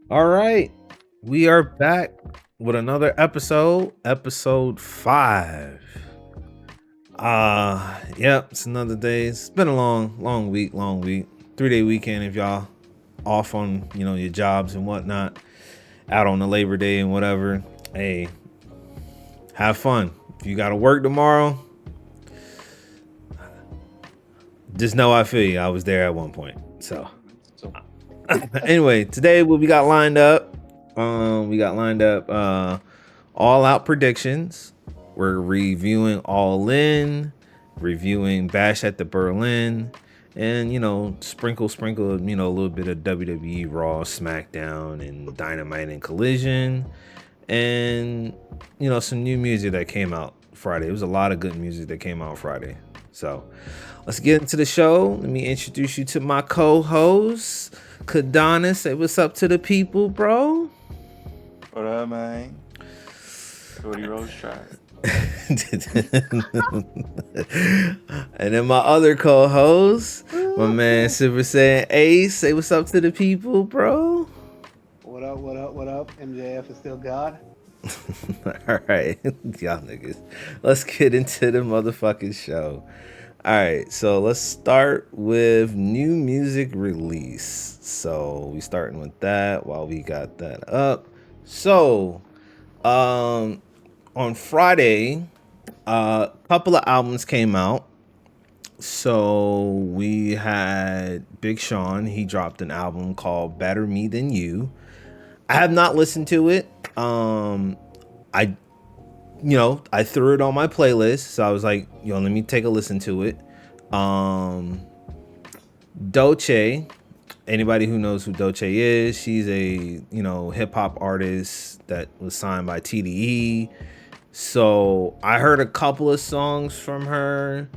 All right. We are back with another episode 5. Yep, it's another day. It's been a long week. 3-day weekend if y'all off on, your jobs and whatnot, out on the Labor Day and whatever. Hey, have fun. If you got to work tomorrow, just know I feel you. I was there at one point. So, So anyway, today what we got lined up, all out predictions. We're reviewing All In, reviewing Bash at the Berlin, and sprinkle, a little bit of WWE Raw, SmackDown, and Dynamite and Collision, and some new music that came out Friday. It was a lot of good music that came out Friday. So let's get into the show. Let me introduce you to my co-host, Kadana. Say what's up to the people, bro. what up, man? Cody Rose tried. And then my other co-host, my man Super Saiyan Ace. Say what's up to the people, bro. What up, what up, what up? MJF is still God. All right, y'all niggas. Let's get into the motherfucking show. All right, so let's start with new music release. So we starting with that while we got that up. So, on Friday, a couple of albums came out. So we had Big Sean. He dropped an album called Better Me Than You. I have not listened to it. I I threw it on my playlist, so I was like, let me take a listen to it. Doche, anybody who knows who Doche is, she's a hip hop artist that was signed by TDE. So I heard a couple of songs from her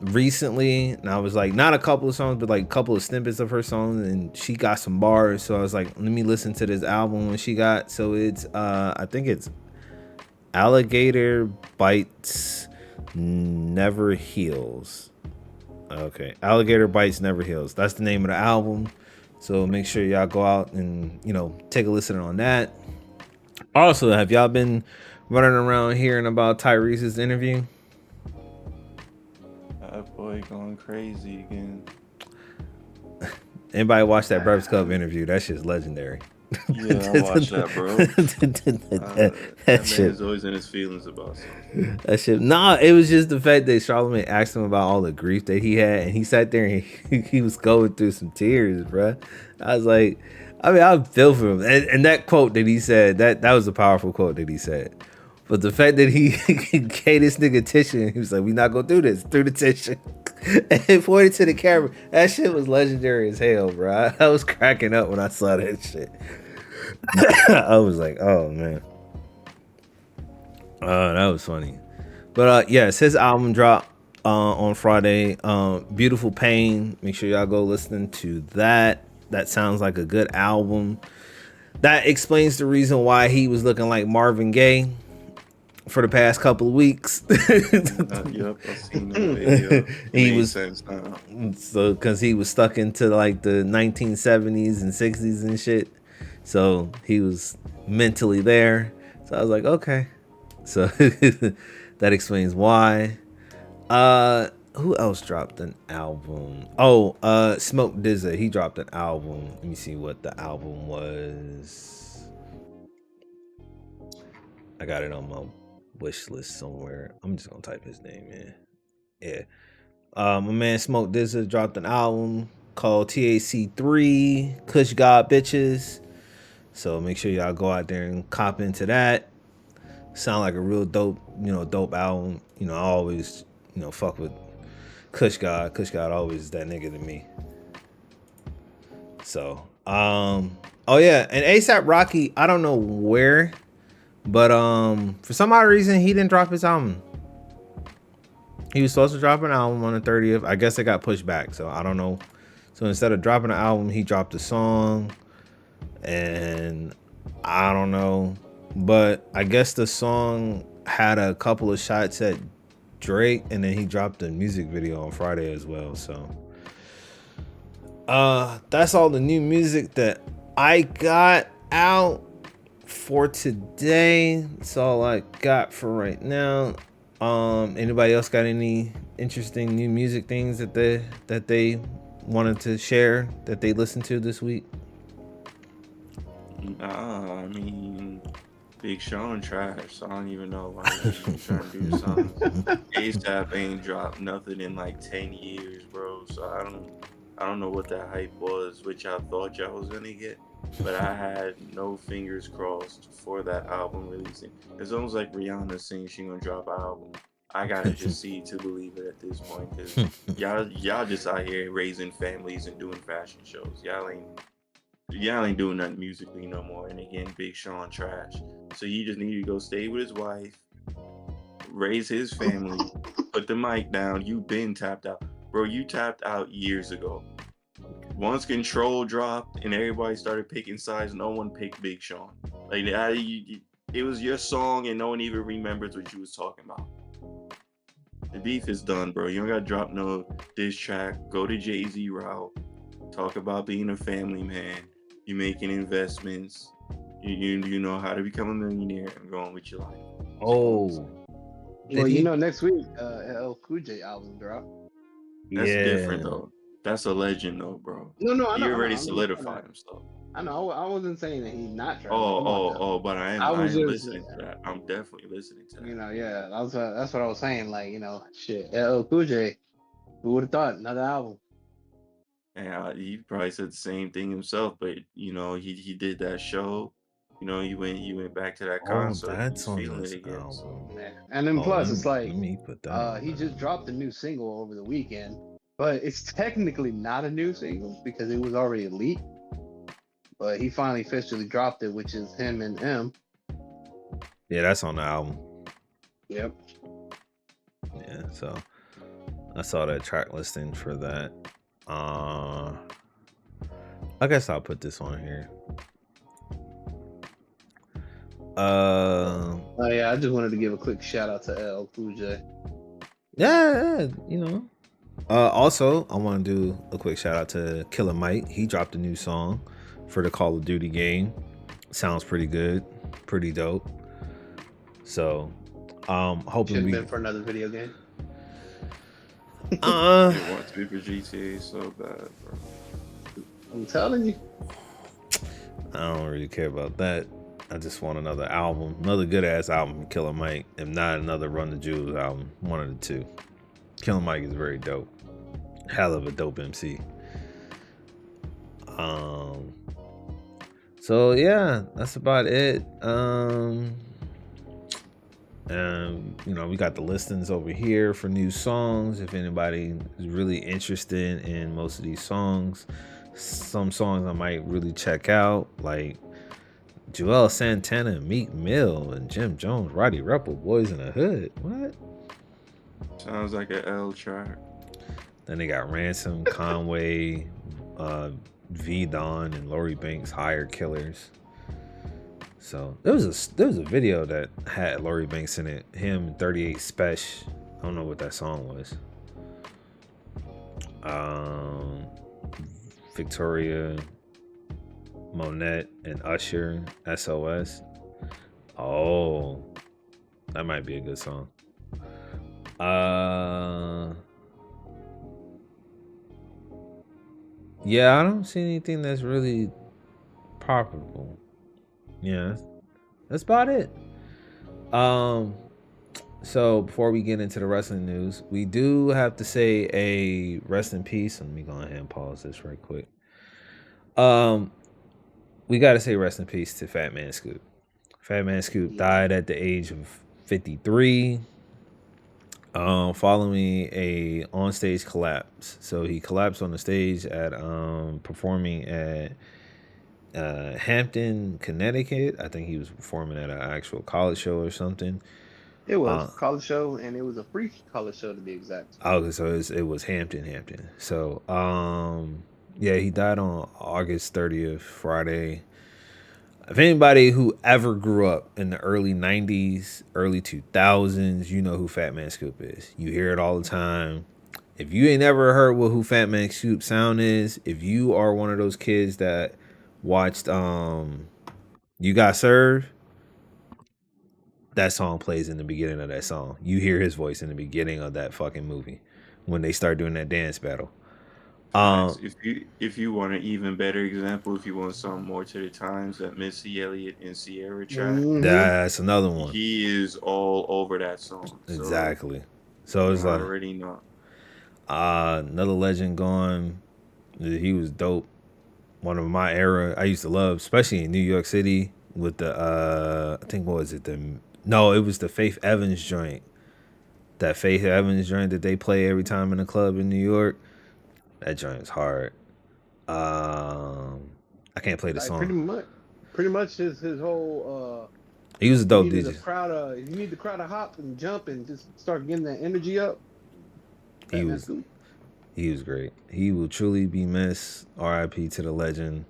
recently, and I was like, not a couple of songs, but like a couple of snippets of her songs, and she got some bars. So I was like, let me listen to this album when she got. So it's I think it's Alligator Bites Never Heals. Okay, Alligator Bites Never Heals. That's the name of the album. So make sure y'all go out and take a listen on that. Also, have y'all been running around hearing about Tyrese's interview? That boy going crazy again. Anybody watch that Breakfast Club interview? That shit's legendary. Yeah, I watched that, bro. That shit. man is always in his feelings about something. That shit. Nah, it was just the fact that Charlamagne asked him about all the grief that he had, and he sat there and he was going through some tears, bro. I was like, I feel for him. And that quote that he said, that was a powerful quote that he said. But the fact that he gave this nigga tissue, he was like, we not gonna do this, through the tissue. And pointed to the camera. That shit was legendary as hell, bro. I was cracking up when I saw that shit. I was like, oh man. That was funny. But yes, his album dropped on Friday. Beautiful Pain. Make sure y'all go listen to that. That sounds like a good album. That explains the reason why he was looking like Marvin Gaye for the past couple of weeks. Yep, I seen the video. He was sense now. so because he was stuck into like the 1970s and 60s and shit. So he was mentally there. So I was like, okay. So that explains why. Who else dropped an album? Oh, Smoke DZA. He dropped an album. Let me see what the album was. I got it on my wish list somewhere. I'm just gonna type his name in. Yeah. My man Smoke DZA dropped an album called TAC3 Kush God Bitches. So make sure y'all go out there and cop into that. Sound like a real dope album. I always, fuck with Kush God. Kush God always is that nigga to me. So, oh yeah, and ASAP Rocky, I don't know where, but for some odd reason he didn't drop his album. He was supposed to drop an album on the 30th. I guess it got pushed back, so I don't know. So instead of dropping an album, he dropped a song, and I don't know. But I guess the song had a couple of shots at Drake, and then he dropped a music video on Friday as well. So That's all the new music that I got out for today. That's all I got for right now. Anybody else got any interesting new music things that they wanted to share that they listened to this week? Nah, I mean, Big Sean trash. So I don't even know why you even trying to do something. ASAP ain't dropped nothing in like 10 years, bro. So I don't know what that hype was, which I thought y'all was gonna get. But I had no fingers crossed for that album releasing. It's almost like Rihanna saying she gonna drop an album. I gotta just see to believe it at this point, cause y'all just out here raising families and doing fashion shows. Y'all ain't doing nothing musically no more. And again, Big Sean trash. So he just need to go stay with his wife, raise his family, put the mic down. You been tapped out, bro. You tapped out years ago. Once Control dropped and everybody started picking sides, no one picked Big Sean. Like it was your song, and no one even remembers what you was talking about. The beef is done, bro. You don't gotta drop no diss track. Go to Jay-Z route. Talk about being a family man. You making investments. You know how to become a millionaire and go on with your life. Oh, Well, you know, next week, LL Cool J album drop. That's different yeah. though. That's a legend though, bro. No, I He know. already I'm just saying solidified that. himself. I know. I wasn't saying that he's not trash. Oh, I'm not oh, done. oh, but I I am was just, listening to that. I'm definitely listening to that. yeah. That's what I was saying. Like, shit. LL Cool J. Who would have thought another album? And he probably said the same thing himself, but he did that show. He went back to that Oh, concert. that's He's on feeling it this again. So album. Yeah. And then Oh, plus, it's let like, me put that on. he just dropped a new single over the weekend, but it's technically not a new single because it was already leaked. But he finally officially dropped it, which is him and M. Yeah, that's on the album. Yep. Yeah, so I saw that track listing for that. I guess I'll put this on here. Oh yeah, I just wanted to give a quick shout out to LL Cool J. Yeah, also, I want to do a quick shout out to Killer Mike. He dropped a new song for the Call of Duty game. Sounds pretty good, pretty dope. So, hoping Should have we. been for another video game. It wants to be for GTA so bad, bro. I'm telling you. I don't really care about that. I just want another album, another good ass album from Killer Mike, if not another Run the Jewels album. One of the two. Killer Mike is very dope. Hell of a dope MC. So yeah, that's about it. We got the listings over here for new songs. If anybody is really interested in most of these songs, some songs I might really check out, like Joel Santana, Meek Mill, and Jim Jones, Roddy Ripple, Boys in the Hood. What? Sounds like an L track. Then they got Ransom, Conway, V Don, and Lori Banks, Hired Killers. So there was a video that had Lori Banks in it. Him, 38 Special. I don't know what that song was. Victoria, Monette, and Usher, SOS. Oh, that might be a good song. Yeah, I don't see anything that's really profitable. Yeah, that's about it. So before we get into the wrestling news, we do have to say a rest in peace. Let me go ahead and pause this right quick. We got to say rest in peace to Fat Man Scoop. Fat Man Scoop died at the age of 53, following a onstage collapse. So he collapsed on the stage at performing at Hampton, Connecticut. I think he was performing at an actual college show or something. It was a college show, and it was a free college show to be exact. Oh, so it was Hampton. So, yeah, he died on August 30th, Friday. If anybody who ever grew up in the early 90s, early 2000s, you know who Fat Man Scoop is. You hear it all the time. If you ain't never heard what Who Fat Man Scoop sound is, if you are one of those kids that watched You Got Served, that song plays in the beginning of that song. You hear his voice in the beginning of that fucking movie when they start doing that dance battle. Facts. Um, If you want an even better example, if you want something more to the times, that Missy Elliott and Sierra track, Mm-hmm. that's another one. he is all over that song. So Exactly. So you it's like already know. another legend gone. He was dope. One of my era I used to love, especially in New York City with the I think what was it no, it was the Faith Evans joint. That Faith Evans joint that they play every time in the club in New York. That joint is hard. I can't play the Like song. pretty much his whole He was a he dope needed the DJ. crowd you need the crowd to hop and jump and just start getting that energy up. He Fat Man was Scoop. he was great. He will truly be missed. R.I.P. to the legend.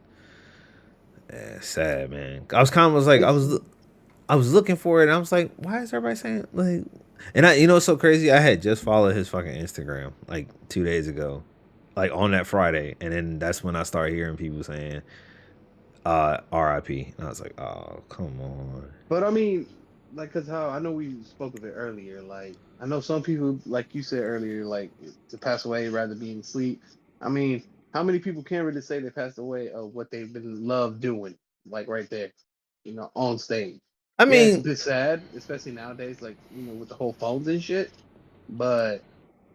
Yeah, sad man. I was kind of was like I was looking for it and I was like, why is everybody saying like and I it's so crazy. I had just followed his fucking Instagram like 2 days ago. Like on that Friday. And then that's when I started hearing people saying RIP. And I was like, oh, come on. But I mean, like, cause how I know we spoke of it earlier. Like, I know some people, like you said earlier, like to pass away rather be in sleep. I mean, how many people can really say they passed away of what they've been loved doing, like right there, on stage? I Yeah, it's a mean, bit sad, especially nowadays, like with the whole phones and shit. But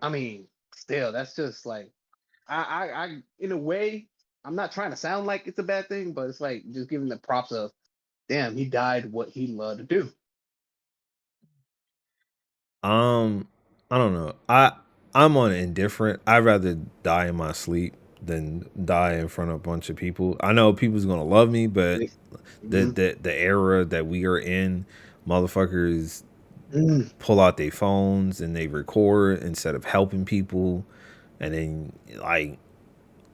I mean, still, that's just like I in a way, I'm not trying to sound like it's a bad thing, but it's like just giving the props of, damn, he died what he loved to do. um, I don't know. I'm on indifferent. I'd rather die in my sleep than die in front of a bunch of people. I know people's gonna love me, but Mm-hmm. the era that we are in, motherfuckers Mm. pull out their phones and they record instead of helping people, and then like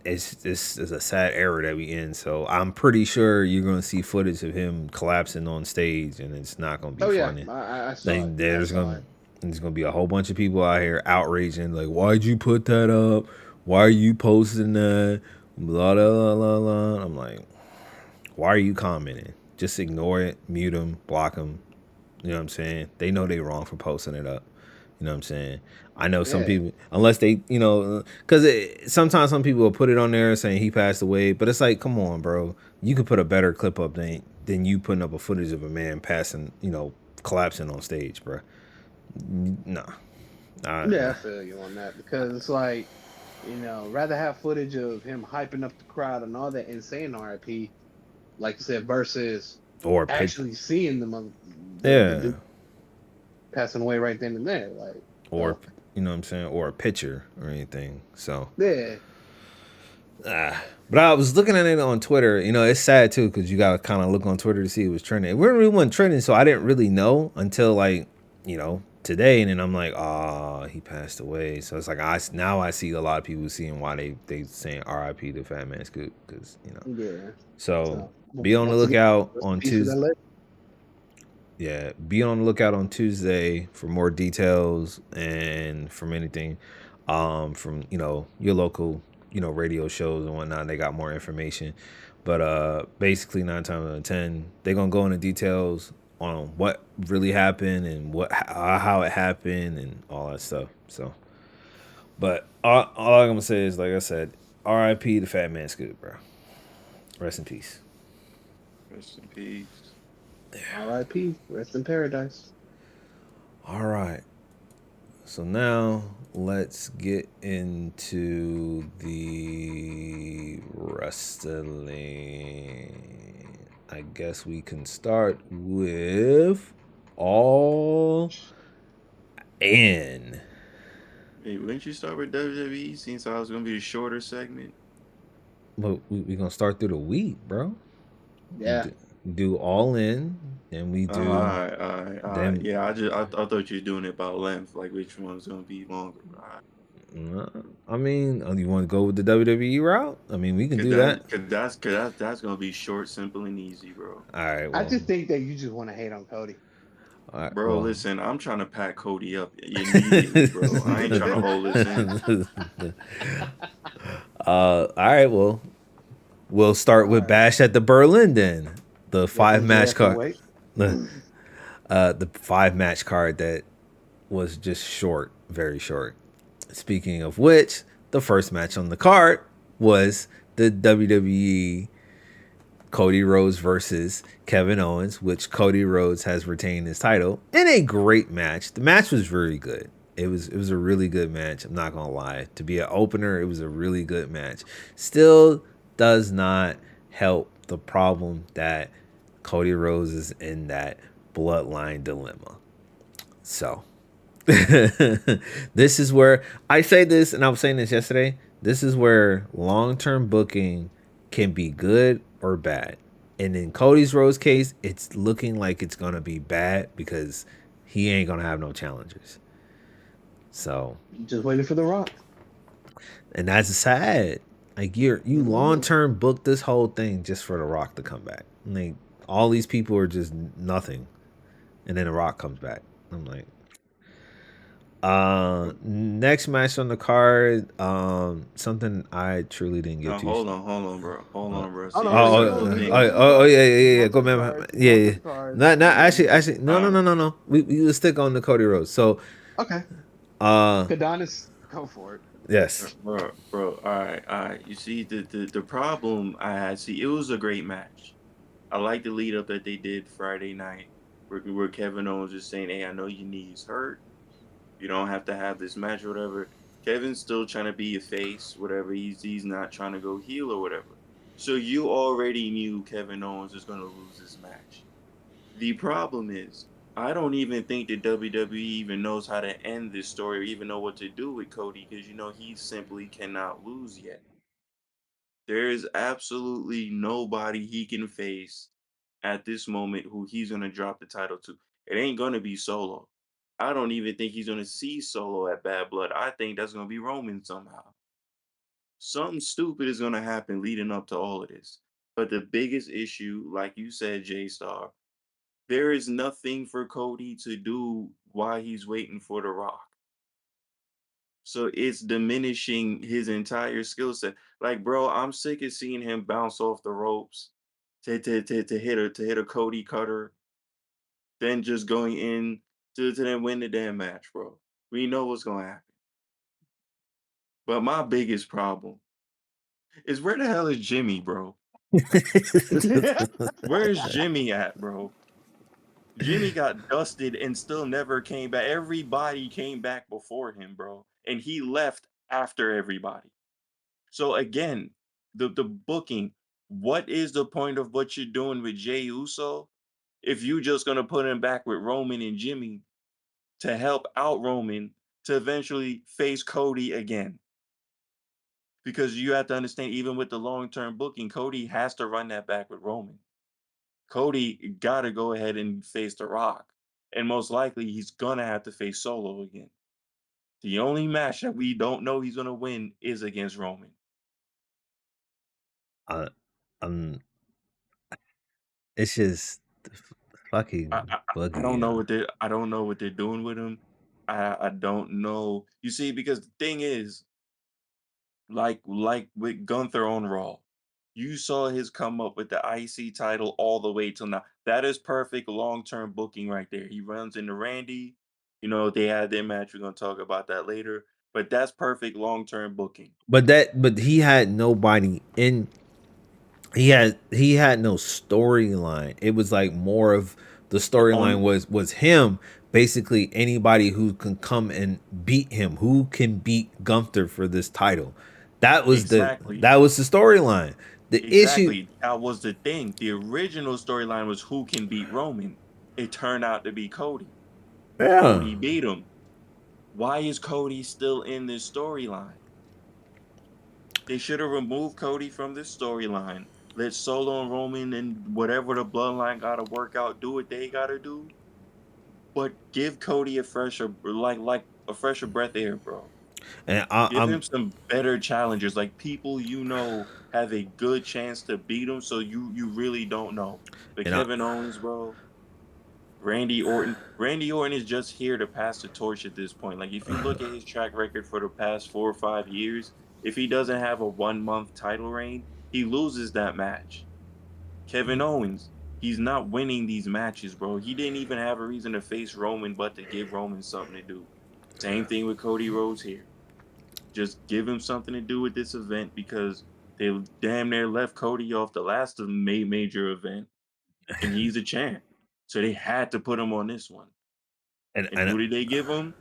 this is a sad era that we in. So I'm pretty sure you're gonna see footage of him collapsing on stage, and it's not gonna be Oh yeah, funny. I saw it. Then I saw it. there's gonna be a whole bunch of people out here outraging like, why'd you put that up? Why are you posting that? Blah blah blah blah. Blah. I'm like, why are you commenting? Just ignore it, mute them, block them. You know what I'm saying? They know they wrong for posting it up. You know what I'm saying? I know some Yeah. people, unless they, because sometimes some people will put it on there saying he passed away, but it's like, come on, bro. You could put a better clip up than you putting up a footage of a man passing, collapsing on stage, bro. Nah. Yeah, I feel you on that because it's like, rather have footage of him hyping up the crowd and all that and saying RIP, like you said, versus Or pick, actually seeing the yeah. dude passing away right then and there. Like, Or, so you know what I'm saying? Or a picture or anything. So, yeah. but I was looking at it on Twitter. It's sad too because you gotta kind of look on Twitter to see it was trending. It really wasn't trending, so I didn't really know until like today, and then I'm like, oh, he passed away. So it's like now I see a lot of people seeing why they saying R.I.P. to Fat Man Scoop because Yeah. So So be on the once again, lookout rest in on peace to that Tuesday. legend. Yeah, be on the lookout on Tuesday for more details and from anything, from your local radio shows and whatnot. They got more information, but basically 9 times out of 10 they're gonna go into details on what really happened and how it happened and all that stuff. So, but all I'm gonna say is like I said, R.I.P. to Fat Man Scoop, bro. Rest in peace. Rest in peace. RIP. Rest in paradise. All right. So now let's get into the wrestling. I guess we can start with All In. Hey, wouldn't you start with WWE since I was gonna be a shorter segment? But we gonna start through the week, bro. We Yeah. do All In, and we All do right, all right, all right. then. Yeah, I thought you were doing it by length, like which one's gonna be longer. All right. I mean, you want to go with the WWE route? I mean, we can Cause do that. that, cause that's, cause that's gonna be short, simple, and easy, bro. All right. I Well, just think that you just want to hate on Cody. All right, Bro, well. listen, I'm trying to pack Cody up immediately, bro. I ain't trying to hold this in. All right, well, we'll start All with right. Bash at the Berlin then. The Let five match MJF card. wait. The 5 match card that was just short, very short. Speaking of which, the first match on the card was the WWE Cody Rhodes versus Kevin Owens, which Cody Rhodes has retained his title in a great match. The match was very good. It was a really good match. I'm not gonna lie. To be an opener, it was a really good match. Still does not help the problem that Cody Rhodes is in that bloodline dilemma. So this is where I say this, and I was saying this yesterday. This is where long term booking can be good or bad. And in Cody's Rhodes case, it's looking like it's gonna be bad because he ain't gonna have no challengers. So, Just waiting for The Rock. and that's sad. Like you long term booked this whole thing just for the Rock to come back. Like all these people are just nothing, and then the Rock comes back. I'm like, next match on the card, something I truly didn't get No, to. hold on, bro. Hold Uh, on, bro. Oh See, no, there's he certain goes. He things. goes to the card. Yeah. He Go, goes to the man. card. He Yeah, goes to yeah. the card. Not Yeah. actually. No. We will stick on the Cody Rhodes. So, Okay. uh, Kadonis, go for it. yes. Bro. All right. You see, the problem I had. See, it was a great match. I like the lead up that they did Friday night, where Kevin Owens is saying, "Hey, I know your knees hurt. You don't have to have this match or whatever." Kevin's still trying to be a face, whatever. He's not trying to go heel or whatever. So you already knew Kevin Owens is going to lose this match. The problem is, I don't even think the WWE even knows how to end this story or even know what to do with Cody because he simply cannot lose yet. There is absolutely nobody he can face at this moment who he's gonna drop the title to. It ain't gonna be Solo. I don't even think he's gonna see Solo at Bad Blood. I think that's gonna be Roman somehow. Something stupid is gonna happen leading up to all of this. But the biggest issue, like you said, J Star, there is nothing for Cody to do while he's waiting for The Rock. So it's diminishing his entire skill set. Like, bro, I'm sick of seeing him bounce off the ropes to hit a Cody cutter, then just going in to then win the damn match, bro. We know what's gonna happen. But my biggest problem is where the hell is Jimmy, bro? Where's Jimmy at, bro? Jimmy got dusted and still never came back. Everybody came back before him, bro. And he left after everybody. So again, the booking, what is the point of what you're doing with Jay Uso if you just gonna put him back with Roman and Jimmy to help out Roman to eventually face Cody again? Because you have to understand, even with the long-term booking, Cody has to run that back with Roman. Cody gotta go ahead and face The Rock. And most likely he's gonna have to face Solo again. The only match that we don't know he's gonna win is against Roman. uh, um, it's just I fucking I I buggy. don't know what they're doing with him. I don't know. You see, because the thing is, like with Gunther on Raw, you saw his come up with the IC title all the way till now. That is perfect long-term booking right there. He runs into Randy. They had their match. We're gonna talk about that later. But that's perfect long-term booking. But he had nobody in. He had no storyline. It was like more of the The storyline on was him, basically anybody who can come and beat him, who can beat Gunther for this title. That was the Exactly. that was the storyline. The issue, Exactly. That was the thing. The original storyline was who can beat Roman. It turned out to be Cody. yeah. Cody beat him. Why is Cody still in this storyline? They should have removed Cody from this storyline. Let Solo and Roman and whatever the bloodline gotta work out, do what they gotta do. But give Cody a fresher like a fresher breath of air, bro. And Give I'm him some better challengers, like people have a good chance to beat him. So you really don't know. But and I Kevin Owens, bro. Randy Orton is just here to pass the torch at this point. Like if you look at his track record for the past 4 or 5 years, if he doesn't have a 1 month title reign, he loses that match. Kevin Owens, he's not winning these matches, bro. He didn't even have a reason to face Roman but to give Roman something to do. Same thing with Cody Rhodes here. Just give him something to do with this event because they damn near left Cody off the last of major event, and he's a champ. So they had to put him on this one. And and who did they give him?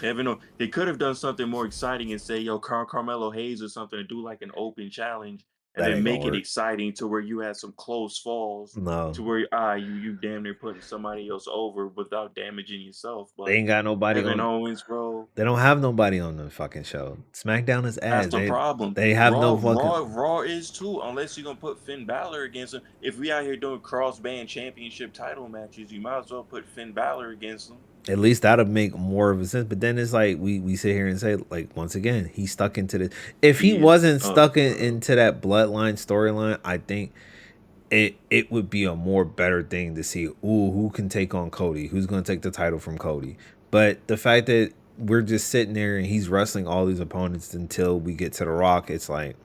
They could have done something more exciting and say, yo, Carmelo Hayes or something, to do like an open challenge and that then ain't gonna make it work. exciting to where you had some close falls No, to where you damn near putting somebody else over without damaging yourself. they But ain't got nobody Kevin on. Owens, bro, They don't have nobody on the fucking show. SmackDown is that's ass. the problem. They have Raw, no Raw, fucking. Raw is too, unless you're gonna put Finn Balor against him. If we out here doing cross band championship title matches, you might as well put Finn Balor against him. At least that'll make more of a sense. But then it's like we sit here and say, like, once again, he's stuck into the. If he He is wasn't stuck bro. into that bloodline storyline, I think it would be a more better thing to see. Ooh, who can take on Cody? Who's going to take the title from Cody? But the fact that we're just sitting there and he's wrestling all these opponents until we get to the Rock, it's like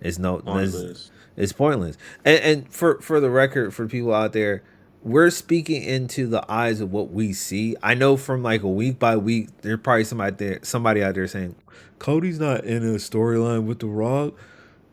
it's no, Pointless. it's pointless. And for the record, for people out there, we're speaking into the eyes of what we see. I know from like a week by week, there's probably somebody out there saying, Cody's not in a storyline with The Rock.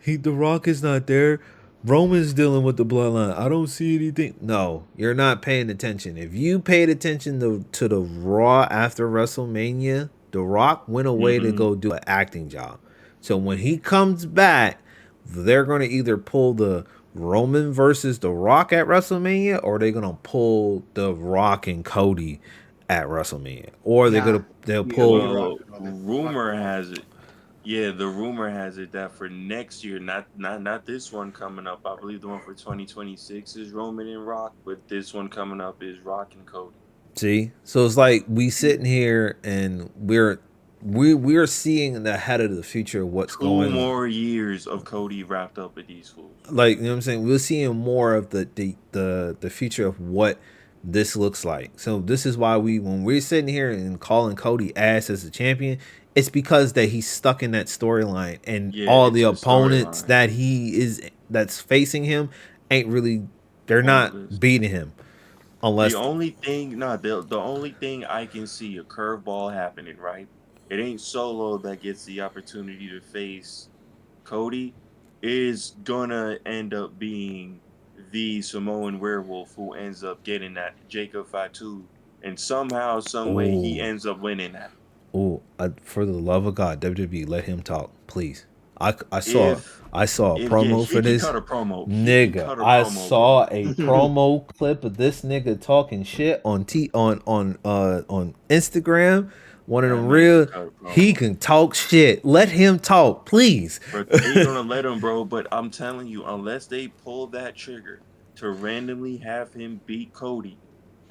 The Rock is not there. Roman's dealing with the bloodline. I don't see anything. No, you're not paying attention. If you paid attention to the Raw after WrestleMania, The Rock went away to Mm-hmm. go do an acting job. So when he comes back, they're going to either pull the Roman versus The Rock at WrestleMania, or they're going to pull The Rock and Cody at WrestleMania, or Nah, they'll yeah, it'll be pull. Rock Well, and Roman. Rock and rumor Roman. has it. Yeah, the rumor has it that for next year, not this one coming up. I believe the one for 2026 is Roman and Rock, but this one coming up is Rock and Cody. See, so it's like we sitting here and we're seeing the head of the future of what's 2 more going. years of Cody wrapped up with these fools. Like, you know what I'm saying, we're seeing more of the future of what this looks like. So this is why when we're sitting here and calling Cody ass as a champion, it's because that he's stuck in that storyline, and Yeah, all the it's a opponents storyline. that's facing him ain't really, they're not Pointless. beating him The unless. only thing, nah, the only thing I can see a curveball happening, right? It ain't Solo that gets the opportunity to face Cody, is gonna end up being the Samoan werewolf who ends up getting that Jacob Fatu, and somehow, some way, he Oh, ends up winning that. oh, for the love of God, WWE, let him talk, please. I saw If I saw a yeah, promo he for can this cut a promo. He can nigga. cut a I promo, saw bro. a promo clip of this nigga talking shit on on Instagram. One of That them man can real. cut a He promo. can talk shit. Let him talk, please. But they gonna let him, bro. But I'm telling you, unless they pull that trigger to randomly have him beat Cody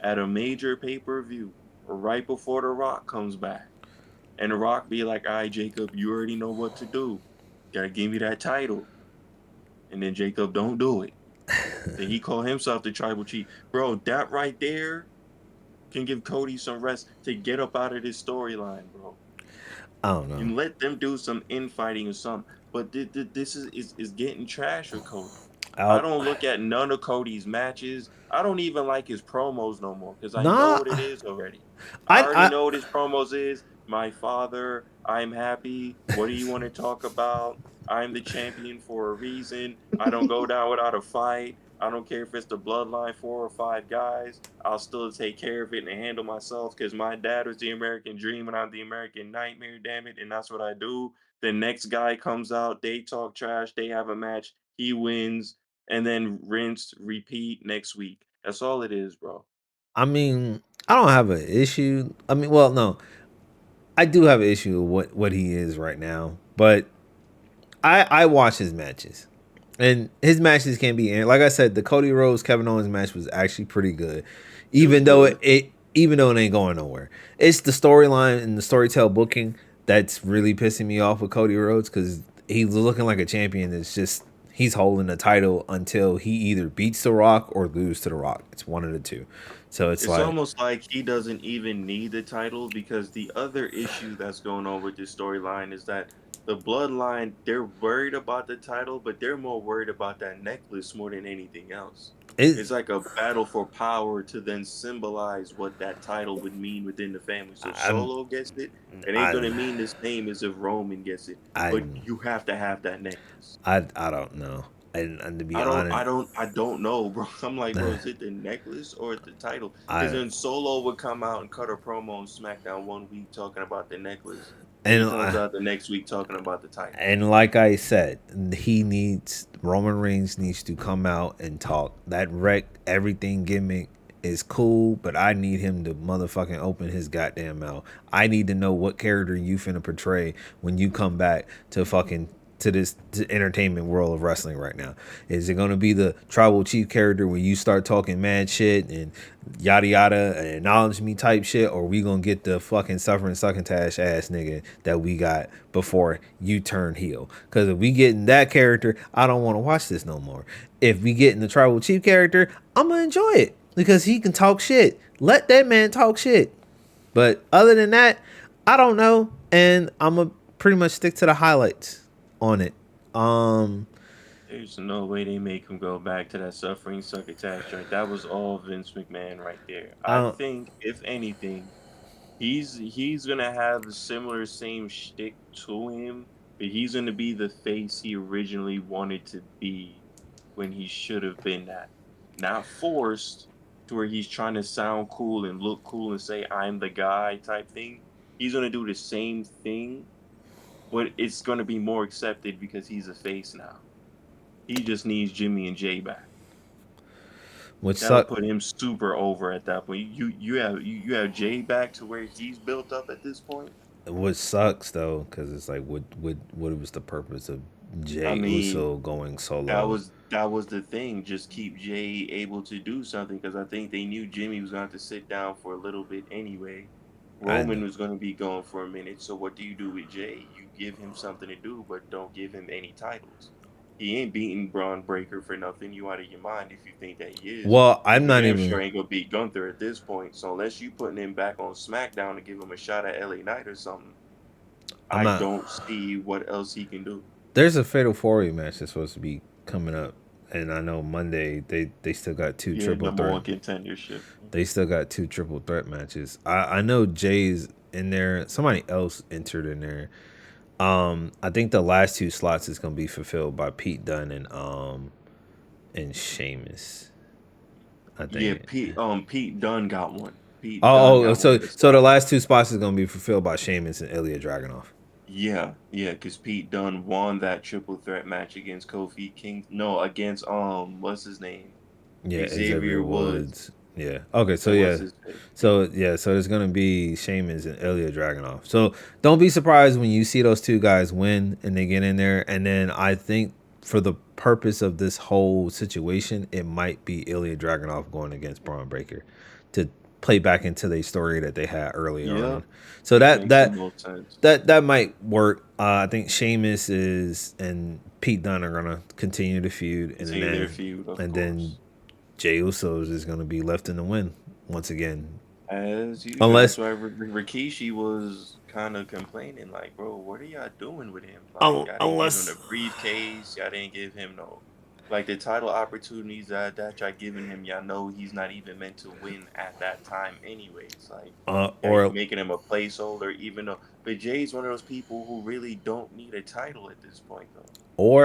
at a major pay-per-view right before The Rock comes back, and The Rock be like, "All right, Jacob, you already know what to do. Gotta give me that title." And then Jacob don't do it. Then he call himself the tribal chief. Bro, that right there can give Cody some rest to get up out of this storyline, bro. I don't know. And let them do some infighting or something. But this is getting trash with Cody. I Out. don't look at none of Cody's matches. I don't even like his promos no more because I know Nah. what it is already. I I already I know what his promos is. My father, I'm happy. What do you want to talk about? I'm the champion for a reason. I don't go down without a fight. I don't care if it's the bloodline 4 or 5 guys. I'll still take care of it and handle myself because my dad was the American dream and I'm the American nightmare, damn it. And that's what I do. The next guy comes out, they talk trash, they have a match, he wins, and then rinse, repeat next week. That's all it is, bro. I mean, I don't have an issue. I mean, well, no, I do have an issue with what he is right now, but I watch his matches, and his matches can be, like I said, the Cody Rhodes Kevin Owens match was actually pretty good, It was even though good. even though it ain't going nowhere. It's the storyline and the storytell booking that's really pissing me off with Cody Rhodes, because he's looking like a champion. It's just he's holding the title until he either beats The Rock or loses to The Rock. It's one of the two. So it's It's like almost like he doesn't even need the title because the other issue that's going on with this storyline is that the bloodline, they're worried about the title, but they're more worried about that necklace more than anything else. it. It's like a battle for power to then symbolize what that title would mean within the family. So if I'm Solo gets it, it ain't I gonna mean the same as if Roman gets it. I But you have to have that necklace. I don't know. And to be honest, I don't know, bro. I'm like, bro, is it the necklace or the title? Because I then Solo would come out and cut a promo on SmackDown one week talking about the necklace. Then he and comes out the next week talking about the title. And like I said, Roman Reigns needs to come out and talk. That wreck everything gimmick is cool, but I need him to motherfucking open his goddamn mouth. I need to know what character you finna portray when you come back to fucking to this entertainment world of wrestling right now. Is it going to be the tribal chief character when you start talking mad shit and yada yada and acknowledge me type shit, or we going to get the fucking suffering succotash ass nigga that we got before you turn heel? Because if we get in that character, I don't want to watch this no more. If we get in the tribal chief character, I'm going to enjoy it because he can talk shit. Let that man talk shit. But other than that, I don't know. And I'm going to pretty much stick to the highlights on it. There's no way they make him go back to that suffering succotash joint. That was all Vince McMahon right there. I I think, if anything, he's gonna have a similar same shtick to him, but he's gonna be the face he originally wanted to be when he should have been that. Not forced to where he's trying to sound cool and look cool and say I'm the guy type thing. He's gonna do the same thing, but it's gonna be more accepted because he's a face now. He just needs Jimmy and Jay back. which That'll suck. put him super over at that point. You have Jay back to where he's built up at this point. What sucks though, because it's like, what was the purpose of I Jay mean, Uso going that solo? was that was the thing. Just keep Jay able to do something because I think they knew Jimmy was going to have to sit down for a little bit anyway. Roman And was going to be gone for a minute. So what do you do with Jay? You give him something to do, but don't give him any titles. He ain't beating Braun Breaker for nothing. You out of your mind if you think that he is. well, He I'm for not damn even. sure ain't gonna beat Gunther at this point. So unless you putting him back on SmackDown to give him a shot at LA Knight or something, I'm I not. don't see what else he can do. There's a Fatal 4-Way match that's supposed to be coming up, and I know Monday they still got two Yeah, triple number threat. one contendership. They still got two triple threat matches. I know Jay's in there. Somebody else entered in there. I think the last two slots is gonna be fulfilled by Pete Dunne and Sheamus. I Yeah, think. Pete Dunne got one. Pete Dunne Oh, got one so of the so the slots. last two spots is gonna be fulfilled by Sheamus and Ilya Dragunov. Yeah, yeah, because Pete Dunne won that triple threat match against Kofi King. No, against what's his name? Yeah, Xavier Xavier Woods. Woods. Yeah. Okay. So And what's yeah. his face? So yeah. So there's gonna be Sheamus and Ilya Dragunov. So don't be surprised when you see those two guys win and they get in there. And then I think for the purpose of this whole situation, it might be Ilya Dragunov going against Braun Breaker to play back into the story that they had earlier Yeah, on. So that makes the that most sense. that might work. I think Sheamus is and Pete Dunne are gonna continue to feud, Continue their feud, of and then course. Jey Usos is gonna be left in the win once again, As usual, that's unless why Rikishi was kind of complaining, like, bro, what are y'all doing with him? Like, y'all didn't give him the unless briefcase, y'all didn't give him no, like, the title opportunities that y'all giving him, y'all know he's not even meant to win at that time, anyways. Like, y'all or making him a placeholder, even though, but Jay's one of those people who really don't need a title at this point, though.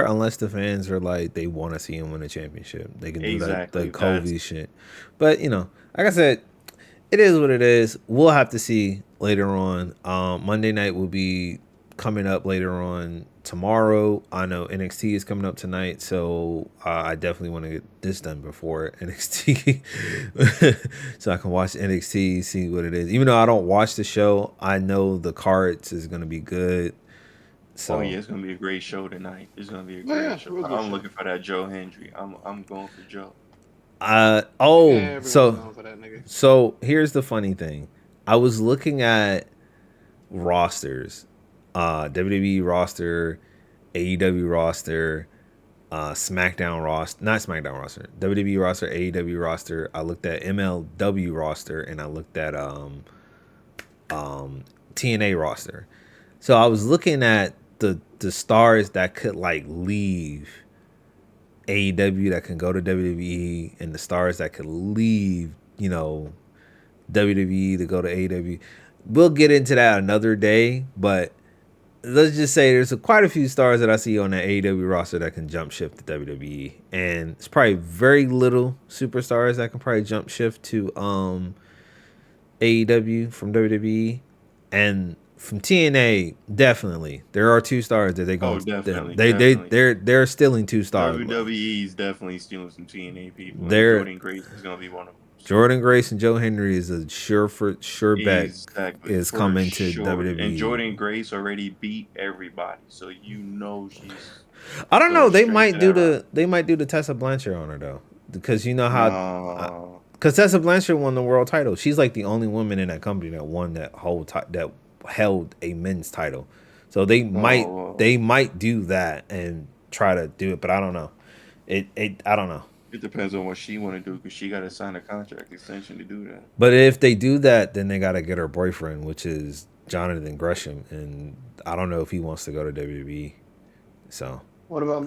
unless the fans are like they want to see him win a championship, they can do that the Exactly. That's Kobe shit. But like I said, it is what it is. We'll have to see later on. Monday night will be coming up later on tomorrow. I know NXT is coming up tonight, so I definitely want to get this done before NXT, so I can watch NXT, see what it is. Even though I don't watch the show, I know the cards is gonna be good. Oh So, yeah, it's gonna be a great show tonight. It's gonna be a Oh yeah, great show. real good I'm show. looking for that Joe Hendry. I'm going for Joe. I think oh, everyone's going for that nigga. so here's the funny thing. I was looking at rosters, WWE roster, AEW roster, SmackDown roster, not SmackDown roster, WWE roster, AEW roster. I looked at MLW roster, and I looked at TNA roster. So I was looking at the stars that could like leave AEW that can go to WWE, and the stars that could leave, WWE to go to AEW. We'll get into that another day, but let's just say there's quite a few stars that I see on the AEW roster that can jump shift to WWE, and it's probably very little superstars that can probably jump shift to AEW from WWE, and from TNA definitely there are two stars that they Oh, going definitely, they definitely. they're stealing two stars. WWE is definitely stealing some TNA people. And They're Jordan Grace is gonna be one of them. So, Jordan Grace and Joe Henry is a sure bet exactly, is for coming to sure. And WWE. Jordan Grace already beat everybody, so she's. I don't know. going They straight might to do that route. they might do the Tessa Blanchard on her though, because you know how No, because Tessa Blanchard won the world title. She's like the only woman in that company that won that that held a men's title. So they might do that and try to do it, but I don't know. I don't know. it depends on what she want to do because she got to sign a contract extension to do that. But if they do that, then they got to get her boyfriend, which is Jonathan Gresham, and I don't know if he wants to go to WWE. So What about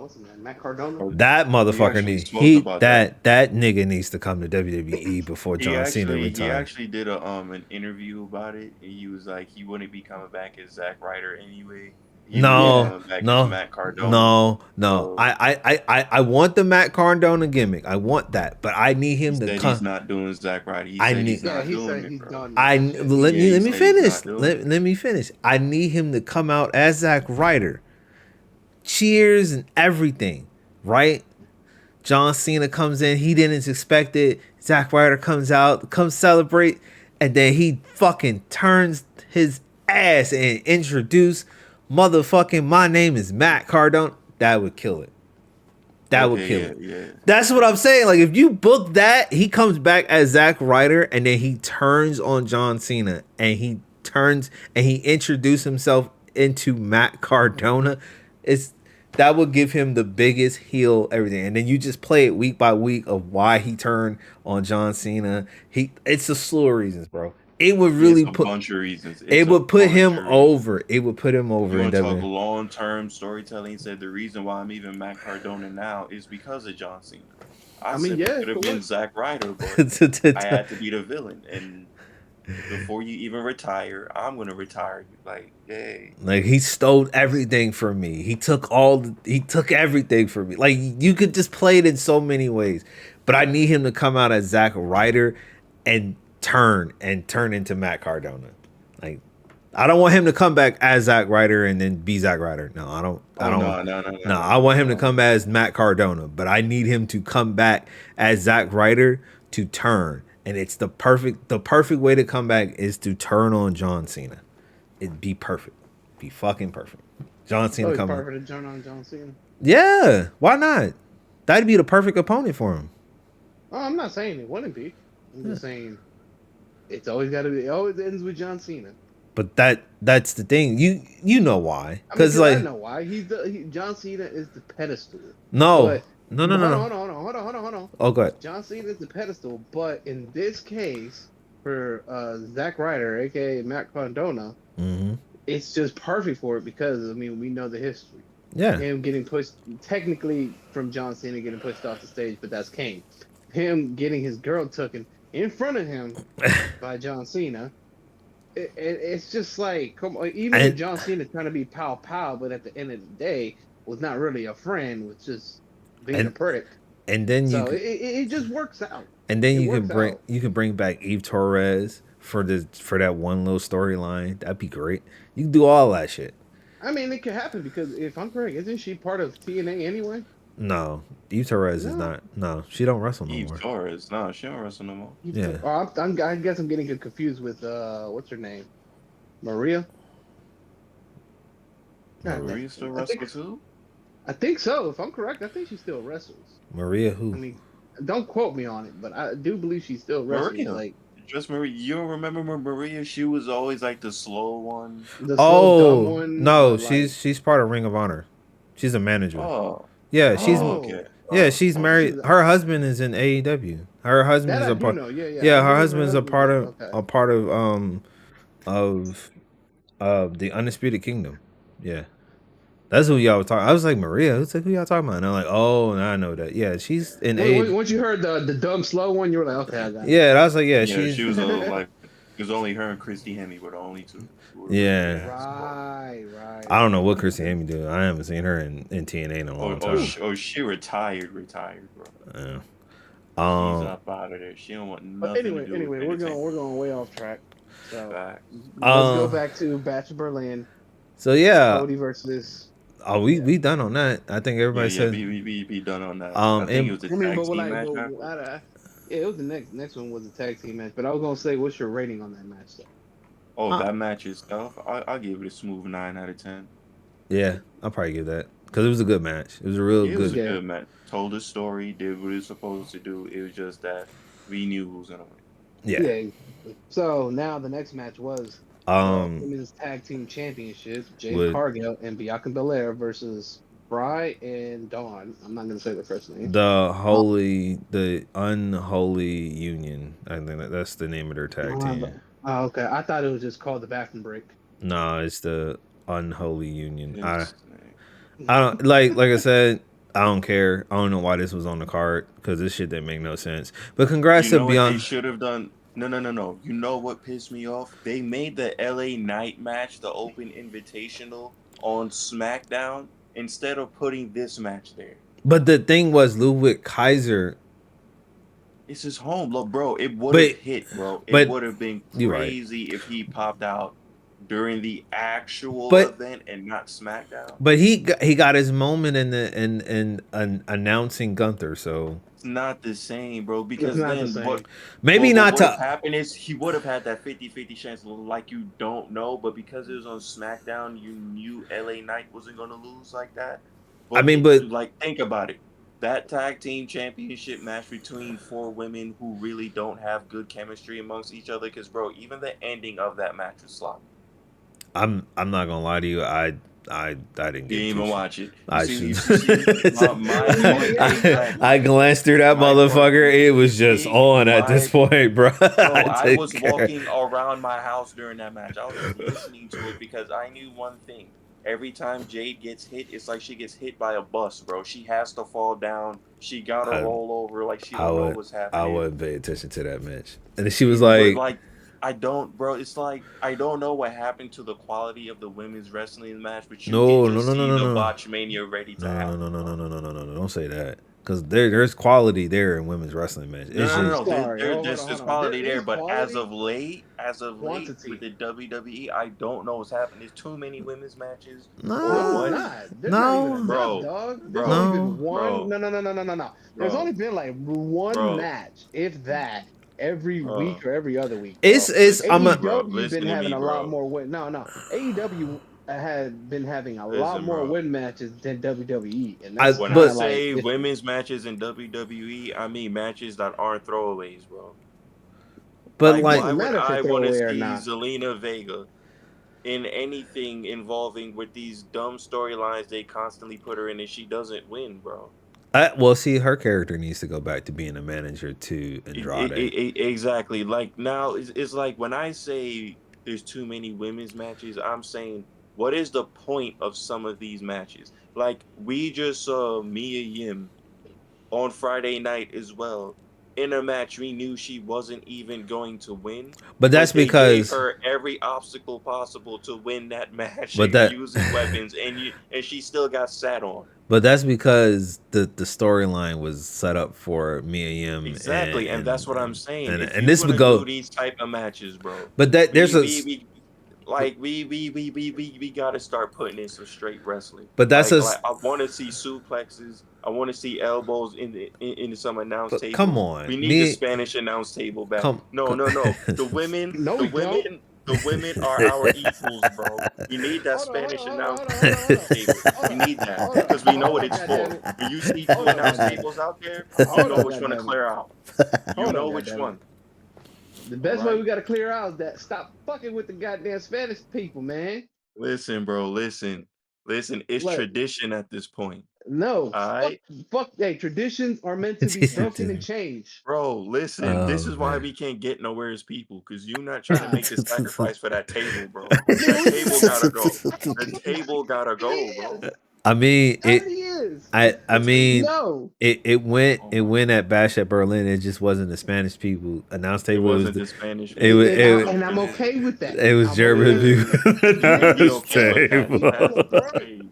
what's his name? Matt Cardona? that He motherfucker actually needs spoke about that. that nigga needs to come to WWE before He John Cena actually retires. did a an interview about it. And he was like he wouldn't be coming back as Zack Ryder anyway. He would be No, coming back as no, Matt Cardona. no. So I want the Matt Cardona gimmick. I want that, but I need he him to said he's come. not doing Zack Ryder. He I said he's need. Yeah, not he doing said it, he's bro. done. I That shit. let Yeah, me he let me said he's finish. not doing it. Let me finish. I need him to come out as Zack Ryder. Cheers and everything, right? John Cena comes in. He didn't expect it. Zack Ryder comes out, comes celebrate, and then he fucking turns his ass and introduce motherfucking my name is Matt Cardona. That would kill it. That would kill it. Yeah. That's what I'm saying. Like if you book that, he comes back as Zack Ryder, and then he turns on John Cena, and he introduces himself into Matt Cardona. It's that would give him the biggest heel everything, and then you just play it week by week of why he turned on John Cena. It's a slew of reasons, bro. It would really It's a bunch of reasons. it would put him over. It would put him over. You want to talk WWE. long-term storytelling? He said the reason why I'm even Matt Cardona now is because of John Cena. I mean, said yeah, it could have of been course. Zack Ryder, but I had to be the villain. And before you even retire, I'm gonna retire you. Like, yay. Like he stole everything from me. He took everything from me. Like you could just play it in so many ways. But I need him to come out as Zack Ryder and turn into Matt Cardona. Like I don't want him to come back as Zack Ryder and then be Zack Ryder. No, I don't. No, I want him to come back as Matt Cardona, but I need him to come back as Zack Ryder to turn. And it's the perfect way to come back is to turn on John Cena. It'd be perfect. Be fucking perfect. John Cena coming. Perfect to turn on John Cena. Yeah, why not? That'd be the perfect opponent for him. Oh, I'm not saying it wouldn't be. I'm just saying it's always got to be. It always ends with John Cena. But that's the thing. You know why? Because I know why. John Cena is the pedestal. No. But, No. Hold on. Oh, go ahead. John Cena is the pedestal, but in this case, for Zack Ryder, aka Matt Cardona, it's just perfect for it because we know the history. Yeah. Him getting pushed, technically from John Cena getting pushed off the stage, but that's Kane. Him getting his girl taken in front of him by John Cena. It's just like, come on, even John Cena trying to be pow, but at the end of the day, was not really a friend, was just being a prick. And then it just works out. And then you can bring back Eve Torres for that one little storyline. That'd be great. You can do all that shit. I mean, it could happen because if I'm correct, isn't she part of TNA anyway? No, Eve Torres is not. No, she don't wrestle no more. Eve Torres, no, she don't wrestle no more. Yeah. I guess I'm getting confused with what's her name, Maria. Maria still wrestles too? I think so. If I'm correct, I think she still wrestles. Maria who? I mean, don't quote me on it, but I do believe she still wrestles. Maria. Like, just Maria. You don't remember Maria? She was always like the slow one. The slow, dumb one. No, she's part of Ring of Honor. She's a manager. Oh. Yeah, Okay. she's Oh, she married. was Her husband is in AEW. Her husband that is I a do part. know. Yeah, yeah. Yeah, I her do know her husband is a husband's part in. of Okay. of the Undisputed Kingdom. Yeah. That's who y'all were talking. I was like, Maria, who y'all talking about? And I'm like, oh, now I know that. Yeah, she's in A. Once you heard the dumb slow one, you were like, okay, I got Yeah, and I was like, yeah, Yeah, she she's was it. like it was only her and Christy Hemme were the only two who were really yeah. basketball. I don't know what Okay. Chrissy Amy do. I haven't seen her in TNA in a long time. She retired, bro. Yeah. She's Um, up out of there. She don't want But nothing to do with we're entertainment. going way off track. So Fact. let's go back to Batch of Berlin. So yeah. Cody versus. Oh, Yeah. we done on that. I think everybody Yeah, said. be done on that. I think it And was a I mean, tag but team like, match after. yeah, it was the next one was a tag team match. But I was gonna say, what's your rating on that match? Though? Oh, that match itself, I'll give it a smooth 9 out of 10. yeah, I'll probably give that because it was a good match. It was a real Yeah, it was a good. good match. Told the story, did what it was supposed to do. It was just that we knew who was gonna win. Yeah. Yeah. So now the next match was the women's tag team championships: Jade With Cargill and Bianca Belair versus Bry and Dawn. I'm not gonna say the first name. the unholy union. I think that's the name of their tag team. Okay. I thought it was just called the bathroom break. No, it's the unholy union. Insane. I don't like I said. I don't care. I don't know why this was on the card because this shit didn't make no sense. But congrats You to know what they Beyond. should have done? No. You know what pissed me off? They made the LA Knight match the open invitational on SmackDown instead of putting this match there. But the thing was, Ludwig Kaiser. It's his home, look, bro. It would have But hit, bro. It but would have been you're right. crazy if he popped out during the actual But event and not SmackDown. but he got his moment in the in announcing Gunther. So It's not the same, bro. It's Because not the then same. maybe what not would have to. happened is he would have had that 50-50 chance, like you don't know, but because it was on SmackDown, you knew LA Knight wasn't gonna lose like that. I But mean, but like think about it. That tag team championship match between four women who really don't have good chemistry amongst each other, because bro, even the ending of that match was sloppy. I'm not gonna lie to you. I didn't You get didn't too. even watch it. I you should. see exactly. I glanced through that My point motherfucker. It was just see on at my this point, bro. Bro, I didn't was care. walking around my house during that match. I was just listening to it because I knew one thing. Every time Jade gets hit, it's like she gets hit by a bus, bro. She has to fall down. She gotta I roll over like she I don't know would what's I happening. wouldn't pay attention to that match. And then she was But like, like I don't, bro. It's like I don't know what happened to the quality of the women's wrestling match, but you can no, no, just no, no, see no, the no, botch mania ready to no, no, no, happen, no, no, bro. no, no, no, no, no. Don't say that. Because there's quality there in women's wrestling match. It's I'm just No. sorry. Oh, hold There's on. There quality there, is but as quality, of late, with quantity. the WWE, I don't know what's happening. There's too many women's matches, or No, it's what, no, not. There's not even no, enough, bro, dog. There's only bro, been no. one. bro, No. There's only bro, been like one bro, match, if that, every week bro. or every other week, It's bro. it's Listen to I'm me, a bro. AEW Listen been to having me, a lot bro. more win. No. AEW had been having a lot Listen, more bro. win matches than WWE, and I that's When kind I of like say iffy. women's matches in WWE, I mean matches that aren't throwaways, bro. but Like, It like why doesn't would matter if they're I want to throwaway or see not. Zelina Vega in anything involving with these dumb storylines they constantly put her in and she doesn't win, bro? well, see, her character needs to go back to being a manager to Andrade. Exactly. Like now, it's like when I say there's too many women's matches, I'm saying what is the point of some of these matches? Like we just saw Mia Yim on Friday night as well. In a match we knew she wasn't even going to win, But that's but they gave because, her every obstacle possible to win that match but that, using weapons, and she still got sat on. but that's because the storyline was set up for Mia Yim Exactly, and that's what I'm saying. If and you're this would gonna do go. these type of matches, bro, But that there's a, we gotta start putting in some straight wrestling. but that's a, Like I want to see suplexes. I want to see elbows into some announce but come tables. on, We need the me, Spanish announce table back. come, No, come no, no. The women, No, we don't. the women are our equals, bro. We need that Spanish announce table. We need that because we know Hold what on, it's for. goddammit. When you see two Hold on, announce goddammit. tables out there, you Hold know on, which one to goddammit. clear out. You Hold on, know which goddammit. one. The All best way right. we gotta clear out is that stop fucking with the goddamn Spanish people, man. Listen, bro. Listen. It's Look, tradition at this point. No, Alright? fuck. Hey, traditions are meant to be broken and changed. Bro, listen, this Oh is why man. we can't get nowhere as people, because you not trying to Nah, make the sacrifice for that table, bro. nigga, That what you table gotta go. The mean? table gotta It go, bro. is. I mean It it. already is. I The table. mean No. Oh it my went god. at Bash at Berlin. It just wasn't the Spanish people announce It table. wasn't the Spanish It people. was And It was I it, and I'm okay. okay with that. it was I'm German okay with people that. You can be announce okay with that. Give them a table. That's break. crazy.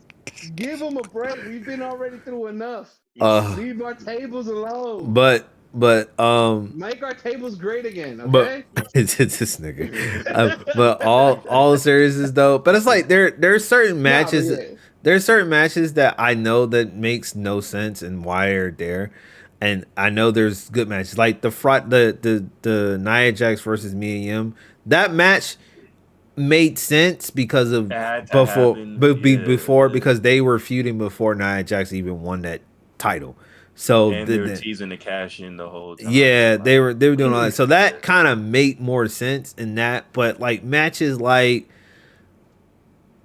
Give them a break. We've been already through enough. Uh, Leave our tables alone. but Make our tables great again, but okay? it's this nigga. But all seriousness though. But it's like there's certain Nah, but matches. yeah. There's certain matches that I know that makes no sense and why they're there. And I know there's good matches like the Nia Jax versus Mia Yim. That match made sense because of That had to happen. Yeah, before yeah. because they were feuding before Nia Jax even won that title. So And they were teasing the cash in the whole time. yeah, So like, they were doing all that. So that yeah. kind of made more sense in that. But like matches like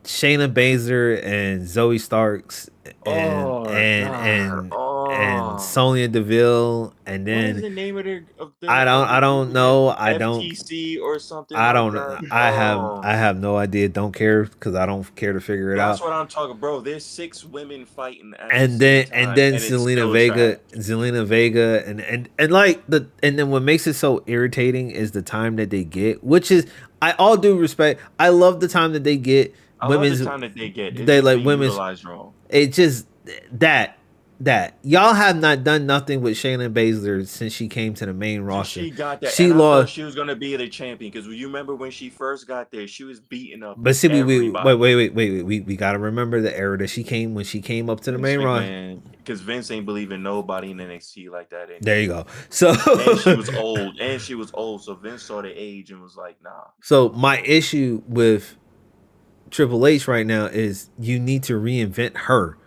Shayna Baszler and Zoe Starks and Oh and god. and and Oh. Sonya Deville, and What is then the name of the I group don't again? know FTC or something like that? Oh. I have no idea. Don't care because I don't care to figure it That's out. what I'm talking, bro. There's 6 women fighting at the same And time, then and it's still trash. Zelina Vega, and like and then what makes it so irritating is the time that they get, which is I all due respect. I love the time that they get I love the women's. time that they get. It's They just like being women's. utilized wrong. It just that that y'all have not done nothing with Shayna Baszler since she came to the main Since roster. she got there, She and I thought lost. she was gonna be the champion because you remember when she first got there, she was beating up But see, everybody. we gotta remember the era that she came when she came up to the Vince main roster. McMahon, because Vince ain't believing nobody in NXT like that There you anymore. go. So And she was old, and she was old, so Vince saw the age and was like, "Nah, so my issue with Triple H right now is you need to reinvent her.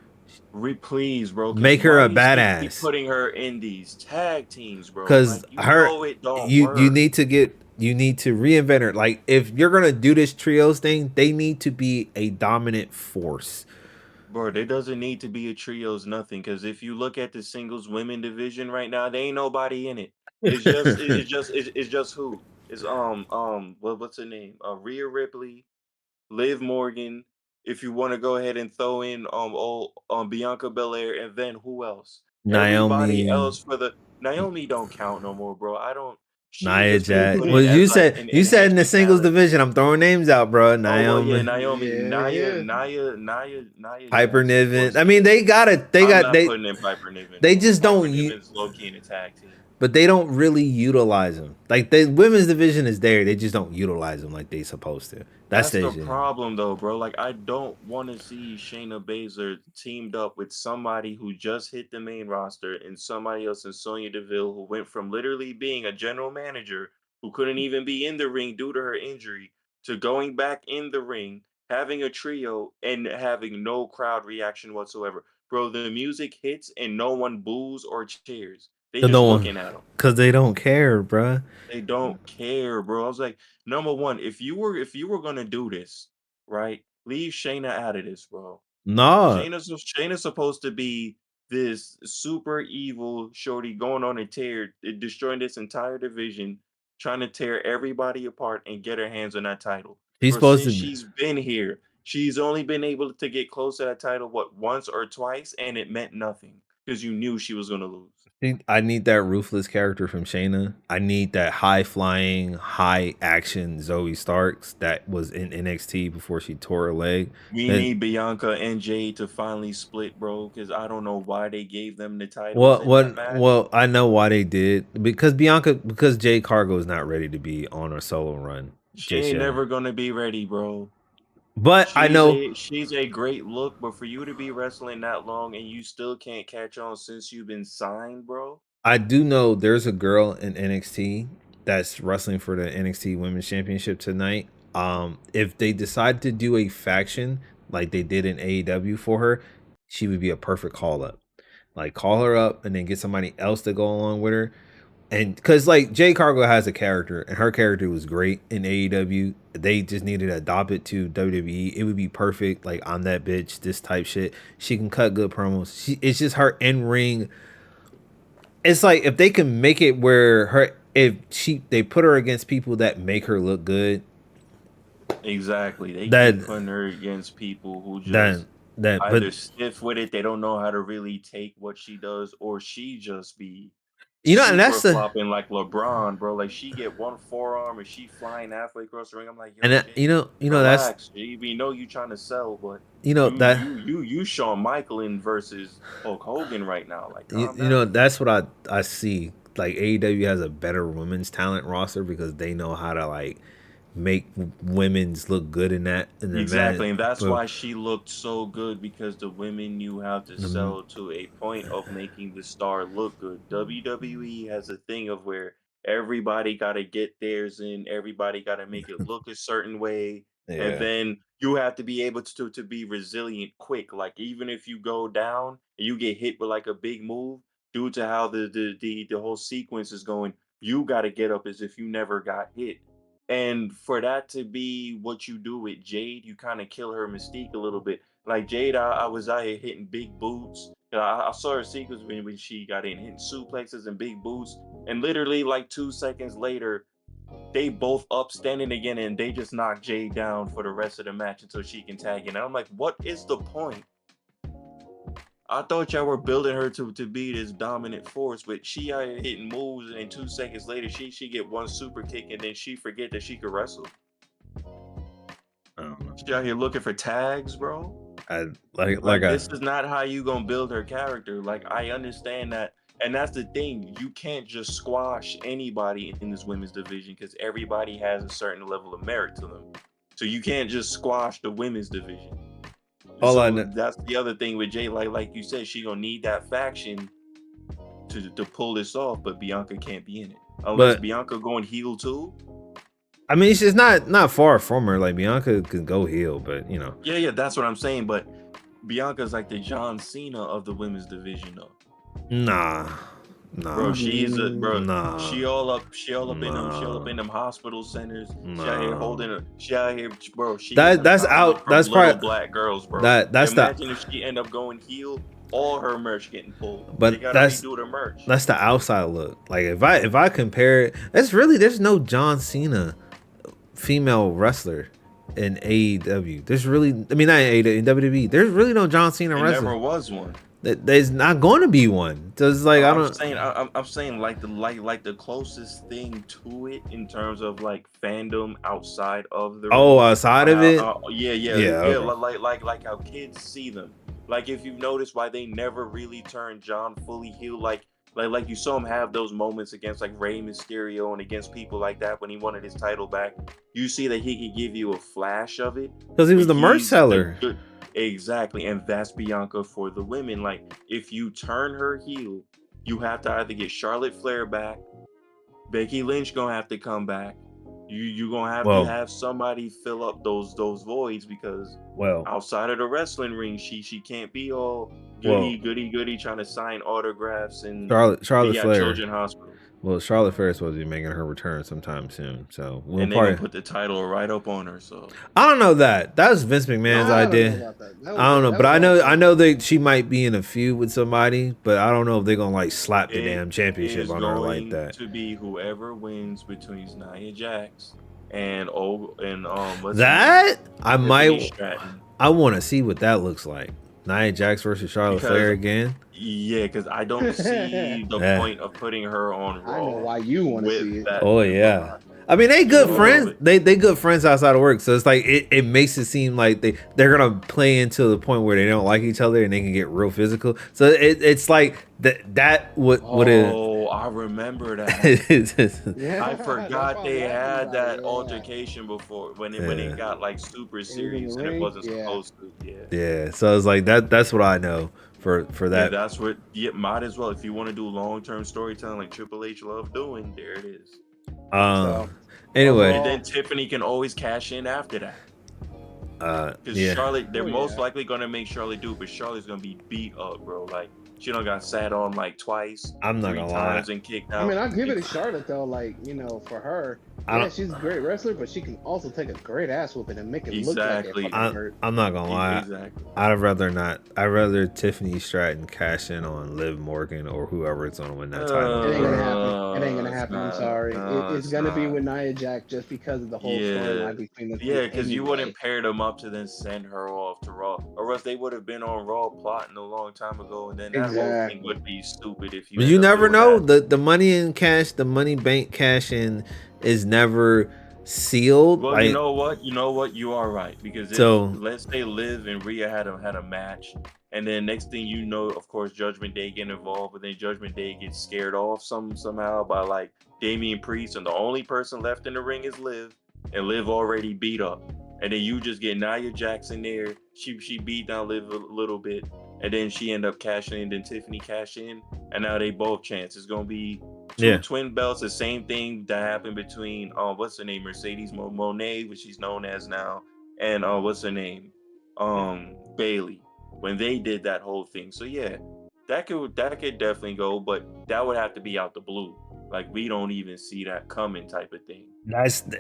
please, bro, because Make her why a you still keep badass. putting her in these tag teams, bro? Cause Like, you her know it don't you work." need to reinvent her. Like if you're gonna do this trios thing, they need to be a dominant force. Bro, there doesn't need to be a trios nothing because if you look at the singles women division right now, there ain't nobody in it. It's just who? It's what's her name? Rhea Ripley, Liv Morgan. If you want to go ahead and throw in Bianca Belair, and then who else? Everybody Naomi, else for the Naomi don't count no more, bro. I don't. She Nia just been Jax. put Well, in as like an you said in the enhancement singles talent. division. I'm throwing names out, bro. Oh well, yeah, Naomi, Naomi, Yeah, yeah. Nia Piper Jax, of Niven. course. I mean, they got it. I'm not putting in Piper Niven, They bro. just Piper don't. Niven's low key in a tag team. But they don't really utilize them. Like the women's division is there, they just don't utilize them like they supposed to. That's That's the the issue. problem, though, bro. Like, I don't want to see Shayna Baszler teamed up with somebody who just hit the main roster and somebody else in Sonya Deville who went from literally being a general manager who couldn't even be in the ring due to her injury to going back in the ring, having a trio, and having no crowd reaction whatsoever. Bro, the music hits and no one boos or cheers. They No just one, looking at them. cause they don't care, bruh. They don't care, bro. I was like, number one, if you were gonna do this, right? Leave Shayna out of this, bro. Nah, Shayna's supposed to be this super evil shorty going on a tear, destroying this entire division, trying to tear everybody apart and get her hands on that title. she's Bro, supposed since to. she's been here, she's only been able to get close to that title, what, once or twice, and it meant nothing because you knew she was gonna lose. I need that ruthless character from Shayna. I need that high flying, high action Zoe Starks that was in NXT before she tore her leg. We And need Bianca and Jade to finally split, bro, because I don't know why they gave them the titles in that match. I know why they did because Jay Cargo is not ready to be on a solo run She just ain't yet. never gonna be ready, bro. But I She's know a she's a great look, but for you to be wrestling that long and you still can't catch on since you've been signed, bro. I do know there's a girl in NXT that's wrestling for the NXT Women's Championship tonight. If they decide to do a faction like they did in AEW for her, she would be a perfect call up. Like call her up and then get somebody else to go along with her. And because like Jay Cargo has a character, and her character was great in AEW. They just needed to adopt it to WWE. It would be perfect. Like I'm that bitch, this type shit. She can cut good promos. It's just her in ring. It's like if they can make it where they put her against people that make her look good. Exactly. They That keep putting her against people who that just that but either stiff with it, they don't know how to really take what she does, or she just be and super that's the flopping like LeBron, bro. Like she get one forearm and she flying halfway across the ring. I'm like, and yo, that, Jade, that's relax, Jade. We know you trying to sell, but that you Shawn Michaelin versus Hulk Hogan right now. Like, calm down. that's what I see. Like AEW has a better women's talent roster because they know how to like make women's look good in the match. Exactly, and that's But why she looked so good because the women knew how to um, sell to a point of making the star look good. WWE has a thing of where everybody got to get theirs in, everybody got to make it look a certain way, and yeah, then you have to be able to be resilient quick. Like even if you go down and you get hit with like a big move, due to how the whole sequence is going, you got to get up as if you never got hit. And for that to be what you do with Jade, you kind of kill her mystique a little bit. Like Jade, I was out here hitting big boots. I saw her sequence when she got in, hitting suplexes and big boots. And literally, like 2 seconds later, they both up standing again and they just knock Jade down for the rest of the match until she can tag in. And I'm like, what is the point? I thought y'all were building her to be this dominant force, but she out here hitting moves, and 2 seconds later, she get one super kick, and then she forget that she could wrestle. I don't know. She out here looking for tags, bro. I Like this is not how you gonna build her character. Like I understand that, and that's the thing. You can't just squash anybody in this women's division because everybody has a certain level of merit to them. So you can't just squash the women's division. all I So know. that's the other thing with Jay. Like you said, she gonna need that faction to pull this off, but Bianca can't be in it unless But Bianca going heel too. I mean, it's just not far from her. Like Bianca can go heel, but Yeah, that's what I'm saying. But Bianca's like the John Cena of the women's division, though. nah, Bro, nah, she's a bro. nah, She all up in them. She all up nah, in them hospital centers. She out here nah. holding. She out here, bro. She gets That that's empowerment out. from That's little probably black girls, bro. that's the. Imagine if she end up going heel, all her merch getting pulled. They But gotta redo the merch. that's the outside look. Like if I compare it, there's no John Cena female wrestler in AEW. There's really, I mean, not in AEW, in WWE. There's really no John Cena It wrestler. never was one. There's not going to be one. So it's like I I'm don't. saying I'm saying like the closest thing to it in terms of like fandom outside of the Oh, ring. outside of it, yeah, Yeah. okay. Like how kids see them. Like if you've noticed why they never really turned John fully heel. Like you saw him have those moments against like Rey Mysterio and against people like that when he wanted his title back. You see that he could give you a flash of it, Because he was but the merch he's the seller. good. Exactly, and that's Bianca for the women. Like, if you turn her heel, you have to either get Charlotte Flair back, Becky Lynch gonna have to come back. You gonna have to Well, have somebody fill up those voids because well, outside of the wrestling ring, she can't be all well. goody trying to sign autographs and Charlotte be at Flair. children hospitals. Well, Charlotte Flair is supposed to be making her return sometime soon. So we'll And they gonna probably. put the title right up on her. So I don't know that. That was Vince McMahon's I don't know idea. about that. I don't know, That but was I all know Vince. that she might be in a feud with somebody, but I don't know if they're gonna like slap the it damn championship is on her like going that. to be whoever wins between Nia Jax and what's her name? That I Tiffany might. Stratton. I want to see what that looks like. Nia Jax versus Charlotte Because Flair again. yeah, because I don't see the Yeah. point of putting her on I know Raw why you want to with see it. that Oh win yeah. behind. I mean, they You good know what I mean? friends. They good friends outside of work. So it's like it makes it seem like they're gonna play into the point where they don't like each other and they can get real physical. So it's like that would it. Oh, I remember that. Yeah, I that's forgot why I'm they laughing had about it. that Yeah, altercation before when it Yeah. got like super it was in the serious and it ring. wasn't Yeah, supposed to. Yeah. Yeah. So it's like that's what I know for Yeah, that. that's what. Yeah, might as well if you want to do long-term storytelling like Triple H loved doing. There it is. Um. so Anyway. And overall, then Tiffany can always cash in after that. Because Yeah. Charlotte, they're oh most yeah, likely gonna make Charlotte do it, but Charlotte's gonna be beat up, bro. Like She done got sat on like twice, I'm not 3 gonna lie. times, and kicked I mean, out. I'll give it to Charlotte though. Like, for her, I yeah, don't. she's a great wrestler, but she can also take a great ass whooping and make it look like it Exactly. fucking hurt. I'm not gonna lie. Exactly. I'd rather not. I'd rather Tiffany Stratton cash in on Liv Morgan or whoever's gonna win that title. It ain't gonna happen. It ain't gonna It's happen. I'm not. sorry. No, It's it's gonna be not. with Nia Jax just because of the whole Yeah. storyline between the two. Yeah, because you anyway. wouldn't pair them up to then send her off to Raw, or else they would have been on Raw plotting a long time ago, and then that whole thing Exactly. would be stupid if you. But end you up never doing know. that. The money in cash, the money bank cash in is never sealed. Well, Like, you know what? You are right, because if so let's say Liv and Rhea had a match, and then next thing you know, of course, Judgment Day get involved, but then Judgment Day gets scared off somehow by like Damian Priest, and the only person left in the ring is Liv, and Liv already beat up, and then you just get Nia Jackson there. She beat down Liv a little bit, and then she end up cashing in, then Tiffany cash in, and now they both chance. It's gonna be two yeah, twin belts, the same thing that happened between what's her name, Mercedes Monet, which she's known as now, and what's her name, Bailey, when they did that whole thing. So yeah, that could definitely go, but that would have to be out the blue. Like, we don't even see that coming, type of thing.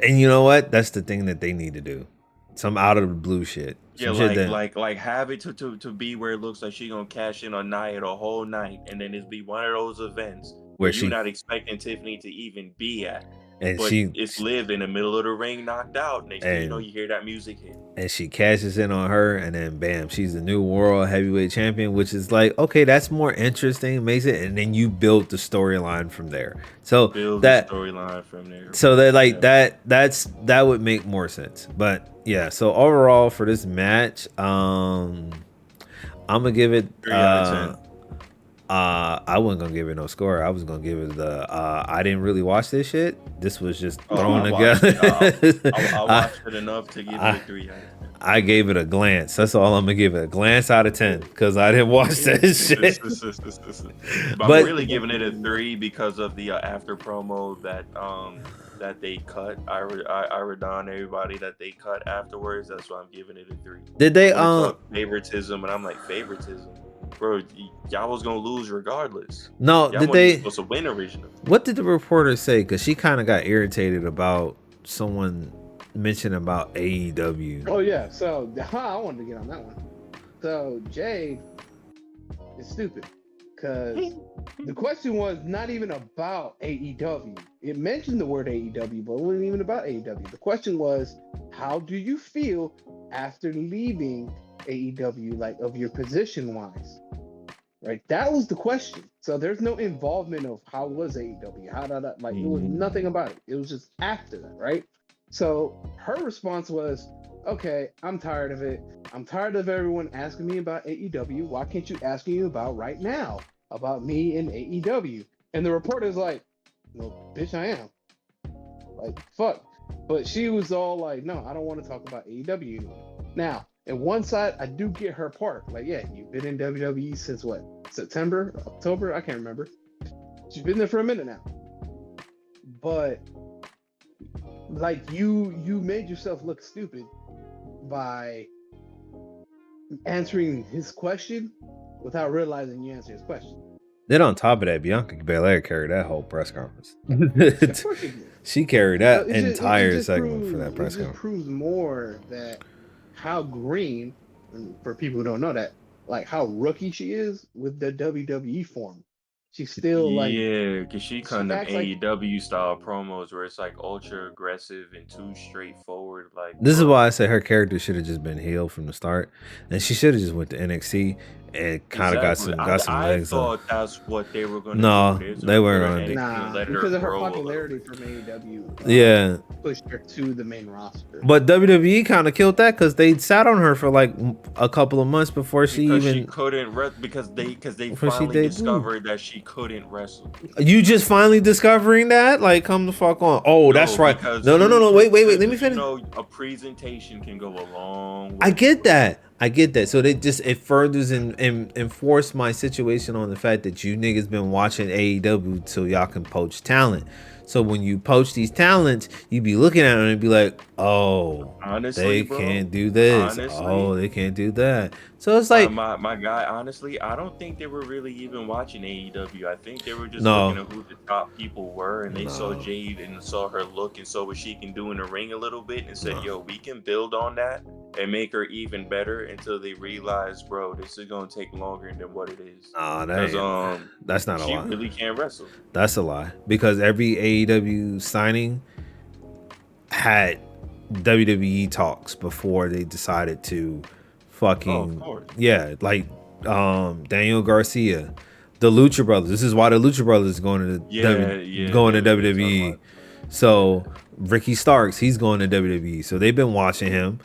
and you know what? That's the thing that they need to do. Some out of the blue shit. Yeah, Some shit that like have it to be where it looks like she gonna cash in on Nia the whole night, and then it's be one of those events where where you're she not expecting Tiffany to even be at. and But she it's Liv in the middle of the ring, knocked out. Next thing you know, and you hear that music hit. and she cashes in on her, and then bam, she's the new world heavyweight champion, which is like, okay, that's more interesting, makes it, and then you build the storyline from there. So Build the that storyline from there. so that like Yeah. that would make more sense. But yeah, so overall for this match, I'm gonna give it 3 out of 10. I wasn't gonna give it no score. I was gonna give it the I didn't really watch this shit. This was just thrown I watched it. together. I watched it enough to give it a 3 out of 10. I gave it a glance. That's all I'm gonna give it. A glance out of 10 because I didn't watch that shit. But But- I'm really giving it a 3 because of the after promo that they cut. Iridon, everybody that they cut afterwards. That's why I'm giving it a 3. Did they When it's up favoritism, and I'm like, favoritism, bro? Y'all was gonna lose regardless. no? Y'all Did wasn't they? supposed to win originally? What did the reporter say? Because she kind of got irritated about someone mentioning about AEW. Oh yeah, so I wanted to get on that one. So Jade is stupid because the question was not even about AEW. It mentioned the word AEW, but it wasn't even about AEW. The question was, how do you feel after leaving AEW, like of your position wise? Right, that was the question. So there's no involvement of how was AEW, how did that, like it was nothing about it. It was just after that, right? So her response was, okay, I'm tired of it. I'm tired of everyone asking me about AEW. Why can't you ask me about right now, about me and AEW? And the reporter's like, well, bitch, I am. Like, fuck. But she was all like, no, I don't want to talk about AEW anymore. Now, in one side, I do get her part. Like, yeah, you've been in WWE since what? September? October? I can't remember. She's been there for a minute now. But like you made yourself look stupid by answering his question without realizing you answered his question. Then on top of that, Bianca Belair carried that whole press conference. Of course you did. She carried that So it entire just segment proves, for that press it just conference. proves more that how green, and for people who don't know that, like how rookie she is with the WWE form. She's still like, Yeah, because she cut them acts like, AEW style promos where it's like ultra aggressive and too straightforward. Like, This is bro, why I say her character should have just been healed from the start, and she should have just went to NXT and kind of exactly. got some I legs up. thought that's what they were gonna No, do. they weren't gonna do. nah, Let because of her grow a little popularity bit. from AEW. Yeah, Pushed her to the main roster. but WWE kind of killed that because they sat on her for like a couple of months before she Because even. she couldn't because they Before she finally debuted. discovered that she couldn't wrestle. You just finally discovering that? Like, come the fuck on. Oh, that's No, right. because No. Wait. Let me because, finish. you know, a presentation can go a long way. I get that, I get that. So it furthers and enforce my situation on the fact that you niggas been watching AEW so y'all can poach talent. So when you poach these talents, you be looking at them and be like, oh, Honestly, they bro. can't do this. Oh, Honestly, they can't do that. So it's like, my guy, honestly, I don't think they were really even watching AEW. I think they were just looking no, at who the top people were, and they saw no, Jade and saw her look and saw what she can do in the ring a little bit, and said, no, "Yo, we can build on that and make her even better." Until they realized, bro, this is gonna take longer than what it is, no, that because ain't, that's not a she lie. really can't wrestle. That's a lie. Because every AEW signing had WWE talks before they decided to Oh, of fucking course. yeah, like Daniel Garcia, the Lucha Brothers. This is why the Lucha Brothers is going to Yeah, yeah, going to they were talking WWE. about. So Ricky Starks, he's going to WWE. So they've been watching him.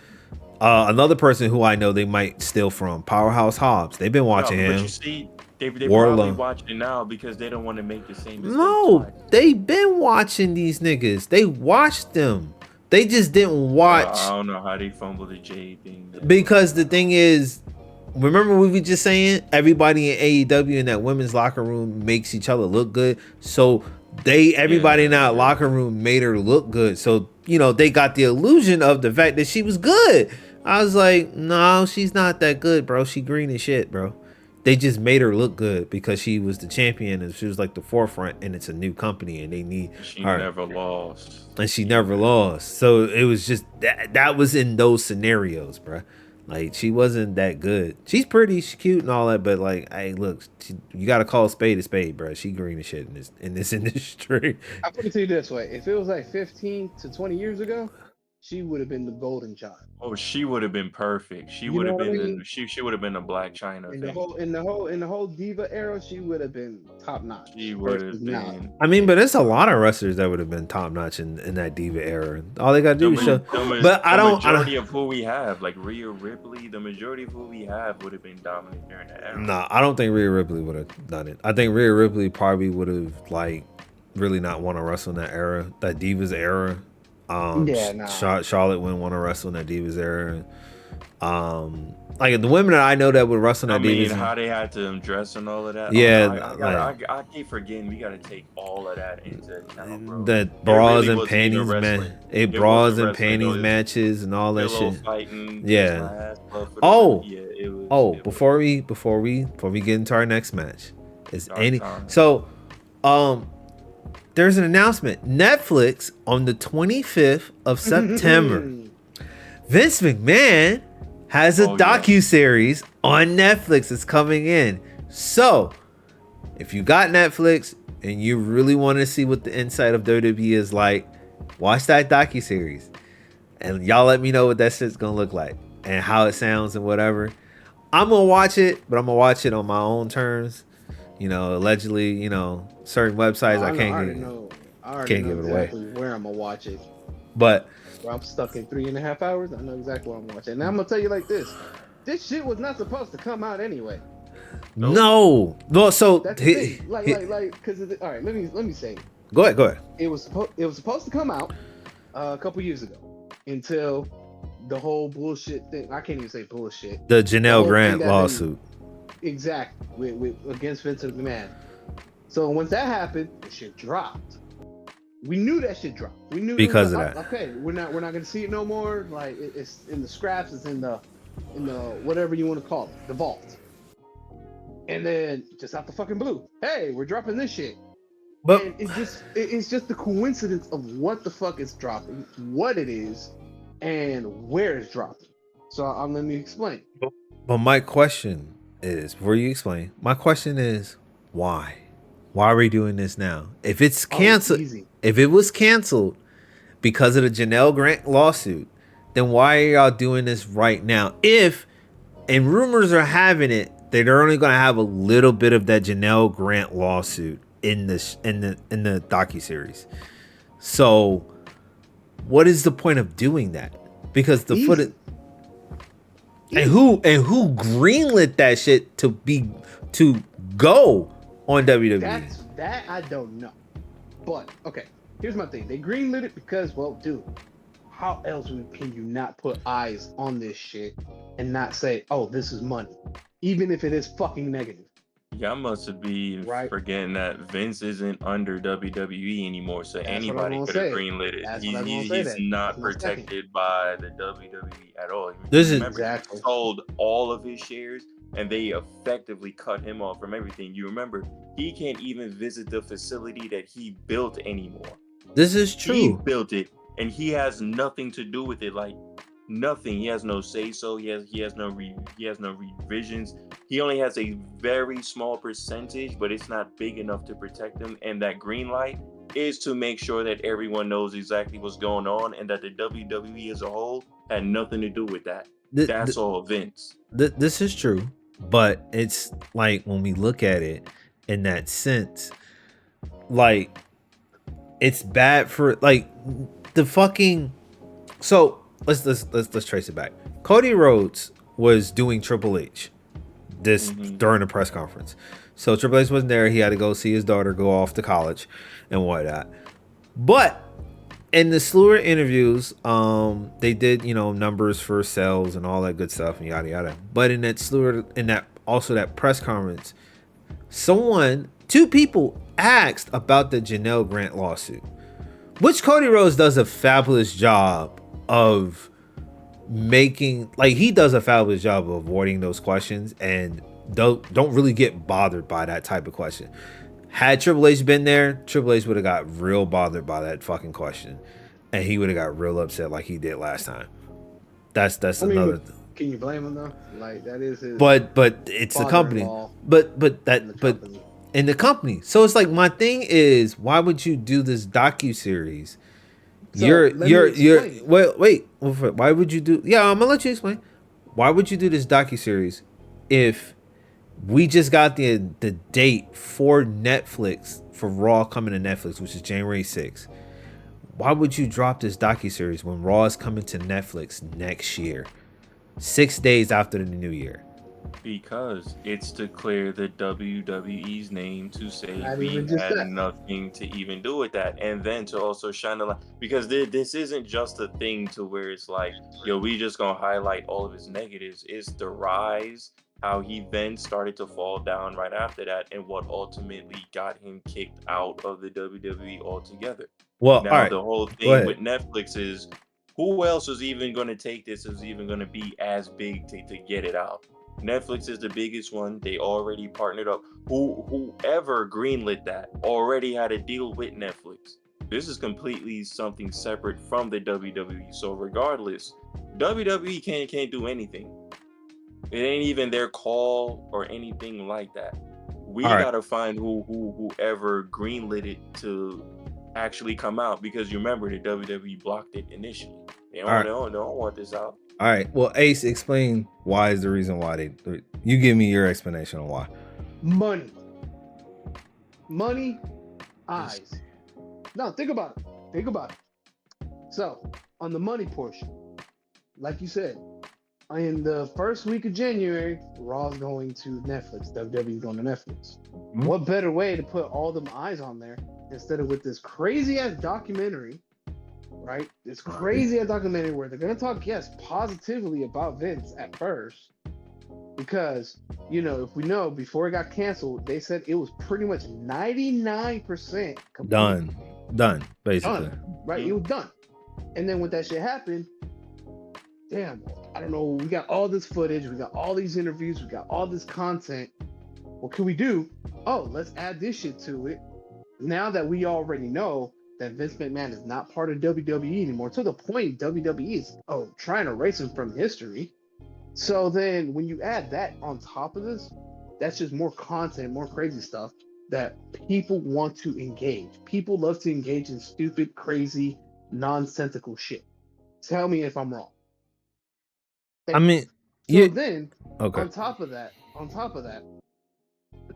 Another person who I know they might steal from, Powerhouse Hobbs. They've been No, watching but you him. see, they probably Warlow. watching it now because they don't want to make the same mistake No, twice. they been watching these niggas. They watched them. They just didn't I watch don't know how they fumbled the J thing there, bro. because the thing is, remember what we were just saying? Everybody in AEW in that women's locker room makes each other look good. So everybody in Yeah, that locker room made her look good. So, they got the illusion of the fact that she was good. I was like, no, she's not that good, bro. She green as shit, bro. They just made her look good because she was the champion and she was like the forefront and it's a new company and they need she her. never lost. And she never lost. So it was just that was in those scenarios, bro. Like she wasn't that good. She's pretty, she's cute and all that, but like, hey, look, you gotta call a spade, bro. She green as shit in this industry. I put it to you this way: if it was like 15 to 20 years ago, she would have been the golden child. Oh, she would have been perfect. She You would know have what I been mean? she would have been a Black China In if the whole, anything. in the whole diva era, she would have been top She notch. would Her have personality. been I mean, but it's a lot of wrestlers that would have been top notch in that diva era. All they gotta the do is ma- show. But the I don't. majority of who we have, like Rhea Ripley, the majority of who we have would have been dominant during that era. Nah, I don't think Rhea Ripley would have done it. I think Rhea Ripley probably would have like really not want to wrestle in that era, that Divas era. Yeah, nah. Charlotte wouldn't want to wrestle in that Divas era. Like the women that I know that would wrestle in I that mean, Divas. how they had to dress and all of that. Oh no, Yeah, like I keep forgetting we gotta take all of that into account, bro. that It bras really and wasn't even panties, wrestling. man. It Bras wasn't and wrestling though. panties It was matches and all that pillow shit. fighting, kiss Yeah. my ass, love for the Oh, yeah. It was. oh, It was before we get into our next match, is dark time. so there's an announcement. Netflix on the 25th of September. Vince McMahon has a Oh, yeah. docu-series on Netflix. It's coming in. So, if you got Netflix and you really want to see what the inside of WWE is like, watch that docu-series. And y'all let me know what that shit's gonna look like and how it sounds and whatever. I'm gonna watch it, but I'm gonna watch it on my own terms. Allegedly, certain websites I already can't know give it away. exactly where I'm gonna watch it. But Where I'm stuck in 3.5 hours. I know exactly what I'm watching. And I'm gonna tell you like this: this shit was not supposed to come out anyway. no. So That's the thing. Like, because all right. Let me say. Go ahead. It was supposed to come out a couple years ago until the whole bullshit thing. I can't even say bullshit. The The Janelle whole thing Grant that lawsuit. Exactly. With against Vince McMahon. So once that happened, the shit dropped. We knew that shit dropped. We knew Because it was of like, that. Okay, we're not gonna see it no more. Like it's in the scraps. It's in the whatever you want to call it, the vault. And then just out the fucking blue, hey, we're dropping this shit. But And it's just the coincidence of what the fuck is dropping, what it is, and where it's dropping. So let me explain. But my question is, before you explain, my question is, why? Why are we doing this now? If it's canceled, Easy. if it was canceled because of the Janelle Grant lawsuit, then why are y'all doing this right now? And rumors are having it that they're only going to have a little bit of that Janelle Grant lawsuit in the docuseries. So, what is the point of doing that? Because the footage. And who greenlit that shit to go on WWE? That I don't know. But okay, here's my thing. They greenlit it because, well, dude, how else can you not put eyes on this shit and not say, "Oh, this is money," even if it is fucking negative, Y'all must be right? forgetting that Vince isn't under WWE anymore, so That's what I was anybody gonna could have say. greenlit it. That's what I was gonna say. He's That that's not my second. protected by the WWE at all. You This is remember he Exactly. sold all of his shares, and they effectively cut him off from everything. You remember he can't even visit the facility that he built anymore. this is He true. built it, and he has nothing to do with it. Like nothing. He has no say so. He has no revisions. He only has a very small percentage, but it's not big enough to protect him. And that green light is to make sure that everyone knows exactly what's going on, and that the WWE as a whole had nothing to do with that. Th- That's th- all Vince. this is true, but it's like when we look at it in that sense, like it's bad for like the fucking. So let's trace it back. Cody Rhodes was doing Triple H this Hmm. during the press conference. So Triple H wasn't there. He had to go see his daughter go off to college and whatnot. But in the slew of interviews, they did, numbers for sales and all that good stuff and yada yada. But in that that press conference, two people asked about the Janelle Grant lawsuit, which Cody Rhodes does a fabulous job of he does a fabulous job of avoiding those questions and don't really get bothered by that type of question. Had Triple H been there, Triple H would have got real bothered by that fucking question, and he would have got real upset like he did last time. That's I mean, another. but can you blame him though? Like that is his But it's the company. father-in-law But in the company. in the company. So it's like my thing is, why would you do this docu-series? So let me explain. Wait. Why would you do? Yeah, I'm gonna let you explain. Why would you do this docu-series if we just got the date for Netflix for Raw coming to Netflix, which is January 6th? Why would you drop this docu-series when Raw is coming to Netflix next year, 6 days after the new year? Because it's to clear the WWE's name to say Not we even just had that. nothing to even do with that. And then to also shine a light, because this isn't just a thing to where it's like, yo, we just gonna highlight all of his negatives. It's the rise, how he then started to fall down right after that, and what ultimately got him kicked out of the WWE altogether. Well, all Now, right, the whole go thing with ahead. Netflix is who else is even gonna take this, is even gonna be as big to get it out? Netflix is the biggest one. They already partnered up. Whoever greenlit that already had a deal with Netflix. This is completely something separate from the WWE. So regardless, WWE can't do anything. It ain't even their call or anything like that. All We right, gotta find whoever greenlit it to actually come out, because you remember the WWE blocked it initially. They all don't, right, they don't, they don't want this out. all right. Well, Ace, explain why is the reason why they. You give me your explanation on why. Money, eyes. No, think about it. Think about it. So, on the money portion, like you said, in the first week of January, Raw's going to Netflix. WWE's going to Netflix. Mhm. What better way to put all them eyes on there instead of with this crazy ass documentary, right? This crazy ass documentary where they're gonna talk, yes, positively about Vince at first, because if we know before it got canceled, they said it was pretty much 99% complete. Done, basically. Done, right? It was done. And then when that shit happened, damn, I don't know. We got all this footage, we got all these interviews, we got all this content. What can we do? Oh, let's add this shit to it. Now that we already know that Vince McMahon is not part of WWE anymore, to the point WWE is trying to erase him from history. So then when you add that on top of this, that's just more content, more crazy stuff that people want to engage. People love to engage in stupid, crazy, nonsensical shit. Tell me if I'm wrong. I Thank you. mean, So you then okay? on top of that,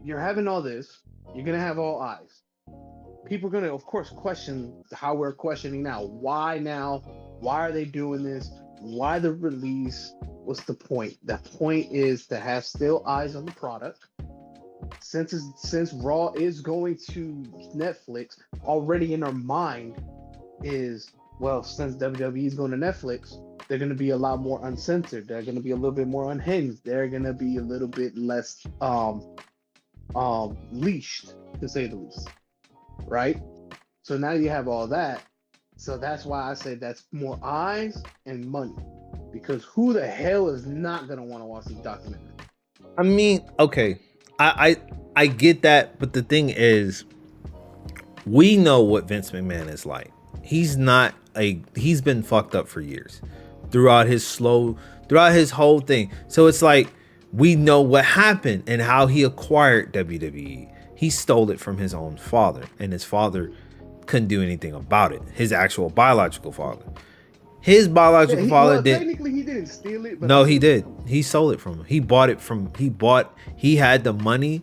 you're having all this, you're gonna have all eyes. People are gonna, of course, question how we're questioning now. Why now? Why are they doing this? Why the release? What's the point? The point is to have still eyes on the product. Since Raw is going to Netflix, already in our mind is Well, since WWE is going to Netflix, they're going to be a lot more uncensored. They're going to be a little bit more unhinged. They're going to be a little bit less leashed, to say the least, right? So now you have all that. So that's why I say that's more eyes and money. Because who the hell is not gonna want to watch this documentary? I mean, okay, I get that, but the thing is, we know what Vince McMahon is like. He's been fucked up for years throughout his whole thing. So it's like we know what happened and how he acquired WWE. He stole it from his own father, and his father couldn't do anything about it. His actual biological father. His biological father did. Technically, he didn't steal it, but No, he did. He sold it from him. He bought it from. He had the money,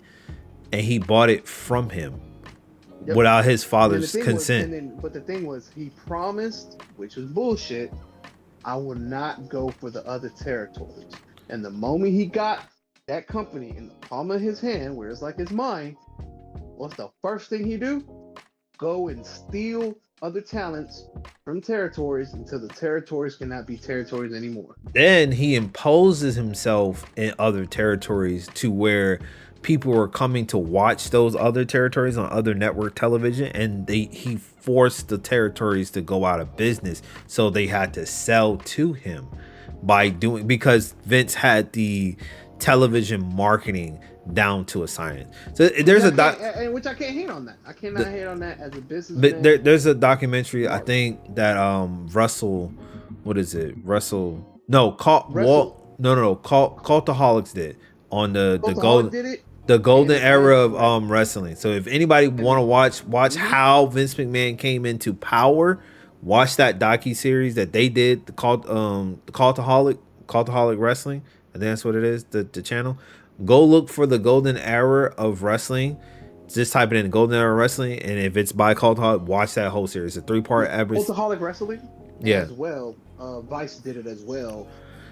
and he bought it from him. Yep. Without his father's consent. But the thing was, he promised, which was bullshit, I will not go for the other territories. And the moment he got that company in the palm of his hand, where it's like it's mine, what's the first thing he do? Go and steal other talents from territories until the territories cannot be territories anymore. Then he imposes himself in other territories to where people were coming to watch those other territories on other network television, and he forced the territories to go out of business, so they had to sell to him because Vince had the television marketing down to a science. So there's which I can't hate on that. I cannot hate on that as a business. But there's a documentary, I think, that Russell, what is it? Russell? No, Cultaholics did on the golden era of wrestling. So if anybody want to watch how Vince McMahon came into power, watch that docu-series that they did, the Cultaholic Wrestling. I think that's what it is, the channel. Go look for the golden era of wrestling. Just type it in golden era wrestling, and if it's by Cultaholic, watch that whole series. A 3-part episode. Cultaholic Wrestling? Yeah. As well. Vice did it as well.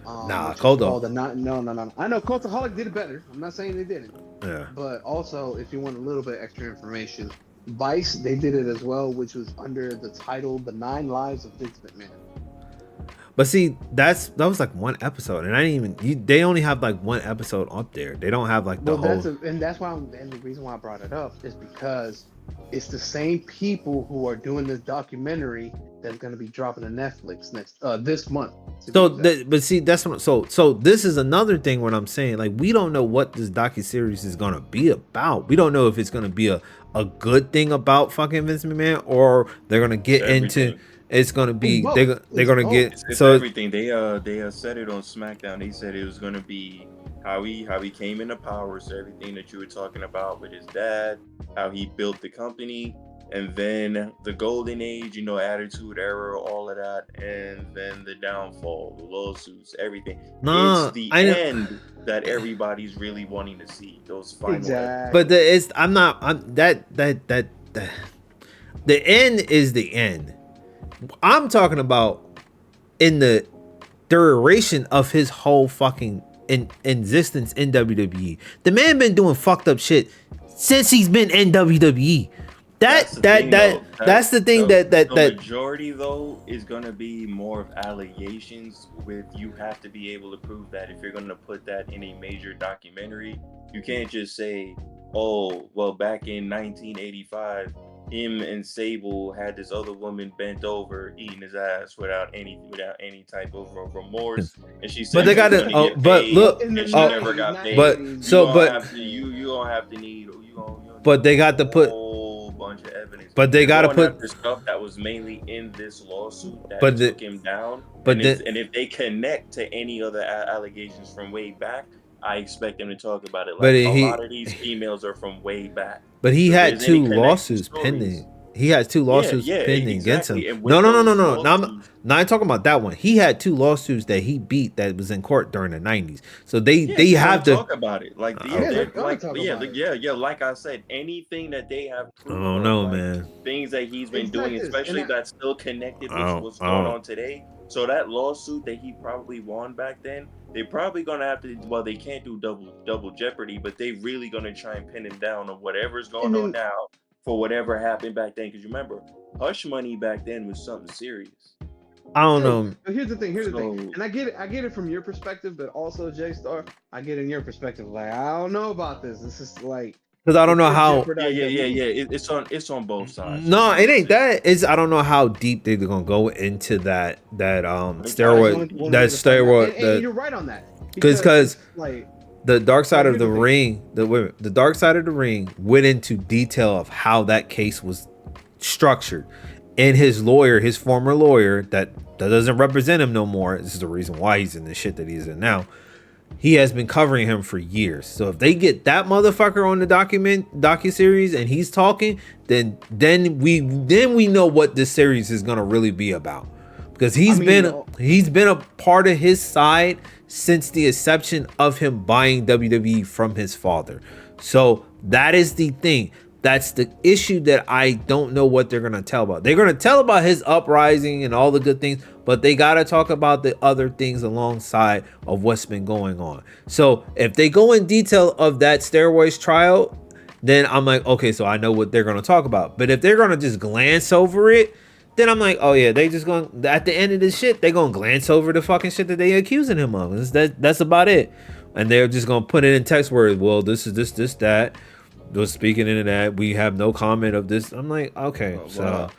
Cultaholic. No. I know Cultaholic did it better. I'm not saying they didn't. Yeah. But also, if you want a little bit extra information, Vice, they did it as well, which was under the title The 9 Lives of Vince McMahon. But see, that was like one episode, and they only have like one episode up there. They don't have like the whole. That's why. And the reason why I brought it up is because it's the same people who are doing this documentary that's going to be dropping on Netflix this month. But see, that's what. So this is another thing. What I'm saying, like, we don't know what this docuseries is going to be about. We don't know if it's going to be a good thing about fucking Vince McMahon, or they're going to get into. It's gonna be they're gonna get it's everything. They said it on SmackDown. They said it was gonna be how he came into power. So everything that you were talking about with his dad, how he built the company, and then the golden age, Attitude Era, all of that, and then the downfall, the lawsuits, everything. It's the end that everybody's really wanting to see. Those final. Exactly. But the end is the end. I'm talking about in the duration of his whole fucking existence in WWE. The man been doing fucked up shit since he's been in WWE. That's the thing. The majority though is gonna be more of allegations. With you have to be able to prove that if you're gonna put that in a major documentary, you can't just say, "Oh, well, back in 1985." Him and Sable had this other woman bent over eating his ass without any type of remorse, and she said, "But they got it." Oh, but look, and she never got paid. But you gonna have to need. But they got to put a whole bunch of evidence. But they got to put the stuff that was mainly in this lawsuit that took him down. And if they connect to any other allegations from way back, I expect them to talk about it. Like a lot of these emails are from way back. But he had 2 lawsuits pending. He has 2 lawsuits pending against him. No. I'm not talking about that one. He had 2 lawsuits that he beat that was in court during the 90s. So they have to talk about it. Like like I said, anything that they have proven, I don't know, man. Things that he's been doing, especially that's still connected with what's going on today. So that lawsuit that he probably won back then, they're probably gonna have to. Well, they can't do double jeopardy, but they really gonna try and pin him down on whatever's going on now. for whatever happened back then. Because remember, hush money back then was something serious. I don't Hey, know. but here's the thing. So And I get it from your perspective, but also J Star, I get it in your perspective. Like, I don't know about this. This is like Because I don't it know could how. jeopardize WWE. it's on both sides. That's No, what it I'm ain't saying. that. It's I don't know how deep they're gonna go into that That's steroid one way to find out. And that you're right on that because because it's like, the dark side but of here's the the thing. ring the dark side of the ring went into detail of how that case was structured, and his former lawyer that doesn't represent him no more. This is the reason why he's in the shit that he's in now. He has been covering him for years. So if they get that motherfucker on the docuseries and he's talking, then we know what this series is gonna really be about. Because he's been a part of his side since the inception of him buying WWE from his father. So that is the thing. That's the issue that I don't know what they're going to tell about. They're going to tell about his uprising and all the good things, but they got to talk about the other things alongside of what's been going on. So if they go in detail of that steroids trial, then I'm like, okay, so I know what they're going to talk about. But if they're going to just glance over it, then I'm like, oh yeah, they just going at the end of this shit, they going to glance over the fucking shit that they accusing him of. That's about it. And they're just going to put it in text words. Well, this is this, that. Was speaking into that, we have no comment of this. I'm like, okay, so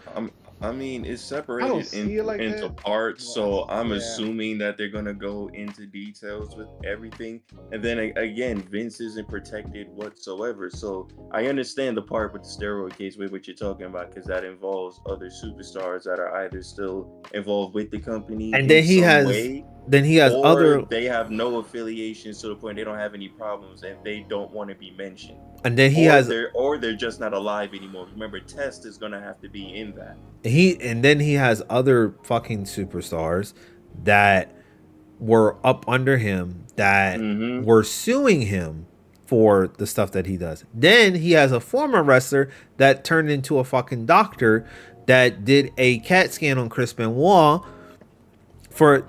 I mean, it's I don't separated see it like into that. parts, so I'm Yeah. assuming that they're gonna go into details with everything. And then again, Vince isn't protected whatsoever. So I understand the part with the steroid case with what you're talking about, because that involves other superstars that are either still involved with the company and in some way, he has or other, they have no affiliations to the point they don't have any problems and they don't want to be mentioned. and then They're just not alive anymore. Remember, Test is gonna have to be in that. he has other fucking superstars that were up under him that Mm-hmm. were suing him for the stuff that he does. Then he has a former wrestler that turned into a fucking doctor that did a CAT scan on Chris Benoit for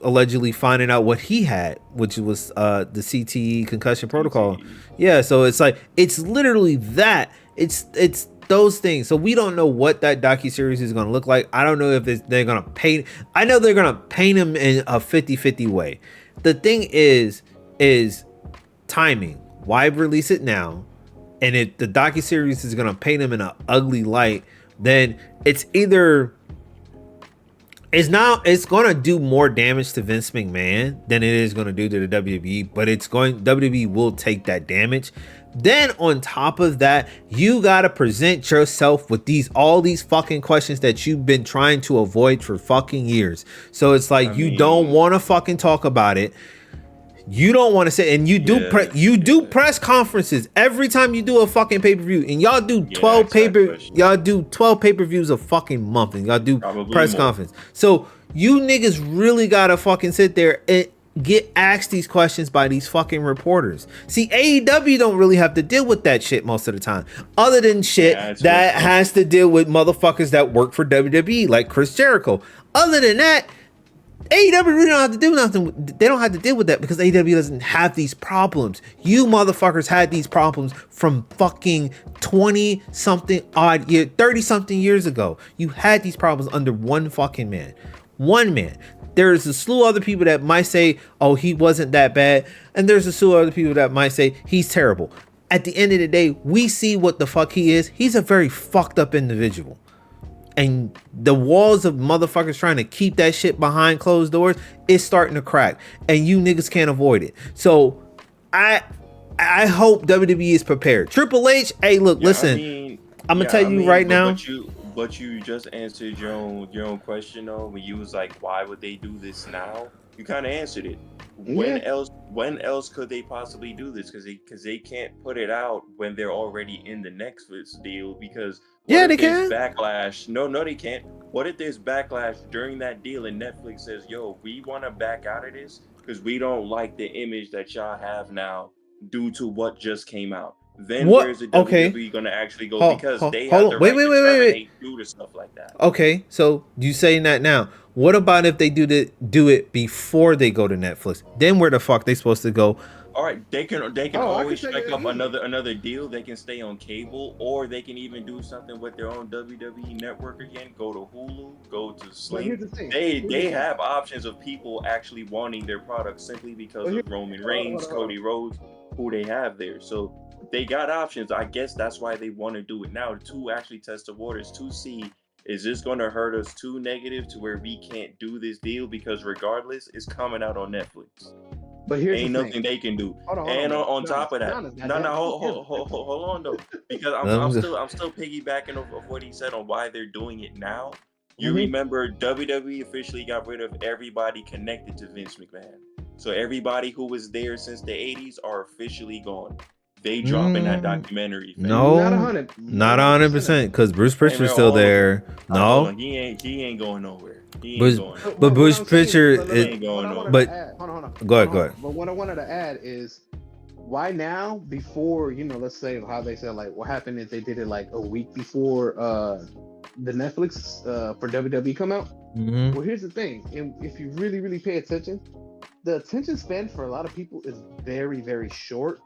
allegedly finding out what he had, which was the CTE concussion protocol. Yeah, so it's like it's literally that. It's those things. So we don't know what that docuseries is going to look like. I don't know if they're going to paint. I know they're going to paint him in a 50-50 way. The thing is timing. Why release it now? And if the docuseries is going to paint him in an ugly light, then it's either it's going to do more damage to Vince McMahon than it is going to do to the WWE, but WWE will take that damage. Then on top of that, you got to present yourself with all these fucking questions that you've been trying to avoid for fucking years. So it's like don't want to fucking talk about it. You don't want to say, and you do press conferences every time you do a fucking pay-per-view, and y'all do 12 pay-per-views a fucking month, and y'all do Probably press more. conference. So you niggas really gotta fucking sit there and get asked these questions by these fucking reporters. See, AEW don't really have to deal with that shit most of the time, other than shit that has to deal with motherfuckers that work for WWE, like Chris Jericho. Other than that, AEW really don't have to do nothing. They don't have to deal with that because AEW doesn't have these problems. You motherfuckers had these problems from fucking 20 something odd year, 30 something years ago. You had these problems under one fucking man. One man. There's a slew of other people that might say, oh, he wasn't that bad. And there's a slew of other people that might say he's terrible. At the end of the day, we see what the fuck he is. He's a very fucked up individual. And the walls of motherfuckers trying to keep that shit behind closed doors is starting to crack, and you niggas can't avoid it. So I hope WWE is prepared. Triple H, hey, look, listen, I'm gonna tell you right now. But you just answered your own question though, when you was like, why would they do this now? You kind of answered it. When else could they possibly do this? Because they can't put it out when they're already in the Netflix deal. Because they can. Backlash. No, they can't. What if there's backlash during that deal and Netflix says, "Yo, we want to back out of this because we don't like the image that y'all have now due to what just came out." Then where's the WWE gonna actually go? Because they have the right to terminate due to stuff like that. Okay, so you saying that now? What about if they do it before they go to Netflix? Then where the fuck they supposed to go? All right, they can Oh, I can always tell you strike that up easy. another deal. They can stay on cable, or they can even do something with their own WWE network again. Go to Hulu, go to But Sling. here's the thing. They have options of people actually wanting their products simply because But here, of Roman hold Reigns, on, hold on. Cody Rhodes, who they have there. So they got options. I guess that's why they want to do it now, to actually test the waters, to see, is this going to hurt us too negative to where we can't do this deal, because regardless, it's coming out on Netflix. But here's the Ain't thing. nothing they can do. Hold on, And bro. on top of that, Giannis, no, no, goddamn, give him. hold on though, because Um, I'm still piggybacking of what he said on why they're doing it now. You Mm-hmm. remember WWE officially got rid of everybody connected to Vince McMahon, so everybody who was there since the '80s are officially gone. They dropping that mm, documentary, fam. Not no, not 100% of it. 100% because Bruce Hey man, Pritchard's still there. hold No, on, he ain't going nowhere. He ain't Bruce, going But but nowhere. what Bruce I'm saying, Pritchard, He ain't what going I wanted nowhere. to but add, go ahead, go on. ahead. But what I wanted to add is why now? Before, let's say how they said, like, what happened is they did it like a week before the Netflix for WWE come out. Hmm. Well, here's the thing, and if you really, really pay attention, the attention span for a lot of people is very, very short.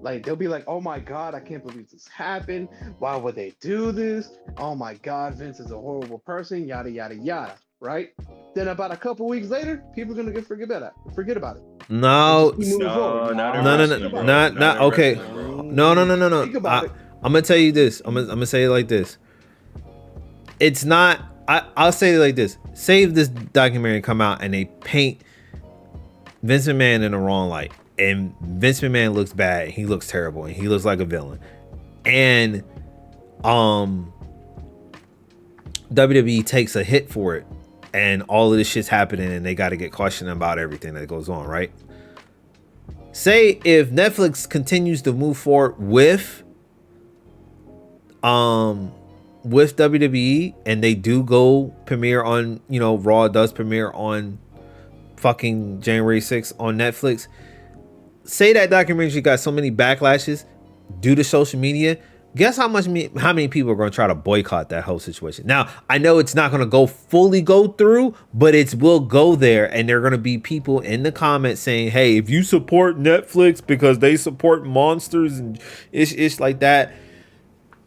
Like they'll be like, "Oh my God, I can't believe this happened. Why would they do this? Oh my God, Vince is a horrible person." Yada yada yada. Right? Then about a couple weeks later, people are gonna forget about it, and just No, keep moving forward. No, not in no, no, no, Think wrestling, about it. bro. Not not in okay. wrestling, bro. No, no, no, no, no. Think about it. I'm gonna tell you this. I'm gonna say it like this. It's not. I'll say it like this. Say if this documentary come out and they paint Vince McMahon in the wrong light, and Vince McMahon looks bad, he looks terrible, and he looks like a villain, and um WWE takes a hit for it, and all of this shit's happening, and they got to get questioned about everything that goes on, right? Say if Netflix continues to move forward with WWE, and they do go premiere on, Raw does premiere on fucking January 6th on Netflix. Say that documentary got so many backlashes due to social media. Guess how many people are going to try to boycott that whole situation? Now, I know it's not going to fully go through, but it will go there, and there are going to be people in the comments saying, "Hey, if you support Netflix because they support monsters and ish like that,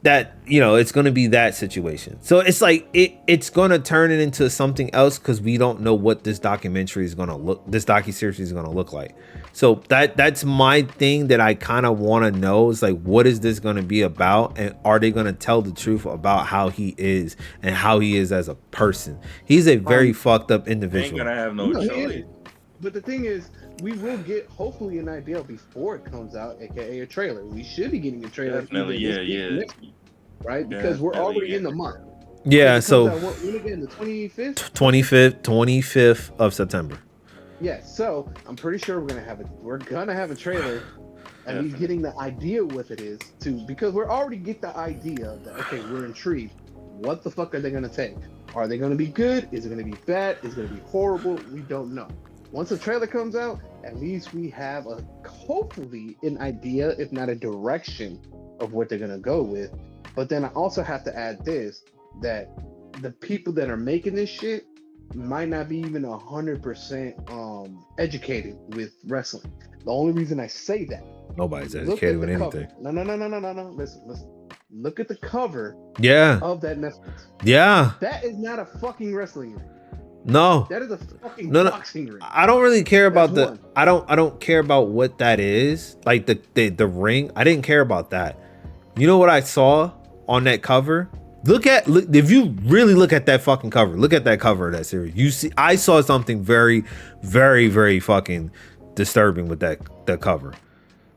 it's going to be that situation." So it's like it's going to turn it into something else because we don't know what this docuseries is going to look like. So that's my thing that I kind of want to know is like, what is this going to be about, and are they going to tell the truth about how he is and how he is as a person? He's a very fucked up They ain't individual. gonna have no No, he choice. is. But the thing is, we will get hopefully an idea before it comes out, aka a trailer. We should be getting a trailer Definitely, either this yeah, week or yeah. next week, right? Because we're Definitely already in getting the a month. trailer. Yeah. It comes So out when again? The 25th? 25th of September. Yeah, so I'm pretty sure we're gonna have a trailer, at least Definitely. getting the idea of what it is too, because we're already get the idea that okay, we're intrigued. What the fuck are they gonna take? Are they gonna be good? Is it gonna be bad? Is it gonna be horrible? We don't know. Once the trailer comes out, at least we have hopefully an idea, if not a direction, of what they're gonna go with. But then I also have to add this, that the people that are making this shit might not be even 100% educated with wrestling. The only reason I say that, Nobody's look educated at the with cover. anything. No. Listen. Look at the cover Yeah. of that Netflix. Yeah. That is not a fucking wrestling ring. No. That is a fucking No. boxing ring. I don't really care about That's one. I don't care about what that is. Like the ring. I didn't care about that. You know what I saw on that cover? Look, if you really look at that fucking cover, look at that cover of that series. You see, I saw something very, very, very fucking disturbing with that cover.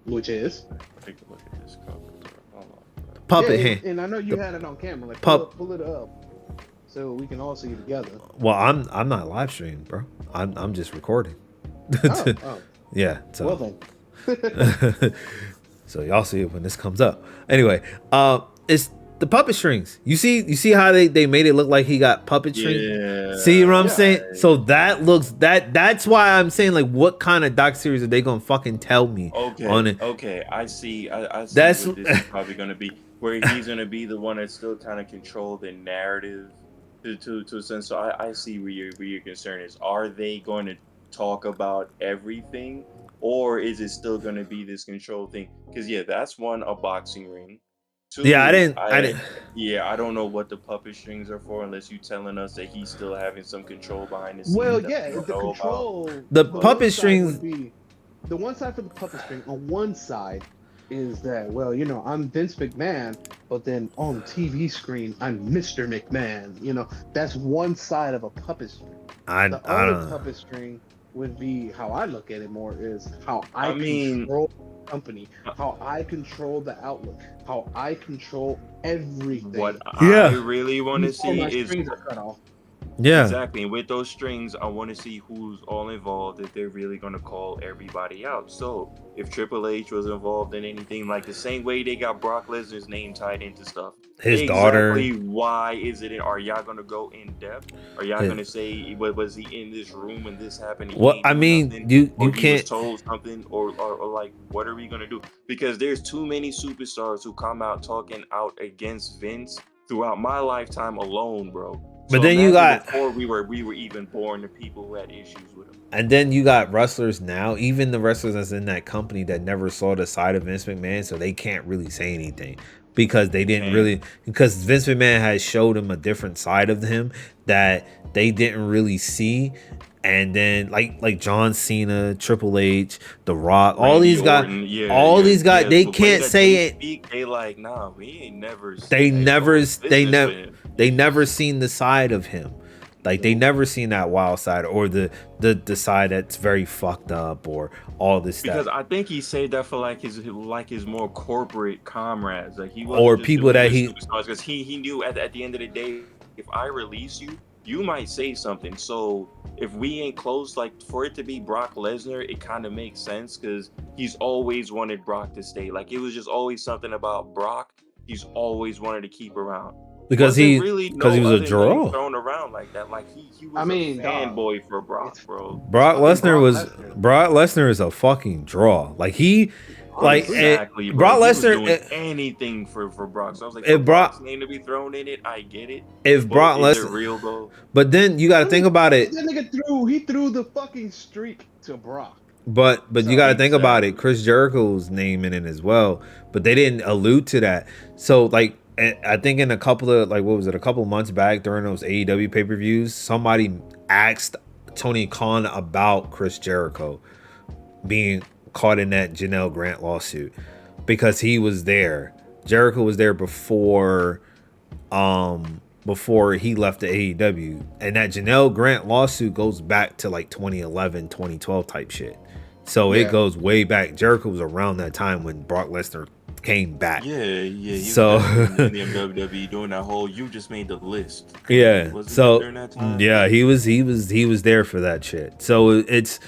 Which is? Take a look at this cover, bro. Hold on, bro. Puppet Yeah, hand. and I know you had it on camera. Like Pup- pull it up so we can all see it together. Well, I'm not live streaming, bro. I'm just recording. Oh. Yeah. So. Well then. So y'all see it when this comes up. Anyway, it's the puppet strings. You see how they made it look like he got puppet strings? Yeah. See what I'm Yeah. saying? So that's why I'm saying, like, what kind of doc series are they gonna fucking tell me on it? Okay, I see. I see That's- what this is probably gonna be, where he's gonna be the one that's still kind of control the narrative to a sense. So I see where your concern is. Are they going to talk about everything, or is it still gonna be this control thing? Because yeah, that's one, a boxing ring. Yeah, Two, I didn't. yeah, I don't know what the puppet strings are for unless you telling us that he's still having some control behind the Well, scenes that yeah, we don't the know about. control, The the But one puppet side strings. would be the one side for the puppet string. On one side is that, well, I'm Vince McMahon, but then on TV screen, I'm Mr. McMahon. That's one side of a puppet string. The I other don't. puppet string would be how I look at it more is how I I mean, control the company, how I control the outlook, how I control what everything I Yeah, really want to before see my is strings are cut off. yeah. exactly. And with those strings, I want to see who's all involved, if they're really going to call everybody out. So, if Triple H was involved in anything, like the same way they got Brock Lesnar's name tied into stuff, His daughter. exactly why is it? Are y'all going to go in depth? Are y'all His, going to say, what was he in this room when this happened? He what ain't I do mean, nothing, you or he was can't. told something, or like, what are we going to do? Because there's too many superstars who come out talking out against Vince throughout my lifetime alone, bro. But So then you imagine got. before we were even born, the people who had issues with him. And then you got wrestlers now, even the wrestlers that's in that company that never saw the side of Vince McMahon, so they can't really say anything because they didn't Can't. really because Vince McMahon has showed them a different side of him that they didn't really see. And then like John Cena, Triple H, The Rock, Randy Orton, yeah, all yeah, these guys, yeah. they The way can't that they say it. speak, they like, nah, we ain't never They like never no business with him. they Yeah. never seen the side of him. Like they Nope. never seen that wild side or the side that's very fucked up or all this Because stuff. I think he said that for like his more corporate comrades. Like he Or wasn't just people doing it that with he superstars because he knew at the end of the day, if I release you, you might say something. So if we ain't close, like for it to be Brock Lesnar, it kind of makes sense because he's always wanted Brock to stay. Like it was just always something about Brock. He's always wanted to keep around. Wasn't really because he no was a other name draw. thrown around like that. Like he I was a mean, dog, fanboy for Brock, it's bro. it's fucking Brock Lesnar. Brock Lesnar is a fucking draw. Like he like Honestly, Exactly, bro. Brock He was Lesnar doing anything for Brock. So I was like, for if Brock's Brock name to be thrown in it, I get it. if But Brock is it Lesnar real though? but then you got to I think mean, about it. that nigga threw the fucking streak to Brock. But you got to So think about it. Exactly. Chris Jericho's name in it as well, but they didn't allude to that. So like I think in a couple of like what was it a couple months back during those AEW pay-per-views, somebody asked Tony Khan about Chris Jericho being caught in that Janelle Grant lawsuit because he was there. Jericho was there before he left the AEW. And that Janelle Grant lawsuit goes back to like 2011, 2012 type shit. So it yeah, goes way back. Jericho was around that time when Brock Lesnar came back. Yeah, yeah. He was So definitely in the WWE doing that whole "you just made the list." yeah. Wasn't it So during that time? yeah, he was there for that shit. So it's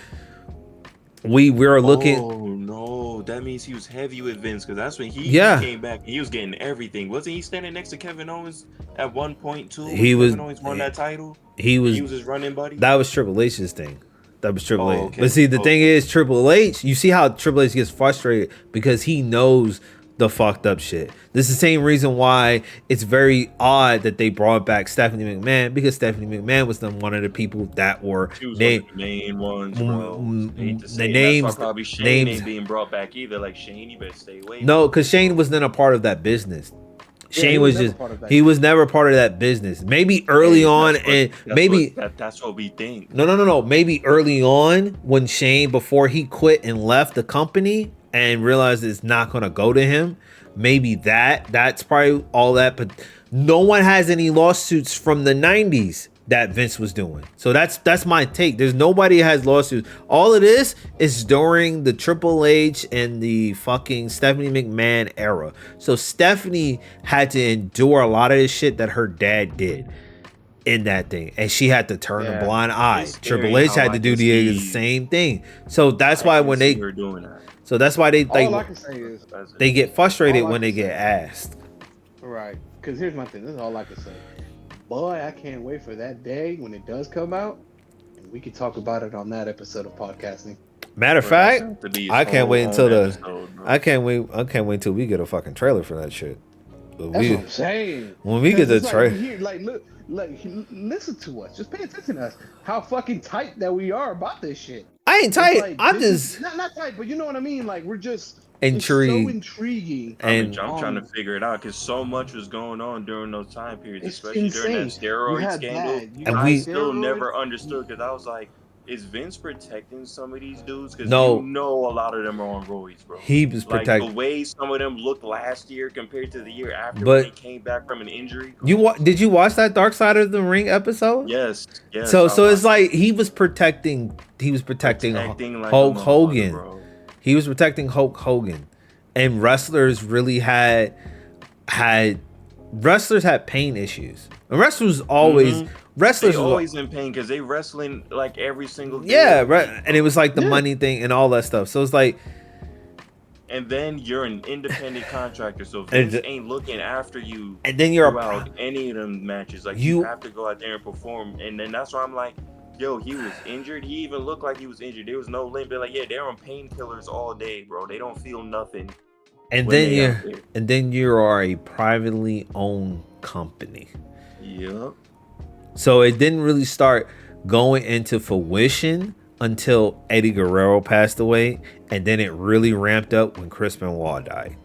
we're looking. Oh no, that means he was heavy with Vince because that's when he Yeah, came back and he was getting everything. Wasn't he standing next to Kevin Owens at one point too when he was Kevin Owens won that title? he And was he was his running buddy. that was Triple H's thing. That was Triple Oh, H. But okay, see, the thing okay. is, Triple H, you see how Triple H gets frustrated because he knows the fucked up shit. This is the same reason why it's very odd that they brought back Stephanie McMahon because Stephanie McMahon was one of the people that were She was one named. of the main ones, bro. Hate to The say, and that's why names, probably Shane names. ain't being brought back either. Like Shane, you better stay away No, from because him, Shane bro. wasn't a part of that business. yeah, he Shane was was never just part of that he was shit. never part of that business. Maybe early Hey, on, and maybe that's what we think. no. Maybe early on when Shane, before he quit and left the company and realized it's not gonna go to him, maybe that's probably all that. But no one has any lawsuits from the 90s that Vince was doing. So that's my take. There's nobody has lawsuits. All it is during the Triple H and the fucking Stephanie McMahon era. So Stephanie had to endure a lot of this shit that her dad did in that thing, and she had to turn a Yeah, blind eye. It's Triple scary H how had I to do can the see. same thing. So that's I why can see her doing that. all I can say is, they get frustrated all I when they can get say, asked. right? Because here's my thing. This is all I can say. Boy, I can't wait for that day when it does come out, and we can talk about it on that episode of podcasting. Matter of Bro, that's fact, gonna have to be its I can't whole wait until own the episode, bro. I can't wait until we get a fucking trailer for that shit. But That's what I'm saying. when we get Because the it's like we trailer, hear, like, listen to us. Just pay attention to us. How fucking tight that we are about this shit. I I ain't It's tight. like I'm this is just not tight, but you know what I mean. Like it's so intrigued, intriguing. and I'm trying to figure it out because so much was going on during those time periods, It's especially during that insane. You steroid had scandal. that. You and got I we still steroids. never understood because I was like, is Vince protecting some of these dudes? Because you no, know a lot of them are on roids, bro. he was Like the protect. way some of them looked last year compared to the year after when they But came back from an injury. Come you on, did son. you watch that Dark Side of the Ring episode? Yes, yes, So I so it's watched like he was protecting protecting like a Hulk motherfucker, Hogan. bro. He was protecting Hulk Hogan, and wrestlers really had wrestlers had pain issues. And Hmm. They wrestlers was always in pain because they wrestling like every single day of yeah, the right. week, And it bro. was like the Yeah. money thing and all that stuff. So it's like And then you're an independent contractor, so Vince and, ain't looking after you and then you're throughout any of them matches. Like you you have to go out there and perform, and then that's why I'm like, yo, he was injured. He even looked like he was injured. There was no limp. They're like, yeah, they're on painkillers all day, bro. They don't feel nothing and when then they out you there. and then you are a privately owned company. Yep. So it didn't really start going into fruition until Eddie Guerrero passed away, and then it really ramped up when Chris Benoit died.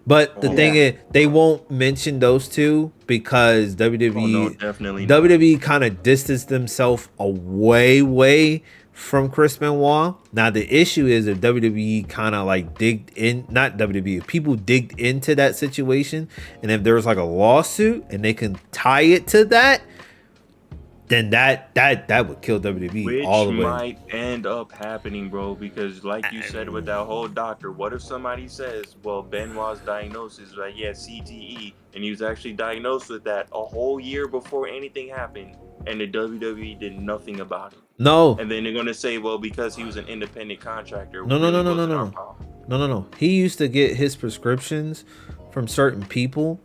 But the Oh, thing Yeah. is, they won't mention those two because oh no, WWE definitely not. kind of distanced themselves away from Chris Benoit. Now the issue is if WWE kind of like digged in, not WWE, if people digged into that situation, and if there was like a lawsuit and they can tie it to that, then that would kill WWE all Which the way. might end up happening, bro, because like you said with that whole doctor, what if somebody says, well, Benoit's diagnosis, like, yeah, CTE, and he was actually diagnosed with that a whole year before anything happened, and the WWE did nothing about it. No, And then they're gonna say, well, because he was an independent contractor, no, no, no, really no, no, wasn't our no, problem. no. He used to get his prescriptions from certain people,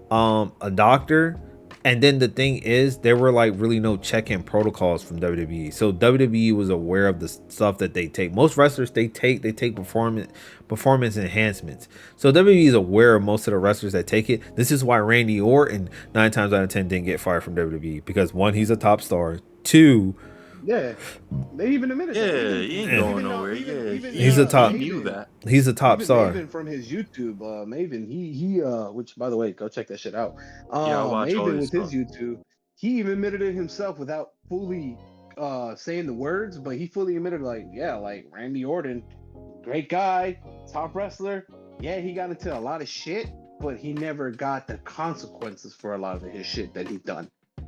a doctor. And then the thing is, there were like really no check-in protocols from WWE. So WWE was aware of the stuff that they take. Most wrestlers they take performance enhancements. So WWE is aware of most of the wrestlers that take it. This is why Randy Orton 9 times out of 10 didn't get fired from WWE because one, he's a top star. Two, Yeah. They even admitted that. Yeah, Even he ain't Yeah. going even though nowhere. even Yeah, even He's a top- he knew Maven, that. he's a top even star. Maven from his YouTube, Maven, he which by the way, go check that shit out. Yeah, I watch all Maven his with his stuff. YouTube, he even admitted it himself without fully saying the words, but he fully admitted like, yeah, like Randy Orton, great guy, top wrestler. Yeah, he got into a lot of shit, but he never got the consequences for a lot of his shit that he's done.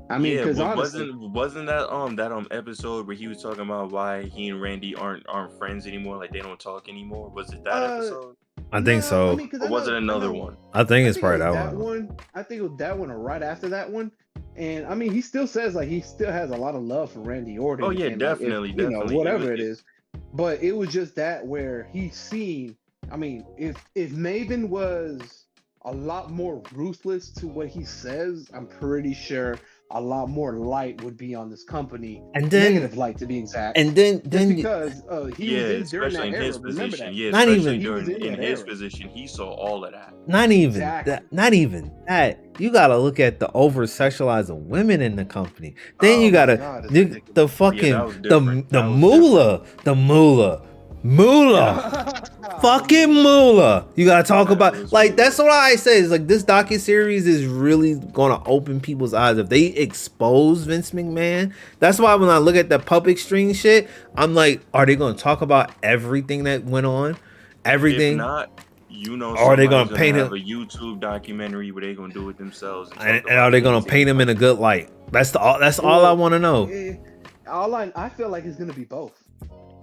I mean, Yeah, because but honestly, wasn't that episode where he was talking about why he and Randy aren't friends anymore, like they don't talk anymore? Was it that uh, episode? I think no, I so. mean, because Or was it another one? I think I it's think it probably was that that one. one. I think it was that one or right after that one. And I mean, he still says like he still has a lot of love for Randy Orton. Oh yeah, and like, definitely, if, you know, definitely. whatever it is. But it was just that where he's seen. I mean, if Maven was a lot more ruthless to what he says, I'm pretty sure a lot more light would be on this company. And then Negative light, to be exact. and then Just because he Yeah, was in during especially that in era. his Remember position. that. Yeah, Not especially even- He was during in in that his era. position, he saw all of that. not even Exactly. not even that. You gotta look at the over sexualizing women in the company. Then Oh you my gotta God, it's the ridiculous. fucking Yeah, that was different. the That was moolah. Fucking moolah. You gotta talk That about was like that's moolah. what I say is like this docuseries is really gonna open people's eyes if they expose Vince McMahon. That's why when I look at the public string shit, I'm like, are they gonna talk about everything that went on? Everything? If not, you know, Or are they somebody's gonna paint have him a YouTube documentary where they gonna do it themselves and, and talk are about they the gonna insane paint him in a good light? That's all I wanna know. I feel like it's gonna be both.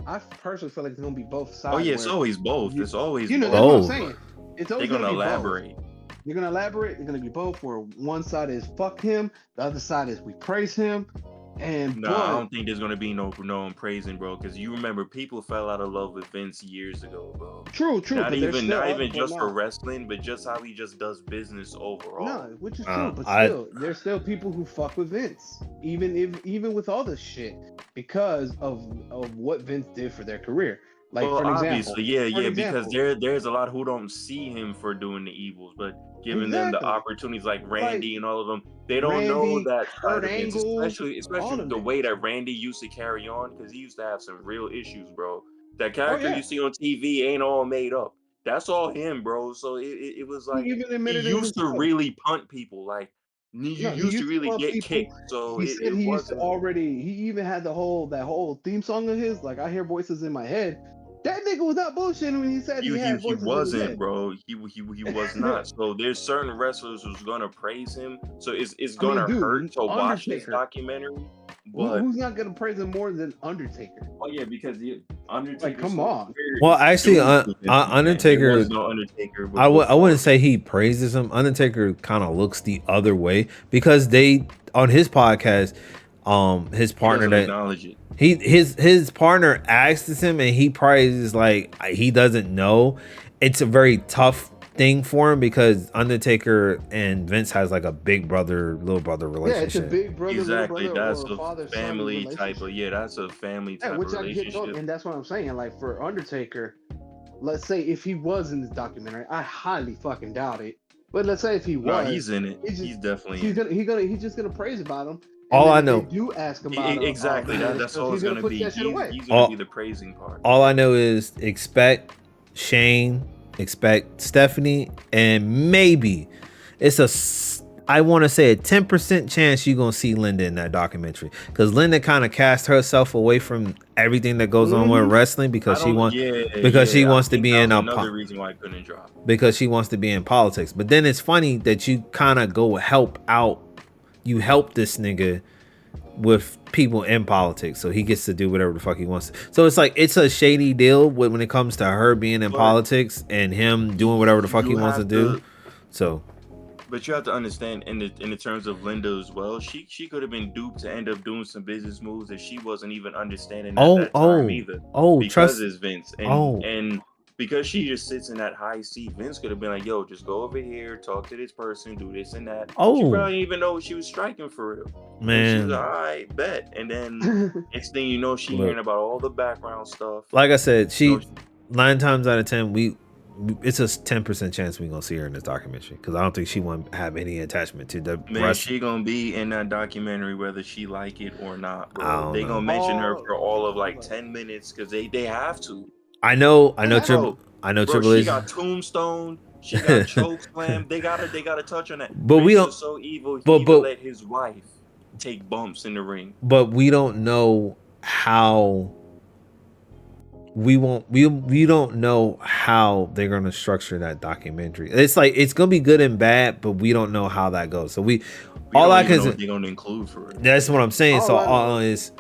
I personally feel like it's gonna be both sides. Oh yeah, it's where always both. you- It's always You know, both. that's what I'm Both. saying. It's They're always gonna gonna be elaborate. both. You're gonna elaborate. It's gonna be both. Where one side is fuck him, the other side is we praise him, and No, I don't think there's gonna be no praising, bro. Because you remember people fell out of love with Vince years ago, bro. true, Not but they're even still not up, even but just for nah. wrestling, but just how he just does business overall. No, which is true, but I- still, there's still people who fuck with Vince, even with all this shit, because of what Vince did for their career. Like Well, for an example, obviously, yeah, because there's a lot who don't see him for doing the evils, but giving them the exactly. opportunities like Like Randy and all of them, they don't know Randy, that Kurt side of Vince, Angle, all especially them the way niggas. that Randy used to carry on, because he used to have some real issues, bro. That Oh character you yeah, see on TV ain't all made up. That's all him, bro. So it was he like even he admitted it used to himself. really punt people, like you No, he used to used to really pump get people. kicked. So He it, said it he used to wasn't. already. He even had that whole theme song of his. Like I hear voices in my head. That nigga was not bullshitting when he said he had He voices in his wasn't, head. bro. He was not. So there's certain wrestlers who's gonna praise him. So it's I mean, gonna hurt dude, to watch this Undertaker. documentary. But Who's not gonna praise him more than Undertaker? oh yeah, because the Like, Undertaker's come so on. Well, weird. actually, Dude, man, there Undertaker, was no Undertaker I before. wouldn't say he praises him. Undertaker kind of looks the other way because they on his podcast, his He partner doesn't that acknowledge it. his partner asks him and he probably is like he doesn't know. It's a very tough thing for him because Undertaker and Vince has like a big brother little brother Yeah, it's a relationship. big brother, little Exactly. brother, That's or a father son family type relationship. of that's a family Yeah, type of which I get, relationship. and that's what I'm saying. Like for Undertaker, let's say if he was in this documentary, I highly fucking doubt it. But let's say if he No, was, he's in it. he's just He's definitely in it. he's just gonna praise about him. And All then I if they know, do ask him about a Exactly. lineage That's stuff, all he's it's gonna gonna push be. that shit away. He's gonna be all the praising part. all I know is expect Stephanie, and maybe I want to say a 10% chance you're gonna see Linda in that documentary because Linda kind of cast herself away from everything that goes on with Mm-hmm. wrestling I don't. Yeah, because she I wants to think be that in was another reason why I couldn't drop. because she wants to be in politics. But then it's funny that you kind of go help out, you help this nigga with people in politics, so he gets to do whatever the fuck he wants. So it's like it's a shady deal when it comes to her being in But politics and him doing whatever the fuck he you wants to have do. to. So But you have to understand in the terms of Linda as well, she could have been duped to end up doing some business moves that she wasn't even understanding at that time either. Because trust. it's Vince Oh, and because she just sits in that high seat, Vince could have been like, yo, just go over here, talk to this person, do this and that. She oh, probably didn't even know she was striking for real. And she was like, man. all right, bet. And then next thing you know, she Look, hearing about all the background stuff. like I said, You know, she 9 times out of 10 it's a 10% chance we gonna see her in this documentary because I don't think she won't have any attachment to the man, rest. she gonna be in that documentary whether she like it or not, I bro. don't They gonna know. mention her Oh, for all of like look, 10 minutes because they have to. I know they have to. Bro, Triple she H. got tombstone, she got choke slam. They gotta touch on that. But we Vince don't was so evil, he but even but let his wife take bumps in the ring. but we don't know how we don't know how they're gonna structure that documentary. It's like it's gonna be good and bad, but we don't know how that goes. So We all don't I even can know what say they're gonna include for it. that's what I'm saying. So All I all know, is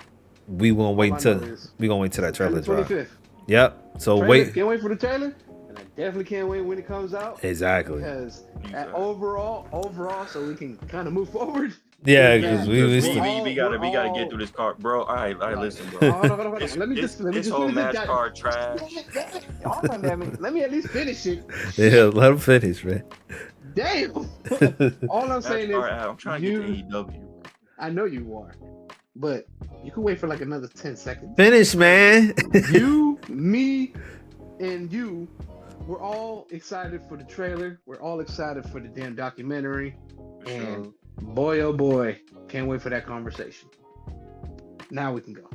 we gonna all wait I know till is that September trailer drop. 25th. Yep. So Trailer, wait. can't wait for the trailer, and I definitely can't wait when it comes out Exactly. because Exactly. overall, so we can kind of move forward. Yeah, Is because that we Because still, we gotta get through this card, bro. All right, like, listen, bro. hold on. Let me just This whole finish this match guy. card trash. Hold on, damn it. Let me at least finish it. yeah, let him finish, man. Damn. All I'm Match saying is card. I'm trying to get to AEW. I know you are, but you can wait for like another 10 seconds. Finish, man. You, me, and you, we're all excited for the trailer. We're all excited for the damn documentary. For And sure. boy, oh boy, can't wait for that conversation. Now we can go.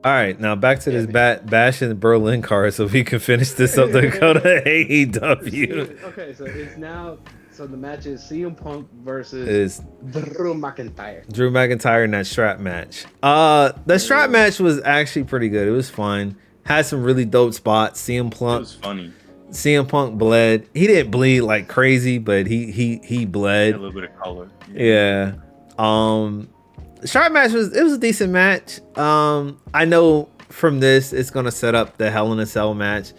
All right, now back to Yeah, this Bash in Berlin card so we can finish this up to go to AEW. Okay, so it's now. So the match is CM Punk versus Is Drew McIntyre. Drew McIntyre in that strap match. The strap match was actually pretty good. It was fun. Had some really dope spots. It was funny. CM Punk bled. He didn't bleed like crazy, but he bled. A little bit of color. Yeah. Strap match was a decent match. I know from this it's gonna set up the Hell in a Cell match.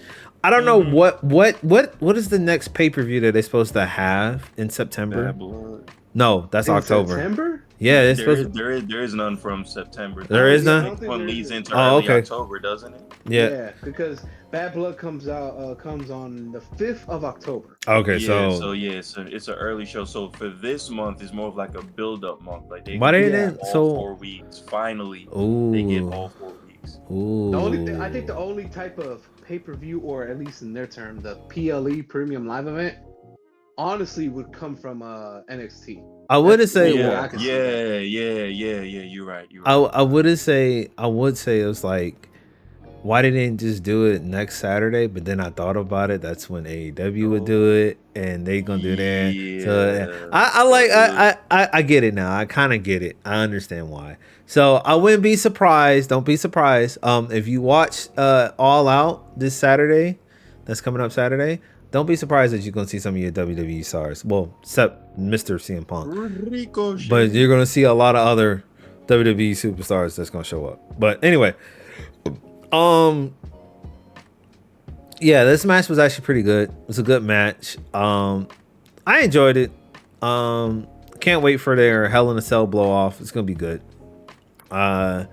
I don't know what is the next pay-per-view that they're supposed to have in September? Bad Blood. No, that's In October. September? Yeah, it's there is none from September. There is none? I don't think One there leads is. into Oh, early okay. October, doesn't it? Yeah. Because Bad Blood comes on the 5th of October. Okay, Yeah, so it's an early show. So for this month is more of like a build-up month. Like they why they get didn't? all So 4 weeks. Finally, ooh, they get all 4 weeks. ooh. I think the only type of pay-per-view, or at least in their term, the PLE Premium Live Event, honestly would come from NXT. I wouldn't That's the say only way Yeah, I can see that. yeah. You're right. You're I right. I wouldn't say I would say it was like, why didn't they just do it next Saturday? But then I thought about it. That's when AEW would do Oh, it, and they gonna do that. So yeah. I So like it was. I get it now. I kind of get it. I understand why. So I wouldn't be surprised. Don't be surprised. If you watch All Out this Saturday, that's coming up Saturday. Don't be surprised that you're gonna see some of your WWE stars. Well, except Mr. CM Punk, but Ricochet. you're gonna see a lot of other WWE superstars that's gonna show up. But anyway, um, yeah, this match was actually pretty good. It was a good match. I enjoyed it. Can't wait for their Hell in a Cell blow off. It's gonna be good. I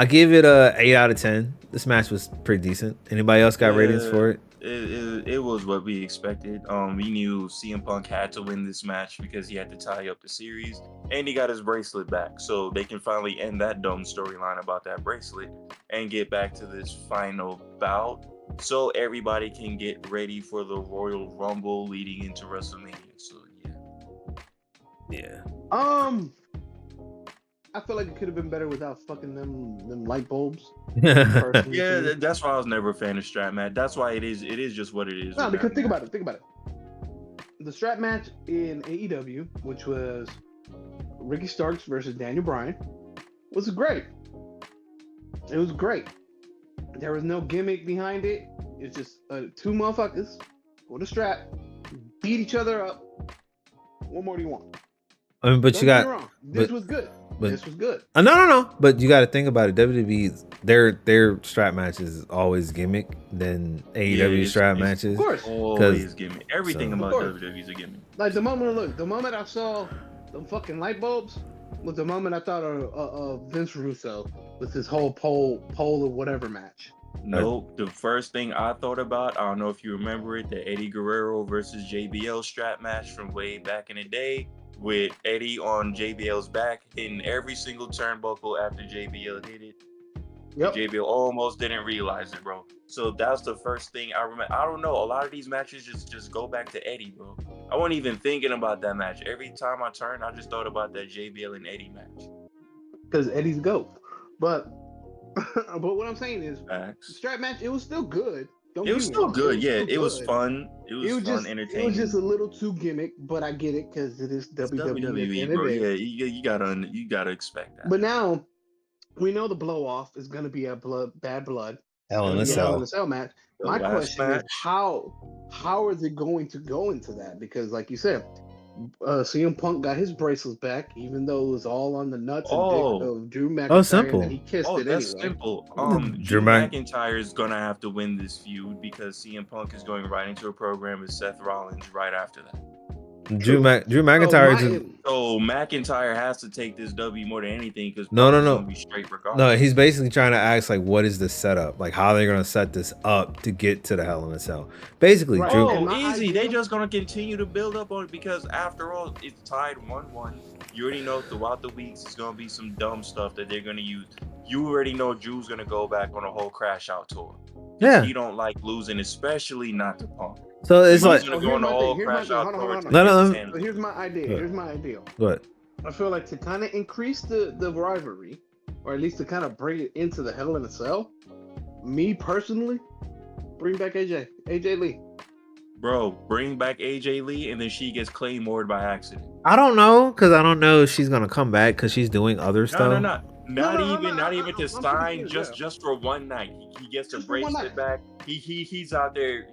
give it a 8 out of 10. This match was pretty decent. Anybody else got ratings Yeah, for it? it was what we expected. We knew CM Punk had to win this match because he had to tie up the series, and he got his bracelet back, so they can finally end that dumb storyline about that bracelet and get back to this final bout, so everybody can get ready for the Royal Rumble leading into WrestleMania. So Yeah. I feel like it could have been better without fucking them light bulbs. Yeah. Personally, yeah, for me. that's why I was never a fan of Strat Matt. That's why it is just what it is. No, with because that think match. about it. The strap match in AEW, which was Ricky Starks versus Daniel Bryan, was great. It was great. There was no gimmick behind it. It's just two motherfuckers with a strap beat each other up. What more do you want? I mean, but Don't you get me got wrong. This but- was good. but- This was good. no. But you got to think about it. WWE, their strap matches is always gimmick than AEW it's- strap it's- matches. Of course. Always gimmick. Everything so- about Of course. WWE is a gimmick. Like the moment I saw them fucking light bulbs was the moment I thought of Vince Russo with his whole pole or whatever match. Nope. The first thing I thought about, I don't know if you remember it, the Eddie Guerrero versus JBL strap match from way back in the day, with Eddie on JBL's back hitting every single turnbuckle after JBL hit it. Yep. JBL almost didn't realize it, bro. So that's the first thing I remember. I don't know. A lot of these matches just go back to Eddie, bro. I wasn't even thinking about that match. Every time I turned, I just thought about that JBL and Eddie match. Because Eddie's GOAT. But what I'm saying is, the Facts. strap match, it was still good. Don't It was get me still wrong, good. Yeah, still it was good. fun. It was fun, just entertaining. it was just a little too gimmick, but I get it because it is It's WWE, at the WWE, end of bro. the day. Yeah, you gotta expect that. But now we know the blow off is going to be a bad blood. Hell in It's a gonna be a Hell in Cell. a Cell match. The My last question match? is how is it going to go into that? Because like you said, CM Punk got his bracelets back, even though it was all on the nuts and dick of Drew McIntyre. simple. And he kissed Oh, it that's anyway. simple. Drew Drew Mac- McIntyre is gonna have to win this feud because CM Punk is going right into a program with Seth Rollins right after that. Drew McIntyre. So McIntyre has to take this W more than anything because No. gonna be straight regardless. No, he's basically trying to ask like, what is the setup? Like, how are they gonna set this up to get to the Hell in a Cell? Basically, Right. Drew. And my Easy. idea- They just gonna continue to build up on it because after all, it's tied 1-1. You already know throughout the weeks it's gonna be some dumb stuff that they're gonna use. You already know Drew's gonna go back on a whole crash out tour. Yeah. He don't like losing, especially not to Punk. So it's He's like, gonna go on a whole crash out tour. Hold on. No. So here's my idea. Yeah. Here's my idea. what? I feel like to kind of increase the rivalry, or at least to kind of bring it into the Hell in a Cell, me personally, bring back AJ Lee. Bro, bring back AJ Lee and then she gets Claymored by accident. I don't know, because I don't know if she's gonna come back because she's doing other stuff. Not No, even I'm to sign, confused, just for one night. He gets the Just for one bracelet night. back. He's out there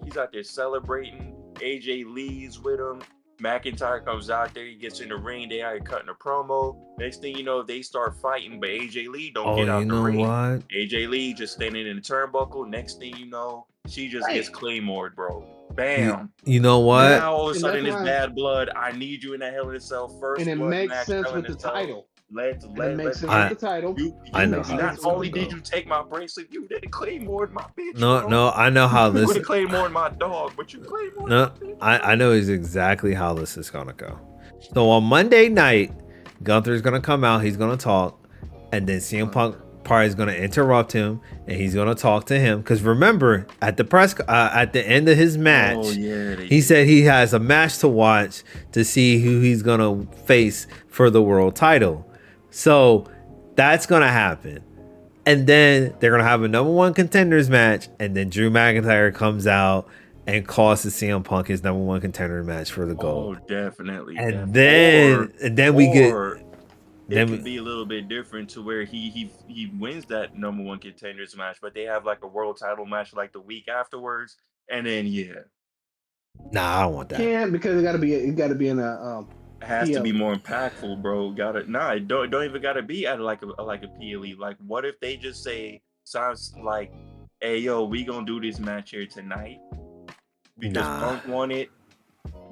celebrating. AJ Lee's with him. McIntyre comes out there, he gets in the ring, they are cutting a promo. Next thing you know, they start fighting, but AJ Lee don't get out you the know ring. what? AJ Lee just standing in the turnbuckle. Next thing you know, she just gets Claymored, bro. Bam. You know what? Now all of a And sudden that's it's why- bad blood. I need you in that Hell in a Cell first. And it blood makes match, sense Hell in with a the Cell. title. Let's And it makes sense I- with the title. I know makes how Not sense this with only the did you take my bracelet, you didn't Claymored my bitch. No, I know how You this. would have Claymored my dog, but you Claymored No, my bitch. I know is exactly how this is gonna go. So on Monday night, Gunther's gonna come out. He's gonna talk, and then CM Punk Probably going to interrupt him, and he's going to talk to him. Because remember, at the end of his match, he said he has a match to watch to see who he's going to face for the world title. So that's going to happen. And then they're going to have a number one contenders match. And then Drew McIntyre comes out and costs CM Punk his number one contender match for the gold. Oh, definitely. And definitely. then we get. It could be a little bit different to where he wins that number one contenders match, but they have like a world title match like the week afterwards, and then Nah, I don't want that. Can't, because it gotta be in a it has to PLE. be more impactful, bro. Don't even gotta be at like a PLE. Like, what if they just say sounds like, hey yo, we gonna do this match here tonight because Punk won it,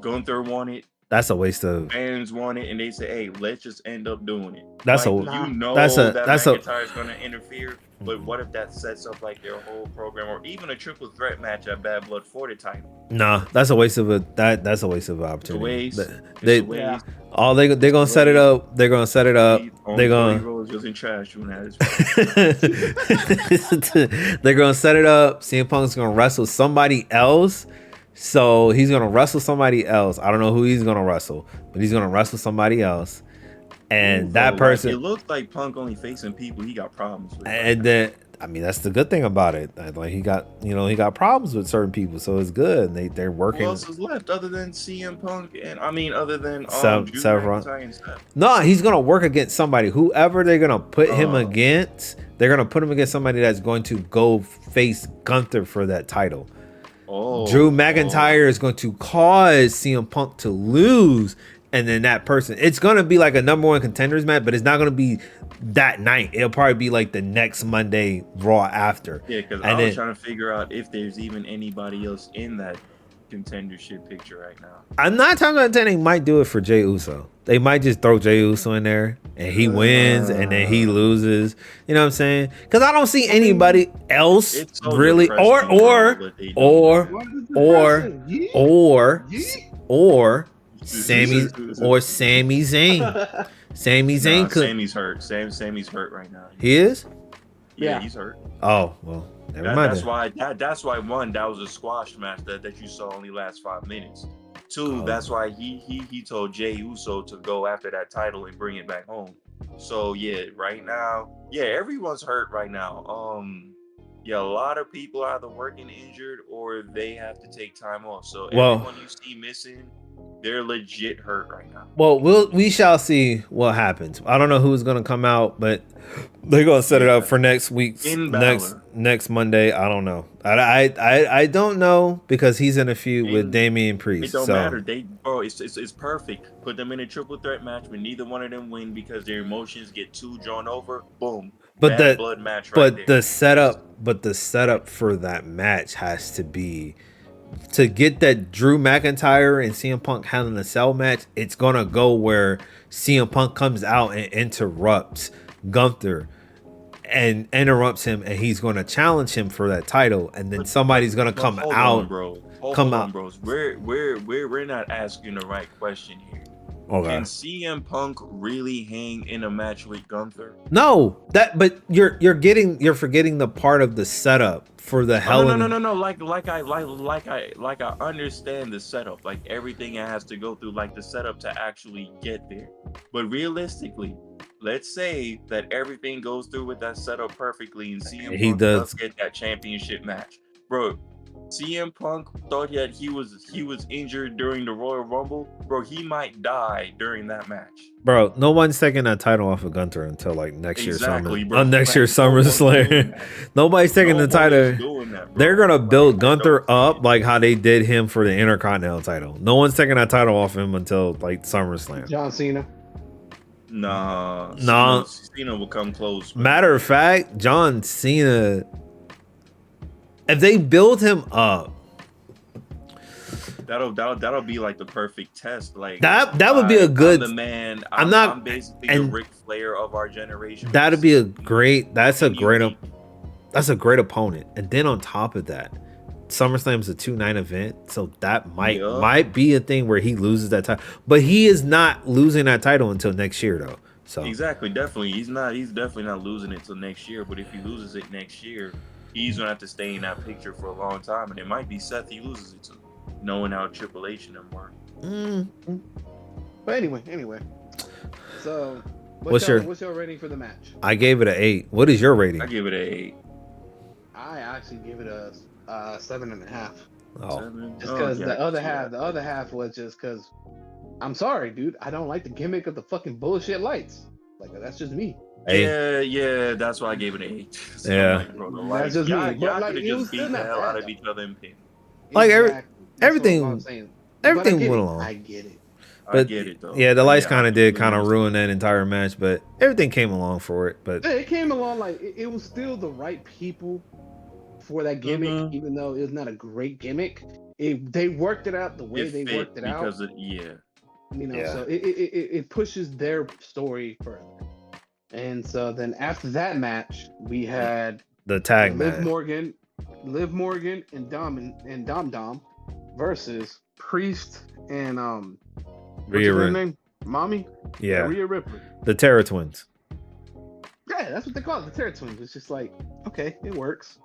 Gunther won it. That's a waste of. Fans want it, and they say, "Hey, let's just end up doing it." That's like, a. You know that's McIntyre's going to interfere, but what if that sets up like their whole program, or even a triple threat match at Bad Blood for the title? Nah, that's a waste of that's a waste of an opportunity. It's a waste. They're gonna set it up. They're gonna set it up. They're gonna. Using trash when that is. They're gonna set it up. CM Punk's gonna wrestle somebody else. So he's gonna wrestle somebody else. I don't know who he's gonna wrestle, but he's gonna wrestle somebody else. And that person, it looks like Punk only facing people he got problems with. And then, I mean, that's the good thing about it. Like he got problems with certain people, so it's good. They're working. Who else is left other than CM Punk and other than several? No, he's gonna work against somebody. Whoever they're gonna put him against, they're gonna put him against somebody that's going to go face Gunther for that title. Drew McIntyre is going to cause CM Punk to lose, and then that person, it's going to be like a number one contenders match, but it's not going to be that night. It'll probably be like the next Monday Raw after. Yeah, because I was trying to figure out if there's even anybody else in that contendership picture right now. I'm not talking about they might do it for Jey Uso. They might just throw Jey Uso in there and he wins and then he loses. You know what I'm saying? Because I don't see anybody else really, or Sami Zayn. Sami Zayn could. Sami's hurt. Sammy's hurt right now. He is? Yeah, he's hurt. Oh, well, never mind. That's why one, that was a squash match that you saw only last 5 minutes. Two, that's why he told Jey Uso to go after that title and bring it back home. So right now, everyone's hurt right now. A lot of people are either working injured or they have to take time off. So everyone you see missing, they're legit hurt right now. Well, we shall see what happens. I don't know who's gonna come out, but they're gonna set it up for next week's next Monday. I don't know. I don't know because he's in a feud with Damian Priest. It don't matter. It's perfect. Put them in a triple threat match, but neither one of them win because their emotions get too drawn over. Boom. But Bad blood match right there. the setup for that match has to be to get that Drew McIntyre and CM Punk Hell in a Cell match. It's gonna go where CM Punk comes out and interrupts Gunther and interrupts him, and he's gonna challenge him for that title, and then somebody's gonna come out. Hold on, bros. We're not asking the right question here. Okay. Can CM Punk really hang in a match with Gunther? No, but you're forgetting the part of the setup for the Hell. No. Like I understand the setup, like everything it has to go through, like the setup to actually get there. But realistically, let's say that everything goes through with that setup perfectly, and CM Punk does get that championship match, bro. CM Punk thought that he was injured during the Royal Rumble, bro. He might die during that match, bro. No one's taking that title off of Gunther until like next year's SummerSlam. Next year's SummerSlam, nobody's taking the title. They're gonna build Gunther up like how they did him for the Intercontinental title. No one's taking that title off him until like SummerSlam. John Cena. Nah. Cena will come close. Matter of fact, John Cena. If they build him up, that'll be like the perfect test. Like that would be a good. I'm the man. I'm basically the Ric Flair of our generation. That'd be a great. That's a great opponent. And then on top of that, SummerSlam's a 2-night event, so that might be a thing where he loses that title. But he is not losing that title until next year, though. So Exactly, definitely. He's definitely not losing it till next year. But if he loses it next year, he's gonna have to stay in that picture for a long time, and it might be Seth he loses it to, knowing how Triple H and them work. But anyway. So what's your? what's your rating for the match? I gave it an 8. What is your rating? I give it a 8. I actually give it a 7.5. Oh, 7. Just Oh, because yeah, the other yeah. half, was just because I'm sorry, dude. I don't like the gimmick of the fucking bullshit lights. Like that's just me. Yeah, that's why I gave it an 8. So Yeah. I'm like, bro, the That's lights, just me. y'all But like, could have it was just still beat the not hell out bad of each though. other and pinned. Like Exactly. That's what everything, I'm saying. But I everything get went it. along. I get it. I get it though. Yeah, the lights kind I of did completely kind of understand. ruin that entire match, but everything came along for it. But Yeah, it came along like it was still the right people for that gimmick, Mhm. even though it was not a great gimmick. They worked it out the way It they fit worked it out. because yeah. So it pushes their story further. And so then after that match, we had the tag Liv match, Morgan and Dom versus Priest and what's her name? Mommy? Yeah, Rhea Ripley. the Terror Twins. Yeah, that's what they call it, the Terror Twins. It's just like, okay, it works.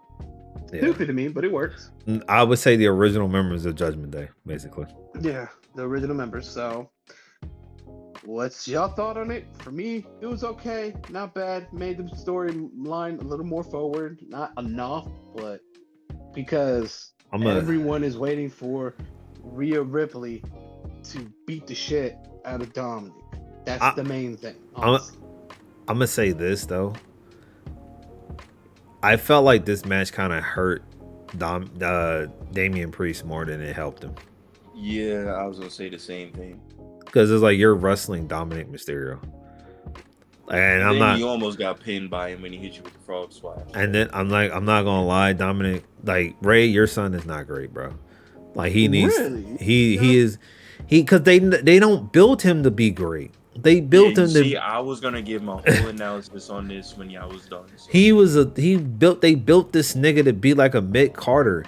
Yeah. Stupid to me, but it works. I would say the original members of Judgment Day, basically. Yeah, the original members. So, what's y'all thought on it? For me, it was okay, not bad. Made the storyline a little more forward. Not enough, but because everyone is waiting for Rhea Ripley to beat the shit out of Dominic. That's the main thing. I'm gonna say this though. I felt like this match kind of hurt Damian Priest more than it helped him. Yeah, I was gonna say the same thing. Because it's like you're wrestling Dominic Mysterio, and then you almost got pinned by him when he hit you with the frog splash. And then I'm not gonna lie, Dominic, like Ray, your son is not great, bro. Like he needs, because they don't build him to be great. They built him to. See, I was gonna give my whole analysis on this when y'all was done. So. They built this nigga to be like a Mick Carter,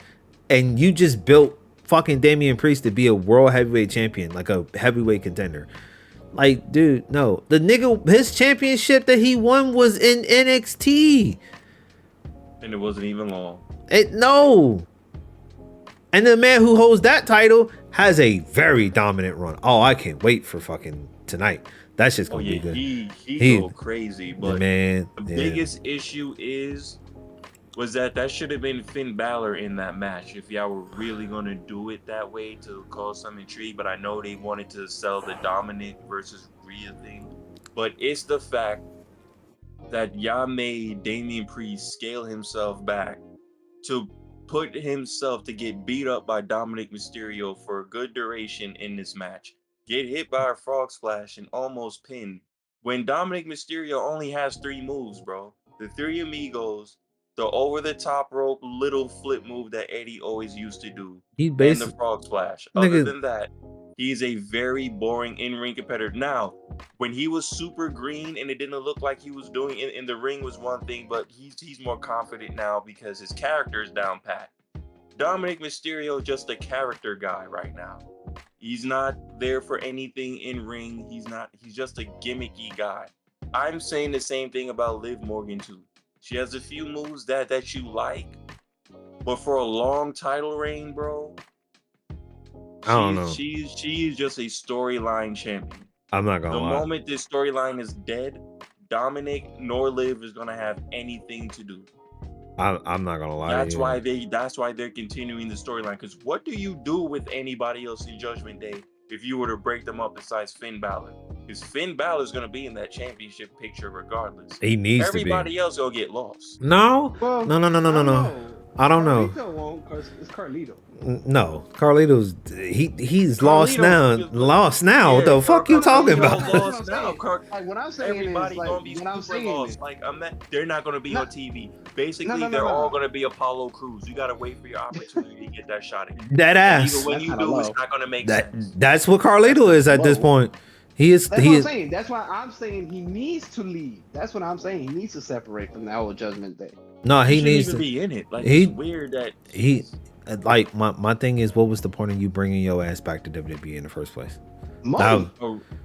and you just built fucking Damian Priest to be a world heavyweight champion, like a heavyweight contender. Like, dude, no. The nigga, his championship that he won was in NXT. And it wasn't even long. No. And the man who holds that title has a very dominant run. Oh, I can't wait for fucking tonight. That's just gonna be good. He go crazy, but the biggest issue was that should have been Finn Balor in that match if y'all were really gonna do it that way to cause some intrigue. But I know they wanted to sell the Dominic versus Rhea thing. But it's the fact that y'all made Damian Priest scale himself back to put himself to get beat up by Dominic Mysterio for a good duration in this match. Get hit by a frog splash and almost pinned. When Dominic Mysterio only has 3 moves, bro. The 3 Amigos, the over-the-top rope little flip move that Eddie always used to do, and the frog splash. Other than that, he's a very boring in-ring competitor. Now, when he was super green and it didn't look like he was doing it in the ring was one thing, but he's more confident now because his character is down pat. Dominic Mysterio just a character guy right now. He's not there for anything in ring. He's just a gimmicky guy. I'm saying the same thing about Liv Morgan too. She has a few moves that you like, but for a long title reign, bro, I don't know. She's just a storyline champion. I'm not gonna lie. The moment this storyline is dead, Dominic nor Liv is gonna have anything to do. I'm not gonna lie. That's why they're continuing the storyline. Because what do you do with anybody else in Judgment Day if you were to break them up besides Finn Balor? Because Finn Balor is gonna be in that championship picture regardless. He needs Everybody else gonna get lost. No. Well, No. I don't know. Carlito won't, because it's Carlito. No, Carlito's he's lost now. Lost now. What the fuck you talking about? Lost now. Like what I'm saying Everybody is, like, gonna be super lost. Like they're not gonna be on TV. Basically, they're all gonna be Apollo Crews. You gotta wait for your opportunity to get that shot again. That ass. Even when you do, it's not gonna make sense. That's what Carlito is at this point. That's what I'm saying. That's why I'm saying he needs to leave. That's what I'm saying. He needs to separate from the whole Judgment Day. No, he needs to be in it. Like it's weird that like my thing is, what was the point of you bringing your ass back to WWE in the first place? Money.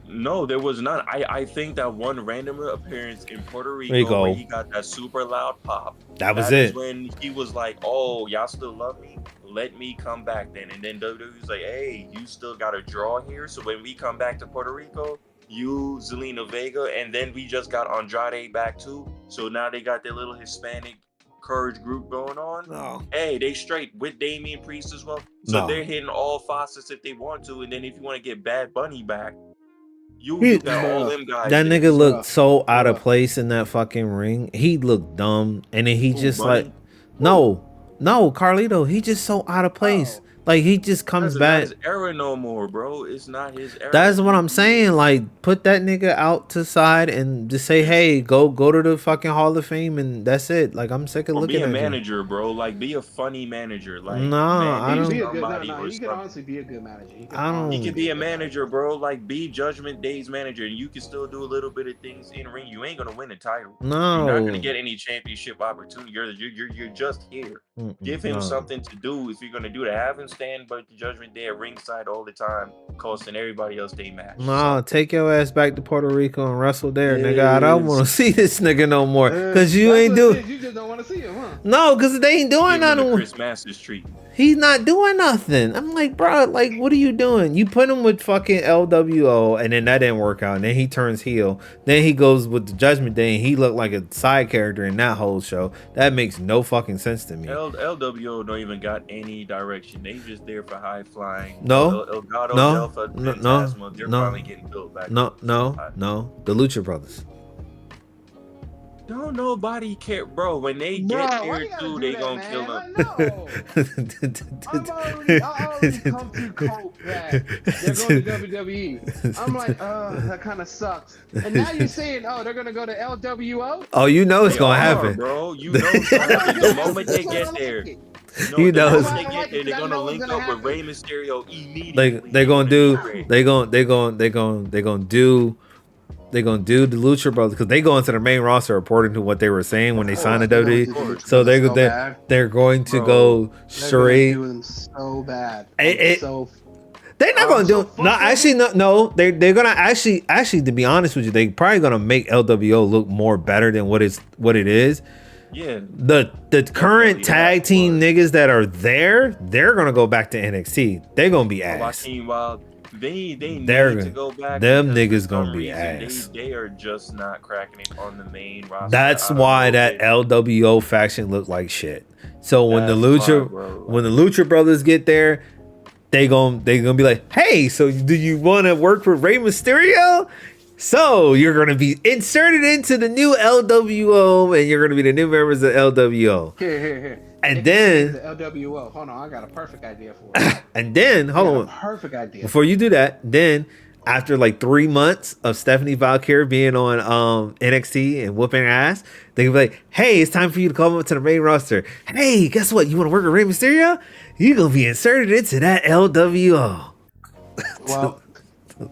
No, there was none. I think that one random appearance in Puerto Rico. Rico where he got that super loud pop. That was That is it. when he was like, "Oh, y'all still love me? Let me come back then." And then WWE was like, "Hey, you still got a draw here. So when we come back to Puerto Rico, you, Zelina Vega, and then we just got Andrade back too. So now they got their little Hispanic courage group going on. No. Hey, they straight with Damian Priest as well. So No. they're hitting all facets if they want to. And then if you want to get Bad Bunny back, you He- got all them guys. That there. nigga looked so out of bruh. place in that fucking ring. He looked dumb, and then he Who, just Bunny? like, no, Carlito. He just so out of place. Oh. Like he just comes That's not back. his era no more, bro. It's not his era. That's what I'm saying. Like, put that nigga out to side and just say, "Hey, go to the fucking Hall of Fame," and that's it. Like, I'm sick of Or looking be a at you. manager, bro. Like, be a funny manager. Like, No, I manage don't- Be a good, somebody no, or he could something. honestly be a good manager. He could I don't- honestly He could be a good manager, bro. Like, be Judgment Day's manager, and you can still do a little bit of things in ring. You ain't gonna win a title. You're not No. gonna get any championship opportunity. You're just here. Give him No. something to do if you're gonna do that. Have him stand but the Judgment Day at ringside all the time, costing everybody else they match. No, take your ass back to Puerto Rico and wrestle there, nigga. I Yes. don't want to see this nigga no more. Cause you That's ain't what it doing. is. You just don't want to see him, huh? No, cause they ain't doing Give him the nothing. Chris Masters treatment. He's not doing nothing. I'm like, bro, like, what are you doing? You put him with fucking LWO, and then that didn't work out. And then he turns heel. Then he goes with the Judgment Day, and he looked like a side character in that whole show. That makes no fucking sense to me. LWO don't even got any direction. They just there for high flying. No. Elgato, No. Delta, No. Phantasma, they're No. finally getting built back. No. The Lucha Brothers. Don't nobody care, bro. When they get Why there you gotta too, do they that, gonna man? kill I them. know. I already come through cold that they're going to WWE. I'm like, that kind of sucks. And now you're saying, oh, they're gonna go to LWO. Oh, you know it's They gonna are, happen, bro. You know, the moment they get there, You know the it's- moment they get there, they're gonna link up with Rey Mysterio immediately. They gonna do Great. they gonna do the Lucha Brothers because they go into the main roster according to what they were saying when they signed the WWE. So they're going to go straight. They're doing so bad. They're not gonna do no. Actually, no. They're gonna actually to be honest with you, they probably gonna make LWO look more better than what it is. Yeah. The current tag team niggas that are there, they're gonna go back to NXT. They're gonna be ass. Joaquin Wild, they need They're- to go back. them because niggas for gonna some be reason, ass. They are just not cracking it on the main roster. That's I don't why know that if LWO faction looked like shit. So when the That's Lucha why, bro. when the Lucha Brothers get there, they gonna be like, hey, so do you want to work with Rey Mysterio? So you're gonna be inserted into the new LWO, and you're gonna be the new members of LWO. Here. And If then the LWO. Hold on, I got a perfect idea for it. and then hold on. Perfect idea. Before you do that, then after like 3 months of Stephanie Valkyrie being on NXT and whooping ass, they can be like, hey, it's time for you to come up to the main roster. Hey, guess what? You want to work with Rey Mysterio? You're going to be inserted into that LWO. Well,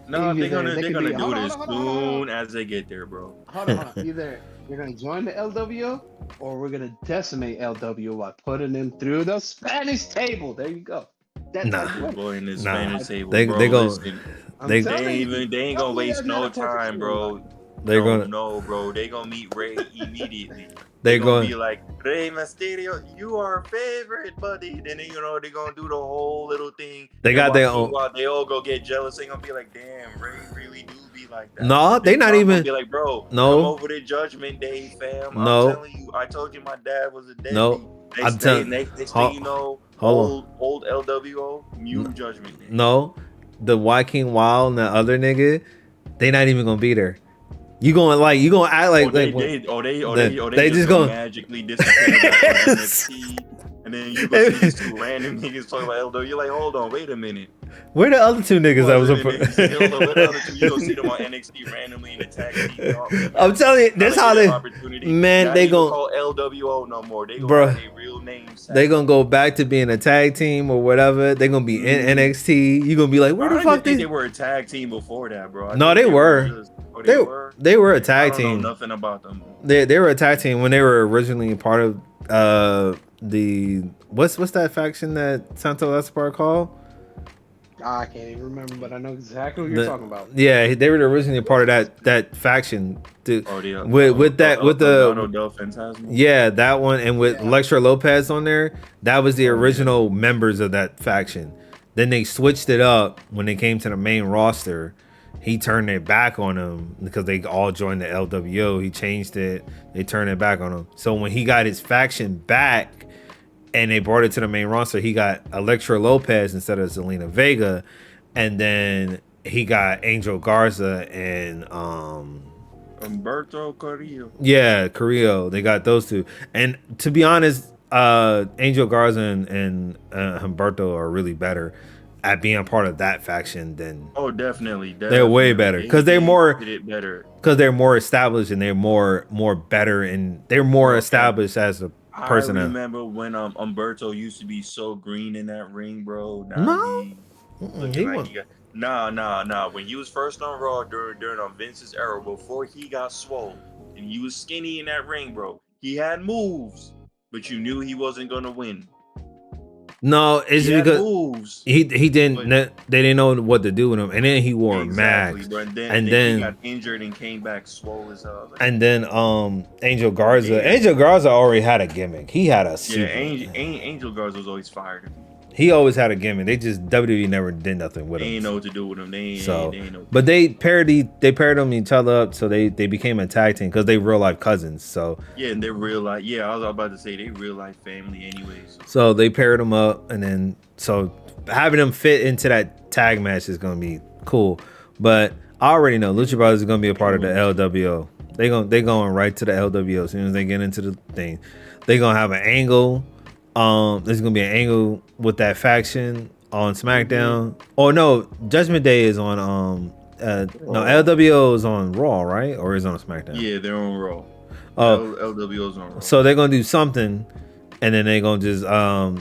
No, they're gonna they do could be- this hold on. soon as they get there, bro. Hold on. Either you're gonna join the LWO or we're gonna decimate LWO by putting them through the Spanish table. There you go. That's Nah. how you win. Boy, in this Nah. Spanish table, They bro. gon- Listen, I'm they- telling you. they ain't gonna waste no time, bro. They're gonna No, bro. They gonna meet Ray immediately. they're gonna going be like, Rey Mysterio, you are our favorite, buddy. Then they gonna do the whole little thing. They got their own. While they all go get jealous, they gonna be like, damn, Ray really do be like that. No, they not gonna even be like, bro, No. come over to Judgment Day, fam. No. I'm telling you, I told you my dad was a deadbeat. No, I'm telling- Next Hold- thing you know, hold old LWO, new Judgment Day. No, the Joaquin Wild and the other nigga, they not even gonna be there. You gonna act like They just gonna magically disappear back on NXT, and then you go see these two random niggas talking about LW. You're like, hold on, wait a minute. where the other two niggas that was Hold on, where the other two? You don't see them on NXT randomly in the tag team. I'm telling you, that's how they man, Not they even gon' call LWO no more. They Bruh. gonna have their real names. they gonna go back to being a tag team or whatever. They gonna be in NXT. You gonna be like, where the fuck they were a tag team before that, bro. No, they were. They were a I tag don't know team. nothing about them. They were a tag team when they were originally part of the what's that faction that Santo Escobar called? I can't even remember, but I know exactly what you're talking about. Yeah, they were originally a part of that faction. Oh, the With Legado the del Fantasma. yeah, that one, and with Yeah. Electra Lopez on there, that was the Oh, yeah. original members of that faction. Then they switched it up when they came to the main roster. He turned their back on them because they all joined the LWO. He changed it. They turned it back on him. So when he got his faction back and they brought it to the main roster, he got Electra Lopez instead of Zelina Vega, and then he got Angel Garza and Humberto Carrillo. yeah, Carrillo. They got those two. And to be honest, Angel Garza and Humberto are really better at being part of that faction than Oh, definitely. they're way better because They did it better. because they're more established and they're more better and they're more Okay. established as a person. I remember when Humberto used to be so green in that ring, bro. Now No. he Mm-mm, looking he like won't. he got nah. When he was first on Raw during Vince's era, before he got swole and he was skinny in that ring, bro. He had moves, but you knew he wasn't gonna win. No, it's He had because moves. he didn't. But They didn't know what to do with him, and then he wore exactly, max, bro. And and then he then got injured and came back swole as hell. I was like, and then Angel Garza. Yeah. Angel Garza already had a gimmick. He had a yeah, super. Angel Garza was always fired. He always had a gimmick. They just WWE never did nothing with They him. ain't know what to do with him. They So, ain't know. but they paired them each other up, so they became a tag team because they real life cousins. So Yeah, and they're real life. Yeah, I was about to say they real life family, anyways. so they paired them up, and then so having them fit into that tag match is gonna be cool. But I already know Lucha Brothers is gonna be a part of the LWO. They going right to the LWO as soon as they get into the thing. They gonna have an angle. There's gonna be an angle with that faction on SmackDown. Oh no, Judgment Day is on no, LWO is on Raw, right? Or is it on SmackDown? Yeah, they're on Raw. Oh, LWO's on Raw. so they're gonna do something, and then they're gonna just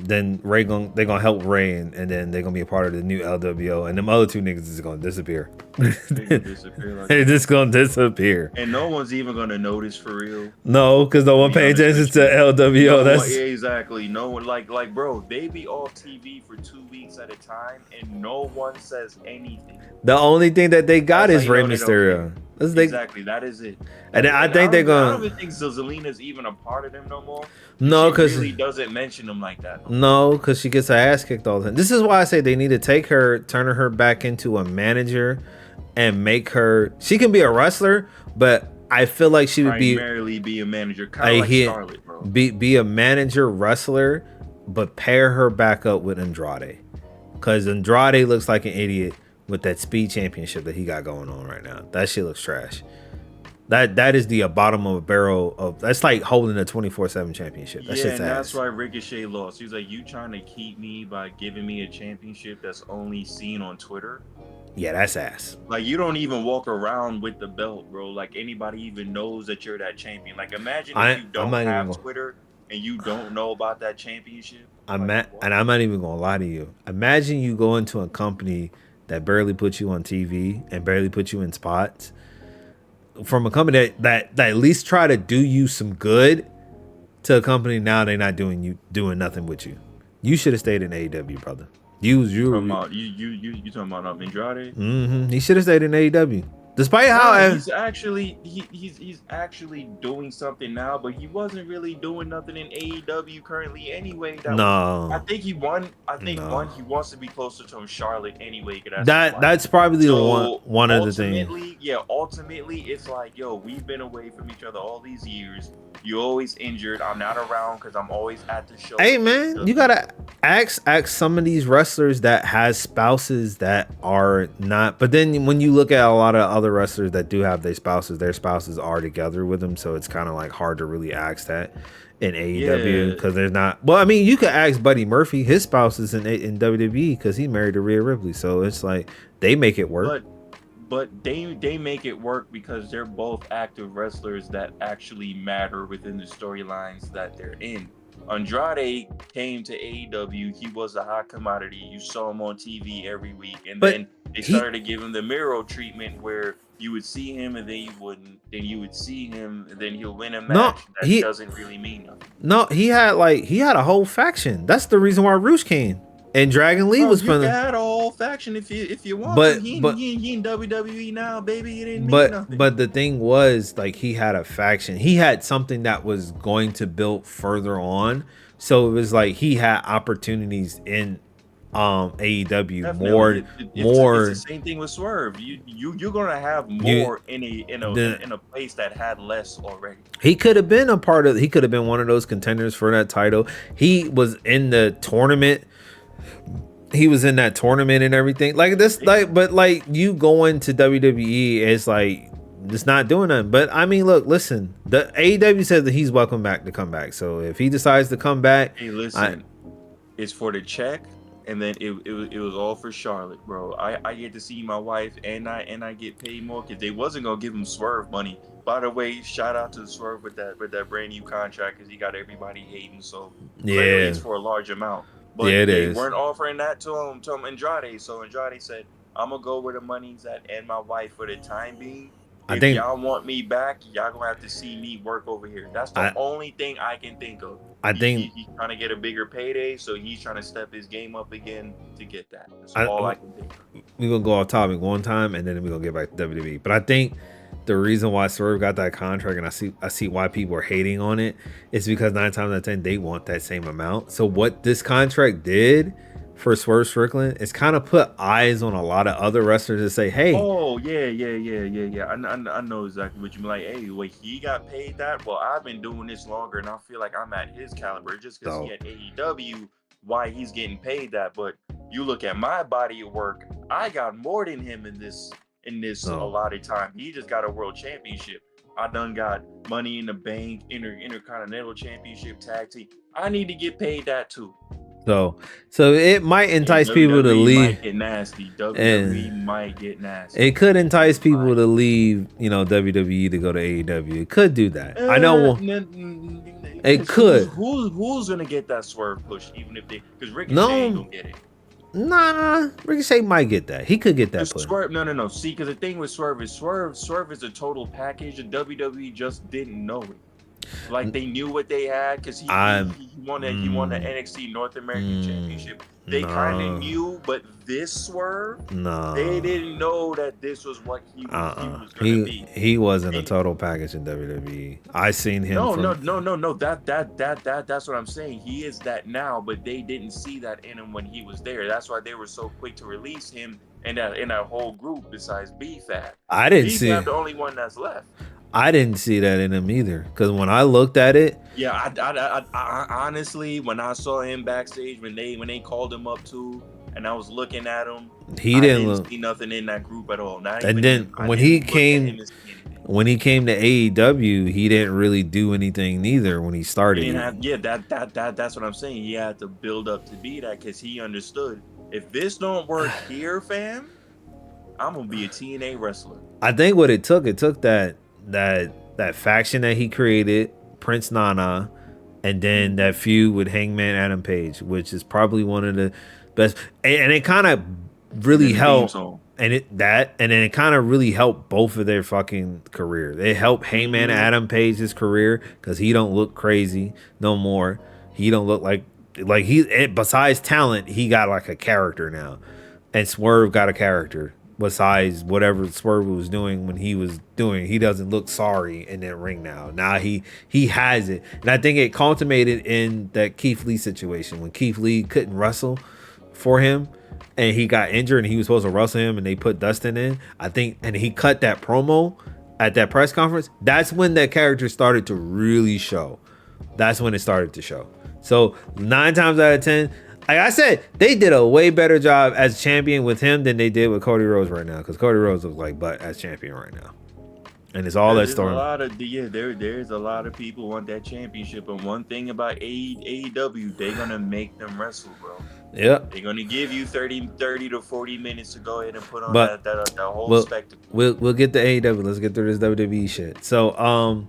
then they're gonna help Ray, and then they're gonna be a part of the new LWO, and them other two niggas is gonna disappear. They can disappear like They're just gonna disappear. and no one's even gonna notice for real. No, because no one Be paying honest attention with to LWO. No one- That's exactly no one like bro. They be off TV for 2 weeks at a time, and no one says anything. the only thing that they got That's is how Rey you know they don't Mysterio. That's they, Exactly, that is it. and I think they're I gonna don't even think Zelina's even a part of them no more. no, She because really doesn't mention them like that. no, because she gets her ass kicked all the time. This is why I say they need to take her, turn her back into a manager, and make her. She can be a wrestler, but I feel like she would be Primarily be a manager, kind of like Charlotte, bro. be a manager wrestler, but pair her back up with Andrade, because Andrade looks like an idiot with that speed championship that he got going on right now. That shit looks trash. That is the bottom of a barrel of. That's like holding a 24/7 championship. That Yeah, shit's and ass. that's why Ricochet lost. He was like, "You trying to keep me by giving me a championship that's only seen on Twitter? Yeah, that's ass. Like, you don't even walk around with the belt, bro. Like, anybody even knows that you're that champion. Like, imagine if you don't have Twitter and you don't know about that championship. And I'm not even gonna lie to you. Imagine you go into a company that barely puts you on TV and barely puts you in spots, from a company that at least try to do you some good, to a company now they're not doing nothing with you. You should have stayed in AEW, brother. You talking about Andrade? He should have stayed in AEW. Despite how he's actually doing something now, but he wasn't really doing nothing in AEW currently anyway. I think he won. He wants to be closer to Charlotte anyway. That's probably one of the things. Yeah, ultimately, it's like, yo, we've been away from each other all these years. You're always injured. I'm not around because I'm always at the show. Hey man, you gotta ask some of these wrestlers that has spouses that are not. But then when you look at a lot of other wrestlers that do have their spouses are together with them. So it's kind of like hard to really ask that in AEW because there's not. Well, I mean, you could ask Buddy Murphy. His spouse is in WWE because he married to Rhea Ripley. So it's like they make it work. But they make it work because they're both active wrestlers that actually matter within the storylines that they're in. Andrade came to AEW. He was a hot commodity. You saw him on TV every week. And then they started to give him the Miro treatment where you would see him and then you wouldn't. Then you would see him and then he'll win a match. That doesn't really mean nothing. No, he had a whole faction. That's the reason why Roosh came. And Dragon Lee Bro, was you can finna, have a whole faction if you want to. but He but he in WWE now, baby. It didn't mean nothing. but the thing was, like, he had a faction. He had something that was going to build further on. So it was like he had opportunities in AEW Definitely, it's the more same thing with Swerve. You're gonna have you more in the a place that had less already. he could have been a part of, he could have been one of those contenders for that title. He was in the tournament. He was in that tournament and everything. Like this, Yeah. like, but like you going to WWE, it's like it's not doing nothing. But I mean, look, listen, the AEW says that he's welcome back to come back. So if he decides to come back, Hey, listen, it's for the check, and then it was all for Charlotte, bro. I get to see my wife, and I get paid more because they wasn't gonna give him Swerve money. By the way, shout out to Swerve with that brand new contract because he got everybody hating. So clearly, yeah, it's for a large amount, yeah, but it they is. weren't offering that to him Andrade. So Andrade said, "I'm gonna go where the money's at and my wife for the time being. I If think y'all want me back, y'all gonna have to see me work over here." That's the I only thing I can think of. I think He's trying to get a bigger payday, so he's trying to step his game up again to get that. That's I all I can think of. we're gonna go off topic one time and then we're gonna get back to WWE. But I think the reason why Swerve got that contract, and I see why people are hating on it, is because 9 times out of 10 they want that same amount. So what this contract did for Swerve Strickland is kind of put eyes on a lot of other wrestlers to say, hey, Oh yeah. I know exactly what you mean. Like, hey, wait, he got paid that? Well, I've been doing this longer, and I feel like I'm at his caliber. Just because he so at AEW, why he's getting paid that? But you look at my body of work, I got more than him in this a so lot of time. He just got a world championship. I done got Money in the Bank, Intercontinental Championship, Tag Team. I need to get paid that too. so it might And entice people to WWE leave, might get nasty. WWE and might get nasty. it could entice people Might. to leave, WWE to go to AEW. It could do that. I know it Because who's could. who's who's gonna get that Swerve push, even if they, because Ricochet ain't No, gonna get it. nah, Ricochet might get that. He could get that Because push. Swerve, no. See, because the thing with Swerve is a total package. The WWE just didn't know it. Like they knew what they had because I'm he won the NXT North American Championship. They kind of nah, knew, but this Swerve, nah. they didn't know that this was what he was gonna He be. he wasn't a And total package in WWE. I seen him no, from no. That's what I'm saying. He is that now, but they didn't see that in him when he was there. That's why they were so quick to release him in that whole group. Besides BFAB, I didn't see BFAB the only one that's left. I didn't see that in him either. Because when I looked at it, Yeah, I honestly, when I saw him backstage, when they called him up too, and I was looking at him, he I didn't didn't look. see nothing in that group at all. Not And even then him. I didn't look at him as anything. when he came to AEW, he didn't really do anything neither when he He started. didn't have, yeah, that's what I'm saying. He had to build up to be that because he understood if this don't work here, fam, I'm gonna be a TNA wrestler. I think what it took that faction that he created, Prince Nana, and then that feud with Hangman Adam Page, which is probably one of the best. And it kind of really And the theme helped. song. And then it kind of really helped both of their fucking career. It helped Hangman Adam Page's career because he don't look crazy no more. He don't look like besides talent, he got like a character now. And Swerve got a character besides whatever Swerve was doing when he was doing. He doesn't look sorry in that ring now. Now he has it. And I think it culminated in that Keith Lee situation when Keith Lee couldn't wrestle for him and he got injured and he was supposed to wrestle him and they put Dustin in. I think, and he cut that promo at that press conference. That's when that character started to really show. That's when it started to show. So 9 times out of 10, like I said, they did a way better job as champion with him than they did with Cody Rhodes right now. Because Cody Rhodes looks like butt as champion right now, and it's all that story. There's a lot of people want that championship, and one thing about AEW, they're gonna make them wrestle, bro. Yep. They're gonna give you 30 to 40 minutes to go ahead and put on But that whole spectacle. We'll get to AEW. Let's get through this WWE shit. So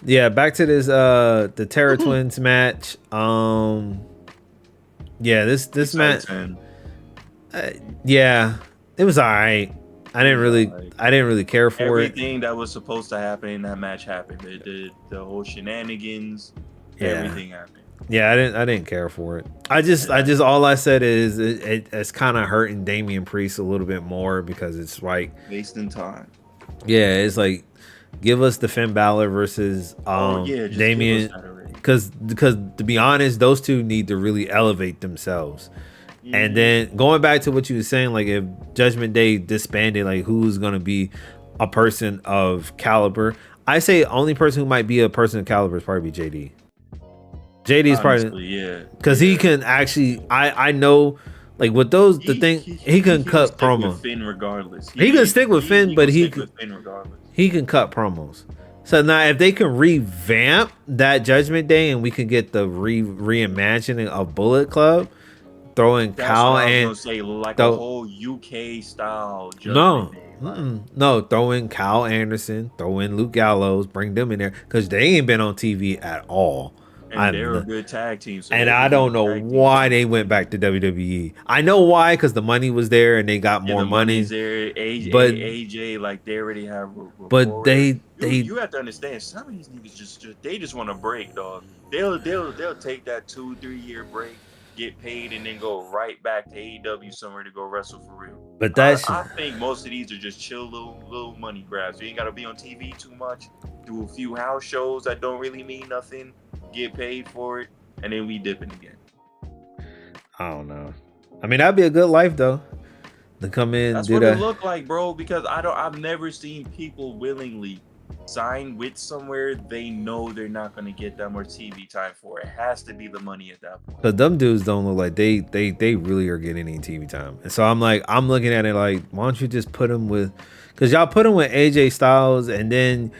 yeah, back to this the Terra Twins match. Yeah, this match. Yeah, it was all right. I didn't really care for everything that was supposed to happen in that match happened. The whole shenanigans, everything happened. Yeah, I didn't care for it. I just all I said is it's kind of hurting Damian Priest a little bit more because it's like, Wasting time. yeah, it's like give us the Finn Balor versus Oh yeah, just give us Damian, that already. because to be honest, those two need to really elevate themselves. And Mhm. then going back to what you were saying, like if Judgment Day disbanded, like who's gonna be a person of caliber? I say only person who might be a person of caliber is probably JD. JD is probably Honestly, yeah, because he can actually. I know, like with those the thing he can he gonna cut stick with promo. Finn regardless. He can stick with Finn, He but gonna stick with Finn regardless. he can cut promos. So now if they can revamp that Judgment Day and we can get the reimagining of Bullet Club, throwing That's Kyle what I was and gonna say, like a throw whole UK style Judgment no. Day. No, throw in Kyle Anderson, throw in Luke Gallows, bring them in there because they ain't been on TV at all. And they're a good tag team, so And they I could be don't know tag team why they champions. went back to WWE. I know why, because the money was there and they got Yeah, more the money. money's there. But AJ, like they already have but rapport. they You have to understand, some of these niggas they just want to break, dog. They'll take that 2-3 year break, get paid, and then go right back to AEW somewhere to go wrestle for real. but that's I think most of these are just chill little money grabs. You ain't gotta be on TV too much. Do a few house shows that don't really mean nothing. Get paid for it, and then we dipping again. I don't know. I mean, that'd be a good life though. To come in, That's do what it that. looked like, bro. Because I've never seen people willingly sign with somewhere they know they're not gonna get that much TV time for. It has to be the money at that point. Cause them dudes don't look like they really are getting any TV time. And so I'm looking at it like, why don't you just put him with? Cause y'all put him with AJ Styles, and then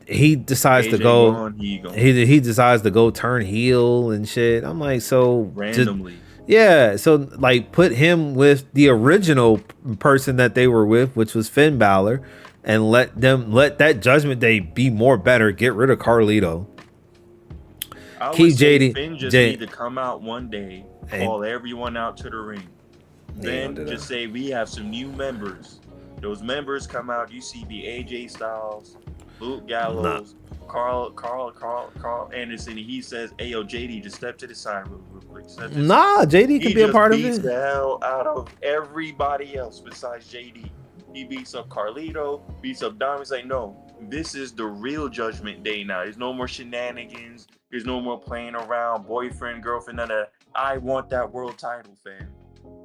he decides to AJ go. gone, he gone. He decides to go turn heel and shit. I'm like, so Randomly. yeah. So like, put him with the original person that they were with, which was Finn Balor, and let that Judgment Day be more better. Get rid of Carlito. I Keep would say JD. Finn just need to come out one day, And- call everyone out to the ring. They don't Then do just that. say we have some new members. Those members come out. You see the AJ Styles, Luke Gallows, Carl Anderson. And he says, "Hey yo, JD, just step to the side real quick." Step to the Nah, JD could be a part of He beats it. the hell out of everybody else besides JD. He beats up Carlito, beats up Dom. He's like, no, this is the real Judgment Day now. There's no more shenanigans. There's no more playing around, boyfriend, girlfriend, none of that. I want that world title, fam.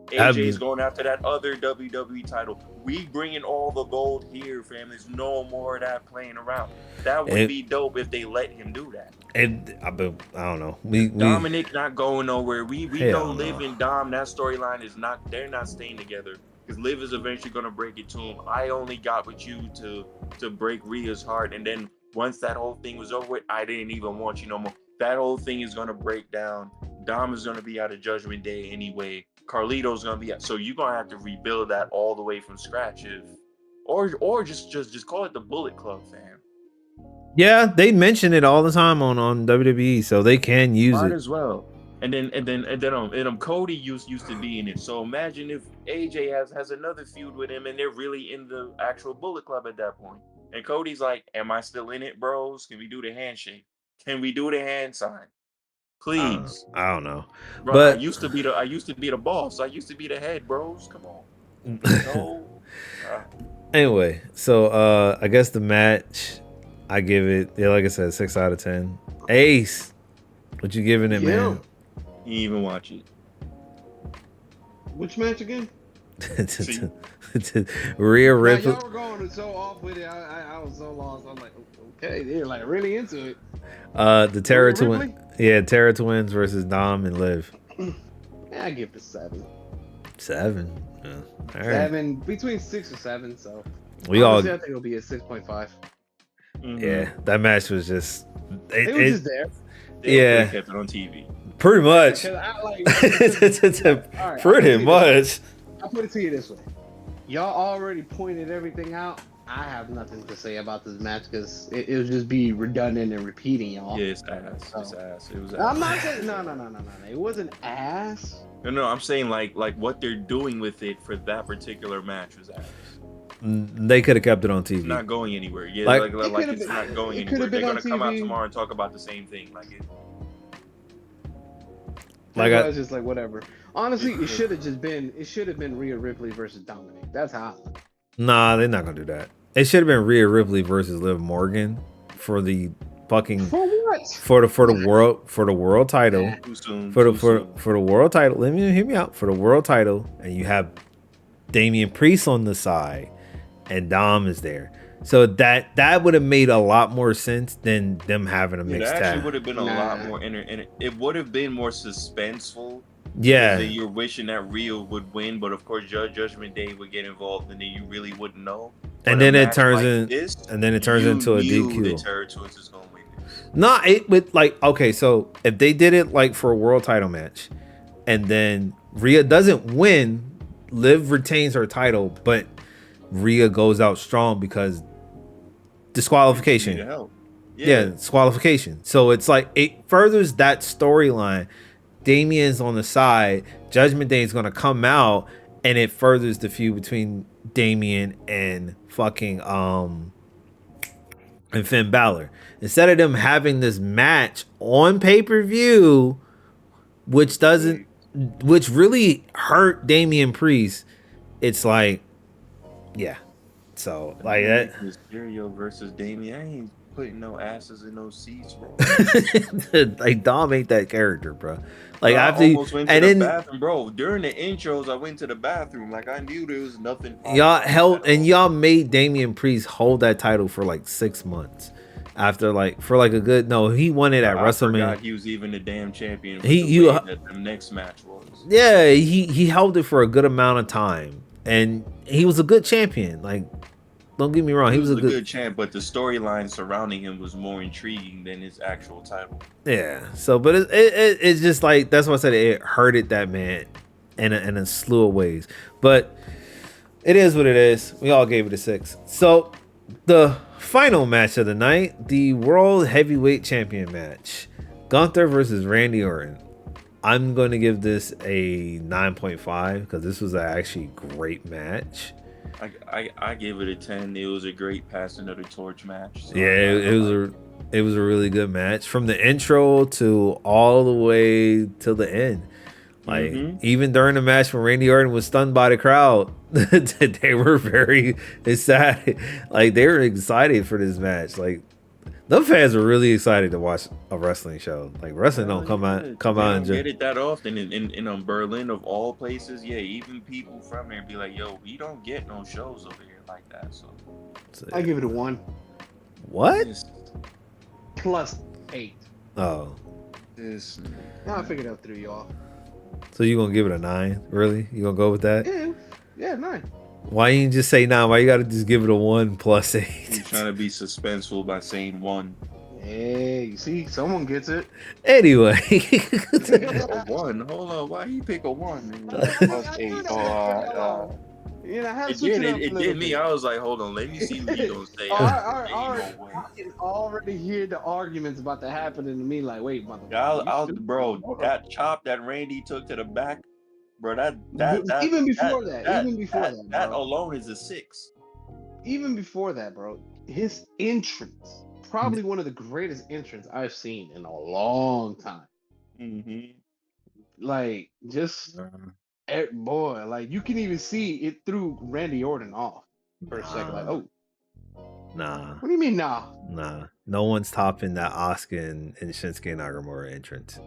AJ's going after that other WWE title. We bringing all the gold here, fam. There's no more of that playing around. That would be dope if they let him do that. I don't know. Dominic not going nowhere. We know no. Liv and Dom. That storyline is not. They're not staying together because Liv is eventually gonna break it to him. I only got with you to break Rhea's heart, and then once that whole thing was over with, I didn't even want you no more. That whole thing is gonna break down. Dom is gonna be out of Judgment Day anyway. Carlito's gonna be out. So you're gonna have to rebuild that all the way from scratch, or just call it the Bullet Club, fam. Yeah, they mention it all the time on WWE, so they can use Might it as well. And then Cody used to be in it. So imagine if AJ has another feud with him and they're really in the actual Bullet Club at that point. And Cody's like, "Am I still in it, bros? Can we do the handshake? Can we do the hand sign? Please." I don't know. Bro, But I used to be the boss. I used to be the head, bros. Come on. No. Anyway, so I guess the match, I give it, like I said, 6 out of 10. Ace, what you giving it, man? You didn't even watch it. Which match again? Rhea Ripley. Y'all were going so off with it. I was so lost. I'm like, okay, they're like really into it. The Terror Twins. Yeah, Terror Twins versus Dom and Liv. I give it a 7. 7. Yeah. All right. 7, between 6 or 7. So we honestly, all. I think it'll be a 6.5. Mm-hmm. Yeah, that match was just. It was just there. Yeah, kept it on TV. Pretty much. Pretty much. I'll put it to you this way: y'all already pointed everything out. I have nothing to say about this match because it would just be redundant and repeating, y'all. Yeah, it's ass. It's ass. It was ass. I'm not saying no. It wasn't ass. No, I'm saying like what they're doing with it for that particular match was ass. They could have kept it on TV. It's not going anywhere. Yeah, like it's not going anywhere. They're gonna come out tomorrow and talk about the same thing. Like it. That's why it's just like whatever. Honestly, it should have been Rhea Ripley versus Dominic. That's how. Nah, they're not gonna do that. It should have been Rhea Ripley versus Liv Morgan for the fucking For what? for the world title. Too soon. For too soon. the world title. Let me hear me out. For the world title, and you have Damian Priest on the side, and Dom is there. So that would have made a lot more sense than them having a mixed It tag. actually would have been a lot more it would have been more suspenseful. Yeah. That you're wishing that Rio would win, but of course Judgment Day would get involved, and then you really wouldn't know. And then it turns into a DQ. The Territories is gonna win this. No, it would like okay. So if they did it like for a world title match, and then Rhea doesn't win, Liv retains her title, but Rhea goes out strong because disqualification. Yeah, disqualification. So it's like it furthers that storyline. Damien's on the side. Judgment Day is gonna come out, and it furthers the feud between Damien and fucking and Finn Balor. Instead of them having this match on pay-per-view, which really hurt Damian Priest, it's like, yeah. So like that. Mysterio versus Damien. I ain't putting no asses in those seats, bro. Like Dom ain't that character, bro. Like I after almost went to and the then bathroom, bro. During the intros, I went to the bathroom. Like I knew there was nothing. y'all made Damian Priest hold that title for like 6 months. After like for like a good he won it at WrestleMania. He was even the damn champion. That the next match was. Yeah, he held it for a good amount of time, and he was a good champion. Like, don't get me wrong, he was a good champ, but the storyline surrounding him was more intriguing than his actual title. Yeah. So, but it's just like that's why I said it hurted that man in a slew of ways. But it is what it is. We all gave it a 6. So the final match of the night, the World Heavyweight Champion match, Gunther versus Randy Orton. I'm going to give this a 9.5 because this was an actually great match. I gave it a 10. It was a great passing of the torch match. So yeah, it was a really good match from the intro to all the way till the end. Like even during the match when Randy Orton was stunned by the crowd, they were very excited. Like they were excited for this match. Like the fans were really excited to watch a wrestling show. Like wrestling don't come out and get it that often in Berlin of all places. Yeah, even people from there be like, "Yo, we don't get no shows over here like that." So I give it a 1. What? +8. Oh. Now I figured out through y'all. So you gonna give it a 9? Really? You gonna go with that? Yeah, 9. Why you just say 9? Why you gotta just give it a 1 + 8? You're trying to be suspenseful by saying 1. Hey, you see, someone gets it. Anyway. 1. Hold on, why you pick a 1? +8. It did me. I was like, hold on, let me see what you're gonna say. I can already hear the arguments about to happen to me. Like, wait, motherfucker. Bro, that chop that Randy took to the back, bro. Even before that, alone is a 6. Even before that, bro, his entrance, probably one of the greatest entrants I've seen in a long time. Like, just. Boy, like you can even see it threw Randy Orton off for a second. Like, oh, nah. What do you mean, nah? Nah, no one's topping that Asuka and Shinsuke Nakamura entrance.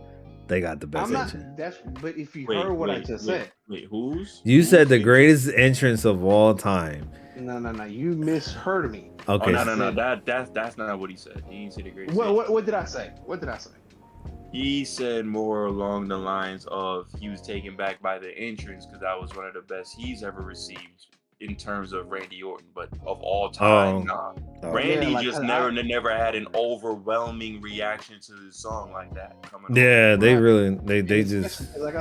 They got the best entrance. But if you heard what I just said, you said the greatest entrance of all time. No, you misheard me. Okay, no, that's not what he said. He didn't say the greatest. What did I say? He said more along the lines of he was taken back by the entrance because that was one of the best he's ever received in terms of Randy Orton. But of all time, nah. Randy never had an overwhelming reaction to the song like that. They just like I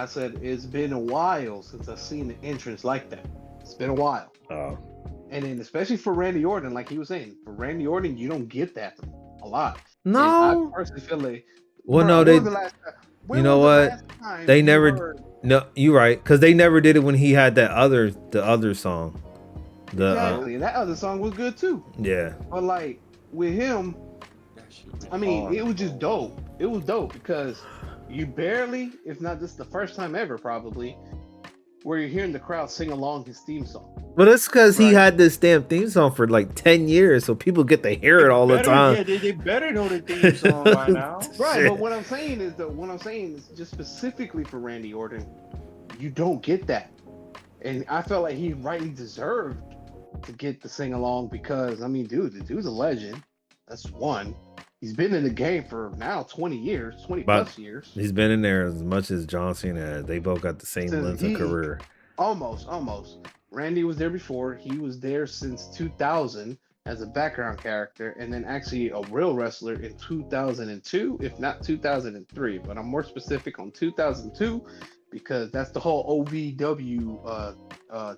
said it's been a while since I've seen an entrance like that. It's been a while. Oh. And then especially for Randy Orton, like he was saying, for Randy Orton, you don't get that a lot. No. And I personally feel like. Well, no, they. You know what? They never. No, you're right, because they never did it when he had the other song. Exactly, and that other song was good too. Yeah. But like with him, I mean, it was just dope. It was dope because You barely, if not just the first time ever, probably, where you're hearing the crowd sing along his theme song. But it's because he Right. had this damn theme song for like 10 years, so people get to hear it all the time. Yeah, they better know the theme song by now. Right, Shit. but what I'm saying is just specifically for Randy Orton, you don't get that. And I felt like he rightly deserved to get the sing along because, I mean, dude, the dude's a legend. That's one. He's been in the game for now 20 years, 20 But- plus years. He's been in there as much as John Cena has. They both got the same So length of career. Almost. Randy was there before. He was there since 2000 as a background character, and then actually a real wrestler in 2002, if not 2003. But I'm more specific on 2002 because that's the whole OVW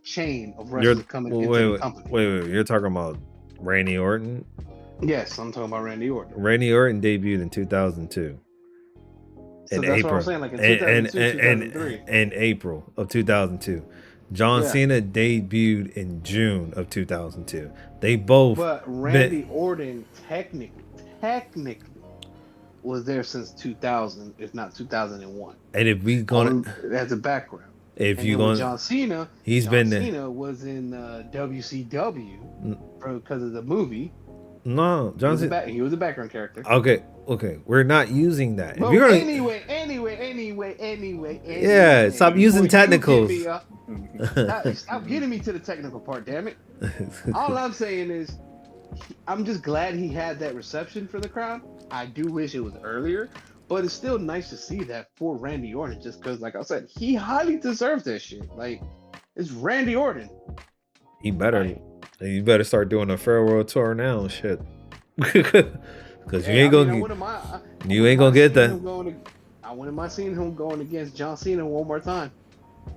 chain of wrestlers coming into the company. Wait. You're talking about Randy Orton? Yes, I'm talking about Randy Orton. Randy Orton debuted in 2002. So In that's April. what I'm saying, like in 2002, 2003. In April of 2002. John Yeah. Cena debuted in June of 2002. They both. But Randy Orton technically was there since 2000, if not 2001. And if we gonna, as a background. if And you then with gonna, John Cena, he's John been there. Cena was in WCW because of the movie. No, John Cena. He was a background character. Okay, we're not using that. If Well, you're gonna, anyway. Yeah, stop using before you get technicals. me up- Stop getting me to the technical part, damn it. All I'm saying is, I'm just glad he had that reception for the crowd. I do wish it was earlier, but it's still nice to see that for Randy Orton, just because, like I said, he highly deserves that shit. Like, it's Randy Orton. you better start doing a farewell tour now, and shit. Because you ain't gonna get that. I wouldn't mind seeing him going against John Cena one more time.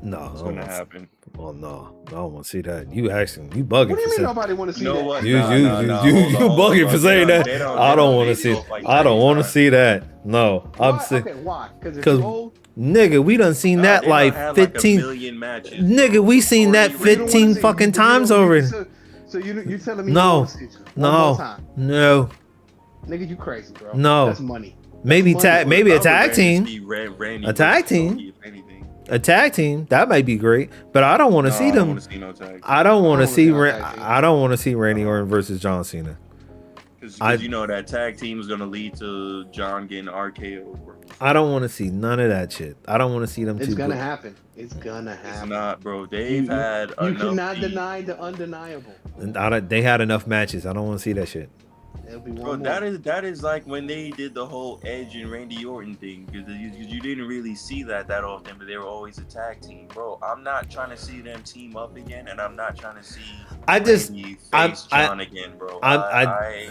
No, It's gonna happen. Oh no, I don't want to see that. You bugging What do for you mean saying. nobody want to see You know that? what? You Nah, hold bugging on, for saying bro. that. They don't- I they don't don't want to make see. it like I don't want to 95. see that. No, I'm Why? sick. Okay, why? Because Because- nigga, we done seen that They don't like have, 15. a million matches. Nigga, we seen that Or you- 15 fucking times already. So you're telling me No. you don't wanna see it one more No, time. no. Nigga, you crazy, bro. No. That's money. Maybe That's money. maybe I a would tag rather team. see Randy A tag versus team. Cody, if anything. A tag team that might be great, but I don't want to No, see I don't them. wanna see no tag. I don't want to see. no tag team. I don't want to see Randy Orton versus John Cena. Because you know that tag team is gonna lead to John getting RKO. Bro. I don't want to see none of that shit. I don't want to see them It's two. gonna happen. It's gonna It's happen. not, bro. They've had You enough cannot heat. deny the undeniable. They had enough matches. I don't want to see that shit. There'll be Bro, one more. that is like when they did the whole Edge and Randy Orton thing, because you didn't really see that often, but they were always a tag team, bro. I'm not trying to see them team up again, and I'm not trying to see Randy face John again, bro. I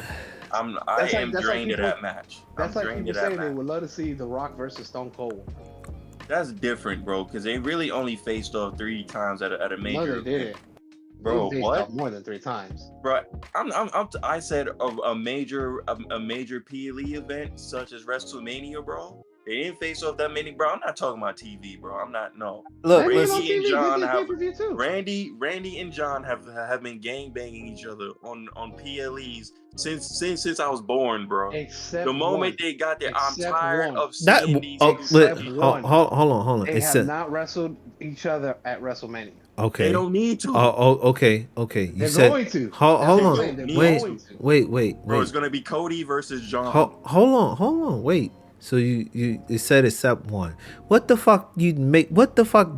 am that's drained like of that match. That's I'm like drained people of that saying they match. would love to see The Rock versus Stone Cold. That's different, bro, because they really only faced off 3 times at a major. No, they did it. Bro, They faced what? off more than 3 times. Bro, I said a major PLE event such as WrestleMania, bro. They didn't face off that many, bro. I'm not talking about TV, bro. I'm not. No. Look, Maybe listen, on Randy and TV, John they did have pay-per-view too. Randy and John have been gang banging each other on PLEs since I was born, bro. Except The moment one. they got there, I'm Except tired one. of that. seeing these. Oh, Except hold one. on. They have not wrestled each other at WrestleMania. Okay. They don't need to. Okay. You They're said. going to. Hold That's what I'm on. saying, they're Wait. going to. Wait. Bro, it's gonna be Cody versus John. Hold on. Wait. So you said except one. What the fuck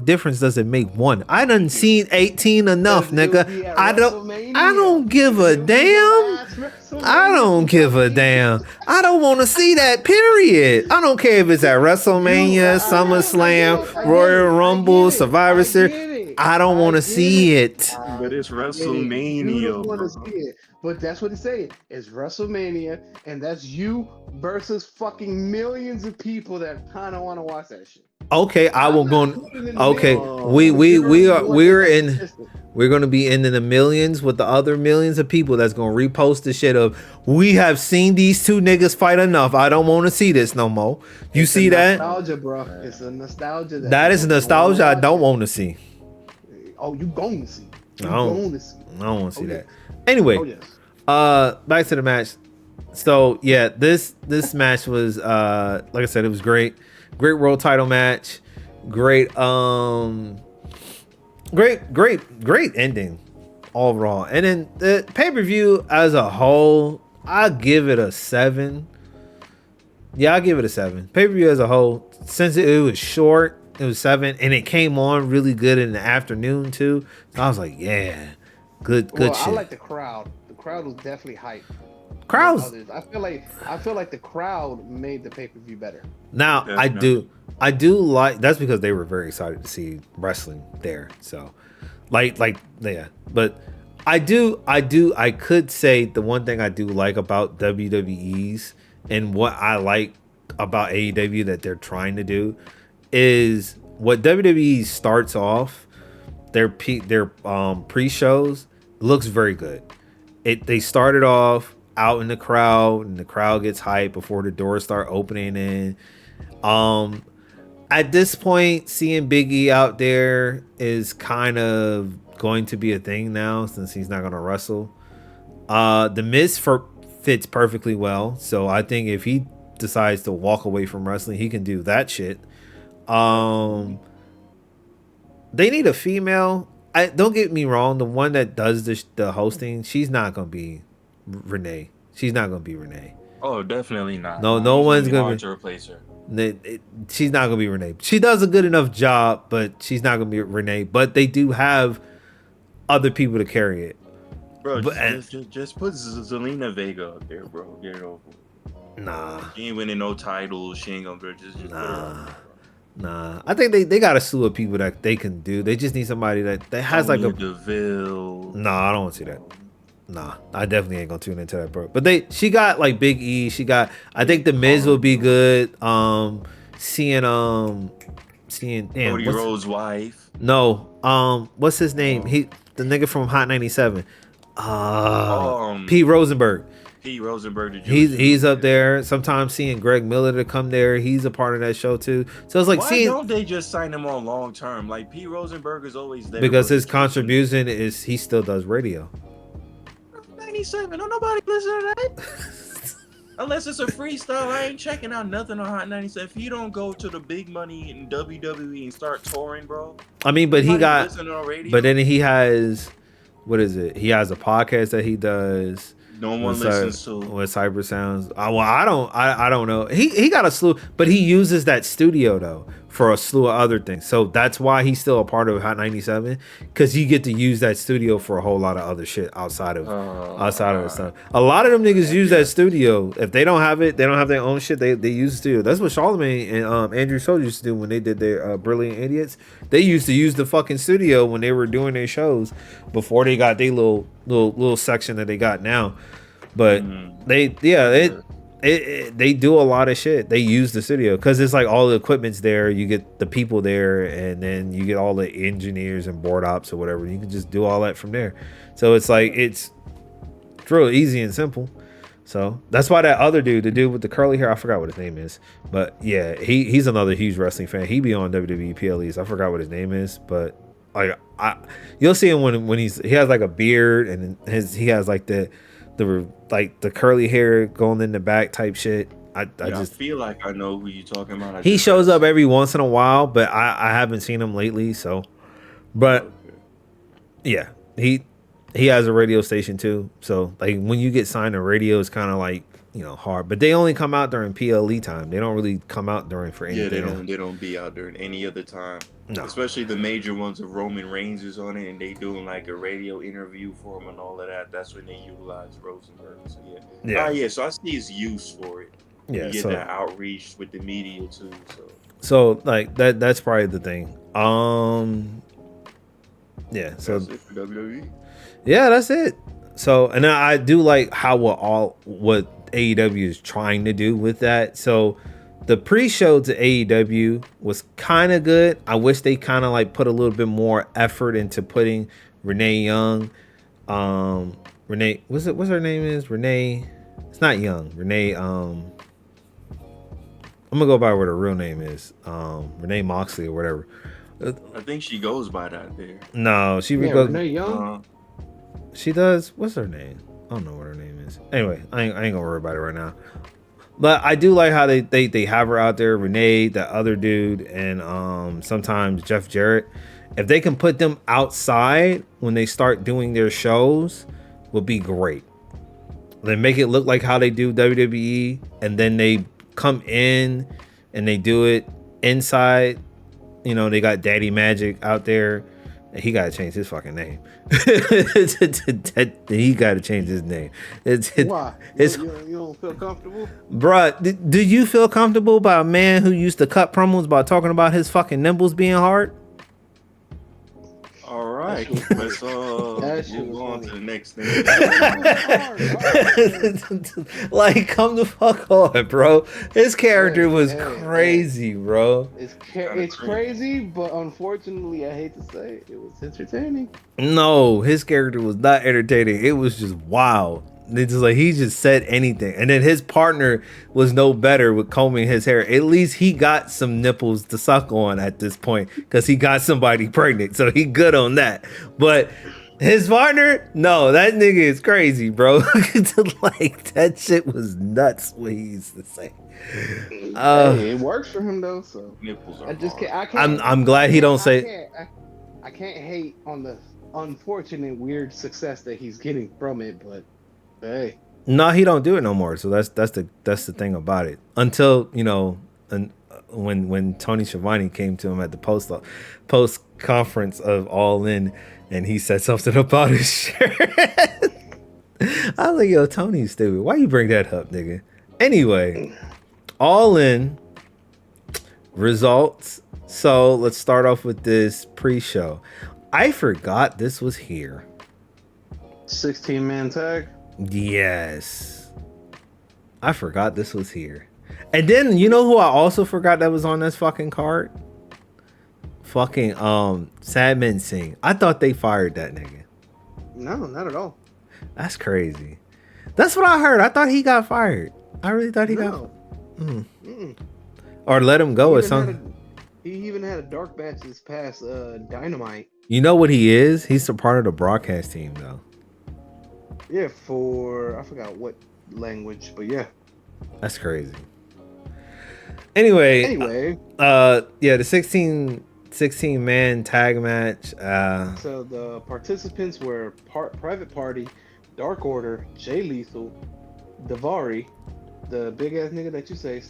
difference does it make one? I done seen 18 enough, Because it would be nigga. at I WrestleMania. don't give a It would be the damn. last WrestleMania. I don't give a damn. I don't want to see that, period. I don't care if it's at WrestleMania, SummerSlam, Royal Rumble, Survivor Series. I don't want to see it. But it's You WrestleMania, don't want bro. to see it, but that's what it's saying. It's WrestleMania, and that's you versus fucking millions of people that kind of want to watch that shit. Okay, I will go. Okay, Oh. we're gonna be in the millions with the other millions of people that's gonna repost the shit of we have seen these two niggas fight enough. I don't want to see this no more. You see that? Nostalgia, bro. It's a nostalgia. That is nostalgia I don't want to see. Oh, you going to see? I don't want to see Oh, that. Anyway, yes. back to the match. So yeah, this match was like I said, it was great. Great world title match. Great great ending overall. And then the pay-per-view as a whole, I give it a 7. Yeah, I'll give it a 7. Pay-per-view as a whole, since it was short, it was 7, and it came on really good in the afternoon too. So I was like, yeah, Well, good I shit. like the crowd. The crowd was definitely hype than Crowds. others. I feel like the crowd made the pay-per-view better. Now Definitely. I do like that's because they were very excited to see wrestling there. So like yeah. But I could say the one thing I do like about WWE's and what I like about AEW that they're trying to do is what WWE starts off their pre-shows looks very good. They started off out in the crowd and the crowd gets hyped before the doors start opening in. um at this point, seeing Big E out there is kind of going to be a thing now since he's not going to wrestle. The Miz fits perfectly well, so I think if he decides to walk away from wrestling, he can do that shit. Um, they need a female. I don't get me wrong. The one that does the hosting, she's not gonna be Renee. She's not gonna be Renee. Oh, definitely not. No, Nah, no it's gonna one's be gonna hard to replace her. she's not gonna be Renee. She does a good enough job, but she's not gonna be Renee. But they do have other people to carry it. Bro, But just put Zelina Vega up there, bro. Get it over with. nah, She ain't winning no titles. She ain't gonna go. Just put her up nah, there, nah. I think they got a slew of people that they can do. They just need somebody that has like Sonya a. Deville. Nah, I don't want to see that. Nah, I definitely ain't gonna tune into that, bro. But she got like Big E. She got. I think the Miz will be good. Seeing damn. Cody Rhodes' wife. No. What's his name? The nigga from Hot 97. Um, Pete Rosenberg. Pete Rosenberg, the Jewish He's dude. up there. Sometimes seeing Greg Miller to come there. He's a part of that show too. So it's like Why seeing don't they just sign him on long term? Like Pete Rosenberg is always there. because bro. his contribution is he still does radio. 97. Don't nobody listen to that. Unless it's a freestyle, I ain't checking out nothing on Hot 97. If you don't go to the big money in WWE and start touring, bro. I mean, but he nobody got listening on radio. but then he has what is it? He has a podcast that he does. No one listens to. With Cyber Sounds. Well, I don't know. He got a slew, but he uses that studio though for a slew of other things. So that's why he's still a part of Hot 97 because you get to use that studio for a whole lot of other shit outside of the stuff. A lot of them niggas use that studio. If they don't have it, they don't have their own shit. They use the studio. That's what Charlamagne and Andrew Schultz used to do when they did their Brilliant Idiots. They used to use the fucking studio when they were doing their shows before they got their little section that they got now. But they do a lot of shit. They use the studio because it's like all the equipment's there. You get the people there, and then you get all the engineers and board ops or whatever. You can just do all that from there. So it's like it's real easy and simple. So that's why that other dude, the dude with the curly hair, I forgot what his name is, but yeah, he's another huge wrestling fan. He be on WWE PLEs. I forgot what his name is, but like you'll see him when he has like a beard and he has like the curly hair going in the back type shit. I feel like I know who you're talking about. He shows up every once in a while, but I haven't seen him lately. So, but yeah, he has a radio station too. So like when you get signed to radio, it's kind of like hard. But they only come out during PLE time. They don't really come out for anything. Yeah, they don't be out during any other time. No. Especially the major ones of Roman Reigns is on it, and they doing like a radio interview for him and all of that. That's when they utilize Rosenberg. So yeah. So I see his use for it. Yeah, you get that outreach with the media too. So like that's probably the thing. Yeah. So that's it for WWE. Yeah, that's it. So and I do like how what AEW is trying to do with that. So the pre-show to AEW was kind of good. I wish they kind of like put a little bit more effort into putting Renee Young. Renee, what's her name is? Renee. It's not Young. Renee. I'm gonna go by what her real name is. Renee Moxley or whatever. I think she goes by that there. No, she goes. Renee Young. She does. What's her name? I don't know what her name is. Anyway, I ain't gonna worry about it right now. But I do like how they have her out there, Renee, that other dude, and sometimes Jeff Jarrett. If they can put them outside when they start doing their shows, would be great. They make it look like how they do WWE, and then they come in and they do it inside. You know, they got Daddy Magic out there. He got to change his fucking name. He got to change his name. Why? You don't feel comfortable? Bruh, do you feel comfortable by a man who used to cut promos by talking about his fucking nipples being hard? All right, let's move on to the next thing. Like, come the fuck on, bro. His character was crazy, bro. It's crazy, but unfortunately, I hate to say it, it was entertaining. No, his character was not entertaining. It was just wild. It's just like he just said anything, and then his partner was no better with combing his hair. At least he got some nipples to suck on at this point because he got somebody pregnant, so he good on that. But his partner, no, that nigga is crazy, bro. Like that shit was nuts. What he used to say. Hey, it works for him though. So Nipples are I just hard. can't. I'm glad he don't say. I can't hate on the unfortunate weird success that he's getting from it, but. Hey. No, he don't do it no more. So that's the thing about it. Until, you know, and when Tony Schiavone came to him at the post conference of All In, and he said something about his shirt. I was like, yo, Tony's stupid. Why you bring that up, nigga? Anyway, All In results. So let's start off with this pre-show. I forgot this was here. 16-man tag. Yes. I forgot this was here. And then you know who I also forgot that was on this fucking card? Fucking Sadman Singh. I thought they fired that nigga. No, not at all. That's crazy. That's what I heard. I thought he got fired. I really thought he got or let him go or something. He even had a dark match this past Dynamite. You know what he is? He's a part of the broadcast team though. Yeah, for I forgot what language, but yeah. That's crazy. Anyway, yeah, the 16 man tag match. So the participants were Private Party, Dark Order, Jay Lethal, Davari, the big ass nigga that you say,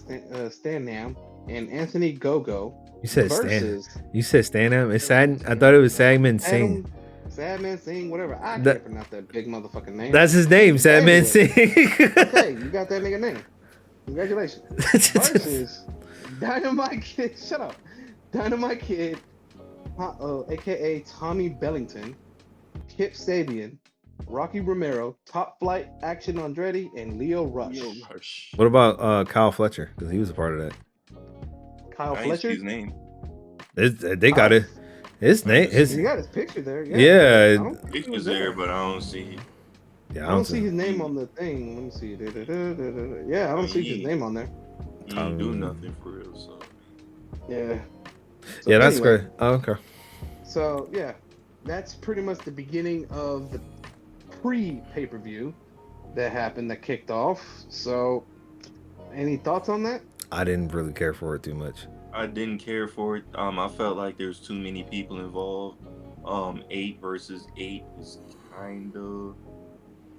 Stan Nam, and Anthony Gogo. You said Stan. You said Stan Nam. It's Sad. I thought it was Sadman Singh. Sadman Singh, whatever. I can't pronounce that big motherfucking name. That's his name, Sadman Singh. Okay, you got that nigga name. Congratulations. Versus Dynamite Kid. Shut up. Dynamite Kid, aka Tommy Bellington, Kip Sabian, Rocky Romero, Top Flight, Action Andretti, and Leo Rush. What about Kyle Fletcher? Because he was a part of that. Kyle Fletcher? His name. They got it. His name. You got his picture there. Yeah. Picture's there, but I don't see. Yeah, I don't see his name on the thing. Let me see. Yeah, I don't see his name on there. He ain't do nothing for real, so. Yeah. So yeah, that's great. Oh, okay. So yeah, that's pretty much the beginning of the pre-pay-per-view that happened, that kicked off. So, any thoughts on that? I didn't really care for it too much. I didn't care for it. I felt like there's too many people involved. 8 versus 8 is kind of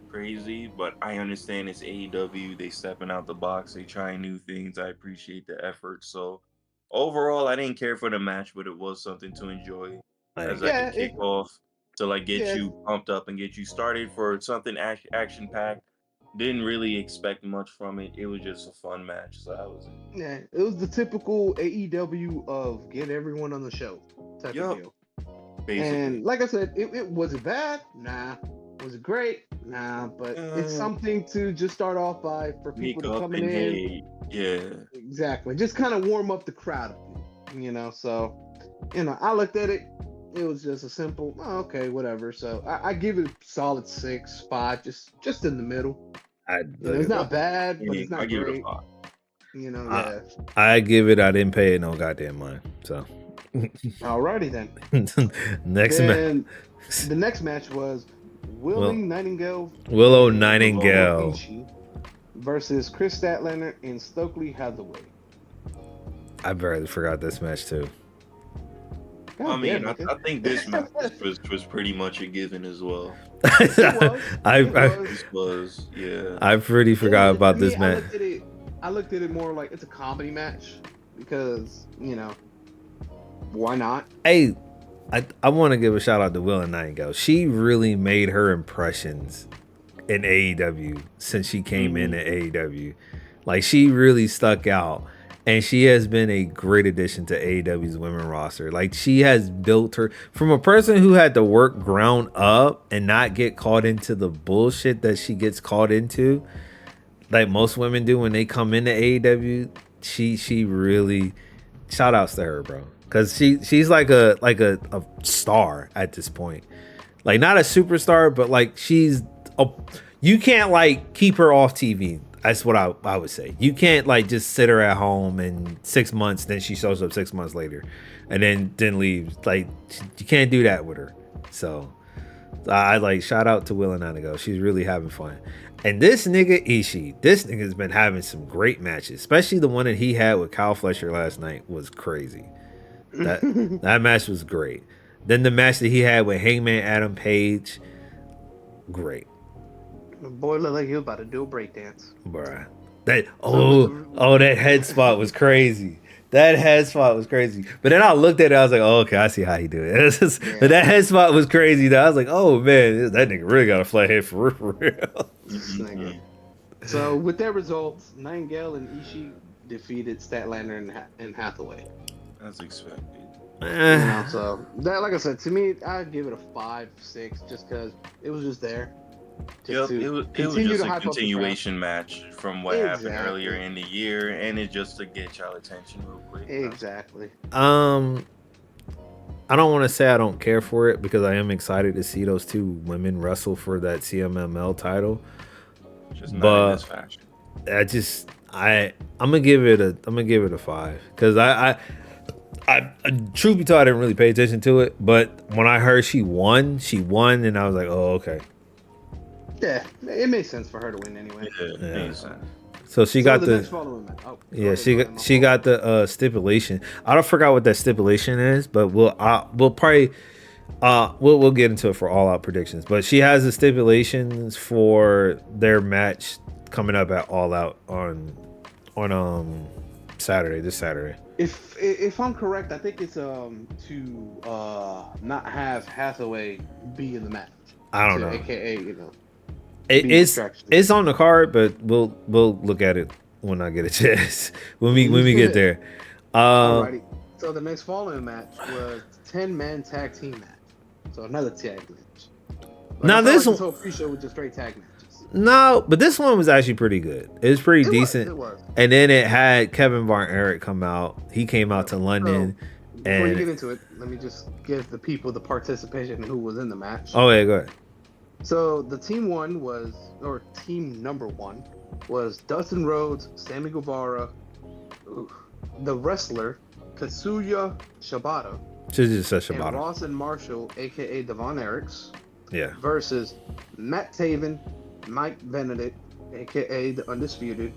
crazy, but I understand it's AEW. They stepping out the box. They trying new things. I appreciate the effort. So overall, I didn't care for the match, but it was something to enjoy as like a kickoff to like get you pumped up and get you started for something action packed. Didn't really expect much from it. It was just a fun match, so that was it. Yeah, it was the typical AEW of get everyone on the show type of deal. Basically. And like I said, it was it bad? Nah. Was it great? Nah. But it's something to just start off by for people to coming in. Yeah. Exactly. Just kind of warm up the crowd, you know. So, you know, I looked at it. It was just a simple, okay, whatever. So I give it a solid 6, 5, just in the middle. It's not bad, but it's not great. Give it a 5. You know, yeah. I give it. I didn't pay it no goddamn mind. So. Alrighty then. Next match. The next match was Willie Nightingale Willow and Nightingale. Ishii versus Chris Statlander and Stokely Hathaway. I barely forgot this match too. God I mean, damn, I think this match was pretty much a given as well. Yeah. I pretty forgot about this I match. looked at it more like it's a comedy match because why not? Hey, I want to give a shout out to Willow Nightingale. She really made her impressions in AEW since she came into AEW. Like, she really stuck out. And she has been a great addition to AEW's women roster. Like, she has built her from a person who had to work ground up and not get caught into the bullshit that she gets caught into, like most women do when they come into AEW. She really, shout outs to her, bro, because she's like a star at this point. Like, not a superstar, but like you can't like keep her off TV. That's what I would say. You can't like just sit her at home and 6 months, then she shows up 6 months later and then leaves. Like, you can't do that with her. So I like shout out to Willow Nightingale. She's really having fun. And this nigga Ishii, this nigga's been having some great matches, especially the one that he had with Kyle Fletcher last night was crazy. That match was great. Then the match that he had with Hangman Adam Page, great. The boy looked like he was about to do a breakdance. Bruh. That head spot was crazy. That head spot was crazy. But then I looked at it, I was like, oh, okay, I see how he do it. But that head spot was crazy, though. I was like, oh, man, that nigga really got a flat head for real. So, with that result, Nightingale and Ishii defeated Statlander and Hathaway. That's expected. So, that, like I said, to me, I'd give it a 5-6 just because it was just there. Yep, it was just a continuation match from what happened earlier in the year, and it just to get y'all attention real quick. Exactly. I don't want to say I don't care for it because I am excited to see those two women wrestle for that CMLL title. Just not in this fashion. I'm gonna give it a 5 because I truth be told, I didn't really pay attention to it, but when I heard she won, and I was like, oh, okay. Yeah, it makes sense for her to win anyway. Yeah. Makes sense. So she got the she got the stipulation. I don't forgot what that stipulation is, but we'll probably we'll get into it for all out predictions. But she has the stipulations for their match coming up at All Out on this Saturday. If I'm correct, I think it's to not have Hathaway be in the match. I don't know. AKA, it's on the card, but we'll look at it when I get a chance. when we get there. Alrighty. So the next following match was 10-man tag team match. So another tag match. Now this one, this whole pre-show was just straight tag matches. No, but this one was actually pretty good. It was pretty decent. It was. And then it had Kevin Von Erich come out. He came out to London. Before you get into it, let me just give the people the participation who was in the match. Oh yeah, go ahead. So the team number one was Dustin Rhodes, Sammy Guevara, the wrestler Katsuya Shibata, and Ross and Marshall, aka the Von Erichs, versus Matt Taven, Mike Benedict, aka the Undisputed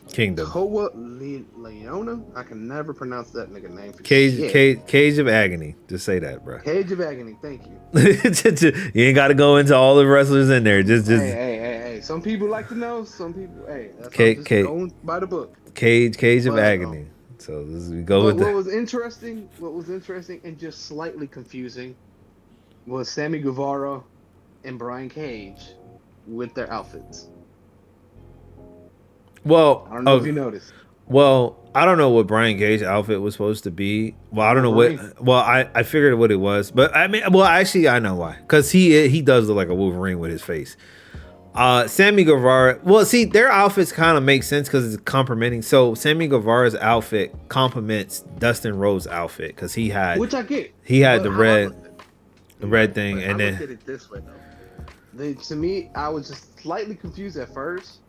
Kingdom, Koa Leona. I can never pronounce that nigga name. Cage of Agony. Just say that, bro. Cage of Agony. Thank you. You ain't got to go into all the wrestlers in there. Just Hey. Some people like to know. Some people, that's just going by the book. Cage of Agony. So we go with that. What was interesting and just slightly confusing was Sammy Guevara and Brian Cage with their outfits. Well, I don't know if you noticed. Well, I don't know what Brian Cage's outfit was supposed to be. Well, I don't know what. Well, I figured what it was, but I mean, well, actually, I know why. Because he does look like a Wolverine with his face. Sammy Guevara. Well, see, their outfits kind of make sense because it's complimenting. So Sammy Guevara's outfit complements Dustin Rhodes' outfit because he had, which I get. He had the red thing, and then. I looked at it this way though. To me, I was just slightly confused at first.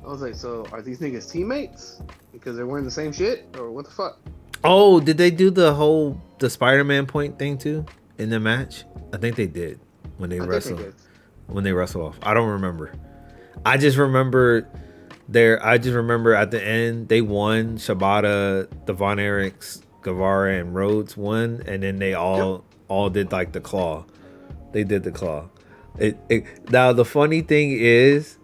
I was like, so are these niggas teammates because they're wearing the same shit, or what the fuck? Oh, did they do the Spider-Man point thing too in the match? I think they did when they wrestled. when they wrestled off? I don't remember. I just remember at the end they won. Shibata, the Von Erichs, Guevara, and Rhodes won, and then they all did like the claw. They did the claw. Now the funny thing is,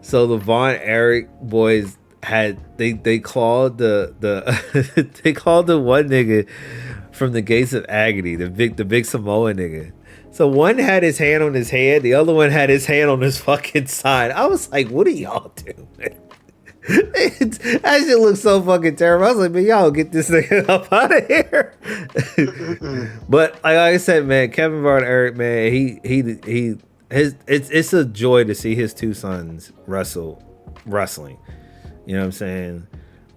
so the Von Erich boys had they called the they called the one nigga from the Gates of Agony, the big Samoan nigga. So one had his hand on his head, the other one had his hand on his fucking side. I was like, what are y'all doing? That shit looks so fucking terrible. I was like, man, y'all get this nigga up out of here. But like I said, man, Kevin Von Erich, man, it's a joy to see his two sons wrestling. You know what I'm saying?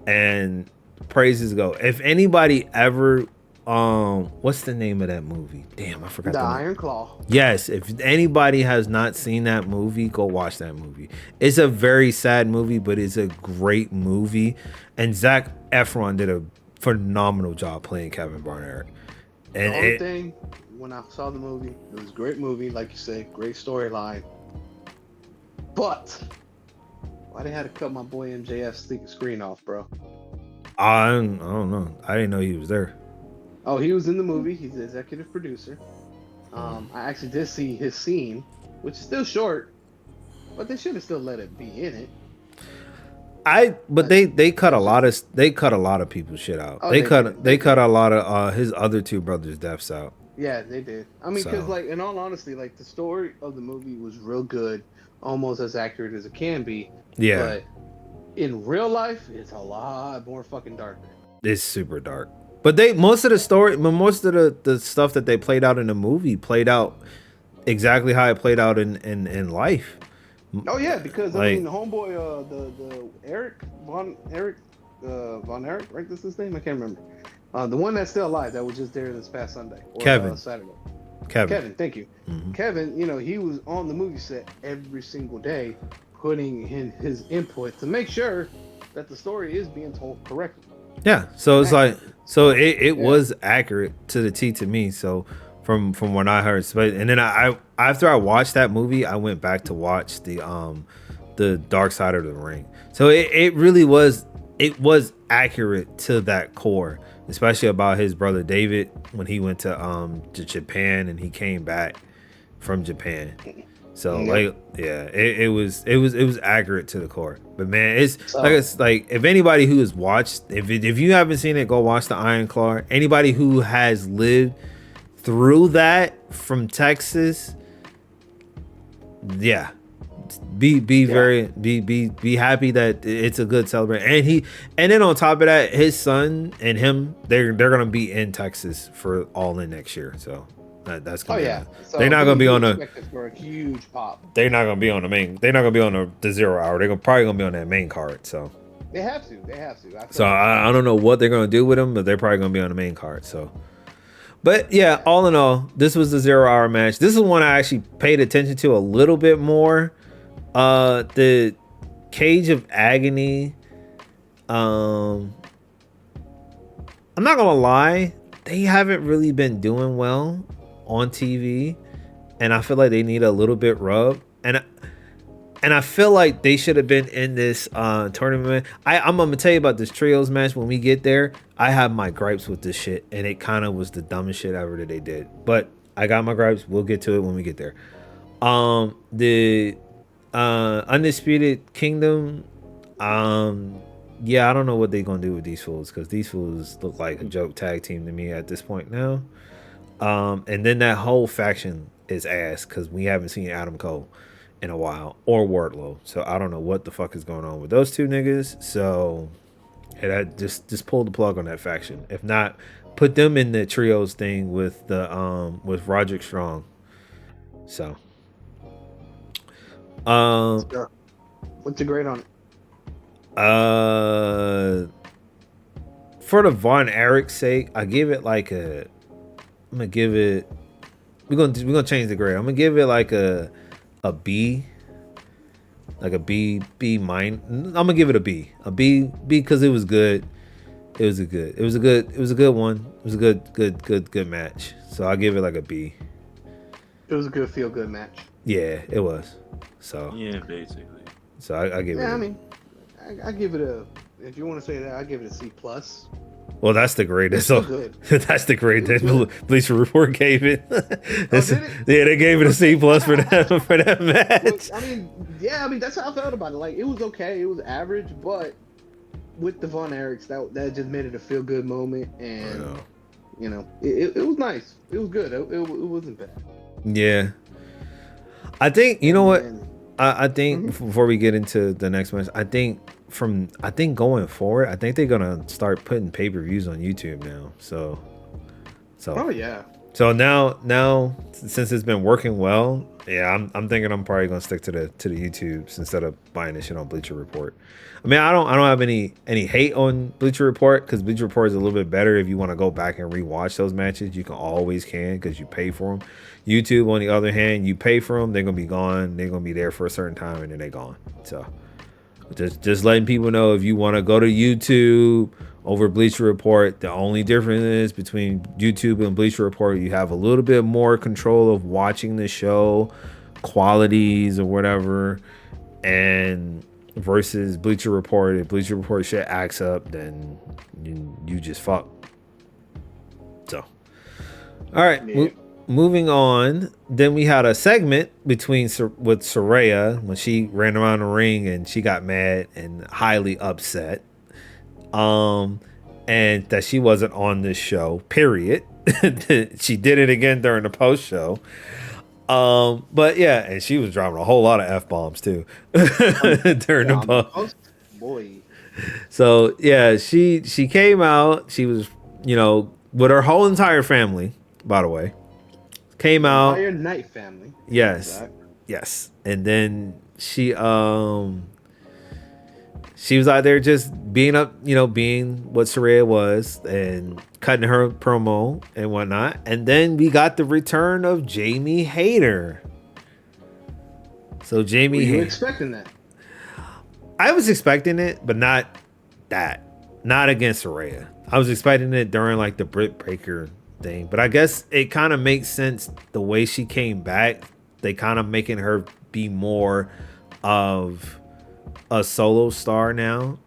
And praises go. If anybody ever what's the name of that movie? Damn, I forgot. The Iron Claw. Yes, if anybody has not seen that movie, go watch that movie. It's a very sad movie, but it's a great movie. And Zac Efron did a phenomenal job playing Kevin Von Erich. And the only thing, when I saw the movie, it was a great movie, like you say, great storyline. But why they had to cut my boy MJF's screen off, bro? I don't know. I didn't know he was there. Oh, he was in the movie. He's the executive producer. I actually did see his scene, which is still short, but they should have still let it be in it. They cut a lot of people's shit out. Oh, they cut a lot of his other two brothers' deaths out. Yeah, they did. I mean, because like in all honesty, like the story of the movie was real good, almost as accurate as it can be. Yeah. But in real life, it's a lot more fucking darker. It's super dark. But most of the stuff that they played out in the movie played out exactly how it played out in life. Oh yeah, because I mean, the homeboy, the Von Erich, right? That's his name. I can't remember. The one that's still alive that was just there this past Sunday. Or, Kevin. Saturday. Kevin, thank you. Mm-hmm. Kevin, he was on the movie set every single day, putting in his input to make sure that the story is being told correctly. Yeah, so it's like, it was accurate to the T to me. So from what I heard, and then I after I watched that movie, I went back to watch the Dark Side of the Ring. So it really was accurate to that core, especially about his brother David when he went to Japan and he came back from Japan. So it was accurate to the core. But man, it's like if anybody who has watched, if you haven't seen it, go watch the Iron Claw. Anybody who has lived through that from Texas, yeah, be happy that it's a good celebration. And then on top of that, his son and him, they're gonna be in Texas for All In next year. So. That's gonna So they're not gonna be on for a huge pop. They're not gonna be on the main. They're not gonna be on the 0 hour. They're probably gonna be on that main card. So they have to. I don't know what they're gonna do with them, but they're probably gonna be on the main card. So, but yeah, all in all, this was the 0 hour match. This is one I actually paid attention to a little bit more. The Cage of Agony. I'm not gonna lie, they haven't really been doing well on TV, and I feel like they need a little bit rub, and I feel like they should have been in this tournament. I'm gonna tell you about this trios match when we get there. I have my gripes with this shit, and it kind of was the dumbest shit ever that they did, but I got my gripes. We'll get to it when we get there. The Undisputed Kingdom, yeah, I don't know what they're gonna do with these fools, because these fools look like a joke tag team to me at this point now. And then that whole faction is ass, because we haven't seen Adam Cole in a while, or Wardlow. So I don't know what the fuck is going on with those two niggas. So just pull the plug on that faction. If not, put them in the trios thing with with Roderick Strong. So what's the grade on it? For the Von Erich sake, I give it like I'm gonna give it. We're gonna change the grade. I'm gonna give it like a B, like a B minus. I'm gonna give it a B because it was good. It was a good one. It was a good match. So I'll give it like a B. It was a good feel good match. Yeah, it was. So Yeah, basically. I give it. Yeah, I mean, I give it a. If you want to say that, I give it a C plus. Well, that's the grade. It's So still good. that's the grade It was that good. Bleacher Report gave it. Oh, did it? Yeah, they gave it a C plus for that Well, match. I mean, yeah, I mean that's how I felt about it. Like it was okay, it was average, but with the Von Erichs, that just made it a feel good moment, I and know. it was nice. It was good. It wasn't bad. Yeah, I think you know And what. then I think mhm. before we get into the next match, I think going forward, I think they're gonna start putting pay-per-views on YouTube now. So Oh yeah, now since it's been working well, yeah, I'm thinking I'm probably gonna stick to the YouTubes instead of buying this shit on Bleacher Report. I mean, I don't have any hate on Bleacher Report because Bleacher Report is a little bit better if you want to go back and rewatch those matches. You can always because you pay for them. YouTube, on the other hand, you pay for them, they're gonna be gone. They're gonna be there for a certain time and then they're gone. So just letting people know if you want to go to YouTube over Bleacher Report, the only difference is between YouTube and Bleacher Report, you have a little bit more control of watching the show, qualities or whatever, and versus Bleacher Report. If Bleacher Report shit acts up, then you just fuck. So, all right. yeah. Moving on, then we had a segment with Saraya when she ran around the ring and she got mad and highly upset. And that she wasn't on this show, period. She did it again during the post show. But yeah, and she was dropping a whole lot of F-bombs too during the On the post. post, boy, So yeah, she came out. She was, with her whole entire family, by the way. Came the out. entire Night family. Yes. Zach. Yes. And then she was out there just being being what Saraya was and cutting her promo and whatnot. And then we got the return of Jamie Hayter. So Were Jamie you Hayter. expecting that? I was expecting it, but not that. Not against Saraya. I was expecting it during like the Britt Breaker thing. But I guess it kind of makes sense the way she came back. They kind of making her be more of a solo star now.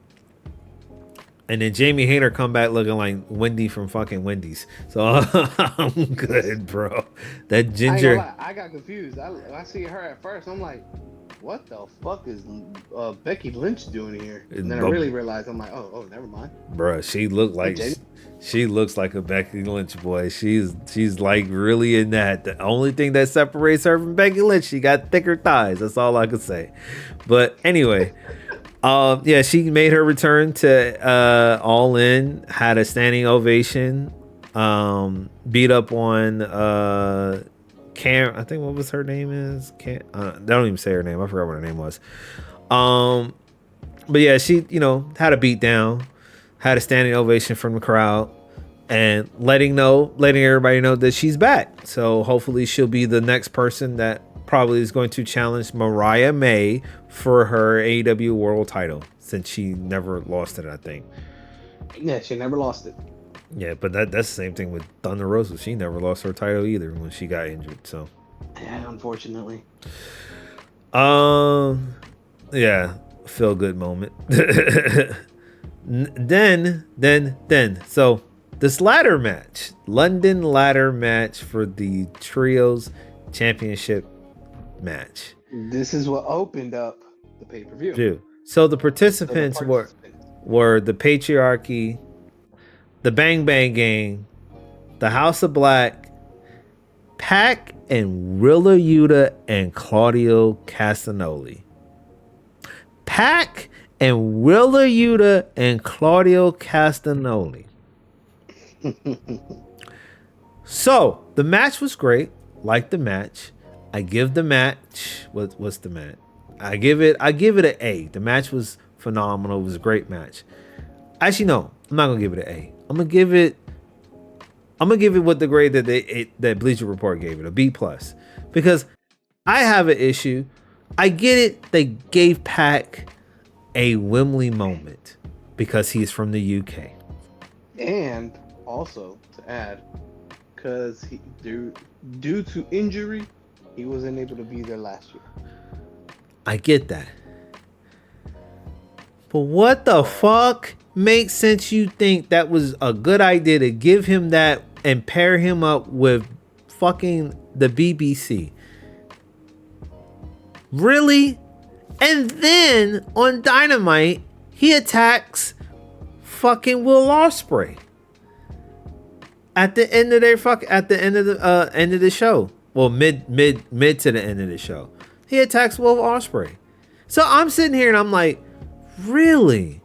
And then Jamie Hayter come back looking like Wendy from fucking Wendy's. So I'm good, bro. That I ain't gonna ginger. lie, I got confused. I see her at first. I'm like, what the fuck is Becky Lynch doing here? And then I really realized, I'm like, oh, never mind. Bro, she looked like Jamie? she looks like a Becky Lynch boy. She's like really in that. The only thing that separates her from Becky Lynch, she got thicker thighs. That's all I could say. But anyway, yeah, she made her return to All In, had a standing ovation, beat up on Cam. I think what was her name is Cam. They don't even say her name. I forgot what her name was. But yeah, she had a beat down, had a standing ovation from the crowd, and letting everybody know that she's back. So hopefully she'll be the next person that probably is going to challenge Mariah May for her AEW World Title, since she never lost it, I think. Yeah, she never lost it. Yeah, but that's the same thing with Thunder Rosa. She never lost her title either when she got injured. So Yeah, unfortunately. yeah, feel good moment. Then so this ladder match, London ladder match for the Trios Championship match. This is what opened up the pay-per-view. Dude. So the participants were the Patriarchy, the Bang Bang Gang, the House of Black, Pac and Willa Yuta and Claudio Castagnoli. Pac and Willa Yuta and Claudio Castagnoli. So the match was great. Like the match. I give the match. What's the match? I give it an A. The match was phenomenal. It was a great match. Actually, no, I'm not gonna give it an A. I'm gonna give it what the grade that Bleacher Report gave it, a B plus, because I have an issue. I get it. They gave Pac a Wembley moment because he's from the UK, and also to add, because due to injury, he wasn't able to be there last year. I get that. But what the fuck makes sense you think that was a good idea to give him that and pair him up with fucking the BBC? Really? And then on Dynamite, he attacks fucking Will Ospreay at the end of the show. Well, mid to the end of the show, he attacks Will Ospreay. So I'm sitting here and I'm like, really?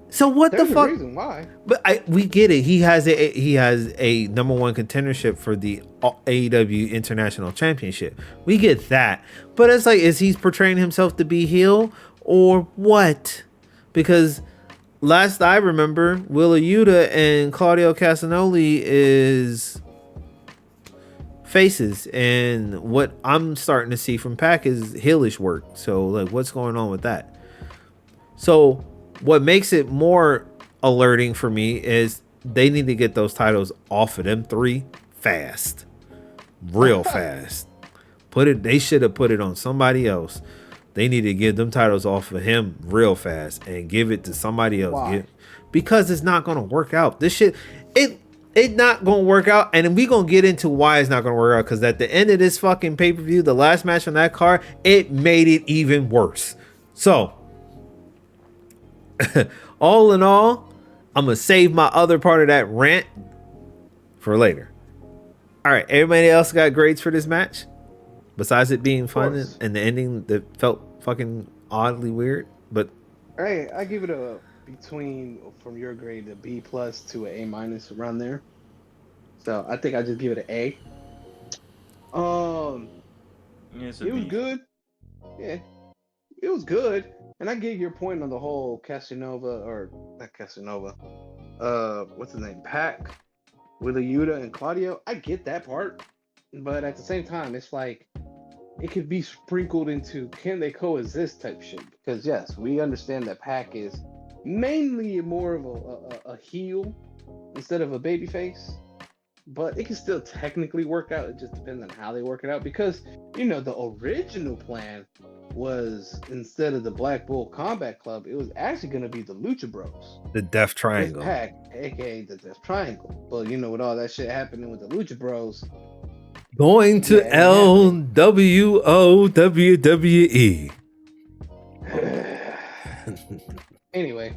So what There's the fuck? a reason why. But we get it. He has a number one contendership for the AEW International Championship. We get that. But it's like, is he portraying himself to be heel or what? Because last I remember, Willa Yuta and Claudio Castagnoli is faces, and what I'm starting to see from Pac is heelish work. So like, what's going on with that? So what makes it more alerting for me is they need to get those titles off of them three fast, real fast. They should have put it on somebody else. They need to get them titles off of him real fast and give it to somebody else. Why? Because it's not gonna work out. This shit, it not gonna work out, and we gonna get into why it's not gonna work out. Because at the end of this fucking pay-per-view, the last match on that card, it made it even worse. So all in all, I'm gonna save my other part of that rant for later. All right, everybody else got grades for this match besides it being fun and the ending that felt fucking oddly weird. But Hey, I give it a between from your grade a B plus to an A minus around there. So I think I just give it an A. It was good. Yeah, it was good. And I get your point on the whole Casanova or not Casanova. What's his name? Pac, Willa Yuta and Claudio. I get that part, but at the same time, it's like it could be sprinkled into can they coexist type shit. Because yes, we understand that Pac is mainly more of a heel instead of a babyface, but it can still technically work out. It just depends on how they work it out. Because the original plan was instead of the Black Bull Combat Club, it was actually going to be the Lucha Bros, the Death Triangle, with Pac, aka the Death Triangle. But with all that shit happening with the Lucha Bros, going to LWO WWE. Anyway,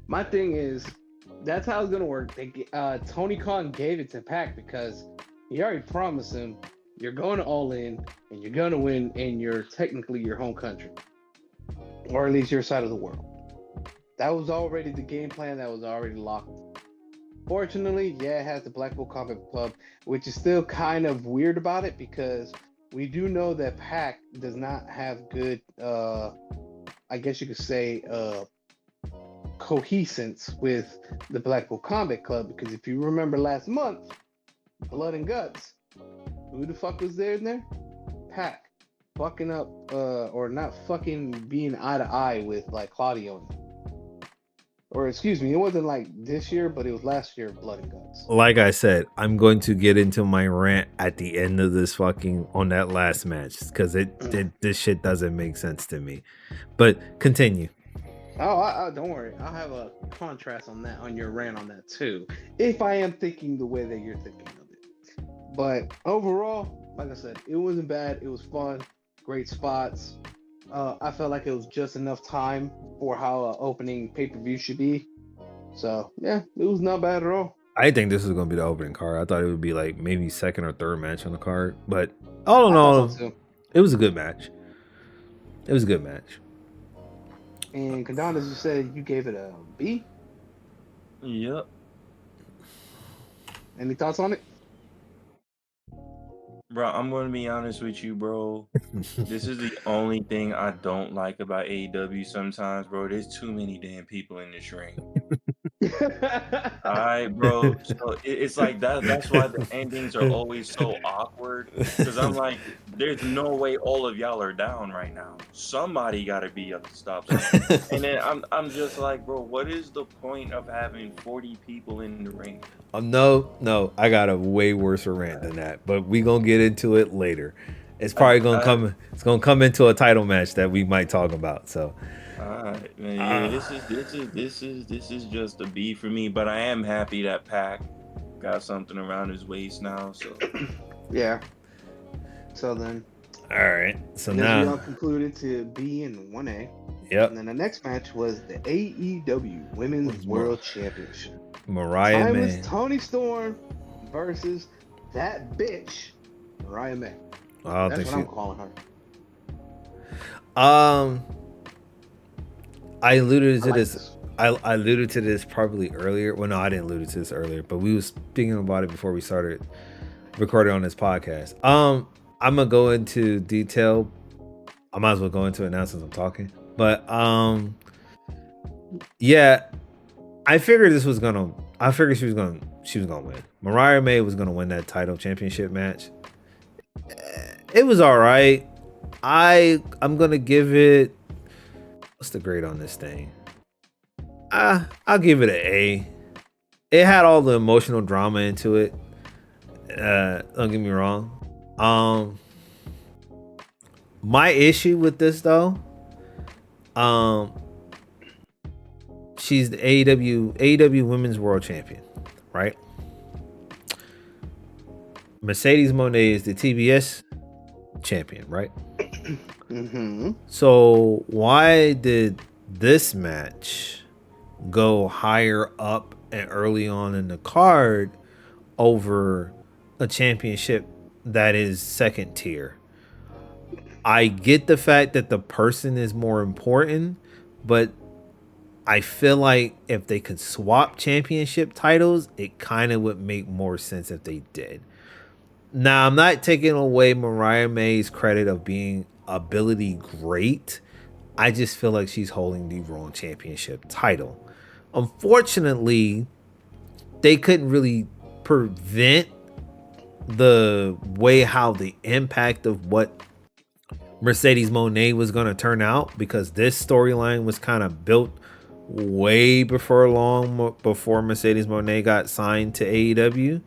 my thing is that's how it's gonna work. Tony Khan gave it to Pac because he already promised him you're going to All In and you're gonna win in technically your home country, or at least your side of the world. That was already the game plan. That was already locked. Fortunately, yeah, it has the Black Bull Combat Club, which is still kind of weird about it because we do know that Pac does not have good, I guess you could say, cohesence with the Black Bull Combat Club. Because if you remember last month, Blood and Guts, who the fuck was there in there? Pac fucking up, or not fucking being eye to eye with like Claudio. Or excuse me, it wasn't like this year, but it was last year, Blood and Guts. Like I said, I'm going to get into my rant at the end of this fucking on that last match because this shit doesn't make sense to me. But continue. Oh, don't worry. I'll have a contrast on that, on your rant on that too, if I am thinking the way that you're thinking of it. But overall, like I said, it wasn't bad. It was fun. Great spots. I felt like it was just enough time for how an opening pay-per-view should be. So, yeah, it was not bad at all. I think this was going to be the opening card. I thought it would be like maybe second or third match on the card. But all in all, it was a good match. It was a good match. And Condonis, you said you gave it a B? Yep. Any thoughts on it? Bro, I'm going to be honest with you, bro. This is the only thing I don't like about AEW sometimes, bro. There's too many damn people in this ring. All right, bro. So it's like that. That's why the endings are always so awkward. Cause I'm like, there's no way all of y'all are down right now. Somebody got to be at the stop sign. And then I'm just like, bro, what is the point of having 40 people in the ring? No, I got a way worse rant than that, but we gonna get into it later. It's I, probably gonna I, come. It's gonna come into a title match that we might talk about. So, all right, man. Yeah, uh, this is just a B for me. But I am happy that Pac got something around his waist now. So Yeah. So then, all right. So I guess we all now, concluded to B and 1A. And yep, then the next match was the AEW Women's was World Championship. Mariah Timeless May. Tony Storm versus that bitch, Mariah May. I don't That's think what I'm she. calling her. Um, I alluded I to like this. this. I alluded to this probably earlier. Well, no, I didn't allude to this earlier, but we was speaking about it before we started recording on this podcast. I'm gonna go into detail. I might as well go into it now since I'm talking. But yeah, I figured this was gonna. I figured she was gonna win. Mariah May was gonna win that title championship match. It was all right. I'm gonna give it. What's the grade on this thing? I'll give it an A. It had all the emotional drama into it. Don't get me wrong. Um, my issue with this though, um, she's the AEW Women's World Champion, right? Mercedes Moné is the TBS champion, right? Mm-hmm. So why did this match go higher up and early on in the card over a championship that is second tier? I get the fact that the person is more important, but I feel like if they could swap championship titles, it kind of would make more sense if they did. Now, I'm not taking away Mariah May's credit of being ability great. I just feel like she's holding the wrong championship title. Unfortunately, they couldn't really prevent the way how the impact of what Mercedes Moné was going to turn out, because this storyline was kind of built way before Mercedes Moné got signed to AEW.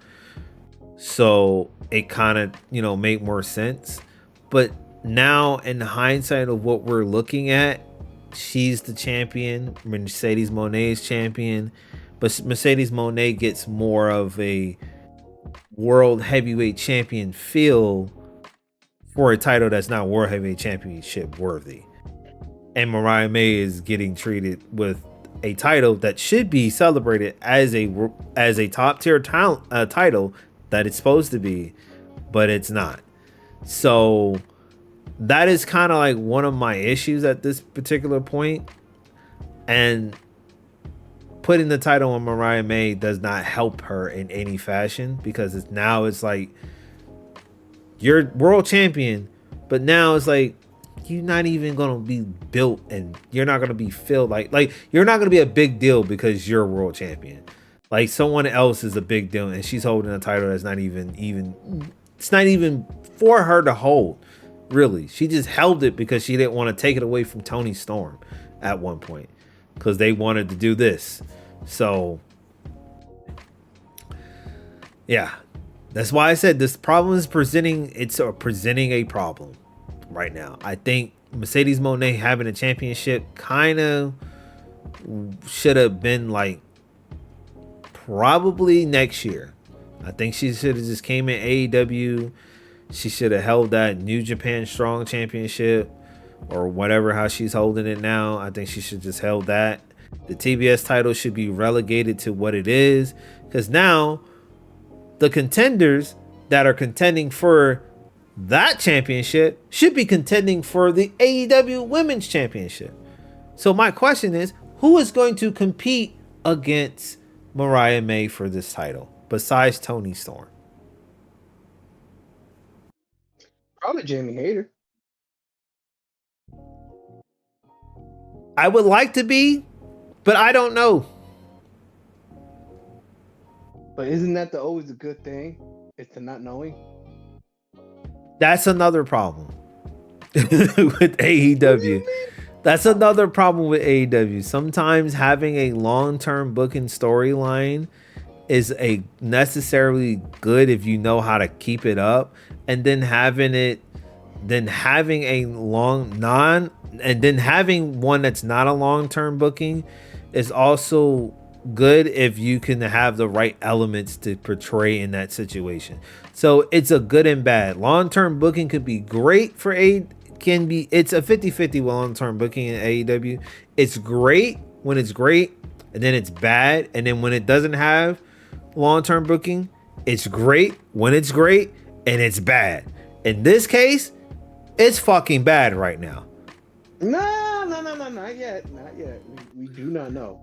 So it kind of, made more sense. But now in hindsight of what we're looking at, she's the champion, Mercedes Moné is champion, but Mercedes Moné gets more of a world heavyweight champion feel for a title that's not world heavyweight championship worthy. And Mariah May is getting treated with a title that should be celebrated as a top tier title that it's supposed to be, but it's not. So that is kind of like one of my issues at this particular point. And putting the title on Mariah May does not help her in any fashion, because it's like you're world champion, but now it's like you're not even gonna be built, and you're not gonna be filled like you're not gonna be a big deal because you're a world champion. Like someone else is a big deal, and she's holding a title that's not even it's not even for her to hold. Really, she just held it because she didn't want to take it away from Tony Storm at one point, because they wanted to do this. So yeah, that's why I said this problem is presenting a problem right now. I think Mercedes Moné having a championship kind of should have been like probably next year. I think she should have just came in AEW. She should have held that New Japan Strong Championship or whatever, how she's holding it now. I think she should just held that. The TBS title should be relegated to what it is, because now the contenders that are contending for that championship should be contending for the AEW Women's Championship. So my question is, who is going to compete against Mariah May for this title besides Tony Storm? Probably Jamie Hayter. I would like to be, but I don't know. But isn't that always a good thing? It's the not knowing. That's another problem with AEW. What do you mean? That's another problem with AEW. Sometimes having a long-term booking storyline is a necessarily good if you know how to keep it up, and then having having one that's not a long-term booking is also good if you can have the right elements to portray in that situation. So it's a good and bad. Long-term booking could be great for it's a 50-50 with long-term booking in AEW. It's great when it's great, and then it's bad, and then when it doesn't have long-term booking, it's great when it's great, and it's bad. In this case, it's fucking bad right now. No, not yet. We do not know.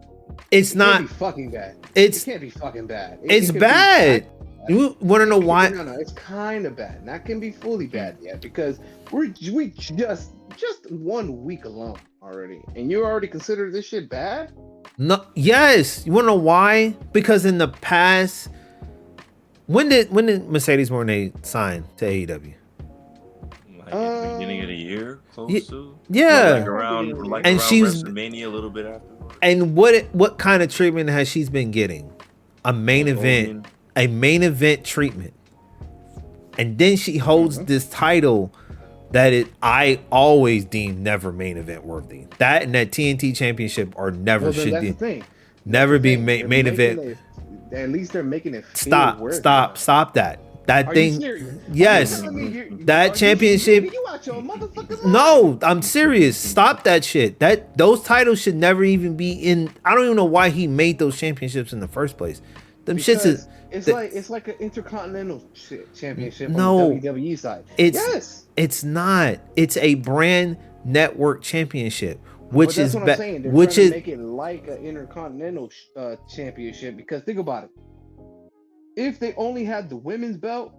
It can't be fucking bad. It can't be fucking bad. It's bad. You want to know why? No, it's kind of bad. Not can be fully bad yet because we just 1 week alone already, and you already consider this shit bad? No. Yes. You want to know why? Because in the past, when did Mercedes Moné sign to AEW? Like at the beginning of the year, close to. Yeah. Like around she was WrestleMania a little bit after. And what kind of treatment has she been getting? A main event treatment. And then she holds this title that I always deem never main event worthy. That and that TNT championship are never should be never be main event. At least they're making it stop that. That thing, yes, that championship. No, I'm serious. Stop that shit. Those titles should never even be in. I don't even know why he made those championships in the first place. Them shits is. It's like an intercontinental championship no, on the WWE side. It's not. It's a brand network championship, which is what I'm saying. They're trying to make it like an intercontinental championship because think about it. If they only had the women's belt,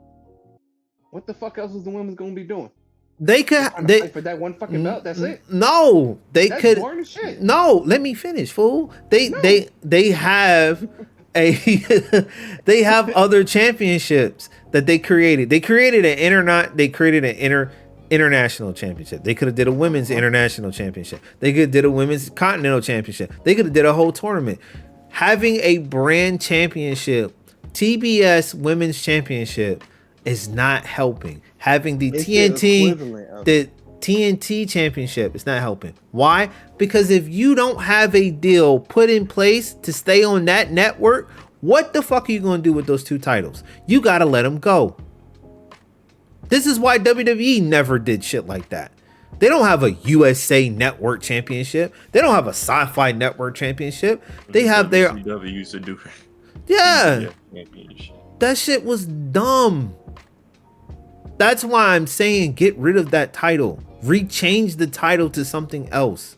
what the fuck else was the women's gonna be doing? They could fight for that one fucking belt. That's it. No, that's could. Boring as shit. No, let me finish, fool. They have they have other championships that they created. They created an international championship. They could have did a women's international championship. They could have did a women's continental championship. They could have did a whole tournament. Having a brand championship, TBS Women's Championship, is not helping. Having the TNT Championship is not helping. Why? Because if you don't have a deal put in place to stay on that network, what the fuck are you going to do with those two titles? You got to let them go. This is why WWE never did shit like that. They don't have a USA Network Championship. They don't have a Sci-Fi Network Championship. They have their... WWE used to do. Yeah. That shit was dumb. That's why I'm saying get rid of that title. Rechange the title to something else.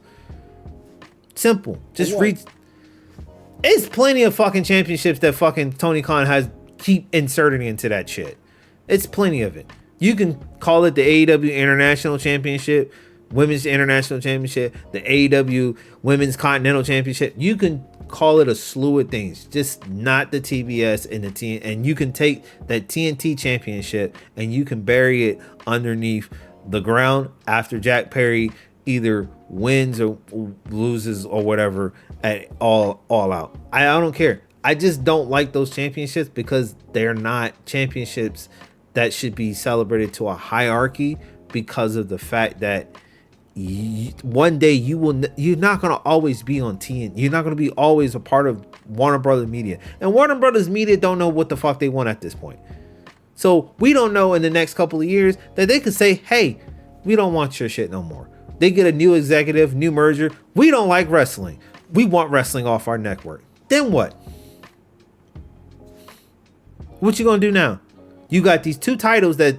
Simple. Just It's plenty of fucking championships that fucking Tony Khan has keep inserting into that shit. It's plenty of it. You can call it the AEW International Championship, Women's International Championship, the AEW Women's Continental Championship. You can call it a slew of things, just not the TBS and the TNT. And you can take that TNT Championship and you can bury it underneath the ground after Jack Perry either wins or loses or whatever at all out. I don't care. I just don't like those championships because they're not championships that should be celebrated to a hierarchy because of the fact that one day you're not going to always be on TNT. You're not going to be always a part of Warner Brothers Media. And Warner Brothers Media don't know what the fuck they want at this point. So we don't know in the next couple of years that they could say, hey, we don't want your shit no more. They get a new executive, new merger. We don't like wrestling. We want wrestling off our network. Then what? What you going to do now? You got these two titles that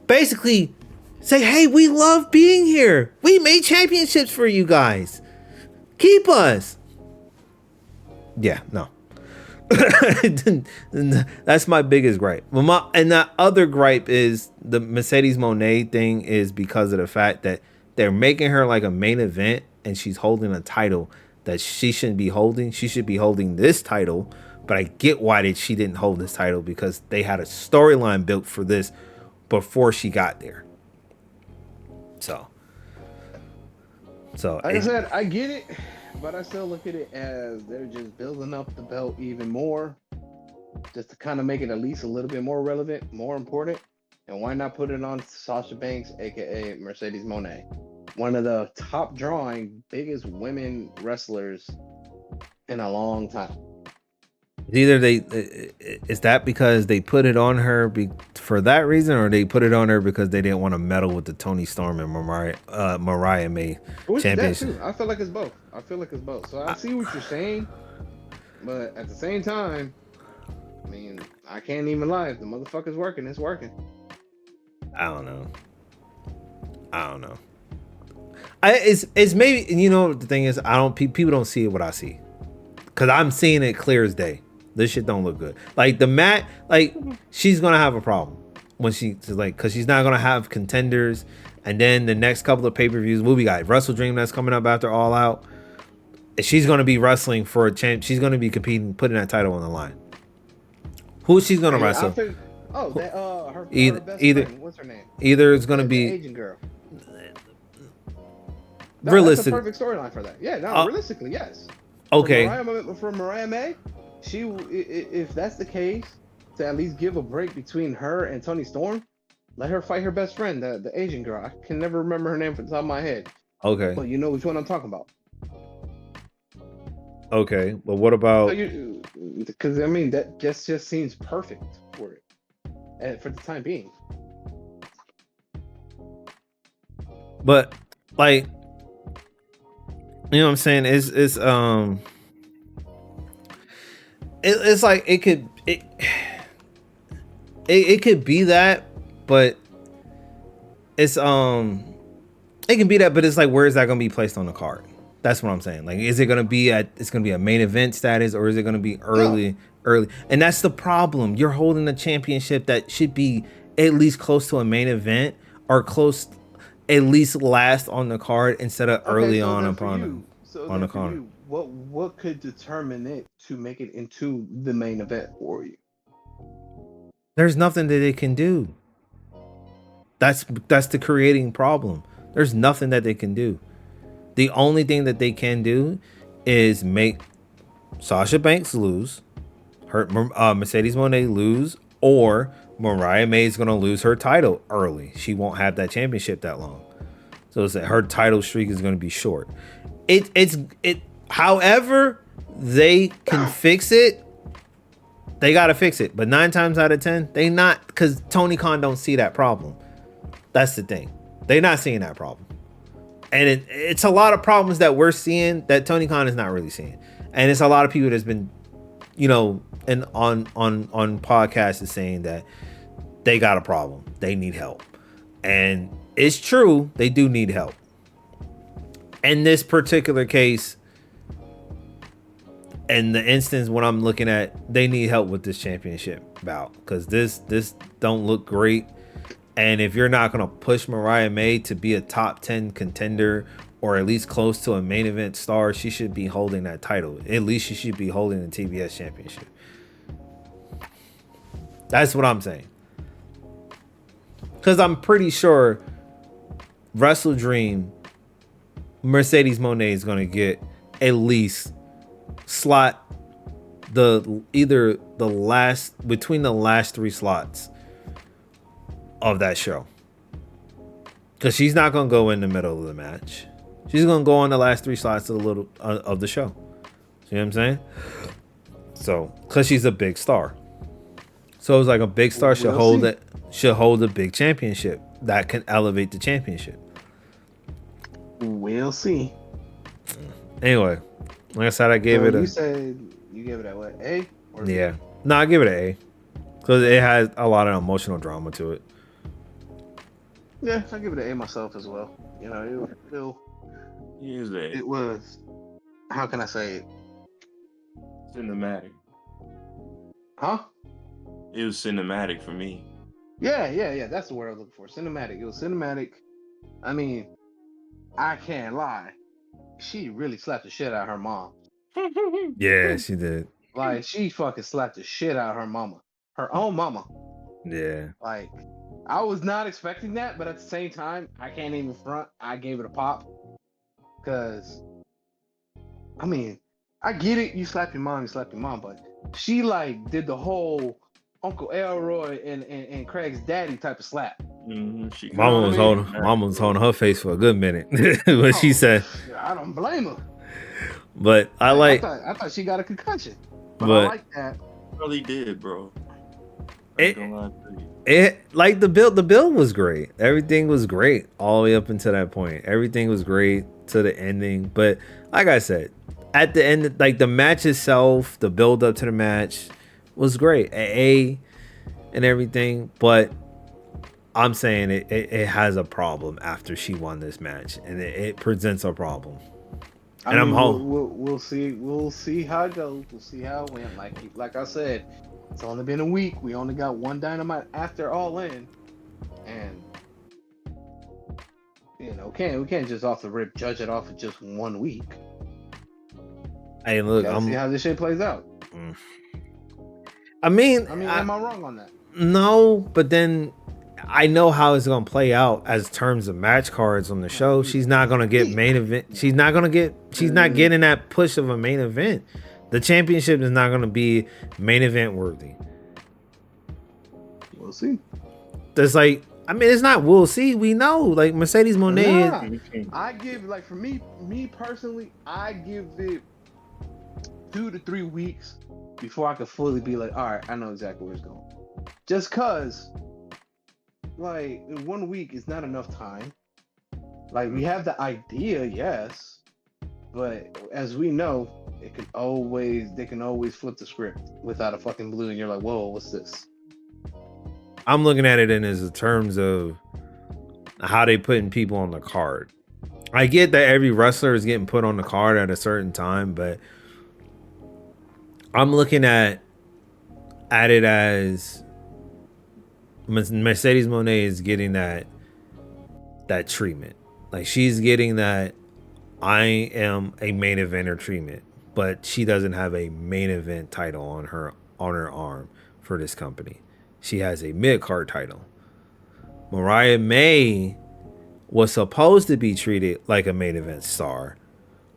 basically say, hey, we love being here. We made championships for you guys. Keep us. Yeah, no. That's my biggest gripe. And that other gripe is the Mercedes Moné thing is because of the fact that they're making her like a main event and she's holding a title that she shouldn't be holding. She should be holding this title but I get why she didn't hold this title, because they had a storyline built for this before she got there. So Like I said, I get it, but I still look at it as they're just building up the belt even more, just to kind of make it at least a little bit more relevant, more important. And why not put it on Sasha Banks, aka Mercedes Moné, one of the top drawing, biggest women wrestlers in a long time. Either is that because they put it on her for that reason, or they put it on her because they didn't want to meddle with the Toni Storm and Mariah May championship. I feel like it's both. So I see what you're saying, but at the same time, I mean, I can't even lie. If the motherfucker's working, it's working. I don't know. It's maybe, you know, the thing is, people don't see it what I see, because I'm seeing it clear as day. This shit don't look good. Like the mat, like she's gonna have a problem when because she's not gonna have contenders. And then the next couple of pay-per-views, we got Wrestle Dream that's coming up after All Out. She's gonna be wrestling for a champ. She's gonna be competing, putting that title on the line. Who she's gonna wrestle? Her best friend. What's her name? Either it's gonna be Asian girl. Realistic. That's a perfect storyline for that. Yeah, no, realistically, yes. Okay. For Mariah May, if that's the case, to at least give a break between her and Toni Storm, let her fight her best friend, the Asian girl. I can never remember her name from the top of my head. Okay. But you know which one I'm talking about. Okay, but what about? Because I mean, that just seems perfect for it, and for the time being. But like, you know what I'm saying? It's like it could be that, but it's it can be that, but it's like, where is that gonna be placed on the card? That's what I'm saying. Like, is it gonna be it's gonna be a main event status, or is it gonna be early? And that's the problem. You're holding a championship that should be at least close to a main event, or close at least last on the card, instead of early on upon on the card. What could determine it to make it into the main event for you? There's nothing that they can do. That's the creating problem. There's nothing that they can do. The only thing that they can do is make Sasha Banks lose, her Mercedes Moné lose, or Mariah May is going to lose her title early. She won't have that championship that long, so it's her title streak is going to be short. However they can fix it, they got to fix it. But 9 times out of 10, they not, because Tony Khan don't see that problem. That's the thing. They're not seeing that problem. And it's a lot of problems that we're seeing that Tony Khan is not really seeing. And it's a lot of people that's been, you know, and on podcasts is saying that they got a problem. They need help. And it's true, they do need help. In this particular case, in the instance when I'm looking at, they need help with this championship bout, because this don't look great. And if you're not going to push Mariah May to be a top 10 contender, or at least close to a main event star, she should be holding that title. At least she should be holding the TBS championship. That's what I'm saying. Because I'm pretty sure Wrestle Dream, Mercedes Moné is going to get at least slot between the last 3 slots of that show, because she's not gonna go in the middle of the match. She's gonna go on the last 3 slots of the show. See what I'm saying? So, because she's a big star, so it's like a big star should hold a big championship that can elevate the championship. We'll see. Anyway, like I said, I gave it a. You said you gave it a what? A? Or yeah. No, I give it an A, because it has a lot of emotional drama to it. Yeah, I give it an A myself as well. You know, it was. How can I say it? Cinematic. Huh? It was cinematic for me. Yeah. That's the word I was looking for. Cinematic. It was cinematic. I mean, I can't lie. She really slapped the shit out of her mom. Yeah, she did. Like she fucking slapped the shit out of her mama, her own mama. Yeah. Like I was not expecting that, but at the same time, I can't even front. I gave it a pop because I mean, I get it. You slap your mom, but she like did the whole Uncle Elroy and Craig's daddy type of slap. She You know what I mean? Mama was holding her face for a good minute when she Oh, said. I don't blame her. But Like, I thought she got a concussion, but I but like that. really did, bro. I ain't gonna lie to you. it like the build was great. Everything was great all the way up until that point. Everything was great to the ending. But like I said, at the end, like the match itself, the build up to the match was great. And everything, but I'm saying it has a problem after she won this match, and it presents a problem. I And mean, I'm home. we'll see how it goes. We'll see how it went. Like I said, it's only been a week. We only got one Dynamite after All In, and we can't just off the rip judge it off of just 1 week. Hey, look, Gotta see how this shit plays out. I mean, am I wrong on that? No, but then I know how it's gonna play out as terms of match cards on the show. She's not gonna get main event. She's not getting that push of a main event. The championship is not gonna be main event worthy. We'll see. There's like, I mean, it's not we'll see. We know, like Mercedes Moné. I give like for me personally, I give it 2 to 3 weeks before I could fully be like, all right, I know exactly where it's going. Just cause, like, in 1 week is not enough time. Like, we have the idea, yes, but as we know, they can always flip the script without a fucking blue, and you're like, whoa, what's this? I'm looking at it in as terms of how they putting people on the card. I get that every wrestler is getting put on the card at a certain time, but I'm looking at it as Mercedes Moné is getting that treatment. Like she's getting that I am a main eventer treatment, but she doesn't have a main event title on her arm for this company. She has a mid-card title. Mariah May was supposed to be treated like a main event star,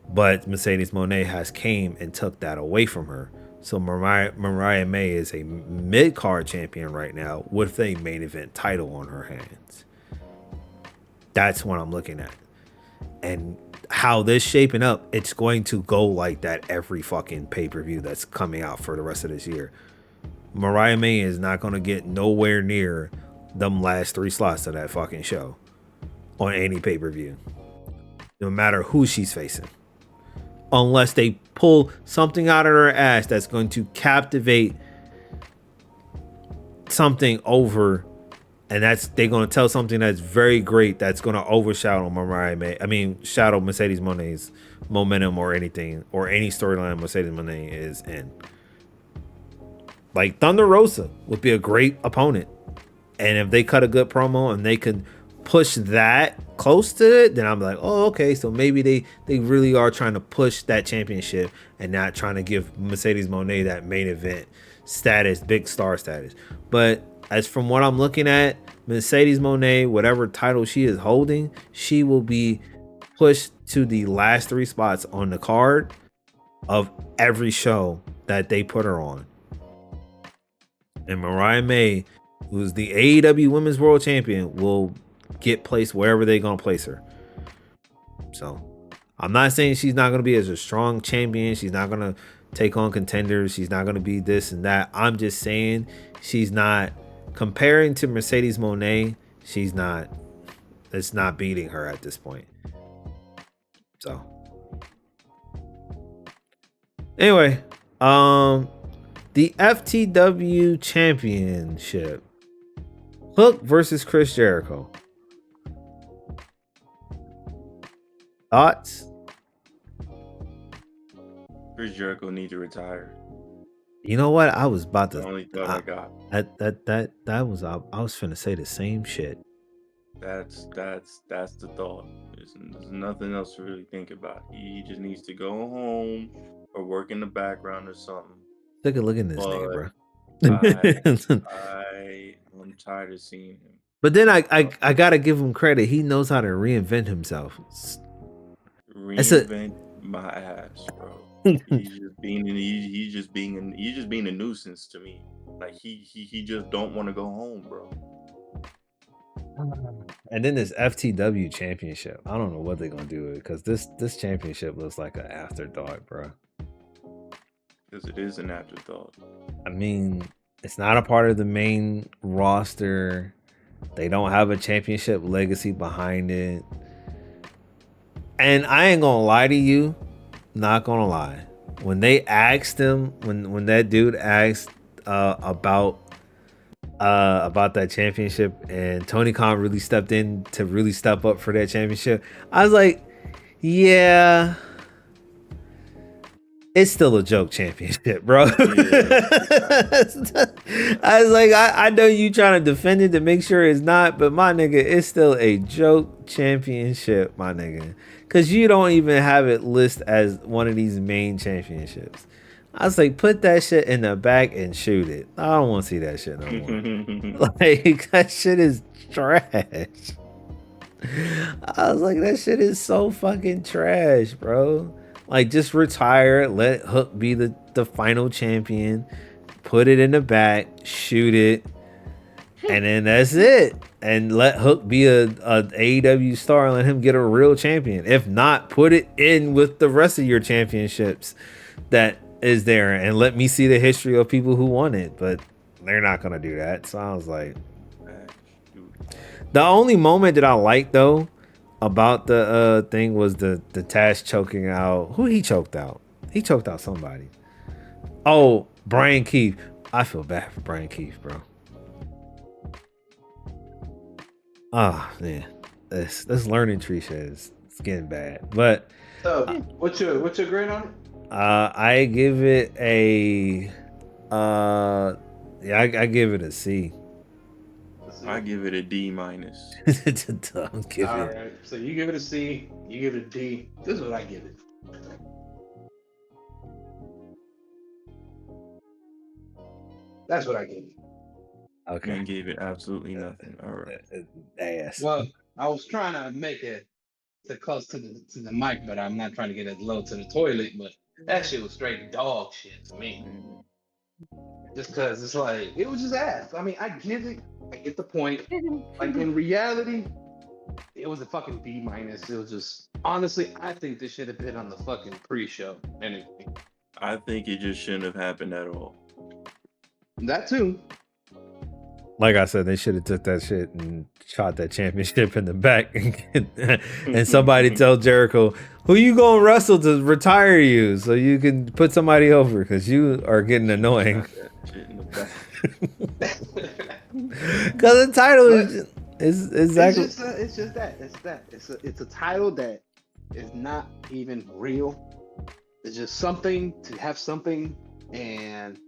but Mercedes Moné has came and took that away from her. So Mariah May is a mid-card champion right now with a main event title on her hands. That's what I'm looking at. And how this shaping up, it's going to go like that every fucking pay-per-view that's coming out for the rest of this year. Mariah May is not going to get nowhere near them last 3 slots of that fucking show on any pay-per-view. No matter who she's facing. Unless they pull something out of her ass that's going to captivate something over, and they're going to tell something that's very great that's going to overshadow shadow Mercedes Moné's momentum or anything, or any storyline Mercedes Moné is in. Like Thunder Rosa would be a great opponent, and if they cut a good promo and they could push that close to it, then I'm like, oh, okay, so maybe they really are trying to push that championship and not trying to give Mercedes Moné that main event status, big star status. But as from what I'm looking at, Mercedes Moné, whatever title she is holding, she will be pushed to the last 3 spots on the card of every show that they put her on. And Mariah May, who's the AEW Women's World Champion, will get placed wherever they're going to place her. So I'm not saying she's not going to be as a strong champion. She's not going to take on contenders. She's not going to be this and that. I'm just saying she's not, comparing to Mercedes Moné, it's not beating her at this point. So anyway, the FTW Championship. Hook versus Chris Jericho. Thoughts? Chris Jericho needs to retire. You know what? I was about to. The only thought I got. I was finna say the same shit. That's the thought. There's nothing else to really think about. He just needs to go home or work in the background or something Take a look at this nigga, But bro. I'm tired of seeing him. But then I gotta give him credit. He knows how to reinvent himself. It's a Reinvent my ass, bro. He's just being he's just being a nuisance to me. Like he just don't want to go home, bro. And then this FTW championship. I don't know what they're gonna do with it because this championship looks like an afterthought, bro. Because it is an afterthought. I mean, it's not a part of the main roster. They don't have a championship legacy behind it. And I ain't gonna lie to you, not gonna lie. When they asked him, when that dude asked about that championship, and Tony Khan really stepped in to really step up for that championship, I was like, yeah, it's still a joke championship, bro. Yeah. I was like, I know you trying to defend it to make sure it's not, but my nigga, it's still a joke championship, my nigga. Because you don't even have it listed as one of these main championships. I was like, put that shit in the back and shoot it. I don't want to see that shit no more. Like, that shit is trash. I was like, that shit is so fucking trash, bro. Like, just retire, let Hook be the final champion, put it in the back, shoot it, and then that's it. And let Hook be a AEW star and let him get a real champion. If not, put it in with the rest of your championships that is there and let me see the history of people who won it. But they're not gonna do that. So I was like, the only moment that I liked though about the thing was the Taz choking out. Who he choked out? He choked out somebody. Oh, Brian Keith. I feel bad for Brian Keith, bro. Ah, man. This learning tree shit is it's getting bad. But So, what's your grade on it? I give it a yeah, I give it a C. I give it a D minus. Don't give All it. right. So you give it a C. You give it a D. This is what I give it. That's what I give it. Okay. Man gave it absolutely nothing. All right. Ass. Well, I was trying to make it to close to the mic, but I'm not trying to get it low to the toilet. But that shit was straight dog shit to me. Just because it's like it was just ass. I mean, I get it. I get the point. Like in reality, it was a fucking B minus. It was just honestly, I think this should have been on the fucking pre-show. Anyway, I think it just shouldn't have happened at all. that too. Like I said, they should have took that shit and shot that championship in the back and somebody tell Jericho, who you gonna wrestle to retire you so you can put somebody over because you are getting annoying. Because the title is exactly. It's just that. It's a title that is not even real. It's just something to have something, and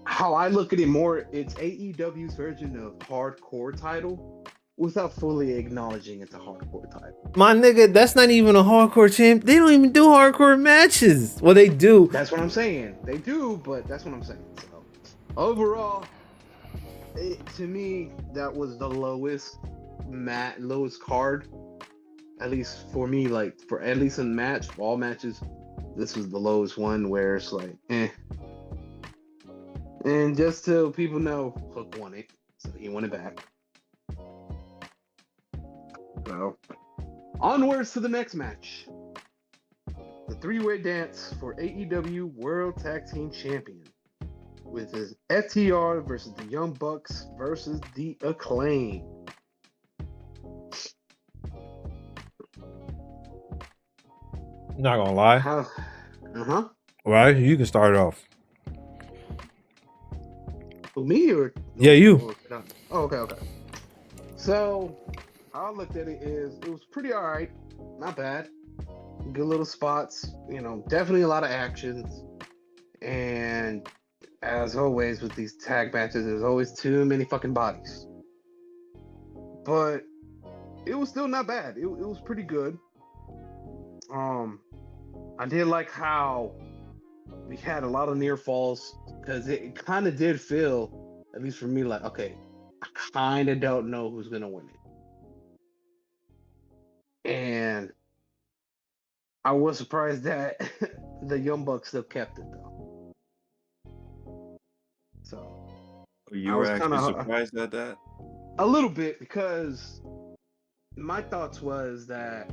how I look at it more, it's AEW's version of hardcore title without fully acknowledging it's a hardcore title. My nigga, that's not even a hardcore champ. They don't even do hardcore matches. Well, they do. That's what I'm saying. They do, but that's what I'm saying. So overall, to me, that was the lowest card. At least for me, like for at least in match, all matches, this was the lowest one where it's like, eh. And just so people know, Hook won it, so he won it back. So, onwards to the next match. The three-way dance for AEW World Tag Team Champion. With his FTR versus the Young Bucks versus the Acclaim. Not gonna lie. Uh-huh. Well, you can start it off. For me or? Yeah, you. Oh, okay. So, how I looked at it is, it was pretty all right. Not bad. Good little spots. You know, definitely a lot of actions. And as always with these tag matches, there's always too many fucking bodies. But it was still not bad. It was pretty good. I did like how We had a lot of near falls because it kind of did feel, at least for me, like, okay, I kind of don't know who's gonna win it, and I was surprised that the Young Bucks still kept it though. So You I were was kind actually of surprised at that? a little bit because my thoughts was that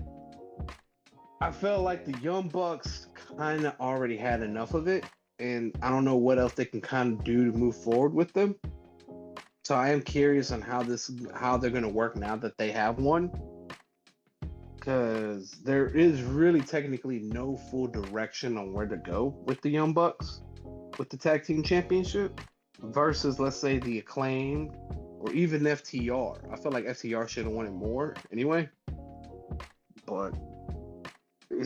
I felt like the Young Bucks kind of already had enough of it, and I don't know what else they can kind of do to move forward with them. So I am curious on how they're gonna work now that they have one, because there is really technically no full direction on where to go with the Young Bucks with the tag team championship versus, let's say, the Acclaimed or even FTR. I feel like FTR should have won it more anyway, but it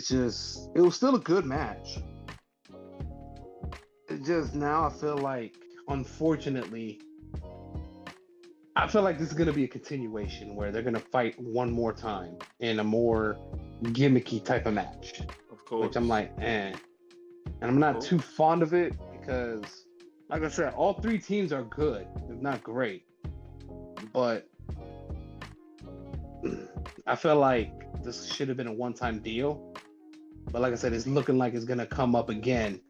was still a good match. It just now I feel like, unfortunately, I feel like this is going to be a continuation where they're going to fight one more time in a more gimmicky type of match, Of course. which I'm like, eh. And I'm not too fond of it because, like I said, all three teams are good, if not great. But I feel like this should have been a one-time deal. But like I said, it's looking like it's going to come up again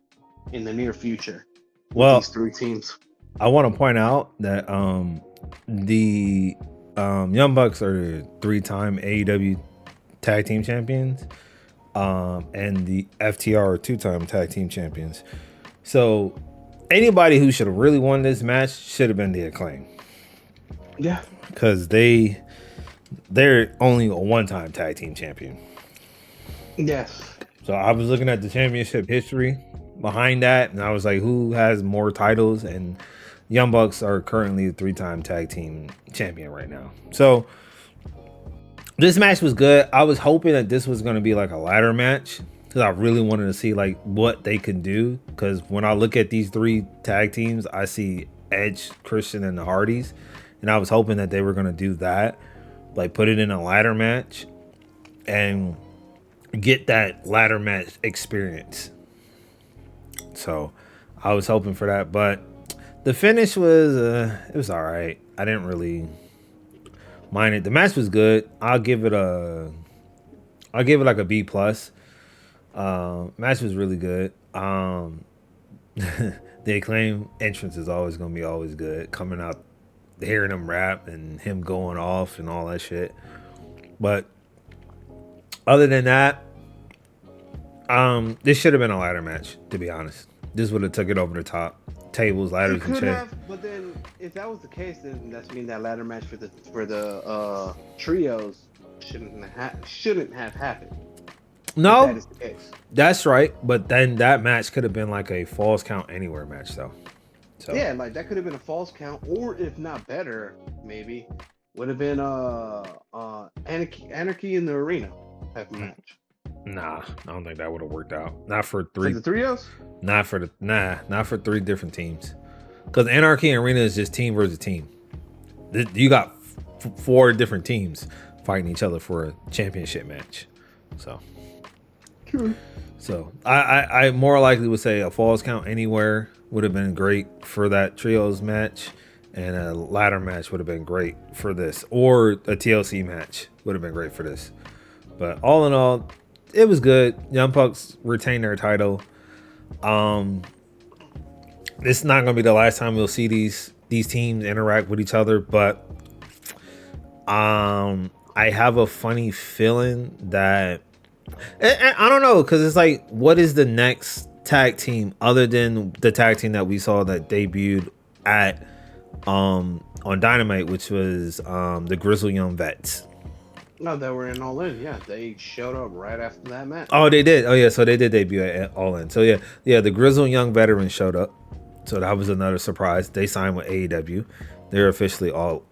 in the near future with Well, these three teams. I want to point out that the Young Bucks are 3-time AEW tag team champions, and the FTR are 2-time tag team champions. So anybody who should have really won this match should have been the Acclaim. Yeah, because they're only a 1-time tag team champion. yes. So I was looking at the championship history behind that, and I was like, who has more titles? And Young Bucks are currently a 3-time tag team champion right now. So this match was good. I was hoping that this was going to be like a ladder match because I really wanted to see like what they could do. Because when I look at these 3 tag teams, I see Edge, Christian, and the Hardys, and I was hoping that they were going to do that, like put it in a ladder match and get that ladder match experience. So I was hoping for that, but the finish was it was all right. I didn't really mind it. The match was good. I'll give it like a B plus. Match was really good. The Acclaim entrance is always gonna be always good. Coming out, hearing him rap and him going off and all that shit. But other than that, this should have been a ladder match, to be honest. This would have took it over the top. Tables, ladders, It and could chairs. have, but then if that was the case, then that's mean that ladder match for the trios shouldn't have happened. If No, that is the case. that's right. But then that match could have been like a falls count anywhere match, though. So Yeah, like that could have been a false count, or if not better, maybe would have been anarchy in the arena type of match. nah, I don't think that would have worked out. Not for For three. the trios? Not for 3 different teams. Because Anarchy Arena is just team versus team. You got 4 different teams fighting each other for a championship match. So True. So I more likely would say a falls count anywhere would have been great for that trios match, and a ladder match would have been great for this, or a TLC match would have been great for this. But all in all, it was good. Young Bucks retained their title. This is not going to be the last time we'll see these teams interact with each other, but I have a funny feeling that I don't know, because it's like, what is the next tag team other than the tag team that we saw that debuted at on Dynamite, which was the Grizzled Young Vets. No, they were in All In. Yeah, they showed up right after that match. Oh, they did. Oh yeah, so they did debut at All In. So yeah, the Grizzled Young Veterans showed up. So that was another surprise. They signed with AEW. They're officially all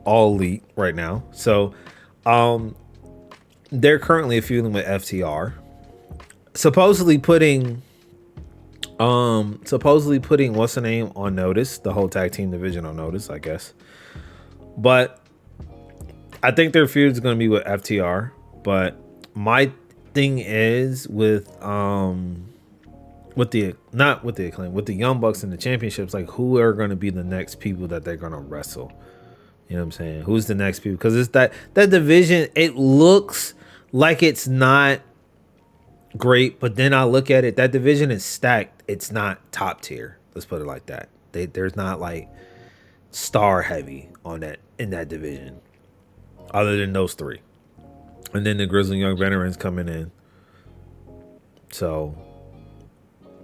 elite right now. So they're currently feuding with FTR. Supposedly putting what's the name on notice, the whole tag team division on notice, I guess. But I think their feud is going to be with FTR. But my thing is with with the not with the Acclaim, with the Young Bucks in the championships, like who are going to be the next people that they're going to wrestle? You know what I'm saying? Who's the next people? Because it's that division. It looks like it's not great, but then I look at it. That division is stacked. It's not top tier. Let's put it like that. There's not like star heavy on that in that division, other than those three, and then the Grizzly Young Veterans coming in. So,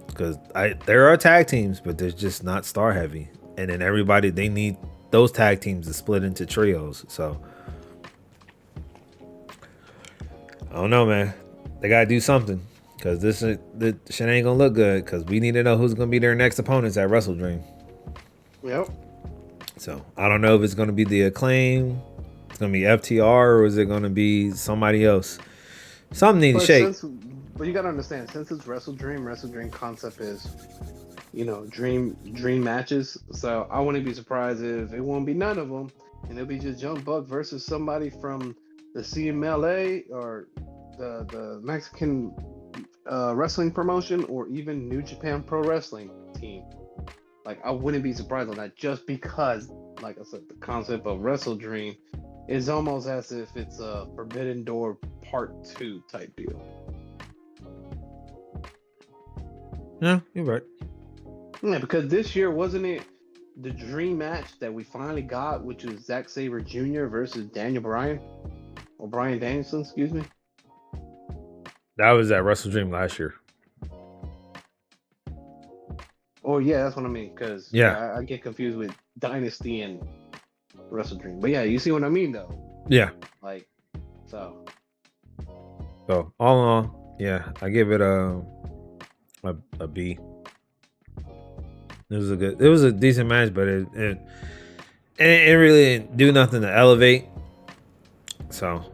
because there are tag teams, but there's just not star heavy, and then everybody they need those tag teams to split into trios. So, I don't know, man. They gotta do something because this shit ain't gonna look good. Because we need to know who's gonna be their next opponents at Wrestle Dream. Yep. So I don't know if it's gonna be the Acclaim, it's gonna be FTR, or is it gonna be somebody else? Something needs to shake. But you gotta understand, since it's Wrestle Dream concept is, dream matches. So I wouldn't be surprised if it won't be none of them, and it'll be just Young Buck versus somebody from the CMLA or the Mexican wrestling promotion, or even New Japan Pro Wrestling team. Like, I wouldn't be surprised on that, just because, like I said, the concept of Wrestle Dream is almost as if it's a Forbidden Door Part 2 type deal. Yeah, you're right. Yeah, because this year, wasn't it the dream match that we finally got, which was Zack Sabre Jr. versus Daniel Bryan? Or Bryan Danielson, excuse me? That was at Wrestle Dream last year. Oh, yeah, that's what I mean. Because I get confused with Dynasty and Wrestle Dream. But yeah, you see what I mean, though? Yeah. Like, so. So, all in all, yeah, I give it a B. It was a decent match, but it really didn't do nothing to elevate. So,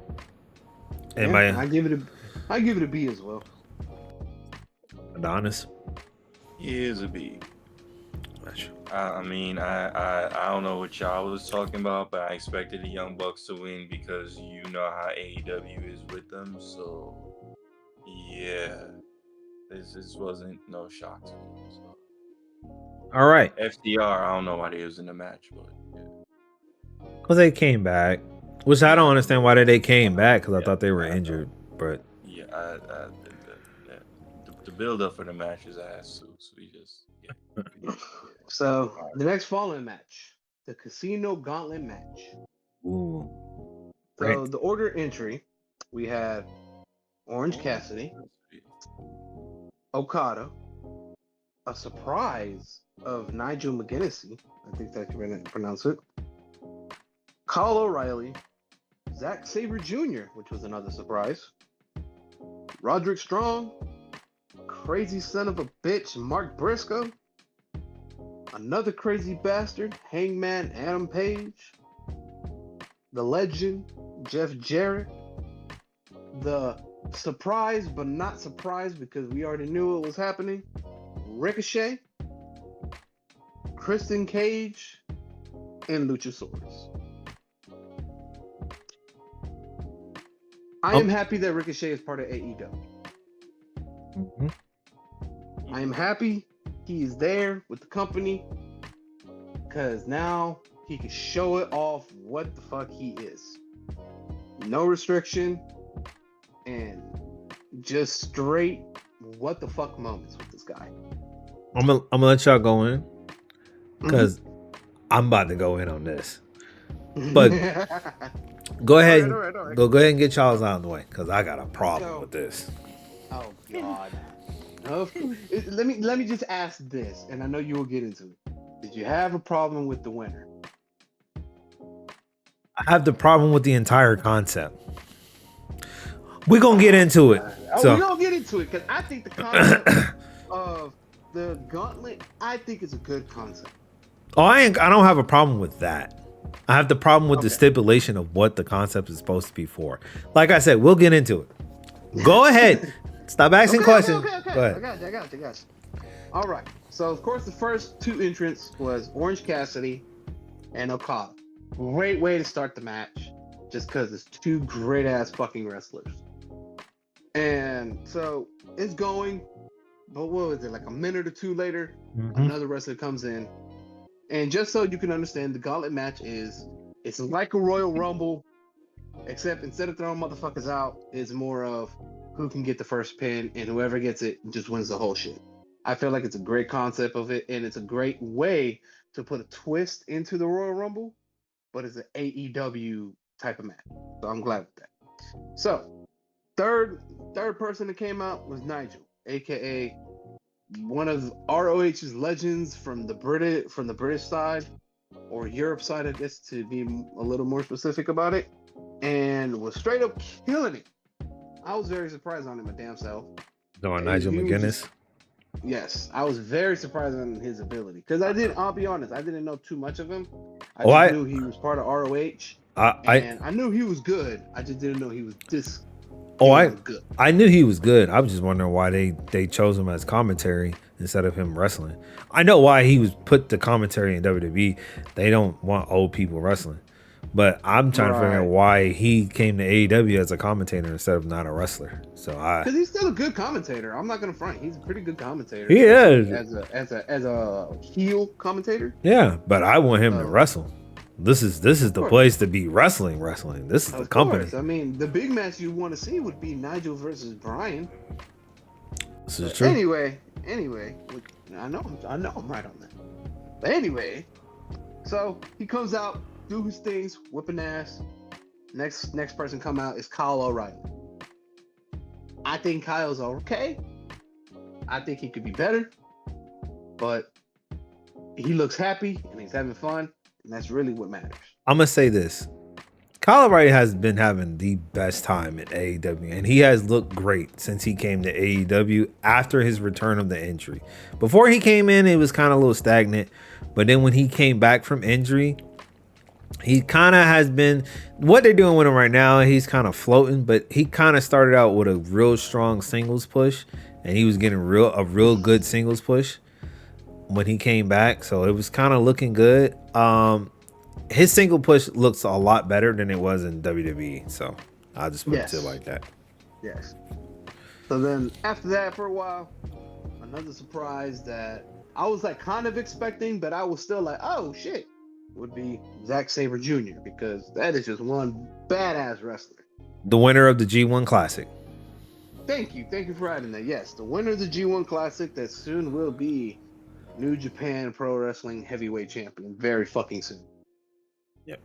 I give it a B as well. Adonis. He is a B. Gotcha. I mean, I don't know what y'all was talking about, but I expected the Young Bucks to win because you know how AEW is with them. So, yeah, this wasn't no shock to me. So. All right. FDR, I don't know why they was in the match, but yeah. Because they came back, which I don't understand why they came back, because I thought they were injured. But yeah, the build up for the match is ass. So we just So the next following match, the Casino Gauntlet match. Ooh. So the order entry, we had Orange Cassidy, Okada, a surprise of Nigel McGuinness, I think that's how you pronounce it, Kyle O'Reilly, Zack Sabre Jr., which was another surprise, Roderick Strong, crazy son of a bitch Mark Briscoe, another crazy bastard Hangman Adam Page, the legend Jeff Jarrett, the surprise but not surprised because we already knew it was happening, Ricochet, Kristen Cage, and Luchasaurus. I am happy that Ricochet is part of AEW. Mm-hmm. I am happy he is there with the company because now he can show it off what the fuck he is. No restriction and just straight what the fuck moments with this guy. I'm gonna let y'all go in because I'm about to go in on this. But go ahead, all right. Go ahead and get y'all's out of the way because I got a problem with this. Oh God. Let me just ask this, and I know you will get into it. Did you have a problem with the winner? I have the problem with the entire concept. We're gonna get into it. We're gonna get into it because I think the concept of the gauntlet, I think is a good concept. Oh, I don't have a problem with that. I have the problem with the stipulation of what the concept is supposed to be for. Like I said, we'll get into it. Go ahead. Stop asking questions. Okay. Go ahead. I got you. All right. So, of course, the first two entrants was Orange Cassidy and Okada. Great way to start the match, just because it's two great-ass fucking wrestlers. And so, it's going. but what was it, like a minute or two later, Mhm. another wrestler comes in. And just so you can understand, the gauntlet match it's like a Royal Rumble, except instead of throwing motherfuckers out, it's more of who can get the first pin, and whoever gets it just wins the whole shit. I feel like it's a great concept of it, and it's a great way to put a twist into the Royal Rumble, but it's an AEW type of match. So I'm glad with that. So third person that came out was Nigel, aka one of ROH's legends from the British side, or Europe side, I guess, to be a little more specific about it, and was straight up killing it. I was very surprised on him, my damn self. No, And Nigel he was McGuinness. Yes, I was very surprised on his ability because I'll be honest, I didn't know too much of him. I Oh, just knew he was part of ROH, and I knew he was good. I just didn't know he was this. Good. I knew he was good. I was just wondering why they chose him as commentary instead of him wrestling. I know why he was put the commentary in WWE. They don't want old people wrestling. But I'm trying to figure out why he came to AEW as a commentator instead of not a wrestler. So because he's still a good commentator. I'm not gonna front. He's a pretty good commentator. He is as a heel commentator. Yeah, but I want him to wrestle. This is the place to be wrestling. This is the company. I mean, the big match you want to see would be Nigel versus Bryan. This is true. Anyway, I know I'm right on that. But anyway, so he comes out, do his things, whipping ass. Next person come out is Kyle O'Reilly. I think Kyle's okay. I think he could be better, but he looks happy and he's having fun, and that's really what matters. I'm gonna say this: Kyle O'Reilly has been having the best time at AEW, and he has looked great since he came to AEW after his return of the injury. Before he came in, it was kind of a little stagnant, but then when he came back from injury, he kind of has been, what they're doing with him right now, he's kind of floating, but he kind of started out with a real strong singles push, and he was getting a real good singles push when he came back, so it was kind of looking good. His single push looks a lot better than it was in WWE, so I'll just put it like that. Yes. So then after that, for a while, another surprise that I was like kind of expecting, but I was still like, oh shit, would be Zack Sabre Jr. because that is just one badass wrestler. The winner of the G1 Classic. Thank you for adding that. Yes, the winner of the G1 Classic that soon will be New Japan Pro Wrestling Heavyweight Champion very fucking soon. Yep.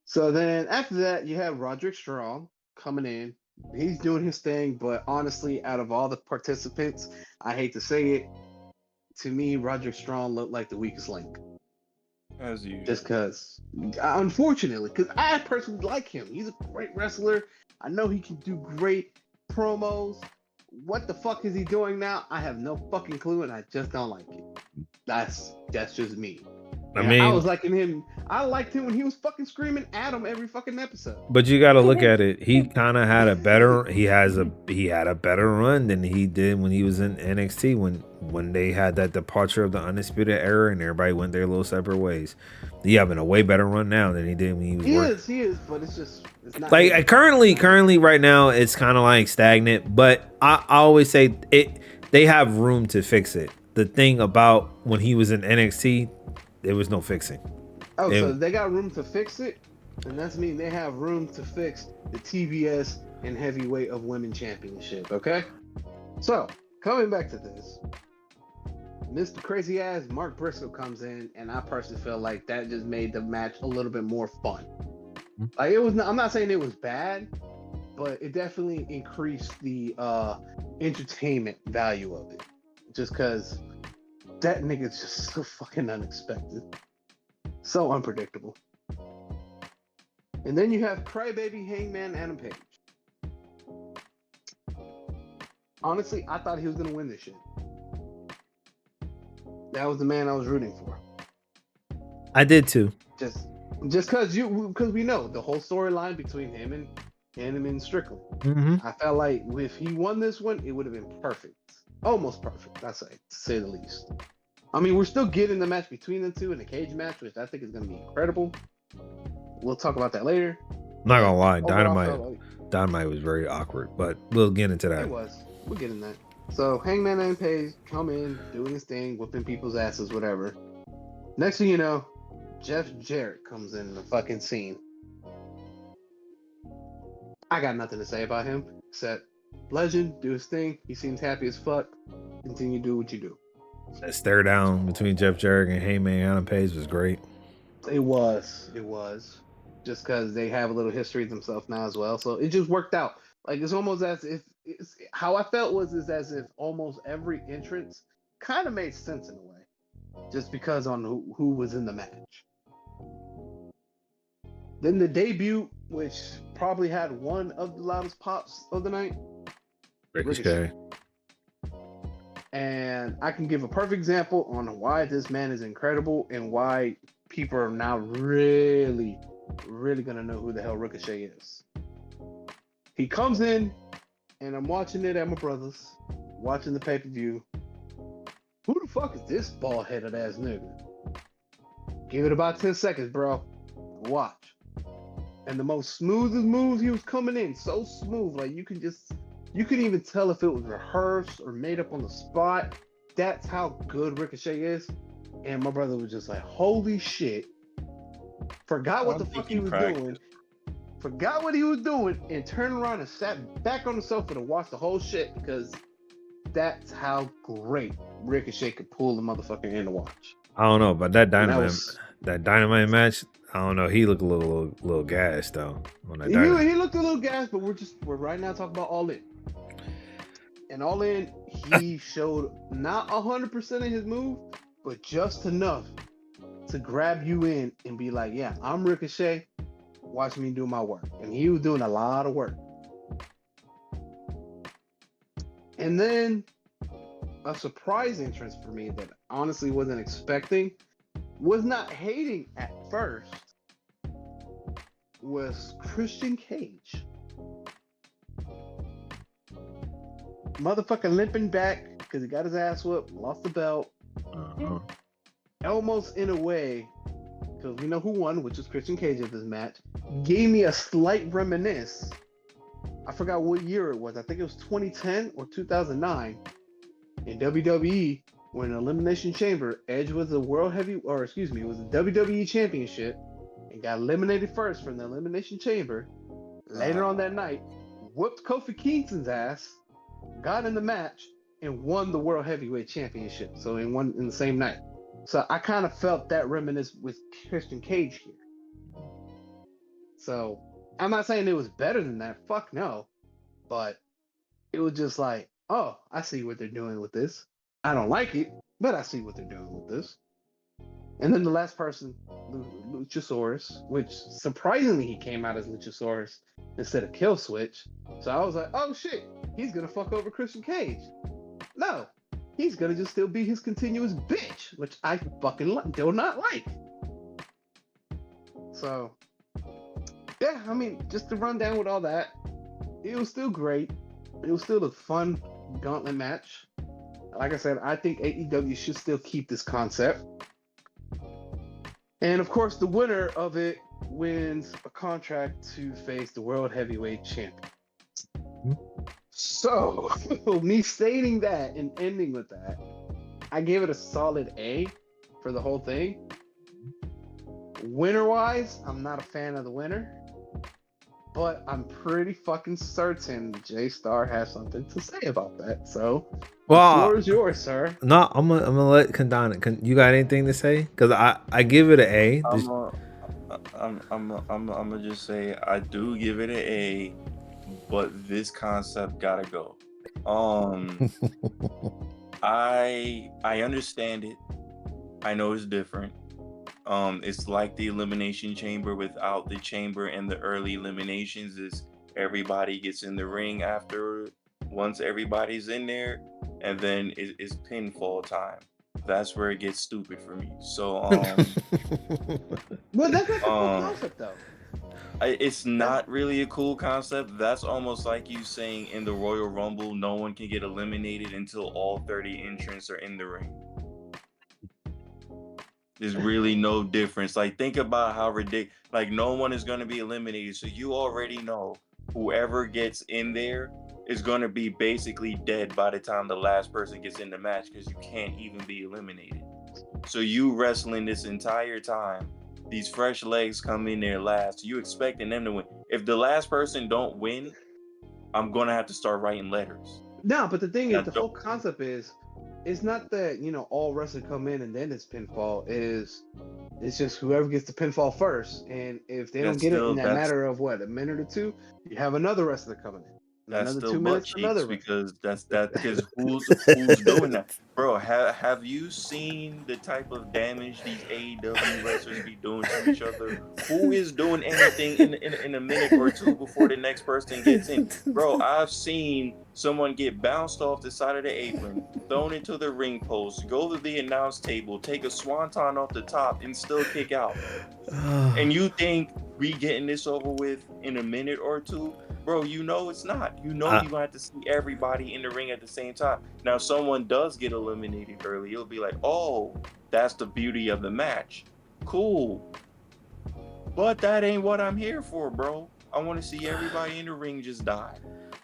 So then after that, you have Roderick Strong coming in. He's doing his thing, but honestly, out of all the participants, I hate to say it, to me, Roderick Strong looked like the weakest link. As you just because, unfortunately, because I personally like him. He's a great wrestler. I know he can do great promos. What the fuck is he doing now? I have no fucking clue, and I just don't like it. That's just me. I mean, I was liking him. I liked him when he was fucking screaming at him every fucking episode. But you got to look at it. He kind of had a better. He had a better run than he did when he was in NXT when they had that departure of the Undisputed Era and everybody went their little separate ways. He having a way better run now than he did when he was. He is, but it's not like currently right now it's kind of like stagnant. But I always say it. They have room to fix it. The thing about when he was in NXT, there was no fixing. Oh, so they got room to fix it, and that's mean they have room to fix the TBS and Heavyweight of Women Championship. Okay, so coming back to this, Mr. Crazy Ass Mark Briscoe comes in, and I personally feel like that just made the match a little bit more fun. Like it was. I'm not saying it was bad, but it definitely increased the entertainment value of it, just because that nigga's just so fucking unexpected. So unpredictable. And then you have Crybaby Hangman Adam Page. Honestly, I thought he was going to win this shit. That was the man I was rooting for. I did too. Just because we know the whole storyline between him and Strickland. Mm-hmm. I felt like if he won this one, it would have been perfect. Almost perfect, to say the least. I mean, we're still getting the match between the two in a cage match, which I think is going to be incredible. We'll talk about that later. I'm not gonna lie, Dynamite was very awkward, but we'll get into that. It was. We'll get in that. So Hangman and Page come in, doing his thing, whipping people's asses, whatever. Next thing you know, Jeff Jarrett comes in the fucking scene. I got nothing to say about him except legend, do his thing. He seems happy as fuck. Continue to do what you do. That stare down between Jeff Jarrett and Heyman and Adam Page was great. It was. Just because they have a little history themselves now as well. So it just worked out. Like it's almost as if how I felt is as if almost every entrance kind of made sense in a way. Just because on who was in the match. Then the debut, which probably had one of the loudest pops of the night, Ricochet. And I can give a perfect example on why this man is incredible and why people are now really gonna know who the hell Ricochet is. He comes in, and I'm watching it at my brother's, watching the pay-per-view. Who the fuck is this bald-headed ass nigga? Give it about 10 seconds, bro. Watch. And the most smoothest moves he was coming in, so smooth, like you couldn't even tell if it was rehearsed or made up on the spot. That's how good Ricochet is. And my brother was just like, holy shit. Forgot what the fuck he was doing. Forgot what he was doing and turned around and sat back on the sofa to watch the whole shit because that's how great Ricochet could pull the motherfucker in to watch. I don't know, but that Dynamite match, I don't know. He looked a little gassed though. He looked a little gassed, but we're right now talking about All In. And All In, he showed not 100% of his move, but just enough to grab you in and be like, yeah, I'm Ricochet. Watch me do my work. And he was doing a lot of work. And then a surprise entrance for me that honestly wasn't expecting, was not hating at first, was Christian Cage. Motherfucker limping back because he got his ass whooped, lost the belt. Almost in a way, because we know who won, which is Christian Cage at this match, gave me a slight reminisce. I forgot what year it was. I think it was 2010 or 2009 in WWE when Elimination Chamber, Edge was the it was the WWE Championship and got eliminated first from the Elimination Chamber. Later on that night, whooped Kofi Kingston's ass, got in the match, and won the World Heavyweight Championship. So in the same night. So I kind of felt that reminisce with Christian Cage here. So I'm not saying it was better than that. Fuck no. But it was just like, oh, I see what they're doing with this. I don't like it, but I see what they're doing with this. And then the last person, Luchasaurus, which surprisingly he came out as Luchasaurus instead of Kill Switch. So I was like, oh shit, he's gonna fuck over Christian Cage. No, he's gonna just still be his continuous bitch, which I fucking do not like. So, yeah, I mean, just to run down with all that, it was still great. It was still a fun gauntlet match. Like I said, I think AEW should still keep this concept. And of course, the winner of it wins a contract to face the World Heavyweight Champion. So, me stating that and ending with that, I gave it a solid A for the whole thing. Winner-wise, I'm not a fan of the winner, but I'm pretty fucking certain J-Star has something to say about that. So, the floor is yours, sir. No, I'm gonna let Kandana. You got anything to say? Because I give it an A. I'm gonna just say I do give it an A, but this concept gotta go. I understand it. I know it's different. It's like the Elimination Chamber without the chamber and the early eliminations. Is everybody gets in the ring after once everybody's in there, and then it's pinfall time. That's where it gets stupid for me. So well, that's not a cool concept though. It's not really a cool concept. That's almost like you saying in the Royal Rumble, no one can get eliminated until all 30 entrants are in the ring. There's really no difference. Like, think about how ridiculous. Like, no one is going to be eliminated. So you already know whoever gets in there is going to be basically dead by the time the last person gets in the match because you can't even be eliminated. So you wrestling this entire time, these fresh legs come in there last. You expecting them to win. If the last person don't win, I'm gonna have to start writing letters. No, but the thing I is, the don't- whole concept is, it's not that all wrestlers come in and then it's pinfall. It's just whoever gets the pinfall first, and if they don't That's get it in still that matter of what, a minute or two, you have another wrestler coming in. And that's another still 2 butt minutes, another cheeks wrestler. because who's doing that, bro? Have you seen the type of damage these AEW wrestlers be doing to each other? Who is doing anything in a minute or two before the next person gets in, bro? I've seen someone get bounced off the side of the apron, thrown into the ring post, go to the announce table, take a swanton off the top, and still kick out. And you think we getting this over with in a minute or two? Bro, you know it's not. You know I, you're gonna have to see everybody in the ring at the same time. Now, someone does get eliminated early. It'll be like, oh, that's the beauty of the match. Cool. But that ain't what I'm here for, bro. I want to see everybody in the ring just die.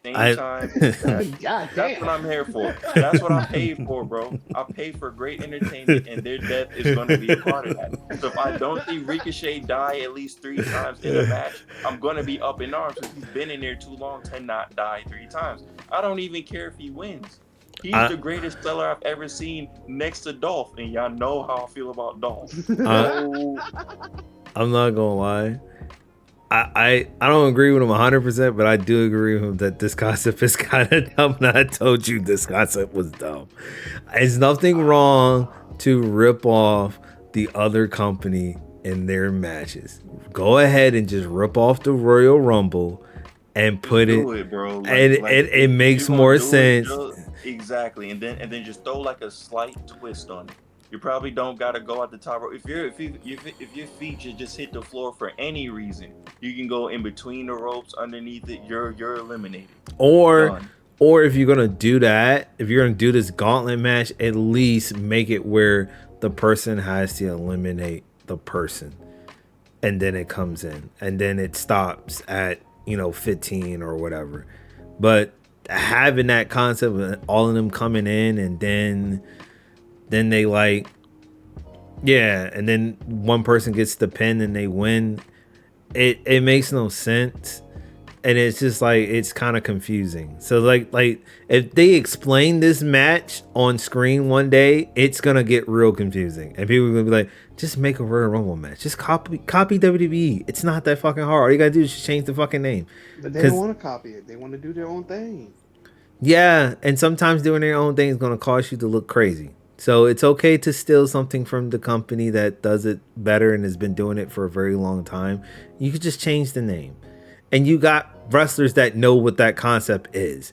Same I, time. God That's damn. what I'm here for. That's what I paid for, bro. I paid for great entertainment, and their death is going to be a part of that. So if I don't see Ricochet die at least 3 times in a match, I'm going to be up in arms because he's been in there too long to not die 3 times. I don't even care if he wins. He's the greatest seller I've ever seen next to Dolph, and y'all know how I feel about Dolph. No, I'm not gonna lie. I don't agree with him 100%, but I do agree with him that this concept is kind of dumb. And I told you this concept was dumb. It's nothing wrong to rip off the other company in their matches. Go ahead and just rip off the Royal Rumble and put do it, it, bro. and it makes more sense. Exactly, and then just throw like a slight twist on it. You probably don't gotta go at the top rope. If your feet should just hit the floor for any reason, you can go in between the ropes, underneath it. You're eliminated. Or Done. or if you're gonna do that, if you're gonna do this gauntlet match, at least make it where the person has to eliminate the person, and then it comes in, and then it stops at 15 or whatever. But having that concept of all of them coming in, and then they like, yeah, and then one person gets the pin and they win. It makes no sense. And it's just like, it's kind of confusing. So like if they explain this match on screen one day, it's gonna get real confusing, and people are gonna be like, just make a Royal Rumble match, just copy WWE. It's not that fucking hard. All you gotta do is just change the fucking name. But they don't want to copy it. They want to do their own thing. Yeah, and sometimes doing their own thing is gonna cause you to look crazy. So it's okay to steal something from the company that does it better and has been doing it for a very long time. You could just change the name. And you got wrestlers that know what that concept is.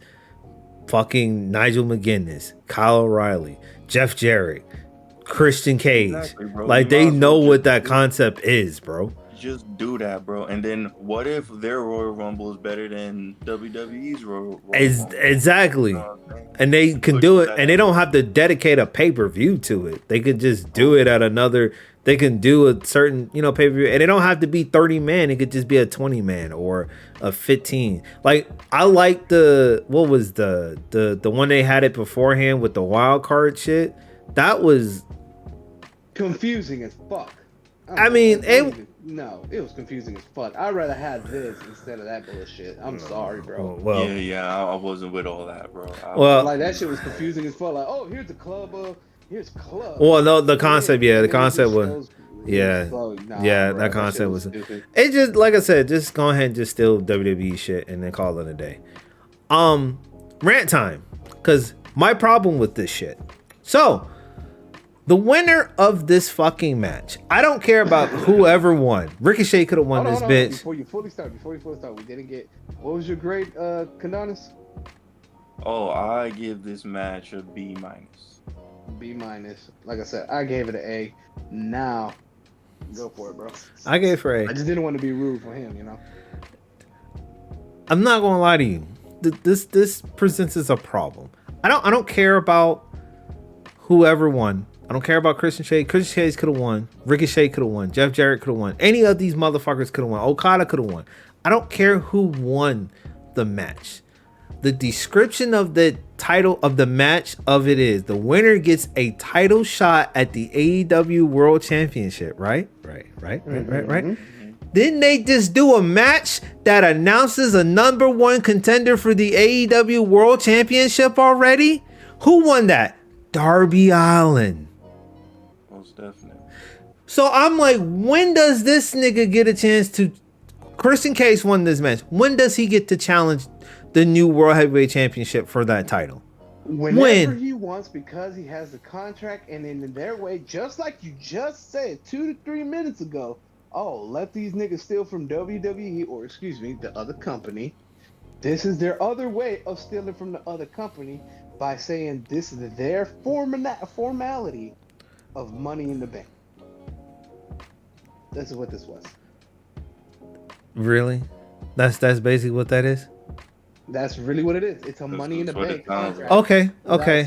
Fucking Nigel McGuinness, Kyle O'Reilly, Jeff Jarrett, Christian Cage. Exactly, bro. Like, You they might as know well what just that concept is, bro. Just do that, bro. And then what if their Royal Rumble is better than WWE's Royal Rumble? Exactly. You know what I'm saying? And they can do it, and they don't have to dedicate a pay-per-view to it. They could just do it at another. They can do a certain, pay-per-view, and it don't have to be 30 man. It could just be a 20 man or a 15. Like, I like what was the one they had it beforehand with the wild card shit. That was confusing as fuck. I mean, it was confusing as fuck. I'd rather have this instead of that bullshit. I'm sorry, bro. Well, yeah, I wasn't with all that, bro. Like, that shit was confusing as fuck. Like, oh, here's the club. Here's club. Well, no, the concept, the concept was, that concept was. It just, like I said, just go ahead and just steal WWE shit and then call it a day. Rant time, because my problem with this shit. So, the winner of this fucking match, I don't care about whoever won. Ricochet could have won this bitch. Before you fully start, we didn't get. What was your grade, Condonis? Oh, I give this match a B minus. B minus. Like I said, I gave it an A. Now, go for it, bro. I gave it for A. I just didn't want to be rude for him, I'm not gonna lie to you. This presents as a problem. I don't care about whoever won. I don't care about Christian Cage. Christian Cage could have won. Ricochet could have won. Jeff Jarrett could have won. Any of these motherfuckers could have won. Okada could have won. I don't care who won the match. The description of the title of the match of it is the winner gets a title shot at the AEW World Championship, right? Right. Didn't they just do a match that announces a number one contender for the AEW World Championship already? Who won that? Darby Allin. Most definitely. So I'm like, when does this nigga get a chance to... Christian Cage won this match. When does he get to challenge the new World Heavyweight Championship for that title? Whenever he wants, because he has the contract, and in their way, just like you just said 2 to 3 minutes ago, let these niggas steal from WWE, or excuse me, the other company. This is their other way of stealing from the other company by saying this is their formality of Money in the Bank. This is what this was. Really? That's basically what that is? That's really what it is. It's a Money in the Bank contract. Okay.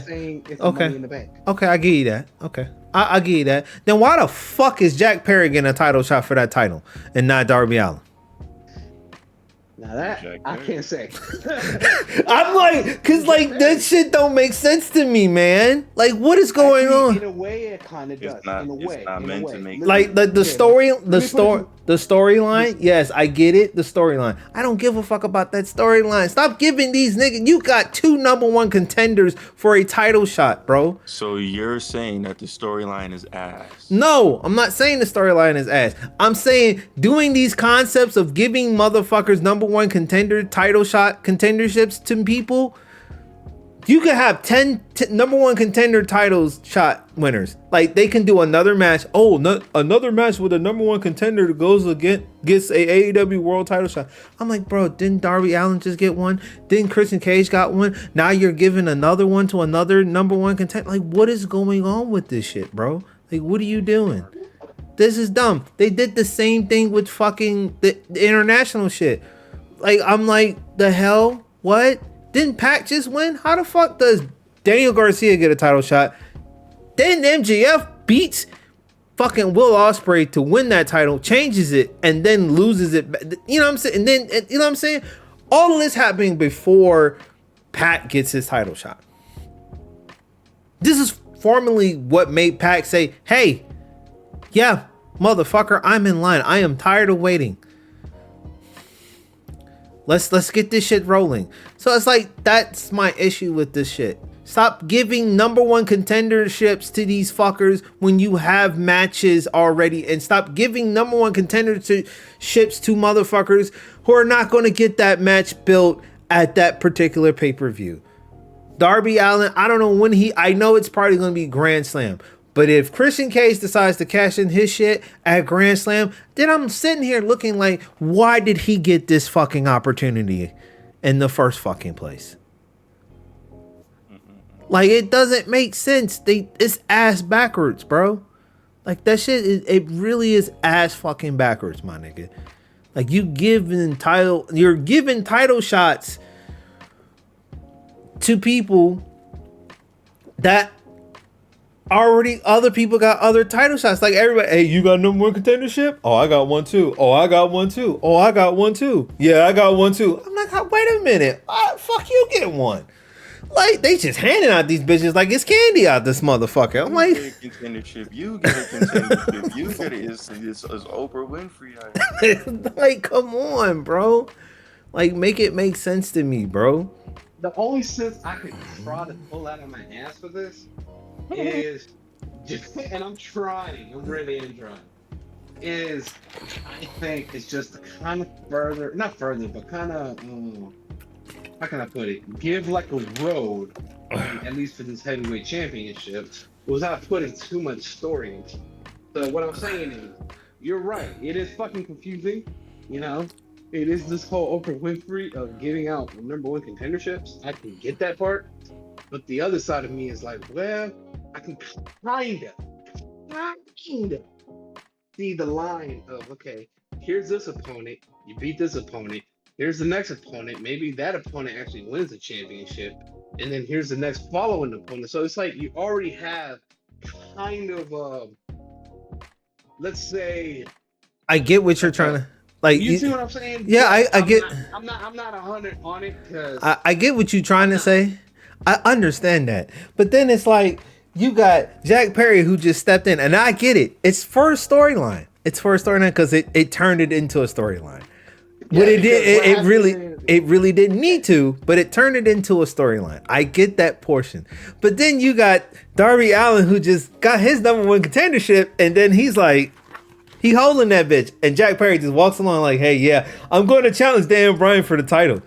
Saying it's Money in the Bank. Okay, I give you that. Okay. I give you that. Then why the fuck is Jack Perry getting a title shot for that title and not Darby Allin? Now that I can't say. I'm like, cause like that shit don't make sense to me, man. Like, what is going on? In a way, it kind of does. It's not meant to make like the storyline. Yes, I get it. The storyline. I don't give a fuck about that storyline. Stop giving these niggas. You got 2 number 1 contenders for a title shot, bro. So you're saying that the storyline is ass? No, I'm not saying the storyline is ass. I'm saying doing these concepts of giving motherfuckers number 1 contender title shot contenderships to people. You can have 10 number 1 contender titles shot winners. Like they can do another match. Another match with a number 1 contender that gets a AEW world title shot. I'm like, bro, didn't Darby Allin just get one? Didn't Christian Cage got one? Now you're giving another one to another number 1 contender. Like, what is going on with this shit, bro? Like, what are you doing? This is dumb. They did the same thing with fucking the international shit. Like, I'm like, the hell? What? Didn't Pac just win? How the fuck does Daniel Garcia get a title shot? Then MJF beats fucking Will Ospreay to win that title, changes it, and then loses it. You know what I'm saying? And then, you know what I'm saying? All of this happening before Pac gets his title shot. This is formally what made Pac say, hey, yeah, motherfucker, I'm in line. I am tired of waiting. Let's get this shit rolling. So it's like, that's my issue with this shit. Stop giving number 1 contenderships to these fuckers when you have matches already, and stop giving number 1 contenderships to motherfuckers who are not going to get that match built at that particular pay-per-view. Darby Allin, I don't know when I know it's probably going to be Grand Slam. But if Christian Cage decides to cash in his shit at Grand Slam, then I'm sitting here looking like, why did he get this fucking opportunity in the first fucking place? Like, it doesn't make sense. It's ass backwards, bro. Like, that shit it really is ass fucking backwards, my nigga. Like, you're giving title shots to people that already other people got other title shots. Like, everybody, hey, you got number 1 contendership? Oh, I got one too. Oh, I got one too. Oh, I got one too. Yeah, I got one too. I'm like, wait a minute. Fuck, you get one. Like, they just handing out these bitches like it's candy out this motherfucker. I'm like, you get a contendership. You get a contendership. You get it. It's Oprah Winfrey. Like, come on, bro. Like, make it make sense to me, bro. The only sense I could try to pull out of my ass for this is, and I'm really trying, is I think it's just kind of not further, but kind of, how can I put it? Give like a road, at least for this heavyweight championship, without putting too much story into it. So what I'm saying is, you're right. It is fucking confusing, you know? It is this whole Oprah Winfrey of giving out number 1 contenderships. I can get that part. But the other side of me is like, well, I can kind of see the line of, okay, here's this opponent, you beat this opponent, here's the next opponent, maybe that opponent actually wins the championship, and then here's the next following opponent. So it's like you already have kind of, let's say... I get what you're trying to... Like, You see what I'm saying? yeah, But I get. I'm not 100 on it because I get what you're trying to say. I understand that. But then it's like you got Jack Perry who just stepped in, and I get it. It's for a storyline. It's for a storyline because it turned it into a storyline. Yeah, What it because did, what happened it really didn't need to, but it turned it into a storyline. I get that portion. But then you got Darby Allin who just got his number one contendership, and then he's like, he holding that bitch, and Jack Perry just walks along like, hey, yeah, I'm going to challenge Dan Bryan for the title.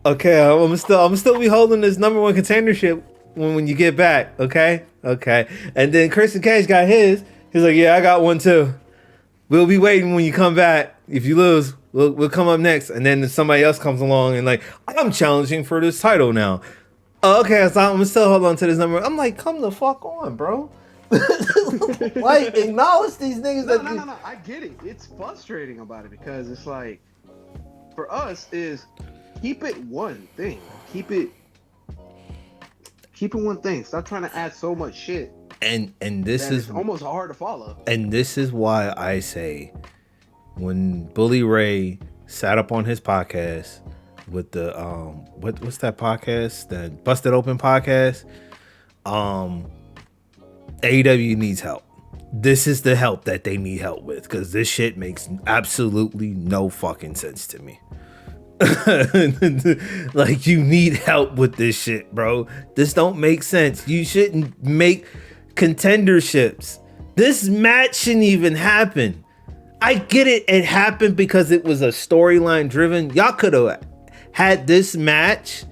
Okay, I'm still be holding this number one contendership when you get back. Okay. And then Christian Cage got his. He's like, yeah, I got one too. We'll be waiting when you come back. If you lose, we'll come up next. And then somebody else comes along and like, I'm challenging for this title now. Okay, so I'm still hold on to this number. I'm like, come the fuck on, bro. Like, acknowledge these niggas. No. I get it. It's frustrating about it because it's like, for us, is keep it one thing. Keep it one thing. Stop trying to add so much shit. And this is almost hard to follow. And this is why I say, when Bully Ray sat up on his podcast with the what's that podcast, that Busted Open podcast, AEW needs help. This is the help that they need help with, because this shit makes absolutely no fucking sense to me. Like, you need help with this shit, bro. This don't make sense. You shouldn't make contenderships. This match shouldn't even happen. I get it. It happened because it was a storyline driven. Y'all could have had this match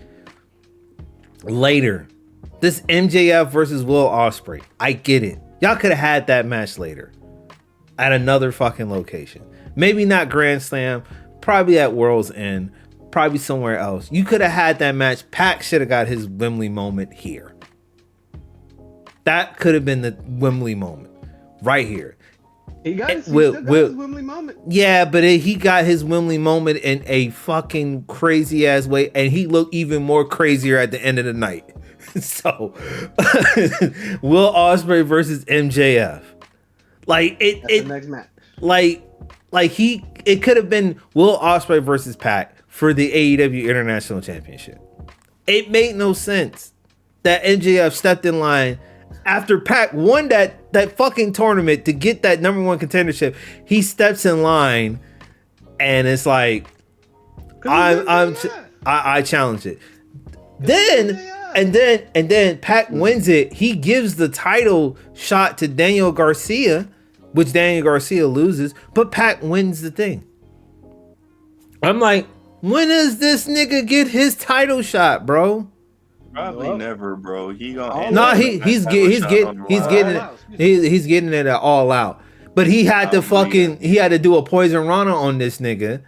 later. This MJF versus Will Ospreay. I get it. Y'all could have had that match later at another fucking location. Maybe not Grand Slam, probably at World's End, probably somewhere else. You could have had that match. Pac should have got his Wembley moment here. That could have been the Wembley moment right here. He got his Wembley moment. Yeah, but he got his Wembley moment in a fucking crazy ass way, and he looked even more crazier at the end of the night. So, Will Ospreay versus MJF, like That's the next match. It could have been Will Ospreay versus Pac for the AEW International Championship. It made no sense that MJF stepped in line after Pac won that fucking tournament to get that number one contendership. He steps in line, and it's like, I challenge it. And then Pac wins it. He gives the title shot to Daniel Garcia, which Daniel Garcia loses, but Pac wins the thing. I'm like, when does this nigga get his title shot, bro? Probably never, bro. He's getting it at All Out. But he had to do a Poison Rana on this nigga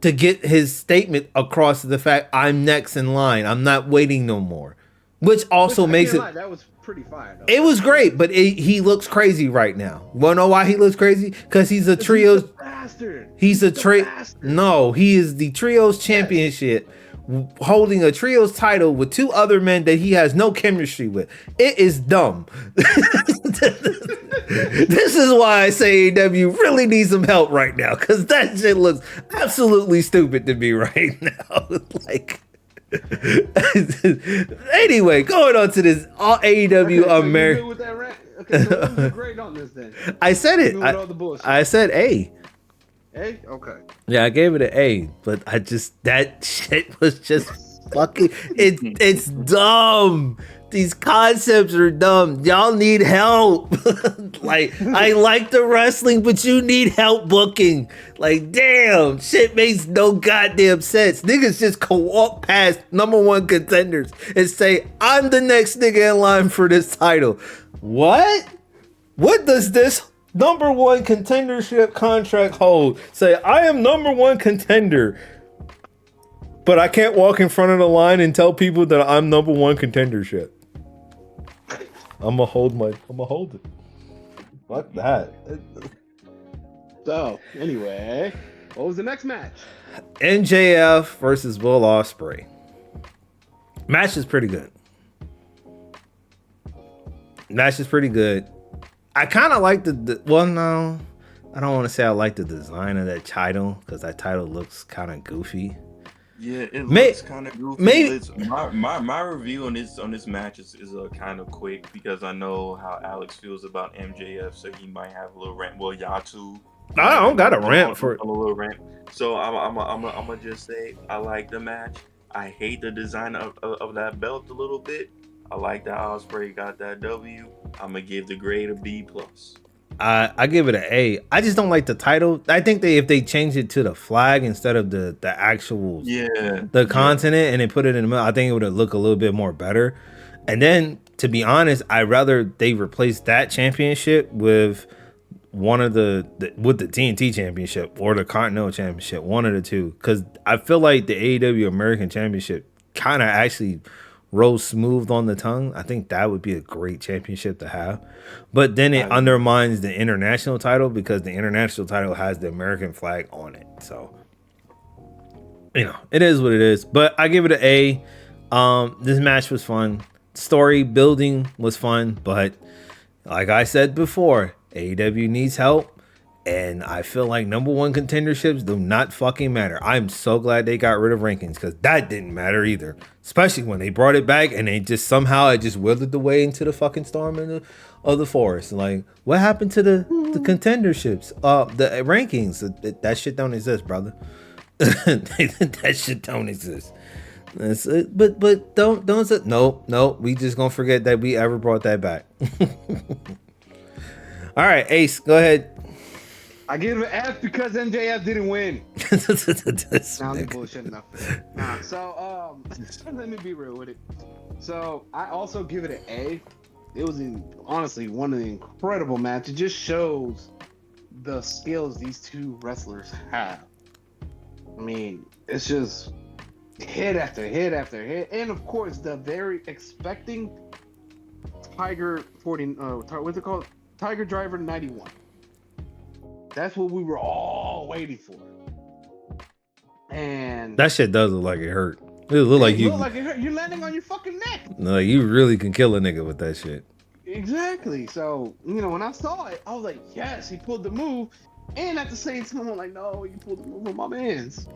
to get his statement across to the fact, I'm next in line. I'm not waiting no more. Which also makes it... That was pretty fire, though. It was great, but he looks crazy right now. Wanna know why he looks crazy? Because he's a trios... He is the trios championship, holding a trios title with two other men that he has no chemistry with. It is dumb. This is why I say AEW really needs some help right now, because that shit looks absolutely stupid to me right now. Like, anyway, going on to this all AEW American. Okay, so what was the grade on this then? I said it. I said A. A? Okay. Yeah, I gave it an A, but that shit was just fucking, it's dumb. These concepts are dumb. Y'all need help. Like, I like the wrestling, but you need help booking. Like, damn, shit makes no goddamn sense. Niggas just can walk past number one contenders and say, I'm the next nigga in line for this title. What? What does this number one contendership contract hold? Say, I am number one contender, but I can't walk in front of the line and tell people that I'm number one contendership. I'm gonna hold it. Fuck that. So, anyway, what was the next match? MJF versus Will Ospreay. Match is pretty good. I kind of like I don't want to say I like the design of that title because that title looks kind of goofy. Yeah, it May looks kind of goofy. maybe Let's my review on this match is kind of quick because I know how Alex feels about MJF, so he might have a little rant. Well, Yatu I might don't got a go rant for it. on a little rant. So I'm gonna just say I like the match. I hate the design of that belt a little bit. I like that Ospreay got that W. I'm gonna give the grade a B plus. I give it an A. I just don't like the title. I think if they change it to the flag instead of the actual Yeah, the yeah. continent and they put it in the middle, I think it would look a little bit more better. And then to be honest, I'd rather they replace that championship with one of with the TNT championship or the Continental championship, one of the two. Because I feel like the AEW American Championship kind of actually rose smooth on the tongue. I think that would be a great championship to have. But then I it agree. undermines the international title because the international title has the American flag on it. So, it is what it is. But I give it an A. This match was fun. Story building was fun, but like I said before, AEW needs help, and I feel like number one contenderships do not fucking matter. I'm so glad they got rid of rankings because that didn't matter either. Especially when they brought it back and they just somehow it just withered the way into the fucking storm of the forest. Like, what happened to the contenderships? The rankings. That shit don't exist, brother. That shit don't exist. That's it. But don't say no. We just gonna forget that we ever brought that back. All right, Ace, go ahead. I give it an F because MJF didn't win. This Nah, I'm nigga. bullshit enough. Nah, so let me be real with it. So I also give it an A. It was honestly one of the incredible matches. It just shows the skills these two wrestlers have. I mean, it's just hit after hit after hit, and of course the very expecting Tiger 40. What's it called? Tiger Driver 91. That's what we were all waiting for. And That shit does look like it hurt. It look like it looked you like you're landing on your fucking neck. like you really can kill a nigga with that shit. Exactly. So, when I saw it, I was like, yes, he pulled the move. And at the same time, I'm like, no, you pulled the move on my man's.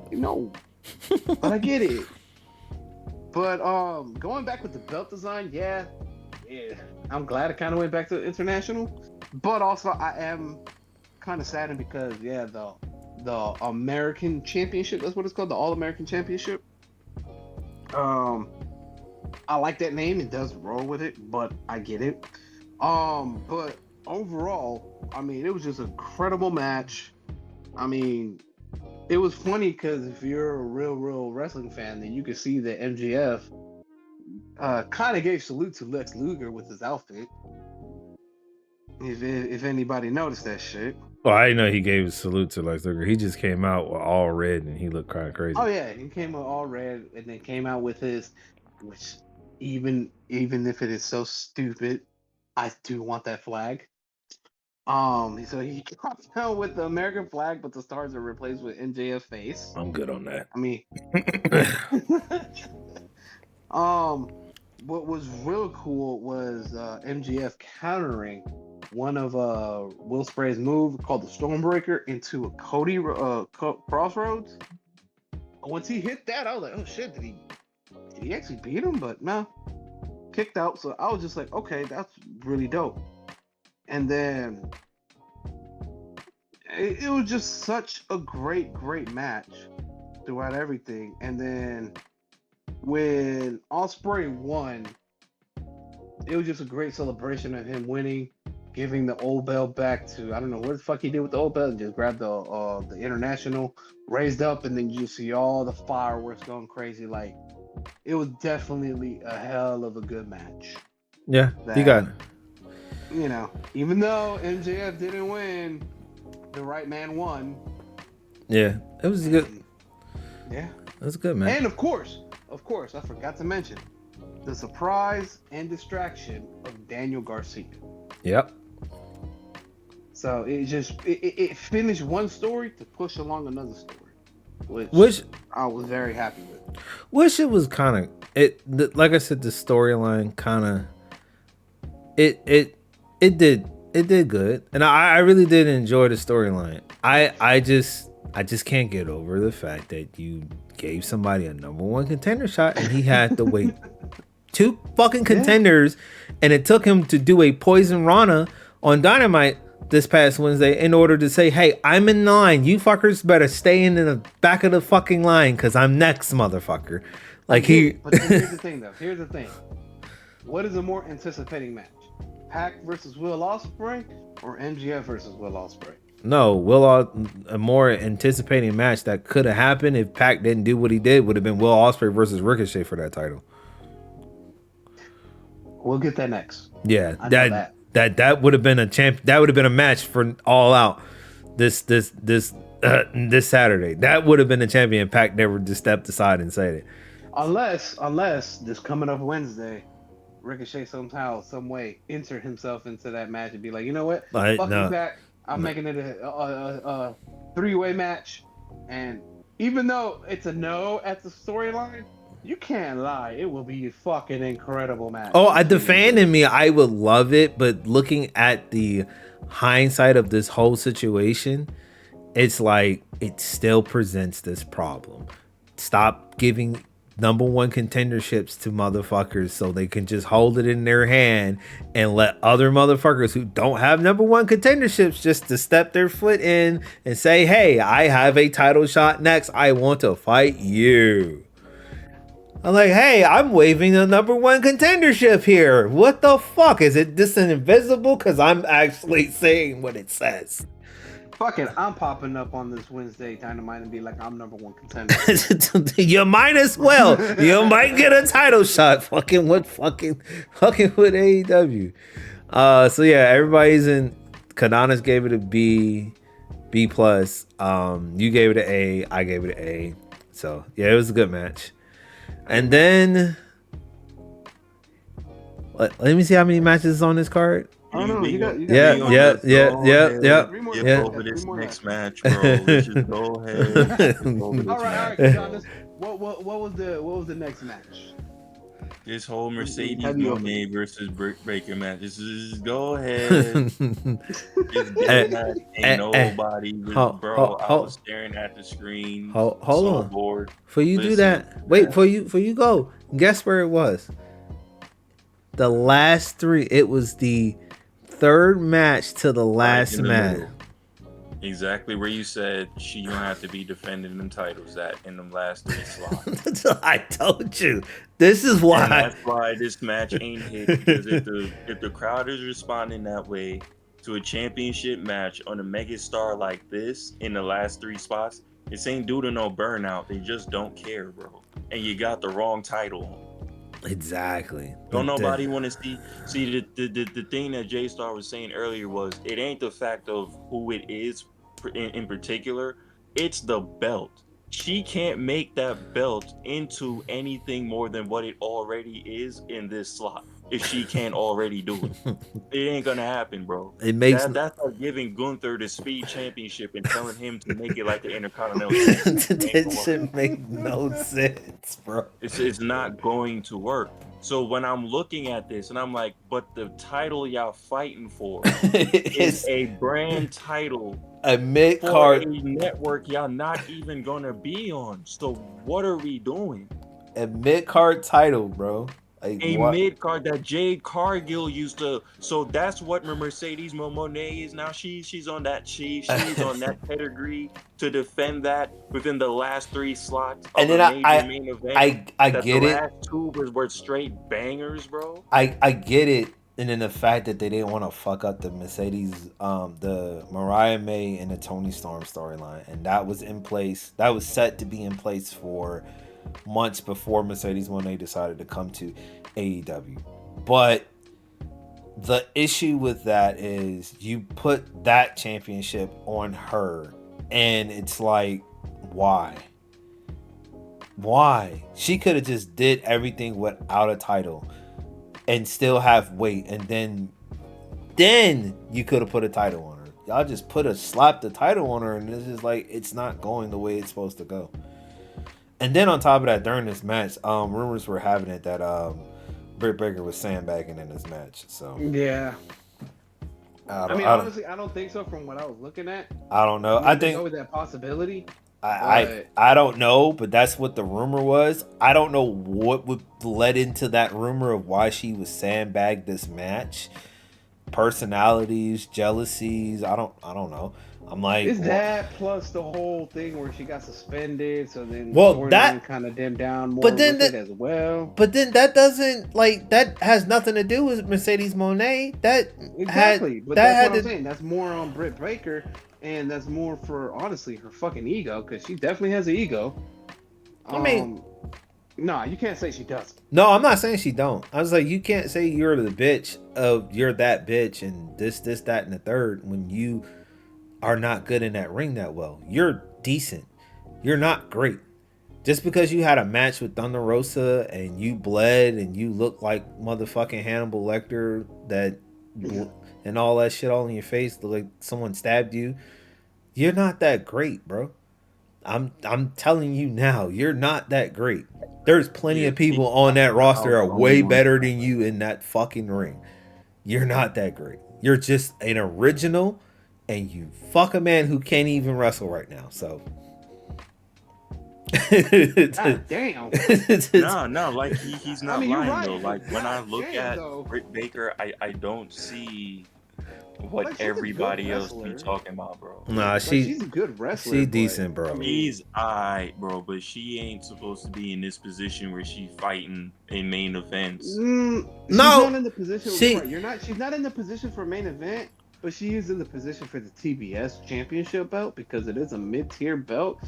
But I get it. But going back with the belt design, yeah. I'm glad it kind of went back to international. But also I am kind of saddened because the American Championship, that's what it's called, the All American Championship. I like that name. It does roll with it, but I get it. But overall, I mean, it was just an incredible match. I mean, it was funny because if you're a real wrestling fan, then you could see that MGF kind of gave salute to Lex Luger with his outfit. If anybody noticed that shit. Well, I didn't know he gave a salute to Lex Luger. He just came out with all red and he looked kind of crazy. Oh yeah, he came out all red and then came out with his, which even if it is so stupid, I do want that flag. So he comes out with the American flag, but the stars are replaced with MJF face. I'm good on that. I mean, what was real cool was MJF countering one of Will Spray's move called the Stormbreaker into a Cody Crossroads. Once he hit that, I was like, oh shit, did he actually beat him? But no, kicked out. So I was just like, okay, that's really dope. And then it was just such a great match throughout everything. And then when Ospreay won, it was just a great celebration of him winning, giving the old belt back to, I don't know what the fuck he did with the old belt, and just grabbed the international, raised up, and then you see all the fireworks going crazy. Like, it was definitely a hell of a good match. Yeah, you got it. Even though MJF didn't win, the right man won. Yeah, it was good. Yeah, it was good, man. And of course, I forgot to mention the surprise and distraction of Daniel Garcia. Yep. So it finished one story to push along another story, which I was very happy with. Wish it was kind of like I said, the storyline kind of it It did good, and I really did enjoy the storyline. I just can't get over the fact that you gave somebody a number one contender shot, and he had to wait two fucking contenders, and it took him to do a Poison Rana on Dynamite this past Wednesday in order to say, hey, I'm in line. You fuckers better stay in the back of the fucking line because I'm next, motherfucker. Like But here's the thing, though. Here's the thing. What is a more anticipating match? Pac versus Will Ospreay or MGF versus Will Ospreay? No, a more anticipating match that could have happened if Pac didn't do what he did would have been Will Ospreay versus Ricochet for that title. We'll get that next. Yeah, that would have been a that would have been a match for All Out this Saturday. That would have been a champion. Pac never just stepped aside and said it. Unless this coming up Wednesday, Ricochet somehow, some way, insert himself into that match and be like, you know what, fuck you, Pac. I'm making it a three-way match, and even though it's a no at the storyline, you can't lie, it will be a fucking incredible match. Oh, the fan in me, I would love it, but looking at the hindsight of this whole situation, it's like it still presents this problem. Stop giving number one contenderships to motherfuckers so they can just hold it in their hand and let other motherfuckers who don't have number one contenderships just to step their foot in and say, hey, I have a title shot next. I want to fight you. I'm like, hey, I'm waving the number one contendership here. What the fuck? Is it just an invisible? Because I'm actually saying what it says. Fuck it, I'm popping up on this Wednesday Dynamite and be like, I'm number one contender. You might as well. You might get a title shot. Fucking with AEW. So yeah, everybody's in. Kananas gave it a B plus. You gave it an A. I gave it an A. So yeah, it was a good match. And then let me see how many matches is on this card. Oh no, you got yeah. Over this next match, bro. Let's just go ahead. All right, Giannis. What was the next match? This whole Mercedes Moné versus Britt Baker match. Just go ahead. Ain't nobody. Bro, I was staring at the screen. Hold on. Bored. For you do that. Wait, for you go. Guess where it was. The last three. It was the third match to the last match. Exactly where you said she don't have to be defending them titles at in them last three slots. I told you. This is why. And that's why this match ain't hit. Because if the crowd is responding that way to a championship match on a megastar like this in the last three spots, it ain't due to no burnout. They just don't care, bro. And you got the wrong title. Exactly. Don't nobody want to see the thing that J Star was saying earlier was it ain't the fact of who it is in particular, it's the belt. She can't make that belt into anything more than what it already is in this slot. If she can't already do it, it ain't gonna happen, bro. It makes that's like giving Gunther the Speed Championship and telling him to make it like the Intercontinental. That shit make no sense, bro. It's not going to work. So when I'm looking at this and I'm like, but the title y'all fighting for is a brand title, a mid card network y'all not even gonna be on. So what are we doing? A mid card title, bro. Like, a mid card that Jade Cargill used to. So that's what Mercedes Moné is now. She's on that. She's on that pedigree to defend that within the last three slots. And then main event. I get the it. Last two were straight bangers, bro. I get it. And then the fact that they didn't want to fuck up the Mercedes, the Mariah May and the Toni Storm storyline, and that was in place. That was set to be in place for months before Mercedes Moné decided to come to AEW. But the issue with that is you put that championship on her, and it's like, why? She could have just did everything without a title and still have weight, and then you could have put a title on her. Y'all just slapped the title on her, and it's just like, it's not going the way it's supposed to go. And then on top of that, during this match, rumors were having it that Britt Baker was sandbagging in this match. So yeah, I mean, honestly, I don't think so. From what I was looking at, I don't know. I I mean, there's think always that possibility, I but I don't know, but that's what the rumor was. I don't know what would led into that rumor of why she was sandbagged this match. Personalities, jealousies. I don't know. I'm like, it's well, that plus the whole thing where she got suspended, so then the well storyline that, kind of dimmed down but more then with it that, as well. but then that doesn't like that has nothing to do with Mercedes Monet. Exactly, but that's That what had I'm to. saying. That's more on Britt Baker, and that's more for honestly her fucking ego because she definitely has an ego. I mean, Um, nah, you can't say she doesn't. no, I'm not saying she don't. I was like, you can't say you're the bitch of you're that bitch and this, that, and the third when you are not good in that ring that well. You're decent. You're not great. Just because you had a match with Thunder Rosa and you bled and you look like motherfucking Hannibal Lecter and all that shit all in your face, like someone stabbed you, you're not that great, bro. I'm telling you now, you're not that great. There's plenty Yeah, of people I on that I roster was are the only way one. better than you in that fucking ring. You're not that great. You're just an original, and you fuck a man who can't even wrestle right now. So, God damn. No, no, like he's I not mean, you're lying though. right, Like but when I god look damn at though. Britt Baker, I don't see what Like she's a good everybody else be wrestler. talking about, bro. nah, Like she's a good wrestler, she but decent, I bro. mean, She's alright, bro, but she ain't supposed to be in this position where she fighting in main events. she's not No, in the position. You're she right. You're not. She's not in the position for main event, but she is in the position for the TBS championship belt because it is a mid-tier belt.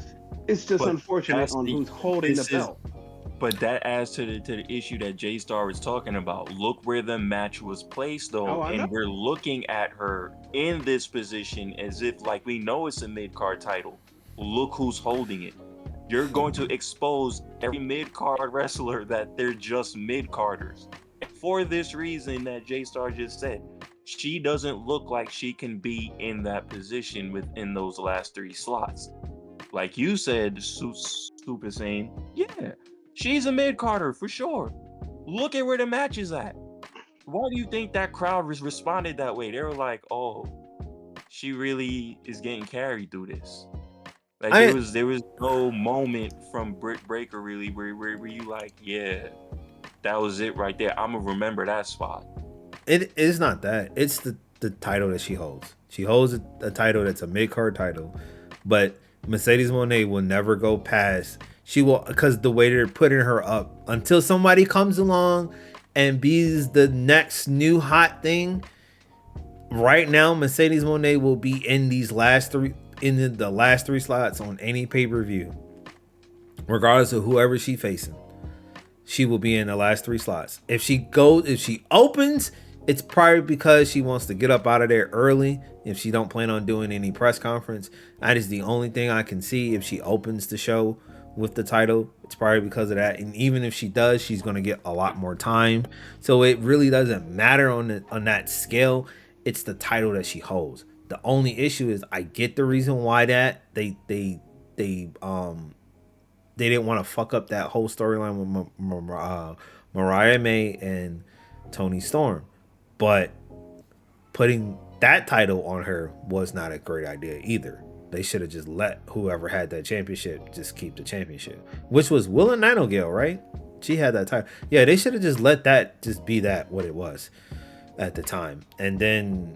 It's just But unfortunate that's on the who's holding the this is belt. but that adds to the issue that J Star was talking about. Look where the match was placed Oh, though, I know. and we're looking at her in this position as if like we know it's a mid card title. Look who's holding it. You're going to expose every mid card wrestler that they're just mid carders. For this reason that J Star just said, she doesn't look like she can be in that position within those last three slots. Like you said, Super Saiyan, yeah, she's a mid carder for sure. Look at where the match is at. Why do you think that crowd responded that way? They were like, "Oh, she really is getting carried through this." Like I there was no moment from Britt Breaker really where you like, yeah, that was it right there. I'm gonna remember that spot. it is not that. It's the title that she holds. She holds a title that's a mid card title, but Mercedes Monet will never go past. She will because the way they're putting her up until somebody comes along and be's the next new hot thing. Right now, Mercedes Monet will be in these last three in the last three slots on any pay per view, regardless of whoever she facing. She will be in the last three slots. If she opens, it's probably because she wants to get up out of there early. If she don't plan on doing any press conference, that is the only thing I can see. If she opens the show with the title, it's probably because of that. And even if she does, she's gonna get a lot more time. So it really doesn't matter on that scale. It's the title that she holds. The only issue is I get the reason why that they didn't want to fuck up that whole storyline with Mariah May and Tony Storm. But putting that title on her was not a great idea either. They should have just let whoever had that championship just keep the championship, which was Willow Nightingale, right? She had that title. Yeah, they should have just let that just be that what it was at the time. And then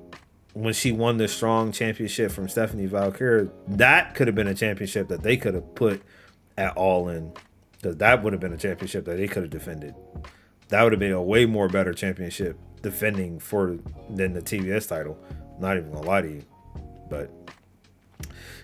when she won the strong championship from Stephanie Valkyrie, that could have been a championship that they could have put at All In, because that would have been a championship that they could have defended. That would have been a way more better championship defending for than the TBS title. Not even gonna lie to you, but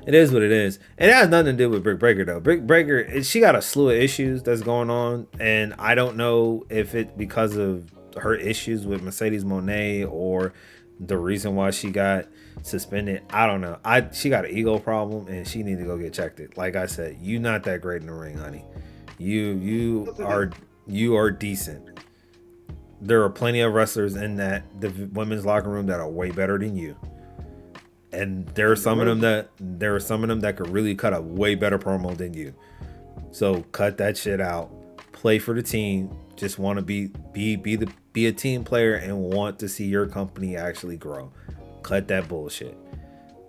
it is what it is. It has nothing to do with Britt Baker though. Britt Baker, she got a slew of issues that's going on, and I don't know if it because of her issues with Mercedes Monet or the reason why she got suspended. I don't know. She got an ego problem and she need to go get checked. It like I said, you not that great in the ring, honey. You are decent. There are plenty of wrestlers in the women's locker room that are way better than you. And there are some of them that could really cut a way better promo than you. So cut that shit out. Play for the team. Just want to be a team player and want to see your company actually grow. Cut that bullshit.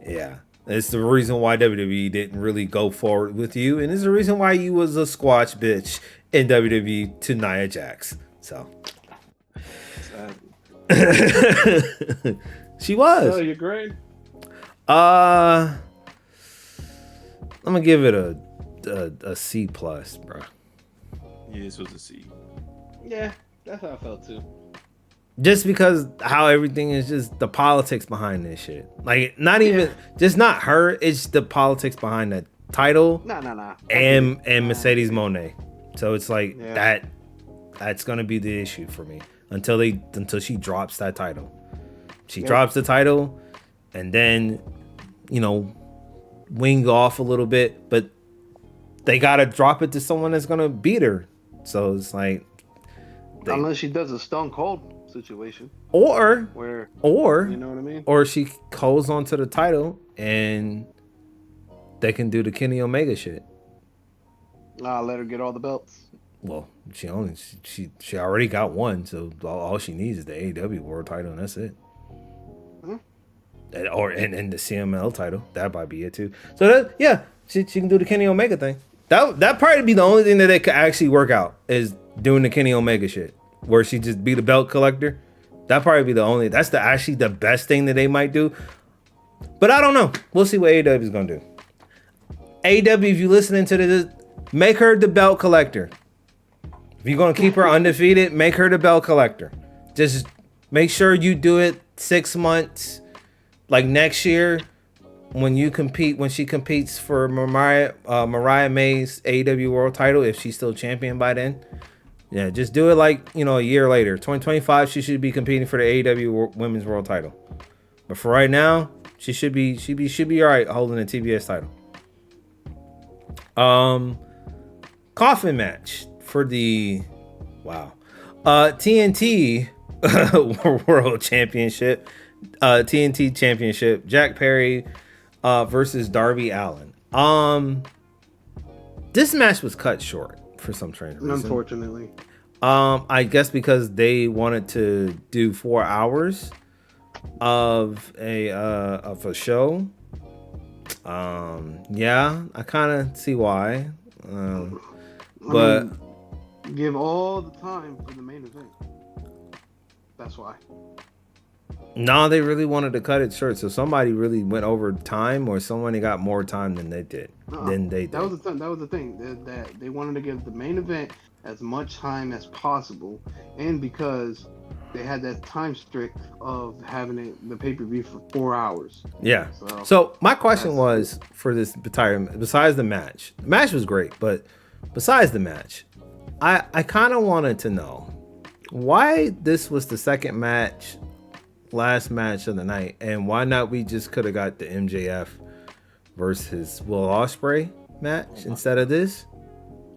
Yeah. It's the reason why WWE didn't really go forward with you, and it's the reason why you was a squash bitch in WWE to Nia Jax. So she was. So you agree? I'm gonna give it a C plus, bro. Yeah, this was a C. Yeah, that's how I felt too. Just because how everything is, just the politics behind this shit. Like, not even just not her. It's the politics behind the title. Nah. And Mercedes Moné. So it's like that's gonna be the issue for me until she drops that title. She drops the title, and then wing off a little bit, but they gotta drop it to someone that's gonna beat her. So it's like, unless she does a Stone Cold situation, or you know what I mean, or she holds onto the title and they can do the Kenny Omega shit. Let her get all the belts. Well, she already got one, so all she needs is the AEW World Title, and that's it. And the CML title, that might be it too. So she can do the Kenny Omega thing. That probably be the only thing that they could actually work out is doing the Kenny Omega shit, where she just be the belt collector. That probably be the only. That's actually the best thing that they might do. But I don't know. We'll see what AEW is gonna do. AEW, if you listening to this, make her the belt collector. If you're gonna keep her undefeated, make her the belt collector. Just make sure you do it 6 months, like next year when she competes for Mariah May's AEW World Title, if she's still champion by then. Yeah, just do it like a year later. 2025, she should be competing for the AEW Women's World Title. But for right now, she should be all right holding the TBS title. Coffin match for the TNT World Championship, TNT Championship. Jack Perry versus Darby Allin. This match was cut short for some strange reason. Unfortunately. I guess because they wanted to do 4 hours of a show. I kind of see why. But give all the time for the main event. That's why. No, they really wanted to cut it short. So somebody really went over time, or somebody got more time than they did. That was the thing. That they wanted to give the main event as much time as possible, and because they had that time strict of having the pay-per-view for 4 hours. Yeah. So my question was for this besides the match was great, but besides the match, I kind of wanted to know why this was the second match, last match of the night, and why not we just could have got the MJF versus Will Ospreay match instead of this.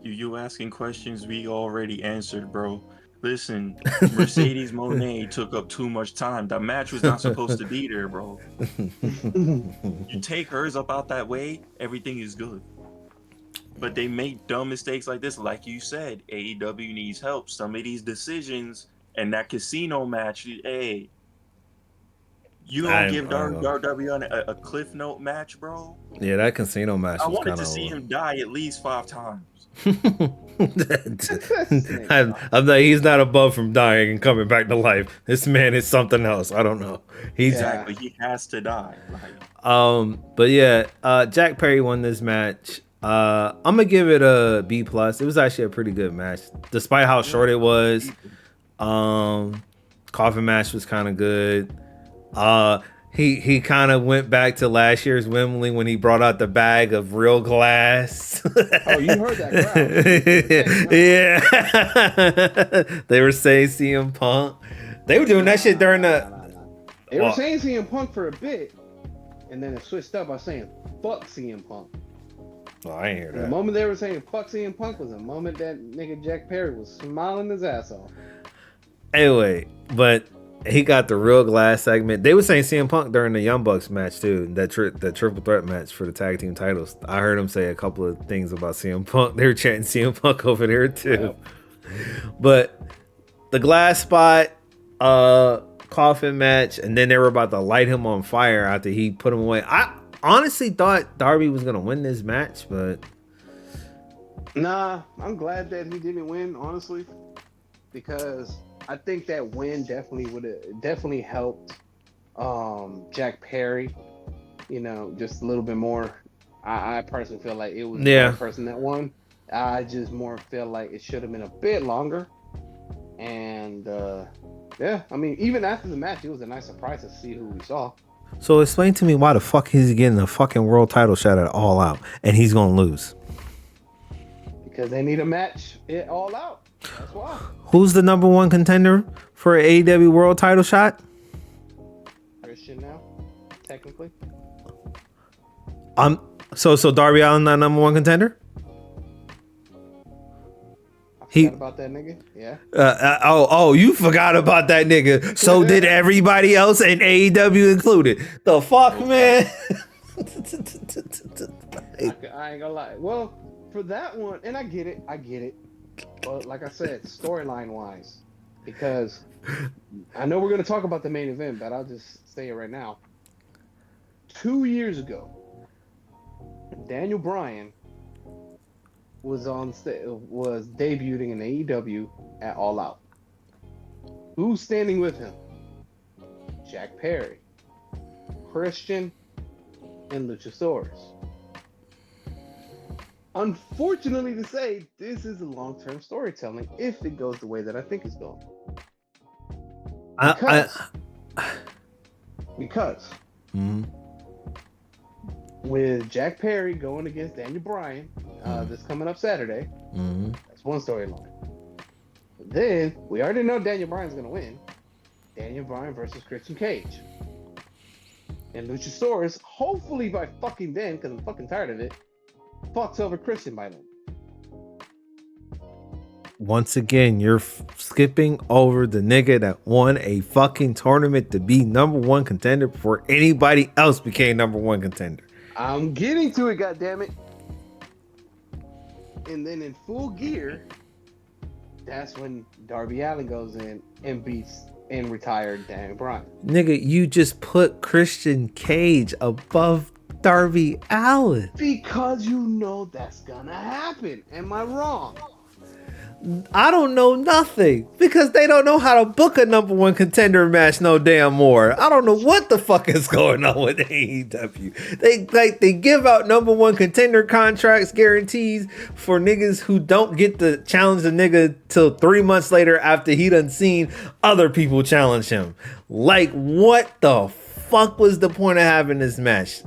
You asking questions we already answered, bro. Listen, Mercedes Moné took up too much time. That match was not supposed to be there, bro. You take hers up out that way, everything is good. But they make dumb mistakes like this. Like you said, AEW needs help. Some of these decisions and that casino match, hey, you don't give WWE a Cliff Note match, bro? Yeah, that casino match was wanted to see him die at least 5 times. He's not above from dying and coming back to life. This man is something else. I don't know. Exactly. He has to die. But yeah, Jack Perry won this match. I'm gonna give it a B plus. It was actually a pretty good match, despite how short it was. Coffin match was kind of good. He kind of went back to last year's Wembley when he brought out the bag of real glass. Oh, you heard that crowd. Yeah. They were saying CM Punk. They were doing that shit during the... They were saying CM Punk for a bit, and then it switched up by saying, fuck CM Punk. Oh, I ain't hear that. The moment they were saying fuck CM Punk was the moment that nigga Jack Perry was smiling his ass off. Anyway, but... he got the real glass segment. They were saying CM Punk during the Young Bucks match too. That triple threat match for the tag team titles. I heard him say a couple of things about CM Punk. They were chanting CM Punk over there too. But the glass spot, coffin match, and then they were about to light him on fire after he put him away. I honestly thought Darby was gonna win this match, but Nah, I'm glad that he didn't win, honestly, because I think that win definitely helped Jack Perry, just a little bit more. I personally feel like it was the right person that won. I just more feel like it should have been a bit longer. And yeah, I mean, even after the match, it was a nice surprise to see who we saw. So explain to me why the fuck he's getting a fucking world title shot at All Out and he's gonna lose. Because they need a match it All Out. That's why. Who's the number one contender for an AEW world title shot? Christian now, technically. So Darby Allin not number one contender? I forgot about that nigga. Yeah. You forgot about that nigga. So did everybody else, and AEW included. The fuck, man. I ain't gonna lie. Well, for that one, and I get it. But like I said, storyline wise, because I know we're gonna talk about the main event, but I'll just say it right now. 2 years ago, Daniel Bryan was debuting in AEW at All Out. Who's standing with him? Jack Perry, Christian, and Luchasaurus. Unfortunately to say, this is a long-term storytelling if it goes the way that I think it's going. Because with Jack Perry going against Daniel Bryan this coming up Saturday, that's one storyline. Then we already know Daniel Bryan's gonna win. Daniel Bryan versus Christian Cage. And Luchasaurus, hopefully by fucking then, because I'm fucking tired of it, fucks over Christian by then. Once again, you're skipping over the nigga that won a fucking tournament to be number one contender before anybody else became number one contender. I'm getting to it, goddammit. And then in Full Gear, that's when Darby Allin goes in and beats and retired Daniel Bryan. Nigga, you just put Christian Cage above Darby Allin. Because you know that's gonna happen. Am I wrong? I don't know nothing because they don't know how to book a number one contender match no damn more. I don't know what the fuck is going on with AEW. They give out number one contender contracts, guarantees for niggas who don't get to challenge the nigga till 3 months later after he done seen other people challenge him. Like, what the fuck was the point of having this match?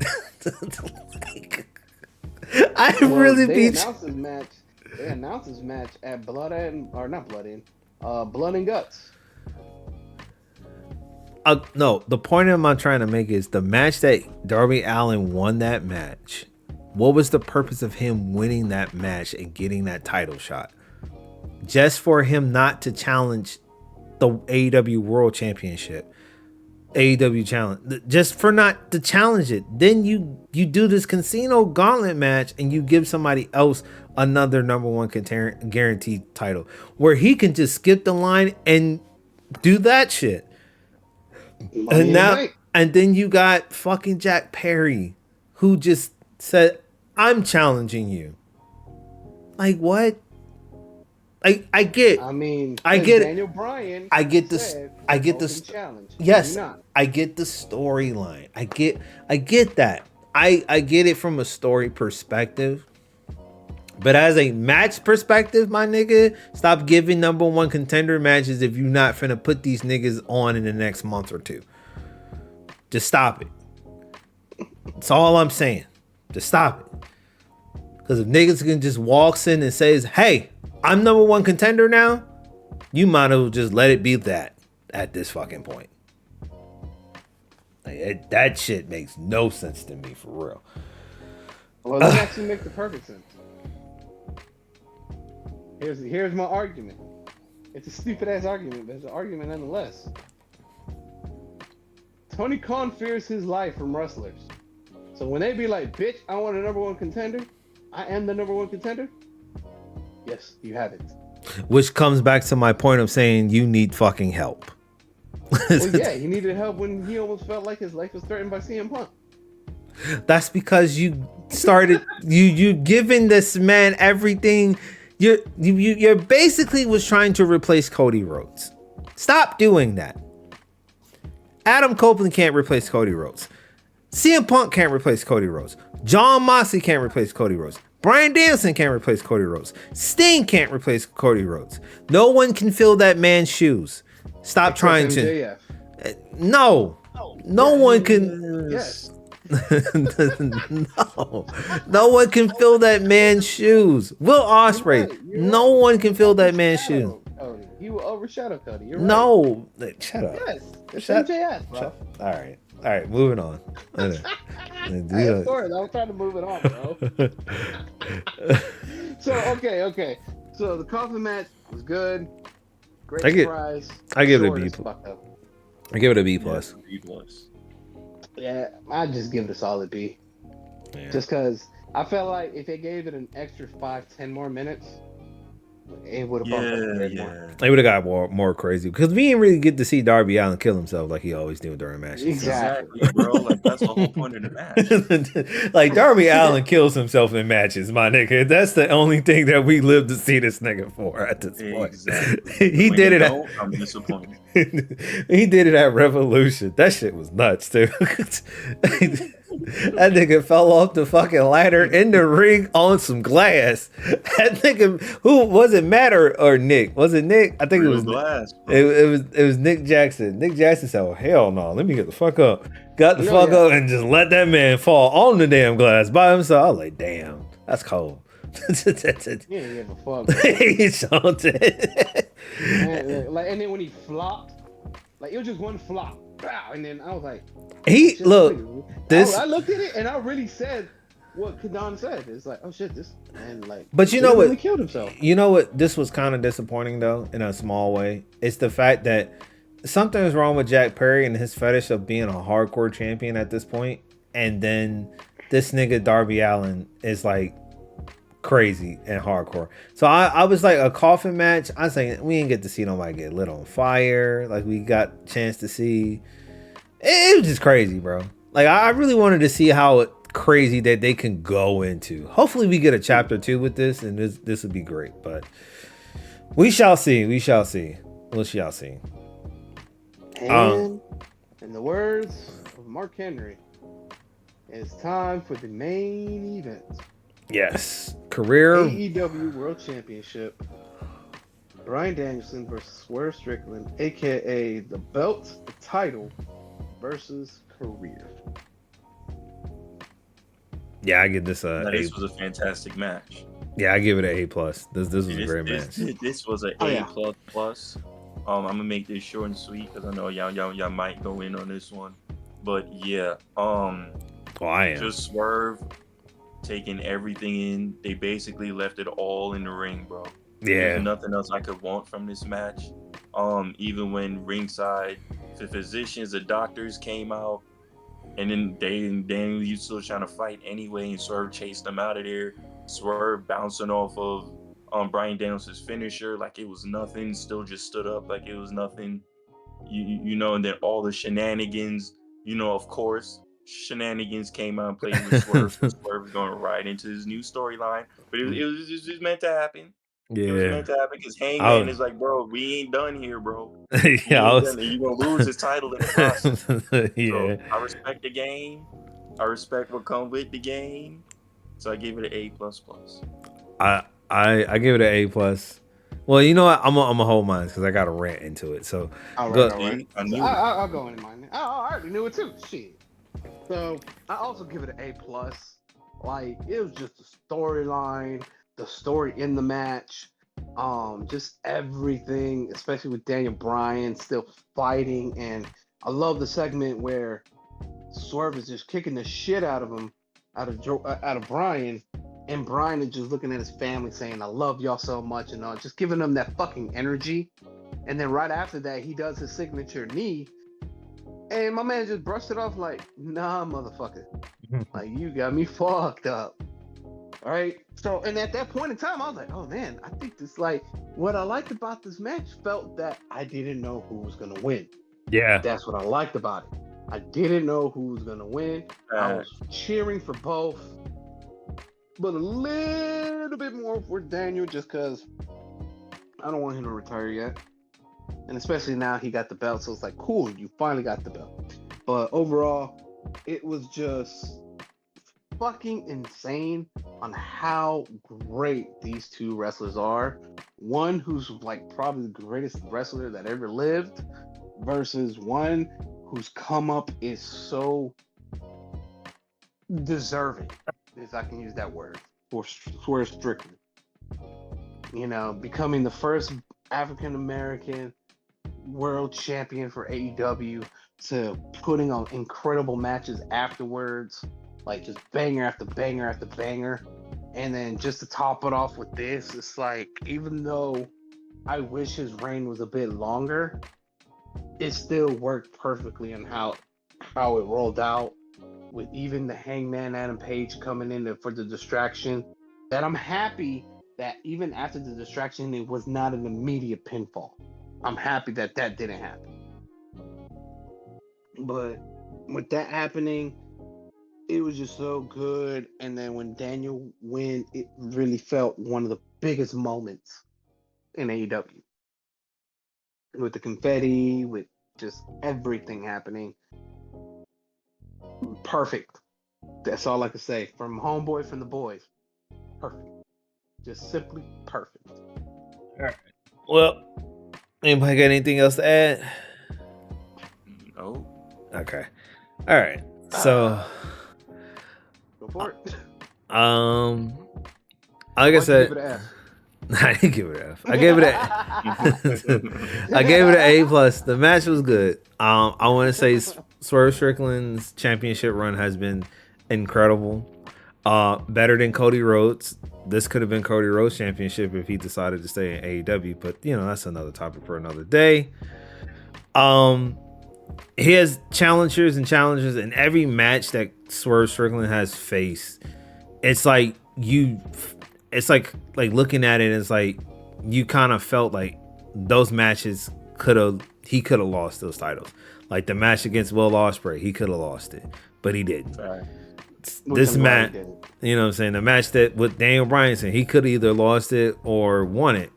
They announced this match at Blood and Guts. No, the point I'm trying to make is the match that Darby Allin won that match. What was the purpose of him winning that match and getting that title shot? Just for him not to challenge the AEW World Championship. AEW challenge, just for not to challenge it. Then you do this casino gauntlet match and you give somebody else another number one guaranteed title where he can just skip the line and do that shit. And then you got fucking Jack Perry who just said, I'm challenging you. Like, what? I get. I mean, I get Daniel Bryan. I get this. I get this challenge. Yes, I get the storyline. I get that. I get it from a story perspective. But as a match perspective, my nigga, stop giving number one contender matches if you're not finna put these niggas on in the next month or two. Just stop it. That's all I'm saying. Just stop it. Because if niggas can just walks in and says, hey, I'm number one contender now, you might as well just let it be that at this fucking point. Like, that shit makes no sense to me, for real. Well, that actually makes the perfect sense. Here's my argument. It's a stupid ass argument, but it's an argument nonetheless. Tony Khan fears his life from wrestlers. So when they be like, bitch, I want a number one contender, I am the number one contender. Yes, you have it. Which comes back to my point of saying you need fucking help. Well, yeah, he needed help when he almost felt like his life was threatened by CM Punk. That's because you started you giving this man everything. You're basically was trying to replace Cody Rhodes. Stop doing that. Adam Copeland can't replace Cody Rhodes. CM Punk can't replace Cody Rhodes. John Moxley can't replace Cody Rhodes. Bryan Danielson can't replace Cody Rhodes. Sting can't replace Cody Rhodes. No one can fill that man's shoes. Stop Except trying MJF. to. No. No one can. Yes. No one can fill that man's shoes. Will Ospreay, You're no right. one can fill that man's shoes. Cody. He will overshadow Cody. You're right. No, shut up. Yes. It's Shut- MJF, bro. All right, moving on. I am sorry. I was trying to move it on, bro. So okay. So the coffin match was good. Great surprise. I give it a Short B. as fuck, though. I give it a B plus. B plus. Yeah, I just give it a solid B. Yeah. Just because I felt like if they gave it an extra 5-10 more minutes, it would have bumped up a bit more. They would have got more crazy because we didn't really get to see Darby Allin kill himself like he always do during matches. Exactly. Bro. Like that's the whole point of the match. Like Darby Allin kills himself in matches, my nigga. That's the only thing that we live to see this nigga for at this point. Exactly. He When did they it. don't, I'm disappointed. He did it at Revolution. That shit was nuts, too. That nigga fell off the fucking ladder in the ring on some glass. That nigga, who was it, Matt or Nick? Was it Nick? I think it was glass. it was Nick Jackson. Nick Jackson said, "Oh hell no, let me get the fuck up." Got the fuck up and just let that man fall on the damn glass by himself. I was like, damn, that's cold. He didn't give a fuck. He showed it. And then when he flopped, like it was just one flop. Wow. And then I was like, He look. This I looked at it and I really said what Kadon said. It's like, oh shit, this man like. But you know what? Really killed himself. You know what? This was kind of disappointing though, in a small way. It's the fact that something's wrong with Jack Perry and his fetish of being a hardcore champion at this point, and then this nigga Darby Allin is like crazy and hardcore. So I was like, a coffin match. I was saying we didn't get to see nobody get lit on fire like we got a chance to see. It was just crazy, bro. Like I really wanted to see how crazy that they can go into. Hopefully we get a chapter 2 with this, and this would be great. But we shall see. We shall see. And in the words of Mark Henry, it's time for the main event. Yes, career AEW World Championship. Bryan Danielson versus Swerve Strickland, aka the belt, the title, versus career. Yeah, I give this This was a fantastic match. Yeah, I give it an A plus. This was a great match. This was an A plus. I'm gonna make this short and sweet because I know y'all might go in on this one, but yeah, I am. Just Swerve taking everything in. They basically left it all in the ring, bro. Yeah. There's nothing else I could want from this match. Even when ringside, the physicians, the doctors came out, and then Daniel, you still trying to fight anyway, and Swerve chased them out of there. Swerve bouncing off of Bryan Danielson's finisher like it was nothing. Still just stood up like it was nothing. You know, and then all the shenanigans. You know, of course, shenanigans came out and played with Swerve. Swerve was going right into his new storyline, but it was just meant to happen. Yeah. It was meant to happen because Hangman is like, bro, we ain't done here, bro. Yeah, you're gonna lose his title in the process. Yeah. So I respect the game. I respect what comes with the game. So I gave it an A plus plus. I give it an A plus. Well, you know what? I'm gonna hold mine because I got to rant into it. So All go- right. I'll go into mine. I already knew it too. Shit. So I also give it an A plus. Like it was just the storyline, the story in the match, just everything, especially with Daniel Bryan still fighting, and I love the segment where Swerve is just kicking the shit out of him, out of Bryan, and Bryan is just looking at his family saying, "I love y'all so much," and just giving them that fucking energy. And then right after that, he does his signature knee, and my man just brushed it off like, "Nah, motherfucker, like you got me fucked up." All right. So, and at that point in time, I was like, "Oh man, I think this like what I liked about this match felt that I didn't know who was gonna win." Yeah. That's what I liked about it. I didn't know who was gonna win. I was cheering for both, but a little bit more for Daniel just because I don't want him to retire yet. And especially now he got the belt, so it's like, cool, you finally got the belt. But overall, it was just fucking insane on how great these two wrestlers are. One who's like probably the greatest wrestler that ever lived versus one whose come up is so deserving, if I can use that word, for Swerve Strickland. You know, becoming the first African American world champion for AEW to putting on incredible matches afterwards, like just banger after banger after banger. And then just to top it off with this, it's like, even though I wish his reign was a bit longer, it still worked perfectly on how it rolled out, with even the Hangman Adam Page coming in for the distraction. That I'm happy that even after the distraction, it was not an immediate pinfall. I'm happy that that didn't happen. But with that happening, it was just so good. And then when Daniel win, it really felt one of the biggest moments in AEW. With the confetti, with just everything happening. Perfect. That's all I can say. From Homeboy, from the boys. Perfect. Just simply perfect. All right. Well, anybody got anything else to add? No. Okay. All right. So, Go for it. like I Why'd you said, give it an F? I didn't give it an F. I gave it I gave it an A plus. The match was good. I want to say Swerve Strickland's championship run has been incredible. Better than Cody Rhodes. This could have been Cody Rhodes' championship if he decided to stay in AEW, but you know, that's another topic for another day. He has challengers in every match that Swerve Strickland has faced. It's like looking at it, it's like you kind of felt like those matches he could have lost those titles. Like the match against Will Ospreay, he could have lost it, but he didn't. Right. This match, you know what I'm saying? The match that with Daniel Bryan, he could have either lost it or won it.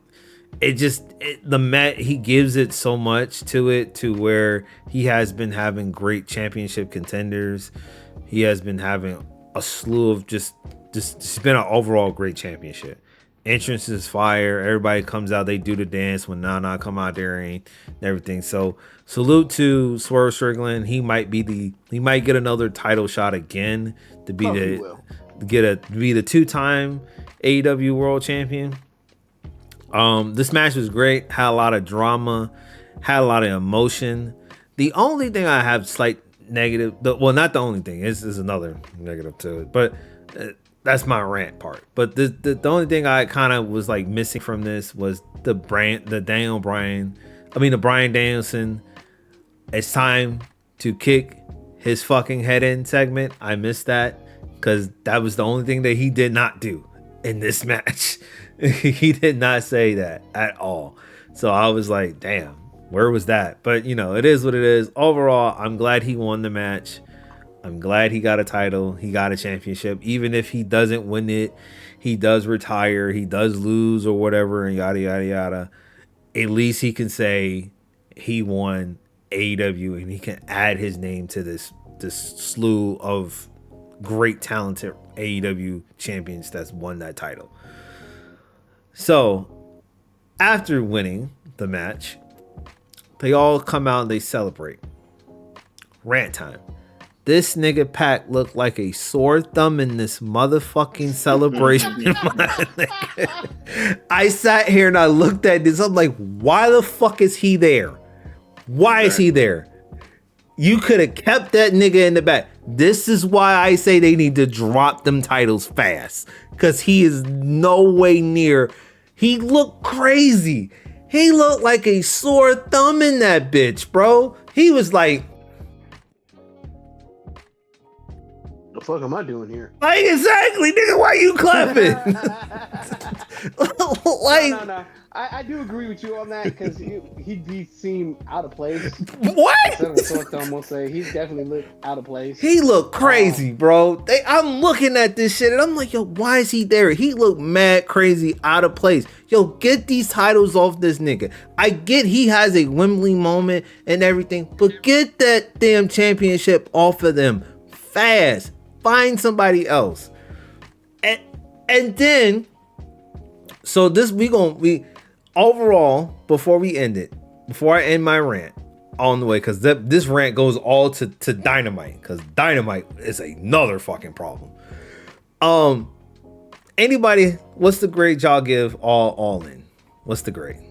He gives it so much to it to where he has been having great championship contenders. He has been having a slew of just it's been an overall great championship. Entrance is fire. Everybody comes out, they do the dance when Nana come out there and everything. So salute to Swerve Strickland. He might get another title shot again to be the two-time AEW World Champion. This match was great. Had a lot of drama, had a lot of emotion. The only thing I have slight negative, not the only thing, is another negative to it, but that's my rant part. But the only thing I kind of was like missing from this was the Bryan Danielson. It's time to kick his fucking head in segment. I missed that because that was the only thing that he did not do in this match. He did not say that at all. So I was like, damn, where was that? But you know, it is what it is. Overall, I'm glad he won the match. I'm glad he got a title. He got a championship. Even if he doesn't win it, he does retire, he does lose or whatever, and yada, yada, yada. At least he can say he won AEW and he can add his name to this slew of great talented AEW champions that's won that title. So after winning the match, they all come out and they celebrate. Rant time. This nigga Pac looked like a sore thumb in this motherfucking celebration. I sat here and I looked at this. I'm like, why the fuck is he there? Why is he there? You could have kept that nigga in the back. This is why I say they need to drop them titles fast. Because he is no way near. He looked crazy. He looked like a sore thumb in that bitch, bro. He was like, fuck am I doing here? Like, exactly, nigga. Why you clapping? Like, No. I do agree with you on that because he seemed out of place. what? Several sources almost say he definitely looked out of place. He looked crazy, bro. I'm looking at this shit and I'm like, yo, why is he there? He looked mad crazy, out of place. Yo, get these titles off this nigga. I get he has a Wembley moment and everything, but get that damn championship off of them fast. Find somebody else. And then, so this we overall, before we end it, before I end my rant on the way, because this rant goes all to Dynamite, because Dynamite is another fucking problem. Anybody, what's the grade y'all give all in? What's the grade?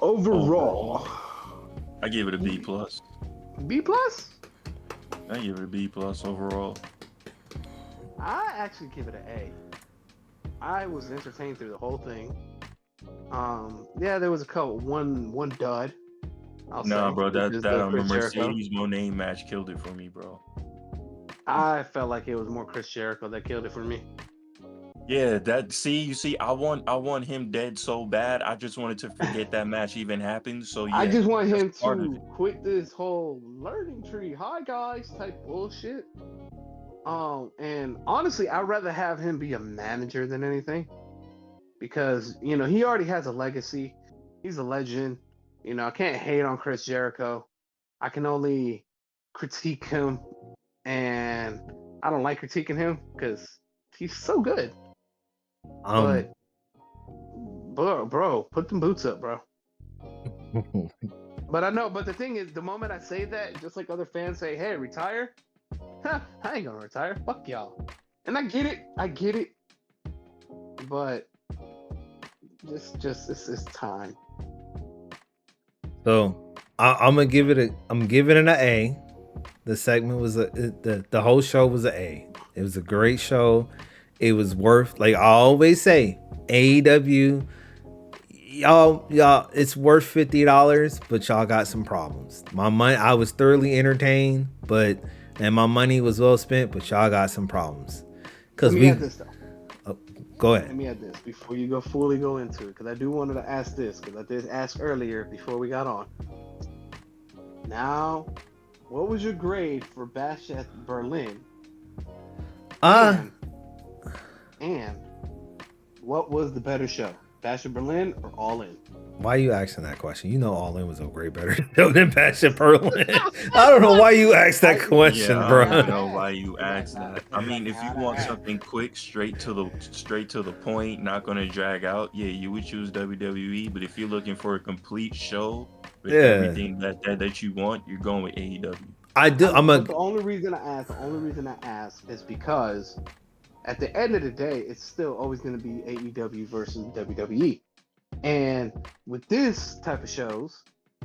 Overall, I give it a B plus. B plus. I give it a B plus overall. I actually give it an A. I was entertained through the whole thing. Yeah, there was one dud. Nah, bro, that Chris Jericho. Mercedes Moné match killed it for me, bro. I felt like it was more Chris Jericho that killed it for me. Yeah, you see, I want him dead so bad. I just wanted to forget that match even happened. So yeah, I just want him part of to it. quit this whole learning tree, hi guys type bullshit. And honestly, I'd rather have him be a manager than anything, because he already has a legacy. He's a legend. I can't hate on Chris Jericho. I can only critique him, and I don't like critiquing him because he's so good. But bro, put them boots up, bro. But I know, but the thing is, the moment I say that, just like other fans say, hey, retire, I ain't gonna retire. Fuck y'all. And I get it. But just it's time. So I'm giving it an A. The segment was the whole show was an A. It was a great show. It was worth, like I always say, AEW, y'all, it's worth $50, but y'all got some problems. My money, I was thoroughly entertained, and my money was well spent, but y'all got some problems. Let me add this though. Go ahead. Let me add this before you fully go into it, because I do wanted to ask this, because I did ask earlier before we got on. Now, what was your grade for Bash at Berlin? And what was the better show, Bash at Berlin or All In? Why are you asking that question? You know All In was a great better show than Bash at Berlin. I don't know why you asked that question, bro. I don't know why you asked that. I mean, if you want something quick, straight to the point, not gonna drag out, yeah, you would choose WWE. But if you're looking for a complete show with everything that you want, you're going with AEW. The only reason I ask is because at the end of the day, it's still always going to be AEW versus WWE. And with this type of shows,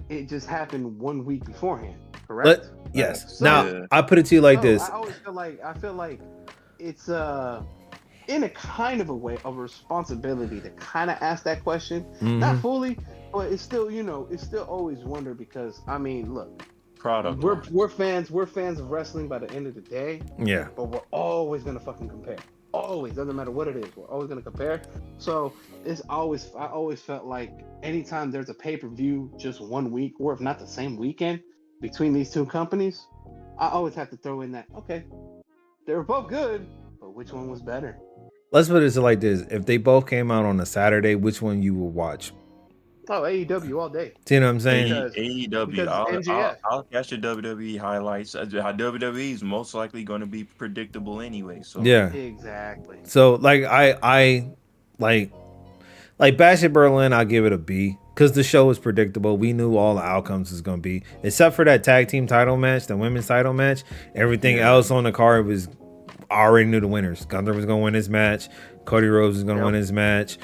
it just happened 1 week beforehand, correct? Yes. So, now, I put it to you like this. I feel like it's in a kind of a way of a responsibility to kind of ask that question. Mm-hmm. Not fully, but it's still, it's still always wonder, because I mean, look, we're fans of wrestling by the end of the day. Yeah. But we're always gonna fucking compare. Always, doesn't matter what it is, we're always gonna compare. So I always felt like anytime there's a pay-per-view just 1 week, or if not the same weekend, between these two companies, I always have to throw in that, okay, they were both good, but which one was better? Let's put it like this: if they both came out on a Saturday, which one you will watch? Oh, AEW all day. Do you know what I'm saying? AEW. I'll catch the WWE highlights. WWE is most likely going to be predictable anyway. So yeah, exactly. So like I like Bash at Berlin, I'll give it a B, because the show was predictable. We knew all the outcomes was going to be, except for that tag team title match, the women's title match. Everything else on the card was, I already knew the winners. Gunther was going to win his match. Cody Rhodes was going to win his match.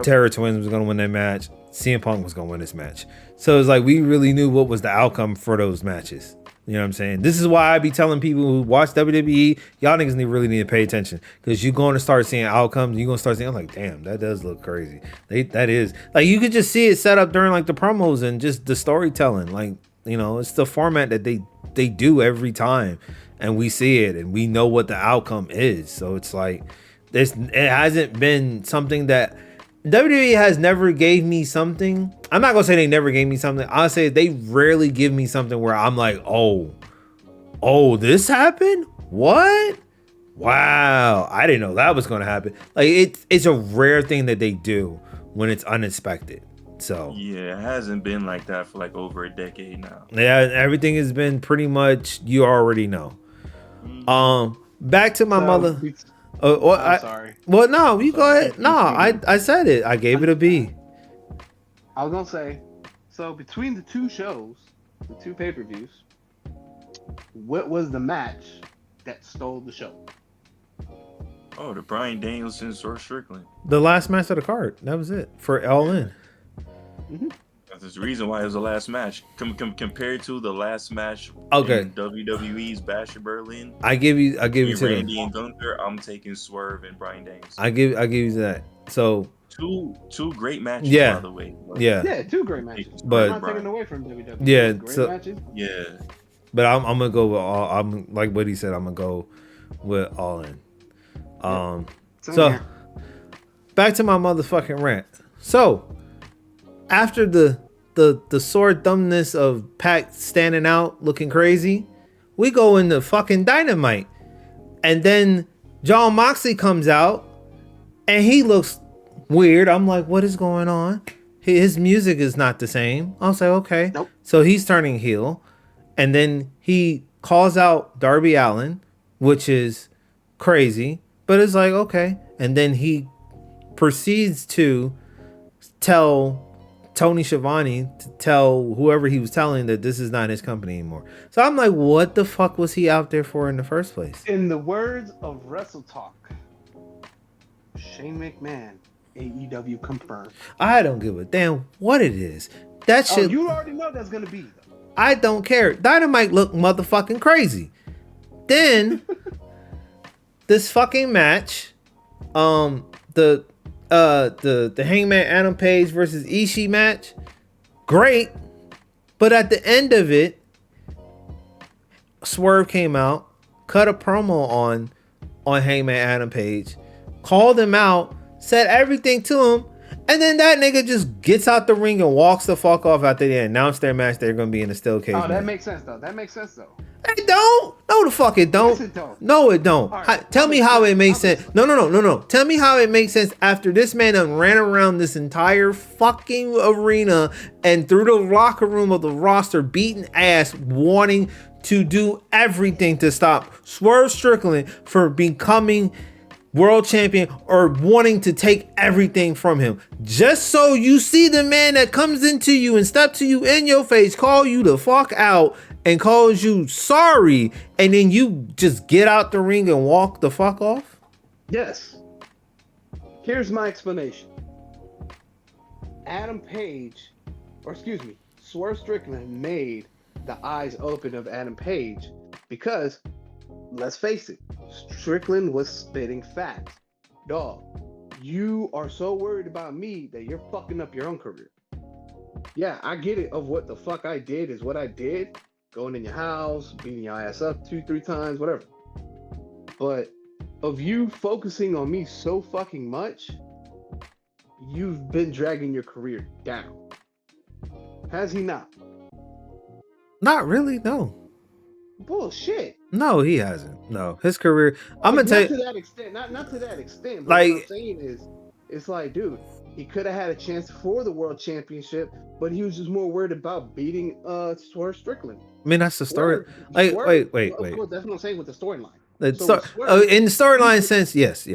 Terra Twins was going to win their match. CM Punk was going to win his match. So it's like we really knew what was the outcome for those matches. You know what I'm saying? This is why I be telling people who watch WWE, y'all niggas really need to pay attention, because you're going to start seeing outcomes. You're going to start seeing, I'm like, damn, that does look crazy. That is. Like, you could just see it set up during like the promos and just the storytelling. Like, it's the format that they do every time. and we see it and we know what the outcome is. So it's like it hasn't been something that WWE has never gave me something. I'm not gonna say they never gave me something. I'll say they rarely give me something where I'm like, oh, this happened? What? Wow, I didn't know that was gonna happen. Like it's a rare thing that they do when it's unexpected. So Yeah, it hasn't been like that for like over a decade now. yeah, everything has been pretty much you already know. Back to my mother. I'm sorry. Well, no, you go sorry. ahead. No, I said it. I gave it a B. I was gonna say, so between the two shows, the two pay-per-views, what was the match that stole the show? Oh, the Bryan Danielson Swerve Strickland. The last match of the card. That was it for All In. Mm-hmm. That's the reason why it was the last match. Compared to the last match Okay. in WWE's Bash at Berlin. I give you to Randy and Gunther. I'm taking Swerve and Bryan Danielson. I give you that. So two great matches, Yeah. by the way. Yeah, two great matches. But- I'm not taking away from WWE. Yeah, Great matches. Yeah. but I'm gonna go with all. I'm like what he said. I'm gonna go with All In. Same So here. back to my motherfucking rant. So after the sore thumbness of Pac standing out looking crazy, we go into fucking Dynamite, and then John Moxley comes out and he looks weird. I'm like, what is going on? His music is not the same. I was like, okay. Nope. So he's turning heel, and then he calls out Darby Allin, which is crazy, but it's like, okay. And then he proceeds to tell Tony Schiavone to tell whoever he was telling that this is not his company anymore. So I'm like, what the fuck was he out there for in the first place? In the words of Wrestle Talk, Shane McMahon, AEW confirmed. I don't give a damn what it is. That shit. You already know that's gonna be. I don't care. Dynamite look motherfucking crazy. Then this fucking match, the Hangman Adam Page versus Ishii match, great, but at the end of it, Swerve came out, cut a promo on Hangman Adam Page, called him out, said everything to him, and then that nigga just gets out the ring and walks the fuck off after they announced their match. They're gonna be in a steel cage. Oh, that makes sense though. It don't. No, the fuck it don't. Yes, it don't. No, it don't. Right, Tell me how it makes sense. No. Tell me how it makes sense after this man done ran around this entire fucking arena and through the locker room of the roster, beating ass, wanting to do everything to stop Swerve Strickland for becoming world champion or wanting to take everything from him. Just so you see the man that comes into you and step to you in your face, call you the fuck out and calls you sorry, and then you just get out the ring and walk the fuck off? Yes. Here's my explanation. Swerve Strickland made the eyes open of Adam Page because, let's face it, Strickland was spitting facts. Dog, you are so worried about me that you're fucking up your own career. Yeah, I get it of what the fuck I did is what I did. Going in your house, beating your ass up 2-3 times, whatever. But of you focusing on me so fucking much, you've been dragging your career down. Has he not? Not really, no. Bullshit. No, he hasn't. No, his career. I'm gonna tell you. Not to that extent. Not to that extent. But Like, what I'm saying is, it's like, dude, he could have had a chance for the world championship, but he was just more worried about beating Swerve Strickland. I mean, that's the story. Like, Swerve, wait. That's what I'm saying with the storyline. In Swerve- the storyline sense, yes.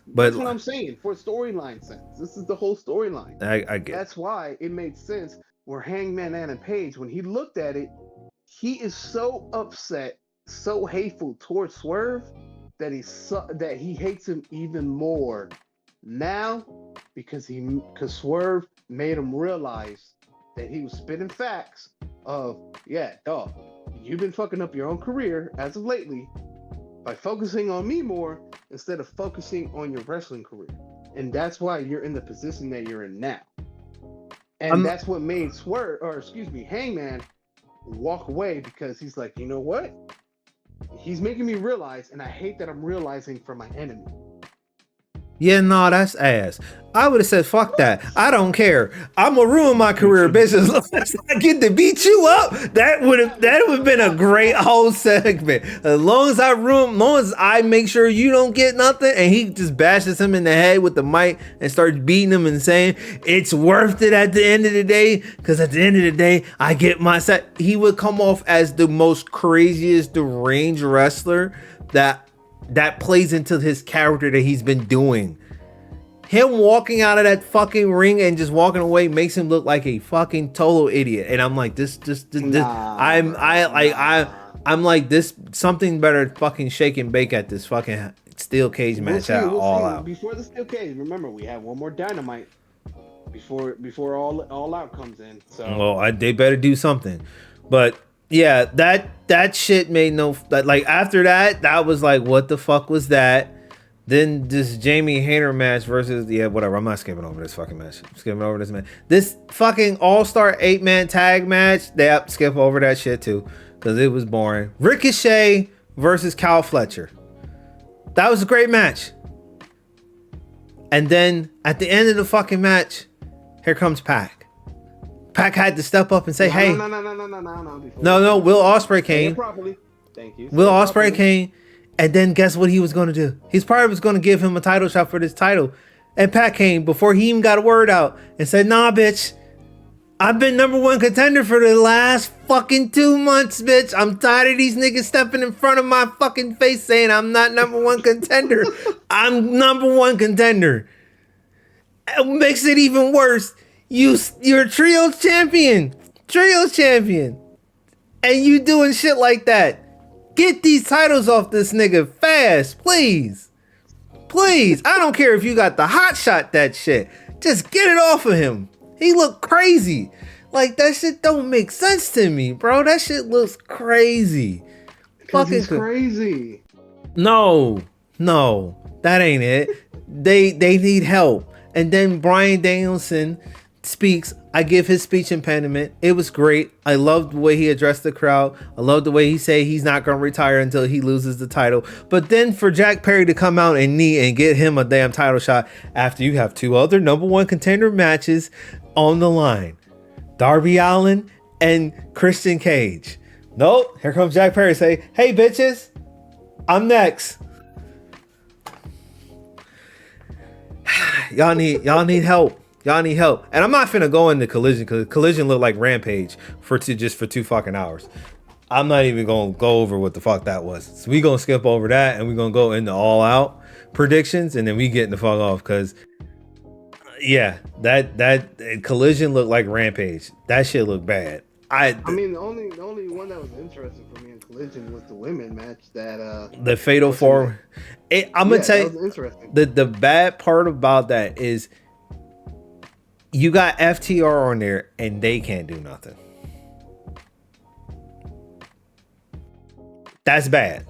But That's what I'm saying for storyline sense. This is the whole storyline. I get. That's why it made sense where Hangman Adam Page, when he looked at it, he is so upset, so hateful towards Swerve that he hates him even more now because Swerve made him realize that he was spitting facts of, yeah, dog, you've been fucking up your own career as of lately by focusing on me more instead of focusing on your wrestling career. And that's why you're in the position that you're in now. And that's what made Hangman walk away, because he's like, you know what? he's making me realize, and I hate that I'm realizing from my enemy. Yeah, no, that's ass. I would have said, fuck that. I don't care. I'm gonna ruin my career, bitch. As long as I get to beat you up, that would have been a great whole segment. As long as I make sure you don't get nothing, and he just bashes him in the head with the mic and starts beating him and saying it's worth it at the end of the day, because at the end of the day, I get my set. He would come off as the most craziest deranged wrestler that plays into his character that he's been doing. Him walking out of that fucking ring and just walking away makes him look like a fucking total idiot. And I'm like, this. I'm like, this something better fucking shake and bake at this fucking steel cage match all out. Before the steel cage, remember we have one more Dynamite before all out comes in. So well, they better do something. But yeah, that shit made no, like, after that was like, what the fuck was that? Then this Jamie Hayter match versus, yeah, whatever. I'm not skipping over this fucking match. I'm skipping over this match. This fucking all-star 8-man tag match, yep, skip over that shit too, because it was boring. Ricochet versus Kyle Fletcher. That was a great match. And then at the end of the fucking match, here comes Pac. Pac had to step up and say, hey. No. Will Ospreay came. Thank you. Will Ospreay came. And then guess what he was going to do? He's probably was going to give him a title shot for this title. And Pat came before he even got a word out and said, nah, bitch. I've been number one contender for the last fucking 2 months, bitch. I'm tired of these niggas stepping in front of my fucking face saying I'm not number one contender. I'm number one contender. It makes it even worse. You're a trios champion. And you doing shit like that. Get these titles off this nigga fast, please. Please. I don't care if you got the hot shot that shit. Just get it off of him. He look crazy. Like, that shit don't make sense to me, bro. That shit looks crazy. Fucking crazy. No, that ain't it. They need help. And then Bryan Danielson speaks. I give his speech impediment. It was great. I loved the way he addressed the crowd. I loved the way he said he's not going to retire until he loses the title. But then for Jack Perry to come out and knee and get him a damn title shot after you have 2 other number one contender matches on the line. Darby Allin and Christian Cage. Nope. Here comes Jack Perry say, hey bitches, I'm next. Y'all need help. Y'all need help. And I'm not finna go into Collision because Collision looked like Rampage for 2 fucking hours. I'm not even gonna go over what the fuck that was. So we gonna skip over that and we gonna go into All Out predictions and then we getting the fuck off because yeah, that Collision looked like Rampage. That shit looked bad. I mean the only one that was interesting for me in Collision was the women match that the Fatal 4. I'm gonna tell you the bad part about that is you got FTR on there and they can't do nothing. That's bad.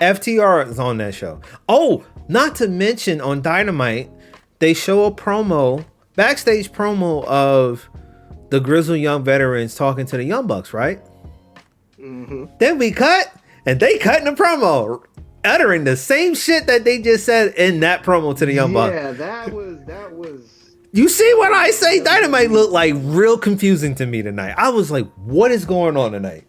FTR is on that show. Oh, not to mention on Dynamite, they show a backstage promo of the Grizzled Young Veterans talking to the Young Bucks, right? Mm-hmm. Then we cut, and they cut in the promo, uttering the same shit that they just said in that promo to the Young Bucks. Yeah, that was. You see what I say? Dynamite looked like real confusing to me tonight. I was like, what is going on tonight?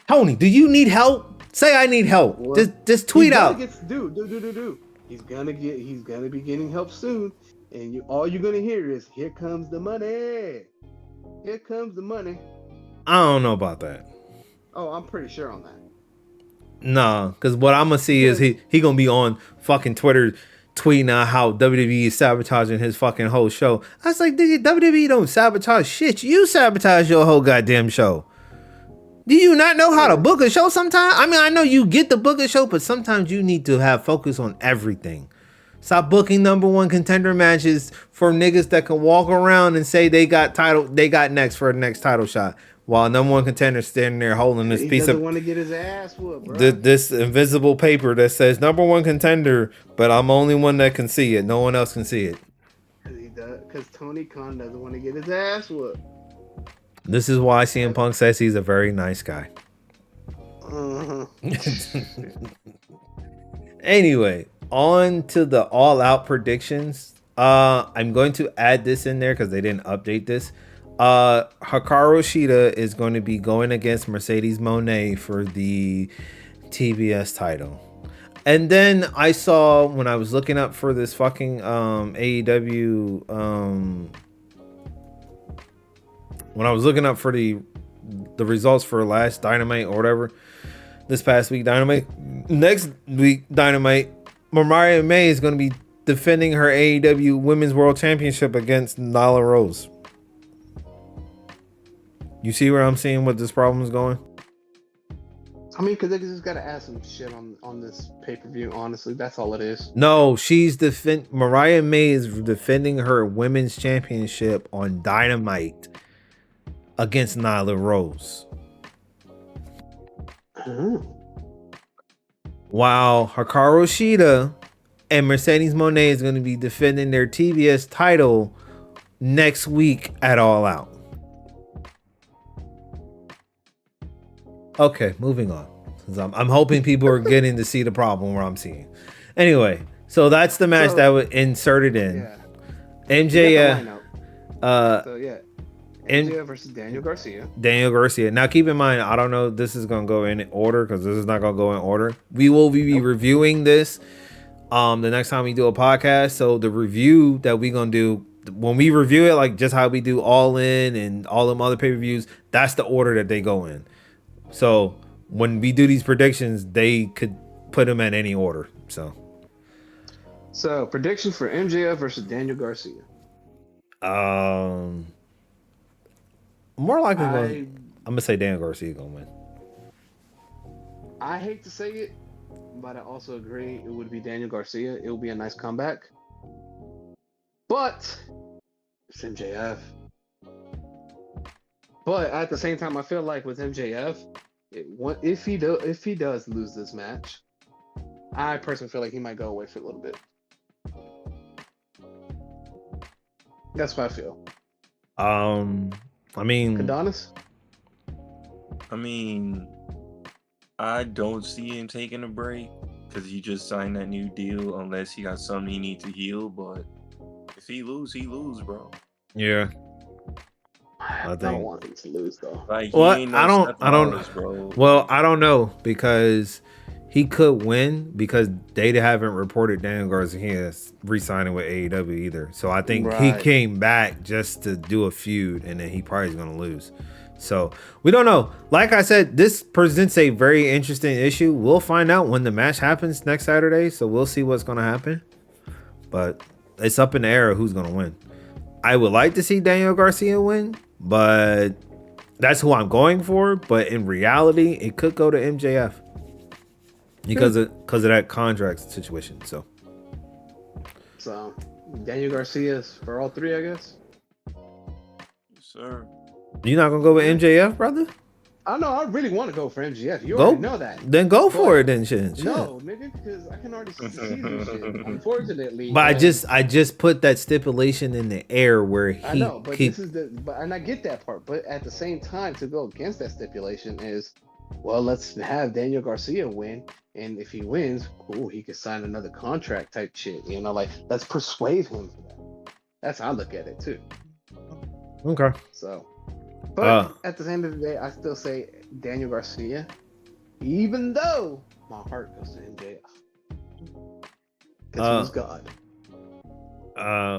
Tony, do you need help? Say I need help. Well, just tweet out. Do. He's gonna be getting help soon. And all you're gonna hear is, here comes the money. Here comes the money. I don't know about that. Oh, I'm pretty sure on that. Nah, because what I'm gonna see is he gonna be on fucking Twitter tweeting out how WWE is sabotaging his fucking whole show. I was like, WWE don't sabotage shit. You sabotage your whole goddamn show. Do you not know how to book a show sometimes? I mean, I know you get to book a show, but sometimes you need to have focus on everything. Stop booking number one contender matches for niggas that can walk around and say they got next for the next title shot. While number one contender standing there holding this piece of, want to get his ass whooped, bro. This invisible paper that says number one contender, but I'm the only one that can see it. No one else can see it. Because Tony Khan doesn't want to get his ass whooped. This is why CM Punk says he's a very nice guy. Anyway, on to the All Out predictions. I'm going to add this in there because they didn't update this. Hikaru Shida is going to be going against Mercedes Moné for the TBS title. And then I saw when I was looking up for this fucking AEW when I was looking up for the results for last Dynamite or whatever, this past week Dynamite, next week Dynamite, Mariah May is going to be defending her AEW Women's World Championship against Nyla Rose. You see where I'm seeing what this problem is going? I mean, because they just got to add some shit on this pay-per-view, honestly. That's all it is. No, Mariah May is defending her Women's Championship on Dynamite against Nyla Rose. While Hikaru Shida and Mercedes Moné is going to be defending their TBS title next week at All Out. Okay, moving on. I'm hoping people are getting to see the problem where I'm seeing. Anyway, so that's the match that was inserted in. Yeah. MJF. MJF versus Daniel Garcia. Daniel Garcia. Now, keep in mind, I don't know if this is going to go in order because this is not going to go in order. We will be reviewing this the next time we do a podcast. So the review that we're going to do, when we review it, like just how we do All In and all them other pay-per-views, that's the order that they go in. So when we do these predictions, they could put them in any order. So prediction for MJF versus Daniel Garcia. More likely, I'm gonna say Daniel Garcia gonna win. I hate to say it, but I also agree it would be Daniel Garcia. It will be a nice comeback, but it's MJF. But at the same time, I feel like with MJF, if he does lose this match, I personally feel like he might go away for a little bit. That's what I feel. I mean, Adonis? I mean, I don't see him taking a break because he just signed that new deal unless he got something he needs to heal. But if he lose, bro. Yeah. I don't want him to lose though. Like, well, I don't, bro. Well, I don't know because he could win because they haven't reported Daniel Garcia re-signing with AEW either. So I think he came back just to do a feud and then he probably is going to lose. So we don't know. Like I said, this presents a very interesting issue. We'll find out when the match happens next Saturday. So we'll see what's going to happen. But it's up in the air of who's going to win. I would like to see Daniel Garcia win, but that's who I'm going for. But in reality, it could go to MJF because of that contract situation. So Daniel Garcia's for all three, I guess. Yes, sir. You're not gonna go with MJF, brother? I know. I really want to go for MJF. You already know that. Then go for it, then shit. No, nigga, because I can already see this shit. Unfortunately, but I just put that stipulation in the air where he. I know, but this is and I get that part. But at the same time, to go against that stipulation is, well, let's have Daniel Garcia win, and if he wins, cool, he could sign another contract type shit. You know, like let's persuade him for that. That's how I look at it too. Okay. So. But at the end of the day, I still say Daniel Garcia, even though my heart goes to MJF. Because he's God.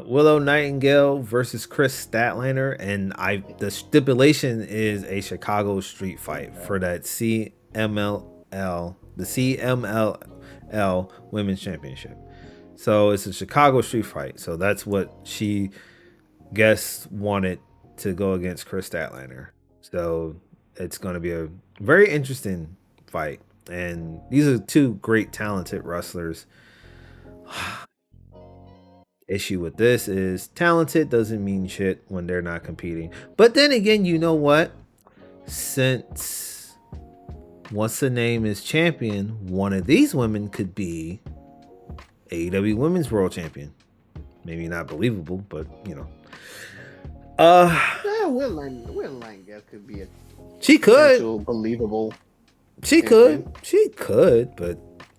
Willow Nightingale versus Chris Statlander, and the stipulation is a Chicago street fight for that CMLL Women's Championship. So it's a Chicago street fight. So that's what she wanted to go against Chris Statlander. So it's going to be a very interesting fight. And these are two great talented wrestlers. Issue with this is talented doesn't mean shit when they're not competing. But then again, you know what? Since what's the name is champion, one of these women could be AEW Women's World Champion. Maybe not believable, but you know. Will Nightingale could be she could believable She champion. could, but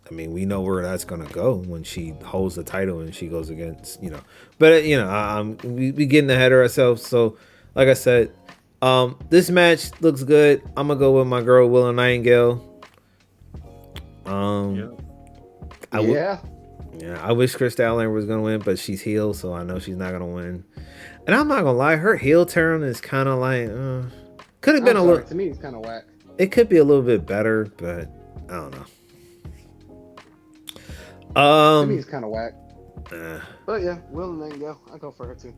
I mean, we know where that's gonna go when she holds the title and she goes against, you know. But we getting ahead of ourselves. So, like I said, this match looks good. I'm gonna go with my girl Willow Nightingale. Yeah. I I wish Chris Statlander was gonna win, but she's heel, so I know she's not gonna win. And I'm not gonna lie, her heel turn is kind of like could have been a little. To me, it's kind of whack. It could be a little bit better, but I don't know. To me, it's kind of whack. Uh, But yeah, Will and Nightingale, I go for her too.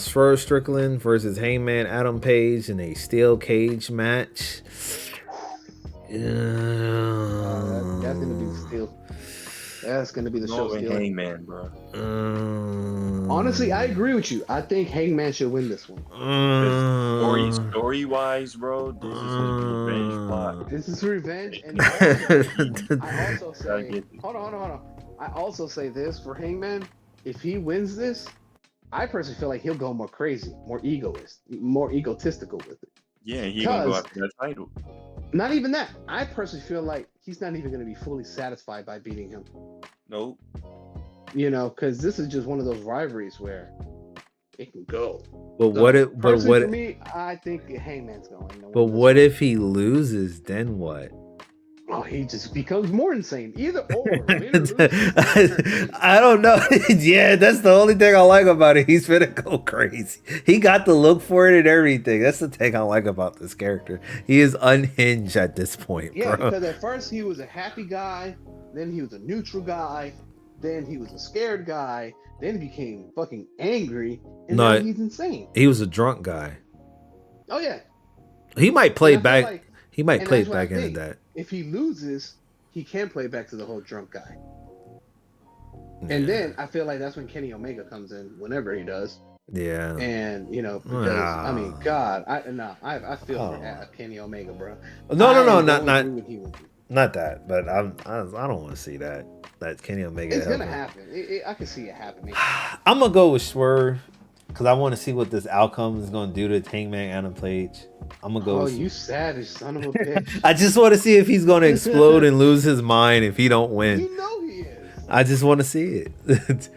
Swerve Strickland versus Hangman Adam Page in a steel cage match. That's gonna be the steal. That's gonna be the show steal. Hangman, bro. Honestly, I agree with you. I think Hangman should win this one. Story wise, bro, this is a revenge plot. This is revenge, and I also say, hold on. I also say this for Hangman: if he wins this, I personally feel like he'll go more crazy, more egotistical with it. Yeah, he's gonna go after that title. Not even that. I personally feel like he's not even going to be fully satisfied by beating him. Nope. You know, because this is just one of those rivalries where it can go. But so for me, I think Hangman's going. But what if he loses? Then what? Oh, he just becomes more insane. Either or. I don't know. Yeah, that's the only thing I like about it. He's gonna go crazy. He got the look for it and everything. That's the thing I like about this character. He is unhinged at this point. Yeah, bro. Because at first he was a happy guy, then he was a neutral guy, then he was a scared guy, then he became fucking angry, and now he's insane. He was a drunk guy. Oh yeah. He might play back. He might play back into that. If he loses, he can play back to the whole drunk guy. Yeah. And then I feel like that's when Kenny Omega comes in, whenever he does. Yeah. And you know, because I mean, God, I feel for Kenny Omega, bro. No, not that. But I don't want to see that Kenny Omega. It's gonna happen. I can see it happening. I'm gonna go with Swerve because I want to see what this outcome is gonna do to Hangman Adam Page. I'm gonna go. Oh, you savage son of a bitch! I just want to see if he's gonna explode and lose his mind if he don't win. You know he is. I just want to see it.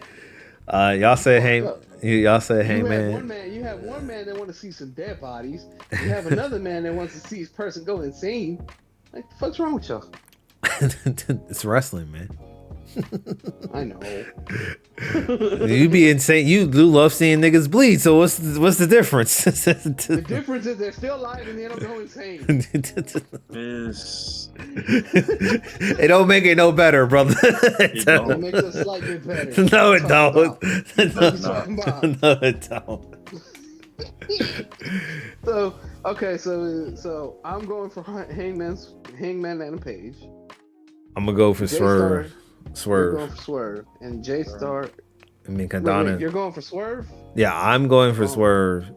Y'all say Hangman. Y'all say Hangman. You have one man that want to see some dead bodies. You have another man that wants to see his person go insane. Like, the fuck's wrong with y'all? It's wrestling, man. I know. You be insane. You do love seeing niggas bleed. So what's the difference? The difference is they're still alive and they don't go insane. It don't make it no better, brother. It makes it slightly better. No, it don't. No, it don't. So I'm going for Hangman Adam Page. I'm gonna go for Swerve. You're going for Swerve. And J Star. I mean, Kandana. You're going for Swerve? Yeah, I'm going for Swerve.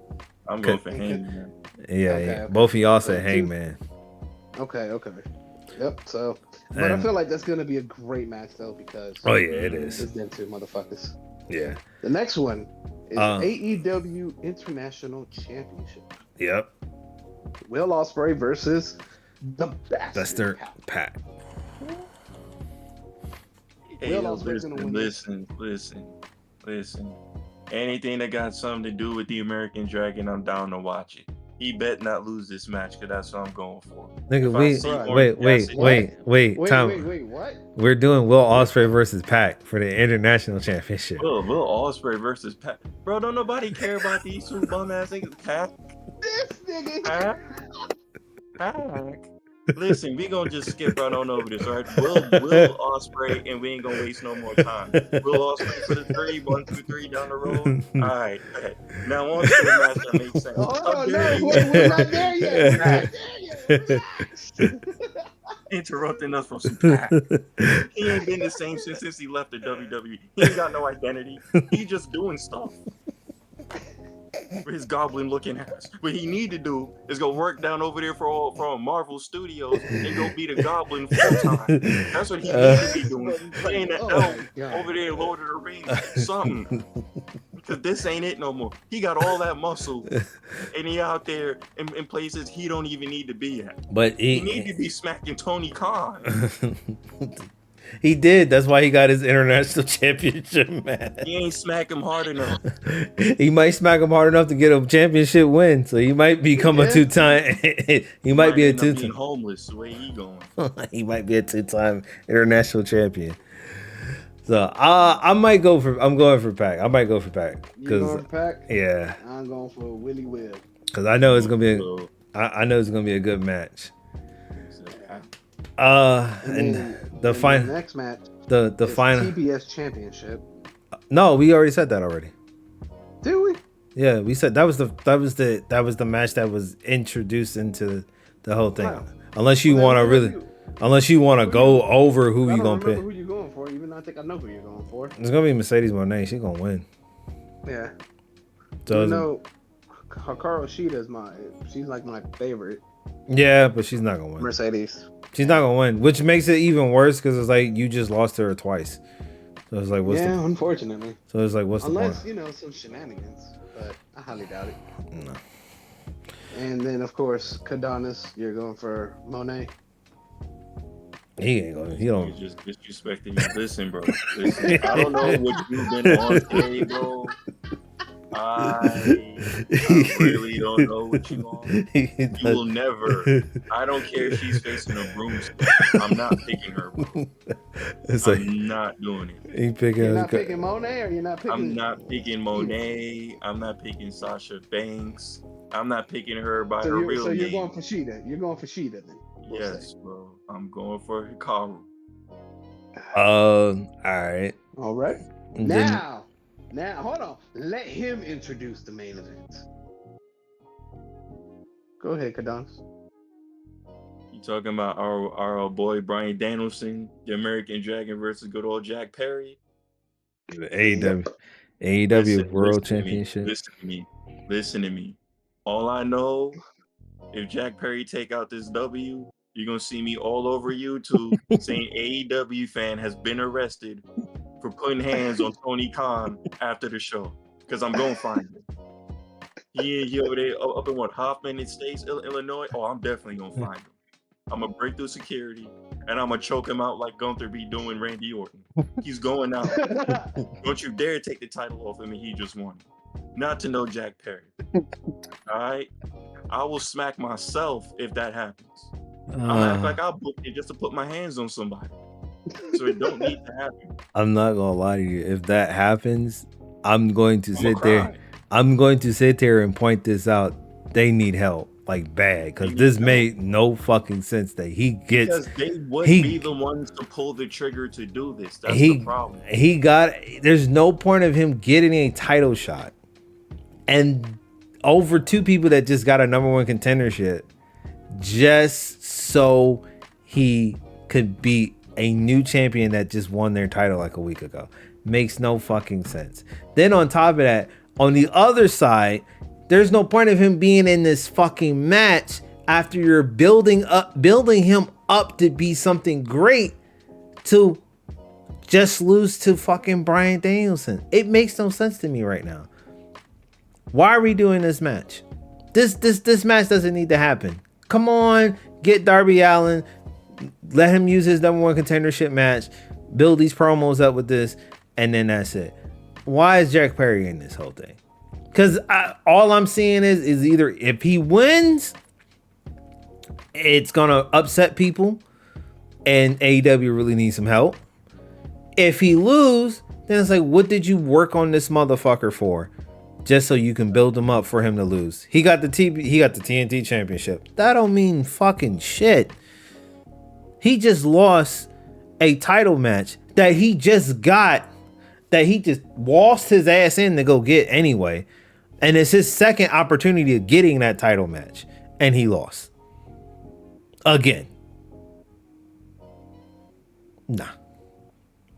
I'm going for Hangman. Yeah, okay. Both of y'all said Hangman. Okay. Yep. So, but I feel like that's gonna be a great match though because. Oh yeah, it is. It's them two motherfuckers. Yeah. The next one is AEW International Championship. Yep. Will Ospreay versus the Bastard Pat. Hey, listen. Anything that got something to do with the American Dragon, I'm down to watch it. He bet not lose this match because that's what I'm going for. Nigga, wait, Tom. Wait, what? We're doing Will Ospreay versus Pac for the International Championship. Will Ospreay versus Pac. Bro, don't nobody care about these two bum ass niggas. Pac. This nigga. Pac. Listen, we gonna just skip right on over this, all right? Will Ospreay, and we ain't gonna waste no more time. Will Ospreay for the 3, 1, 2, 3 down the road. All right. Now on to the match that makes sense. Oh no, we're not there yet. Interrupting us from some Pac. He ain't been the same since he left the WWE. He ain't got no identity. He just doing stuff. For his goblin looking ass. What he need to do is go work down over there for Marvel Studios and go be the goblin full time. That's what he needs to be doing. Playing that elf over there, Lord of the Rings, something. Cause this ain't it no more. He got all that muscle, and he out there in places he don't even need to be at. But He need to be smacking Tony Khan. he did. That's why he got his international championship match. He ain't smack him hard enough. He might smack him hard enough to get a championship win, so he might become a two-time. he might be a end up being two-time. homeless the way he going. He might be a two-time international champion. So I'm going for Pac. I might go for Pac. You going for Pac? Yeah. I'm going for Willie Will. Because I know it's gonna be I know it's gonna be a good match. And the next match. The final TBS Championship. No, we already said that already. Did we? Yeah, we said that was the match that was introduced into the whole thing. Wow. Unless you want to go over who you gonna pick. Who you going for? Even though I think I know who you're going for. It's gonna be Mercedes Moné. She's gonna win. Yeah. So Hikaru Shida she's like my favorite. Yeah, but she's not gonna win. Mercedes. She's not gonna win, which makes it even worse because it's like you just lost to her twice. So it's like, unfortunately. So it's like, what's the point? Unless, some shenanigans, but I highly doubt it. No. And then, of course, Kadonis, you're going for Monet. He ain't going. He don't. You're just disrespecting me. Listen, bro. Listen, I don't know what you've been on today, bro. I really don't know what you're on. You will never. I don't care if she's facing a broomstick. I'm not picking her, bro. I'm not doing it. You're not picking Monet, or you're not picking. I'm not picking Monet. I'm not picking Sasha Banks. I'm not picking her by her real name. So you're going for Shida. You're going for Shida then. Yes, bro. I'm going for Hikaru. All right. All right. Now, hold on. Let him introduce the main event. Go ahead, Kadonis. You talking about our boy Bryan Danielson, the American Dragon versus good old Jack Perry? The AEW World Championship. Listen to me. All I know, if Jack Perry take out this W, you're gonna see me all over YouTube saying AEW fan has been arrested for putting hands on Tony Khan after the show, because I'm gonna find him. He over there up in Hoffman Estates, Illinois. Oh, I'm definitely gonna find him. I'm gonna break through security and I'm gonna choke him out like Gunther be doing Randy Orton. He's going out. Don't you dare take the title off him, and he just won. Not to know Jack Perry. All right, I will smack myself if that happens. I'm act like I booked it just to put my hands on somebody. So it don't need to happen. I'm not gonna lie to you. If that happens, I'm going to sit there. I'm going to sit there and point this out. They need help, like bad, because this made no fucking sense that he gets. Because they would be the ones to pull the trigger to do this. That's the problem. There's no point of him getting a title shot, and over two people that just got a number one contendership, just so he could beat a new champion that just won their title like a week ago. Makes no fucking sense. Then on top of that, on the other side, there's no point of him being in this fucking match after you're building him up to be something great to just lose to fucking Bryan Danielson. It makes no sense to me right now. Why are we doing this match? This match doesn't need to happen. Come on, get Darby Allin. Let him use his number one contendership match. Build these promos up with this, and then that's it. Why is Jack Perry in this whole thing? Because all I'm seeing is either if he wins, it's gonna upset people, and AEW really needs some help. If he lose, then it's like, what did you work on this motherfucker for? Just so you can build him up for him to lose. He got the TNT championship. That don't mean fucking shit. He just lost a title match that he just got, that he just waltzed his ass in to go get anyway. And it's his second opportunity of getting that title match. And he lost. Again. Nah.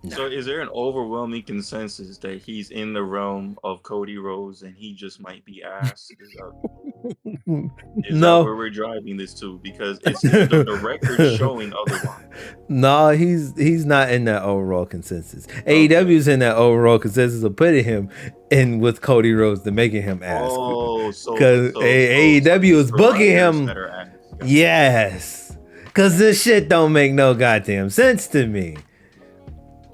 So is there an overwhelming consensus that he's in the realm of Cody Rhodes and he just might be ass? Is that No, where we're driving this to? Because the record's showing otherwise. no, he's not in that overall consensus. Okay. AEW's in that overall consensus of putting him in with Cody Rhodes to making him ask. Oh, Because so AEW it's is booking providers him. that are asked. Gotcha. Yes. Because this shit don't make no goddamn sense to me.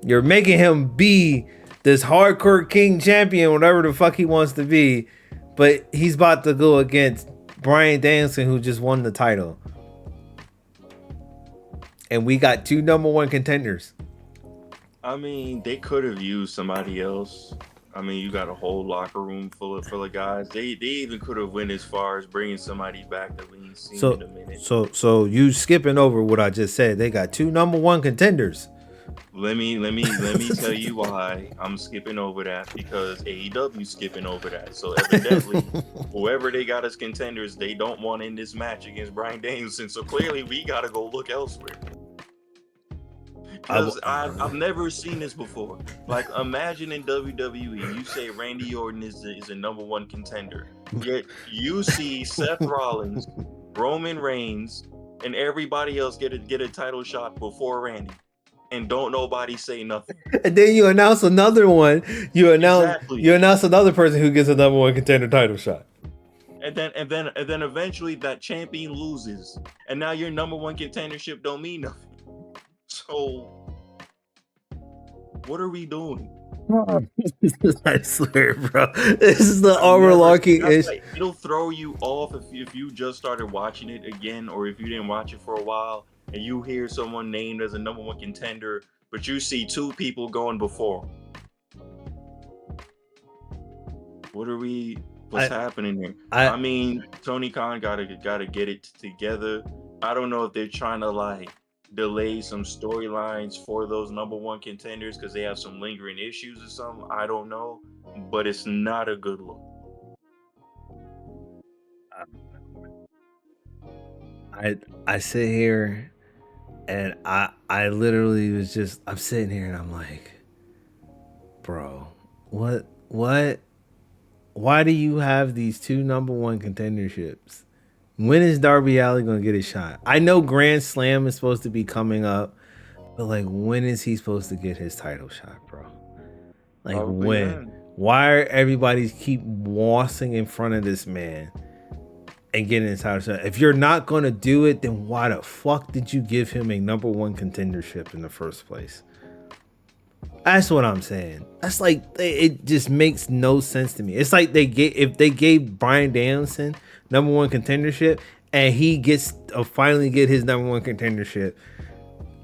You're making him be this hardcore king champion, whatever the fuck he wants to be, but he's about to go against Bryan Danielson, who just won the title. And we got 2 number 1 contenders. I mean, they could have used somebody else. I mean, you got a whole locker room full of guys. They even could have went as far as bringing somebody back that we ain't seen in a minute. So you skipping over what I just said. They got 2 number 1 contenders. Let me tell you why I'm skipping over that, because AEW's skipping over that. So evidently, whoever they got as contenders, they don't want in this match against Bryan Danielson. So clearly, we gotta go look elsewhere. Because I've never seen this before. Like, imagine in WWE, you say Randy Orton is a number 1 contender, yet you see Seth Rollins, Roman Reigns, and everybody else get a title shot before Randy. And don't nobody say nothing. And then you announce another one. You announce another person who gets a number 1 contender title shot. And then eventually that champion loses, and now your number 1 contendership don't mean nothing. So what are we doing? I swear, bro. This is the overarching issue. Like, it'll throw you off if you just started watching it again, or if you didn't watch it for a while and you hear someone named as a number 1 contender, but you see 2 people going before. What's happening here? I mean, Tony Khan gotta get it together. I don't know if they're trying to like delay some storylines for those number 1 contenders because they have some lingering issues or something. I don't know, but it's not a good look. I sit here and I literally was just, I'm sitting here and I'm like, bro, what? Why do you have these 2 number 1 contenderships? When is Darby Allin gonna get a shot? I know Grand Slam is supposed to be coming up, but like, when is he supposed to get his title shot, bro? Like, when? Why are everybody keep waltzing in front of this man and getting his title shot? If you're not gonna do it, then why the fuck did you give him a number 1 contendership in the first place? That's what I'm saying. That's like, it just makes no sense to me. It's like if they gave Bryan Danielson number 1 contendership and he gets finally get his number 1 contendership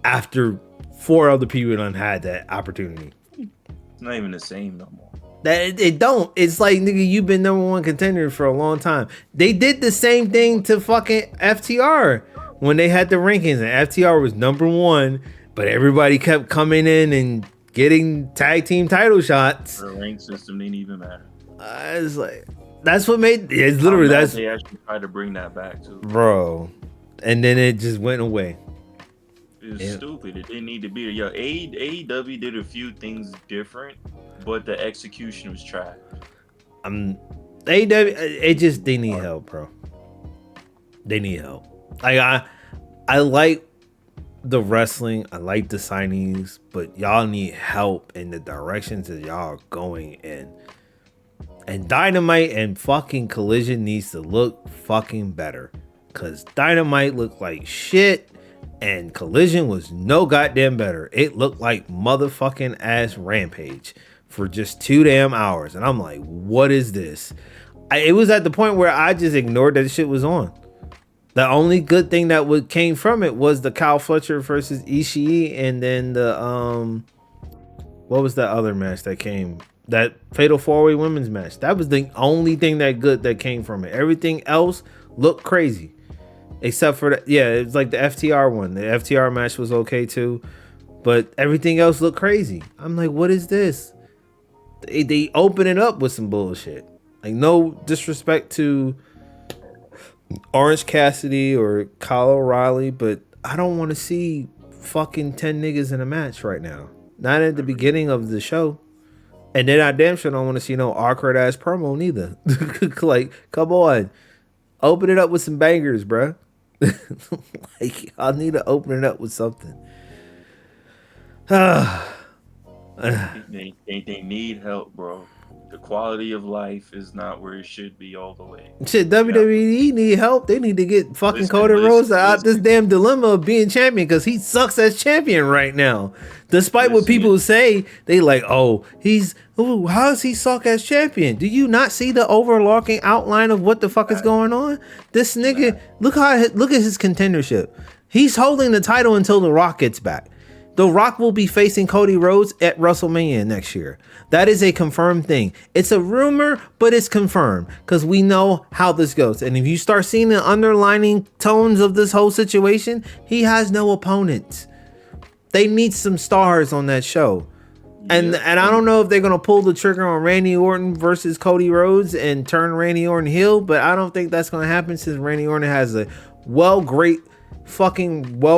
after 4 other people done had that opportunity. It's not even the same no more. That it don't. It's like, nigga, you've been number 1 contender for a long time. They did the same thing to fucking FTR when they had the rankings and FTR was number 1, but everybody kept coming in and getting tag team title shots. The rank system didn't even matter. It's like, that's what made it's literally that's they actually tried to bring that back too, bro. And then it just went away. It was stupid. It didn't need to be there. AEW did a few things different, but the execution was trash. AEW, they need help, bro. They need help. Like, I like the wrestling, I like the signings, but y'all need help in the directions that y'all are going in. And Dynamite and fucking Collision needs to look fucking better, cause Dynamite looked like shit and Collision was no goddamn better. It looked like motherfucking ass Rampage for just 2 damn hours, and I'm like, what is this? It was at the point where I just ignored that shit was on. The only good thing that came from it was the Kyle Fletcher versus Ishii, and then the what was that other match that came? That Fatal 4-Way Women's match. That was the only thing that came from it. Everything else looked crazy, except for that. Yeah, it was like the FTR one. The FTR match was okay too, but everything else looked crazy. I'm like, what is this? They open it up with some bullshit. Like, no disrespect to Orange Cassidy or Kyle O'Reilly, but I don't want to see fucking 10 niggas in a match right now. Not at the beginning of the show. And then I damn sure don't want to see no awkward ass promo neither. Like, come on. Open it up with some bangers, bro. Like I need to open it up with something. They need help, bro. The quality of life is not where it should be all the way. Shit, You have to WWE need help. They need to get fucking listen, Cody listen, Rhodes out this listen, damn dilemma of being champion because he sucks as champion right now. Despite what listen. people say, they like, oh, how does he suck as champion? Do you not see the overlooking outline of what the fuck is going on? This nigga, look at his contendership. He's holding the title until The Rock gets back. The Rock will be facing Cody Rhodes at WrestleMania next year. That is a confirmed thing. It's a rumor, but it's confirmed because we know how this goes. And if you start seeing the underlining tones of this whole situation, he has no opponents. They need some stars on that show. And I don't know if they're going to pull the trigger on Randy Orton versus Cody Rhodes and turn Randy Orton heel, but I don't think that's going to happen since Randy Orton has a well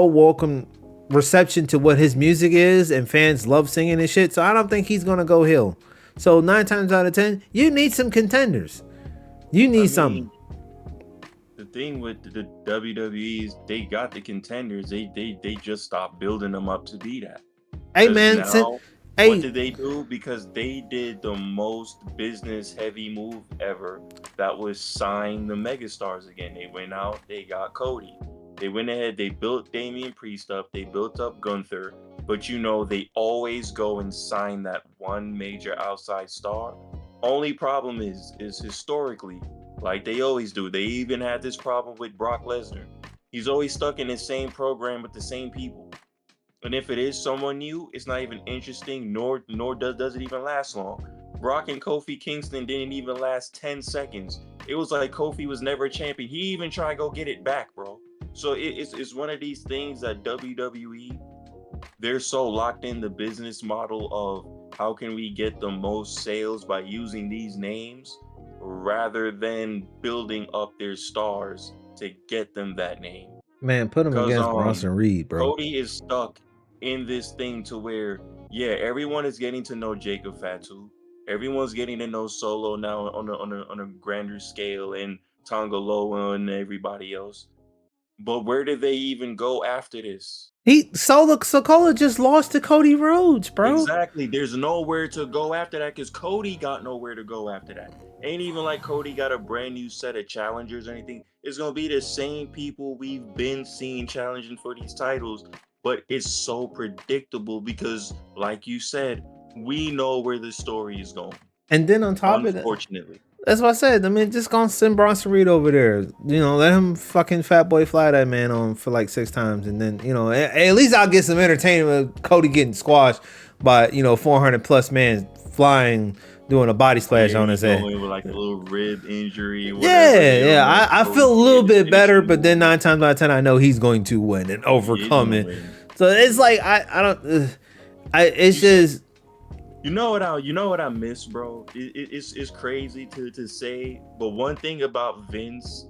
welcome reception to what his music is and fans love singing and shit. So I don't think he's gonna go heel. So 9 times out of 10, you need some contenders. You need something. The thing with the WWE is they got the contenders. They just stopped building them up to be that. Hey man, what did they do? Because they did the most business heavy move ever. That was sign the megastars again. They went out, they got Cody. They went ahead, they built Damian Priest up, they built up Gunther, but they always go and sign that one major outside star. Only problem is historically, like they always do, they even had this problem with Brock Lesnar. He's always stuck in the same program with the same people. And if it is someone new, it's not even interesting, nor does it even last long. Brock and Kofi Kingston didn't even last 10 seconds. It was like Kofi was never a champion. He even tried to go get it back, bro. So it's one of these things that WWE, they're so locked in the business model of how can we get the most sales by using these names rather than building up their stars to get them that name. Man, put him against Bronson Reed, bro. Cody is stuck in this thing to where, everyone is getting to know Jacob Fatu. Everyone's getting to know Solo now on a grander scale, and Tonga Loa and everybody else. But where did they even go after this? Sokola just lost to Cody Rhodes, bro. Exactly. There's nowhere to go after that because Cody got nowhere to go after that. Ain't even like Cody got a brand new set of challengers or anything. It's going to be the same people we've been seeing challenging for these titles. But it's so predictable because, like you said, we know where the story is going. And then on top of that, unfortunately. That's what I said. I mean, just gonna send Bronson Reed over there. Let him fucking fat boy fly that man on for like 6 times, and then at least I'll get some entertainment of Cody getting squashed by 400 plus man flying, doing a body splash on his head with like a little rib injury. Yeah. I feel a little bit better, but then 9 times out of 10, I know he's going to win and overcome it. So it's like I don't. It's just. You know what I miss, bro? It's crazy to say, but one thing about Vince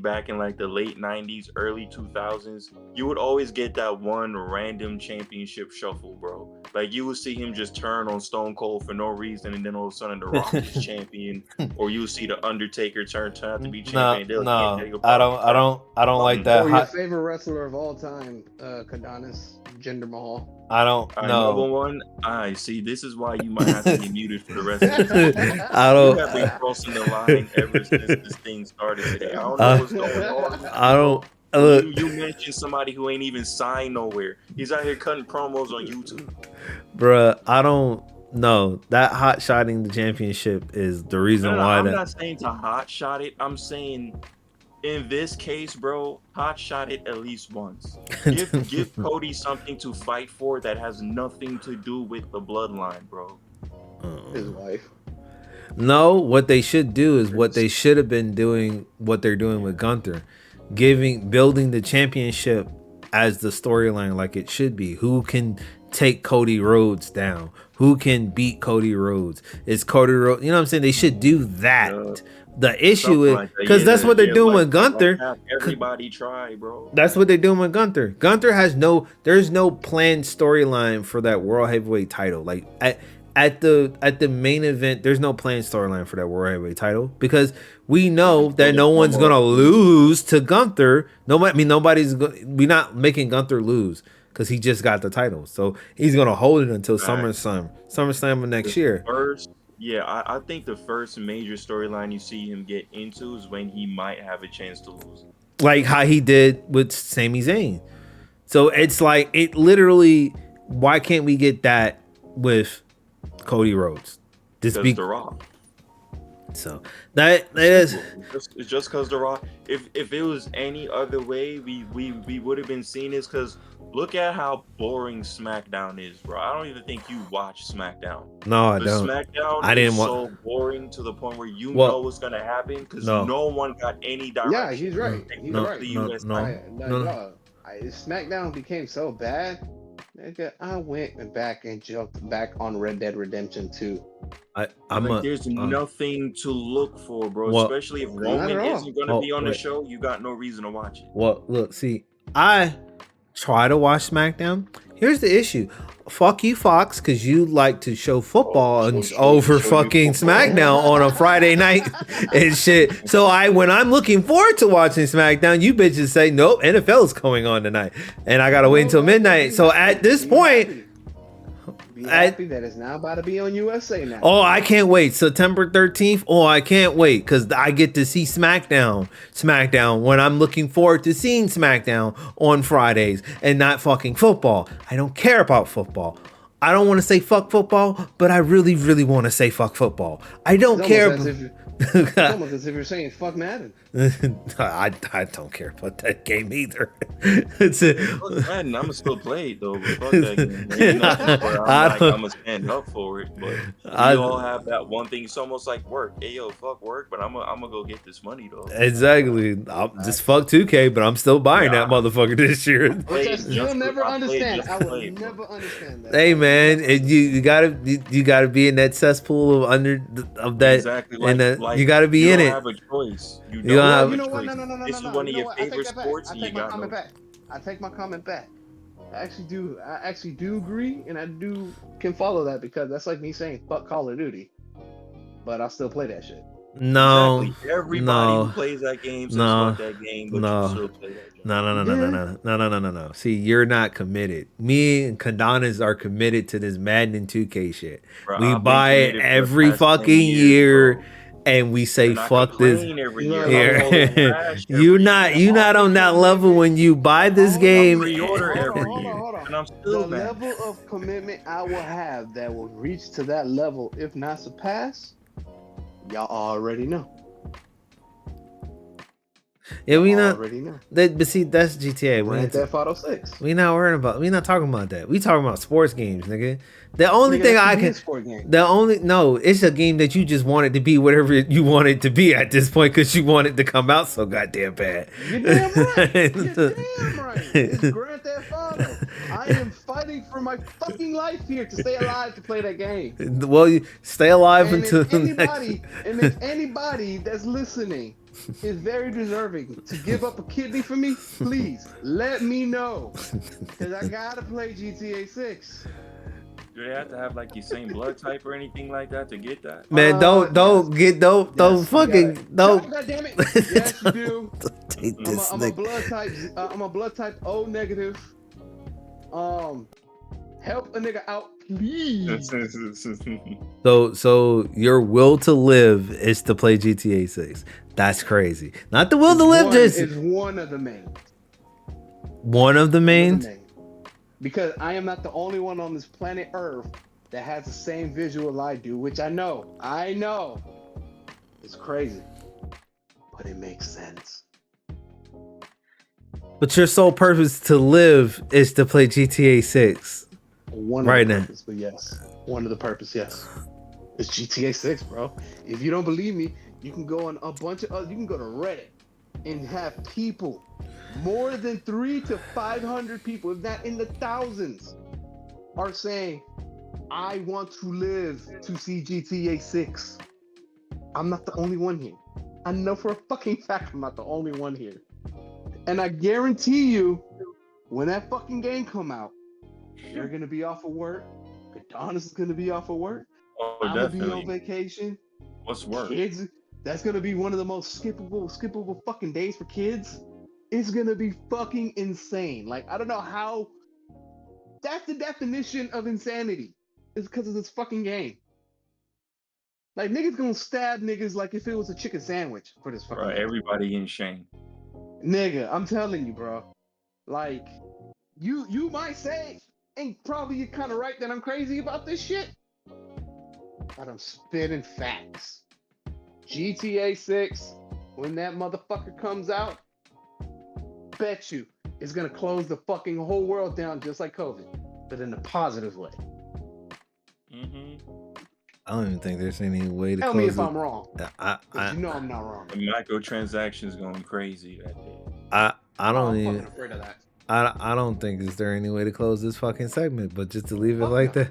back in like the late 90s, early 2000s, you would always get that one random championship shuffle, bro. Like you would see him just turn on Stone Cold for no reason, and then all of a sudden The Rock is champion, or you would see the Undertaker turn out to be champion. I don't like that. Your favorite wrestler of all time, Kadonis, Jinder Mahal. I don't know. Number one, I see. This is why you might have to get muted for the rest of the time. I don't. You have been crossing the line ever since this thing started today. I don't know what's going on. I don't. You mentioned somebody who ain't even signed nowhere. He's out here cutting promos on YouTube. Bruh, I don't know. That hot shotting the championship is the reason why. I'm not saying to hot shot it. I'm saying in this case, bro, hot shot it at least once. Give Cody something to fight for that has nothing to do with the bloodline, bro. His wife. No, what they should do is what they should have been doing, what they're doing with Gunther. Building the championship as the storyline like it should be. Who can take Cody Rhodes down? Who can beat Cody Rhodes? Is Cody Rhodes, you know what I'm saying? They should do that. The issue is because that's what they're doing with Gunther. Everybody try, bro. That's what they're doing with Gunther. Gunther has there's no planned storyline for that World Heavyweight title. Like at the main event, there's no planned storyline for that World Heavyweight title because we know that no one's gonna lose to Gunther. Nobody's. We're not making Gunther lose because he just got the title, so he's gonna hold it until SummerSlam of next year. I think the first major storyline you see him get into is when he might have a chance to lose. Like how he did with Sami Zayn. So it's like it literally. Why can't we get that with Cody Rhodes? Because The Rock. So that is it's just because The Rock. If it was any other way, we would have been seeing this. Because look at how boring SmackDown is, bro. I don't even think you watch SmackDown. No, I don't. SmackDown is so boring to the point where you know what's gonna happen because no one got any direction. Yeah, he's right. He's right. No. SmackDown became so bad. Nigga, I went back and jumped back on Red Dead Redemption 2. There's nothing to look for, bro. Especially if Roman isn't going to be on the show, you got no reason to watch it. Well, look, see, I try to watch SmackDown. Here's the issue. Fuck you, Fox, because you like to show football over fucking SmackDown on a Friday night and shit. So when I'm looking forward to watching SmackDown, you bitches say, nope, NFL is going on tonight. And I got to wait until midnight. So at this point... Be happy that it's now about to be on USA now. Oh, I can't wait. September 13th. Oh, I can't wait because I get to see SmackDown when I'm looking forward to seeing SmackDown on Fridays and not fucking football. I don't care about football. I don't want to say fuck football, but I really, really want to say fuck football. I don't care. It's almost as if you're saying fuck Madden. I don't care about that game either. Madden, I'm gonna still play it though. But fuck that game. I'm gonna stand up for it. But we all have that one thing. It's almost like work. Hey yo, fuck work, but I'm gonna go get this money though. Exactly. I'll just fuck 2K, but I'm still buying that motherfucker this year. Which I still never understand. I will never understand that. Hey man, you gotta be in that cesspool of that. Exactly. You got to be in it. You don't have a choice. You don't have a choice. No. This is one of your favorite sports, and you got no. I take my comment back. I actually do agree, and I can follow that because that's like me saying fuck Call of Duty, but I'll still play that shit. No, exactly. Everybody who plays that game says fuck that game, but you still play that game. No. See, you're not committed. Me and Condonas are committed to this Madden 2K shit. Bro, we buy it every fucking year. Bro. And we say fuck this. You not on that level when you buy this game. Hold on. The level of commitment I will have that will reach to that level, if not surpass, y'all already know. Yeah, we not already know. But see, that's GTA. Grand Theft Auto 6. We not worrying about. We not talking about that. We talking about sports games, nigga. The only thing I can. It's a game that you just want it to be whatever you want it to be at this point because you want it to come out so goddamn bad. You're damn right. It's Grand Theft Auto. I am fighting for my fucking life here to stay alive to play that game. Well, you stay alive and until if anybody that's listening is very deserving to give up a kidney for me, please let me know because I gotta play GTA 6. Do they have to have like the same blood type or anything like that to get that? Man, don't fucking. God damn it! Yes, you do. I'm a blood type O negative. Help a nigga out, please. So your will to live is to play GTA 6. That's crazy. Not the will to live. It's one of the main. One of the main. Because I am not the only one on this planet Earth that has the same visual I do, which I know. It's crazy. But it makes sense. But your sole purpose to live is to play GTA 6. One of the purpose, but yes. One of the purpose, yes. It's GTA 6, bro. If you don't believe me, you can go on a bunch of other, you can go to Reddit and have people, more than 300 to 500 people, if not in the thousands, are saying, I want to live to see GTA 6. I'm not the only one here. I know for a fucking fact I'm not the only one here. And I guarantee you, when that fucking game come out, you're gonna be off of work, Adonis is gonna be off of work. Oh, I'm gonna be on definitely. vacation. What's work? Kids, that's gonna be one of the most skippable fucking days for kids. It's gonna be fucking insane. Like, I don't know how. That's the definition of insanity. It's because of this fucking game. Like, niggas gonna stab niggas like if it was a chicken sandwich for this fucking Bro, game. everybody getting shamed. Nigga, I'm telling you, bro. Like, you might say, and probably you're kind of right that I'm crazy about this shit, but I'm spitting facts. GTA 6, when that motherfucker comes out, bet you it's gonna close the fucking whole world down just like COVID, but in a positive way. I don't even think there's any way to Tell close me if it. I'm wrong, I because you know I'm not wrong. The microtransactions going crazy that day. I don't I'm even. fucking afraid of that. I don't think is there any way to close this fucking segment, but just to leave it Fuck like no.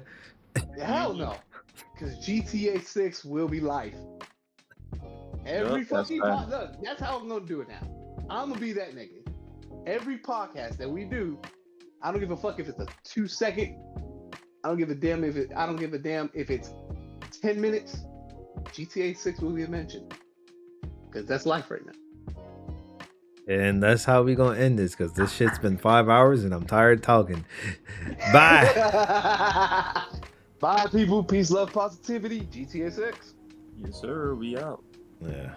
that. Hell no, because GTA 6 will be life. Every Yup, that's fucking right. look, that's how I'm gonna do it now. I'm gonna be that nigga. Every podcast that we do, I don't give a fuck if it's a 2-second. I don't give a damn if it's 10 minutes. GTA 6 will be mentioned because that's life right now. And that's how we gonna end this, because this shit's been 5 hours and I'm tired talking. Bye. Bye, people. Peace, love, positivity. GTA 6. Yes, sir. We out. Yeah.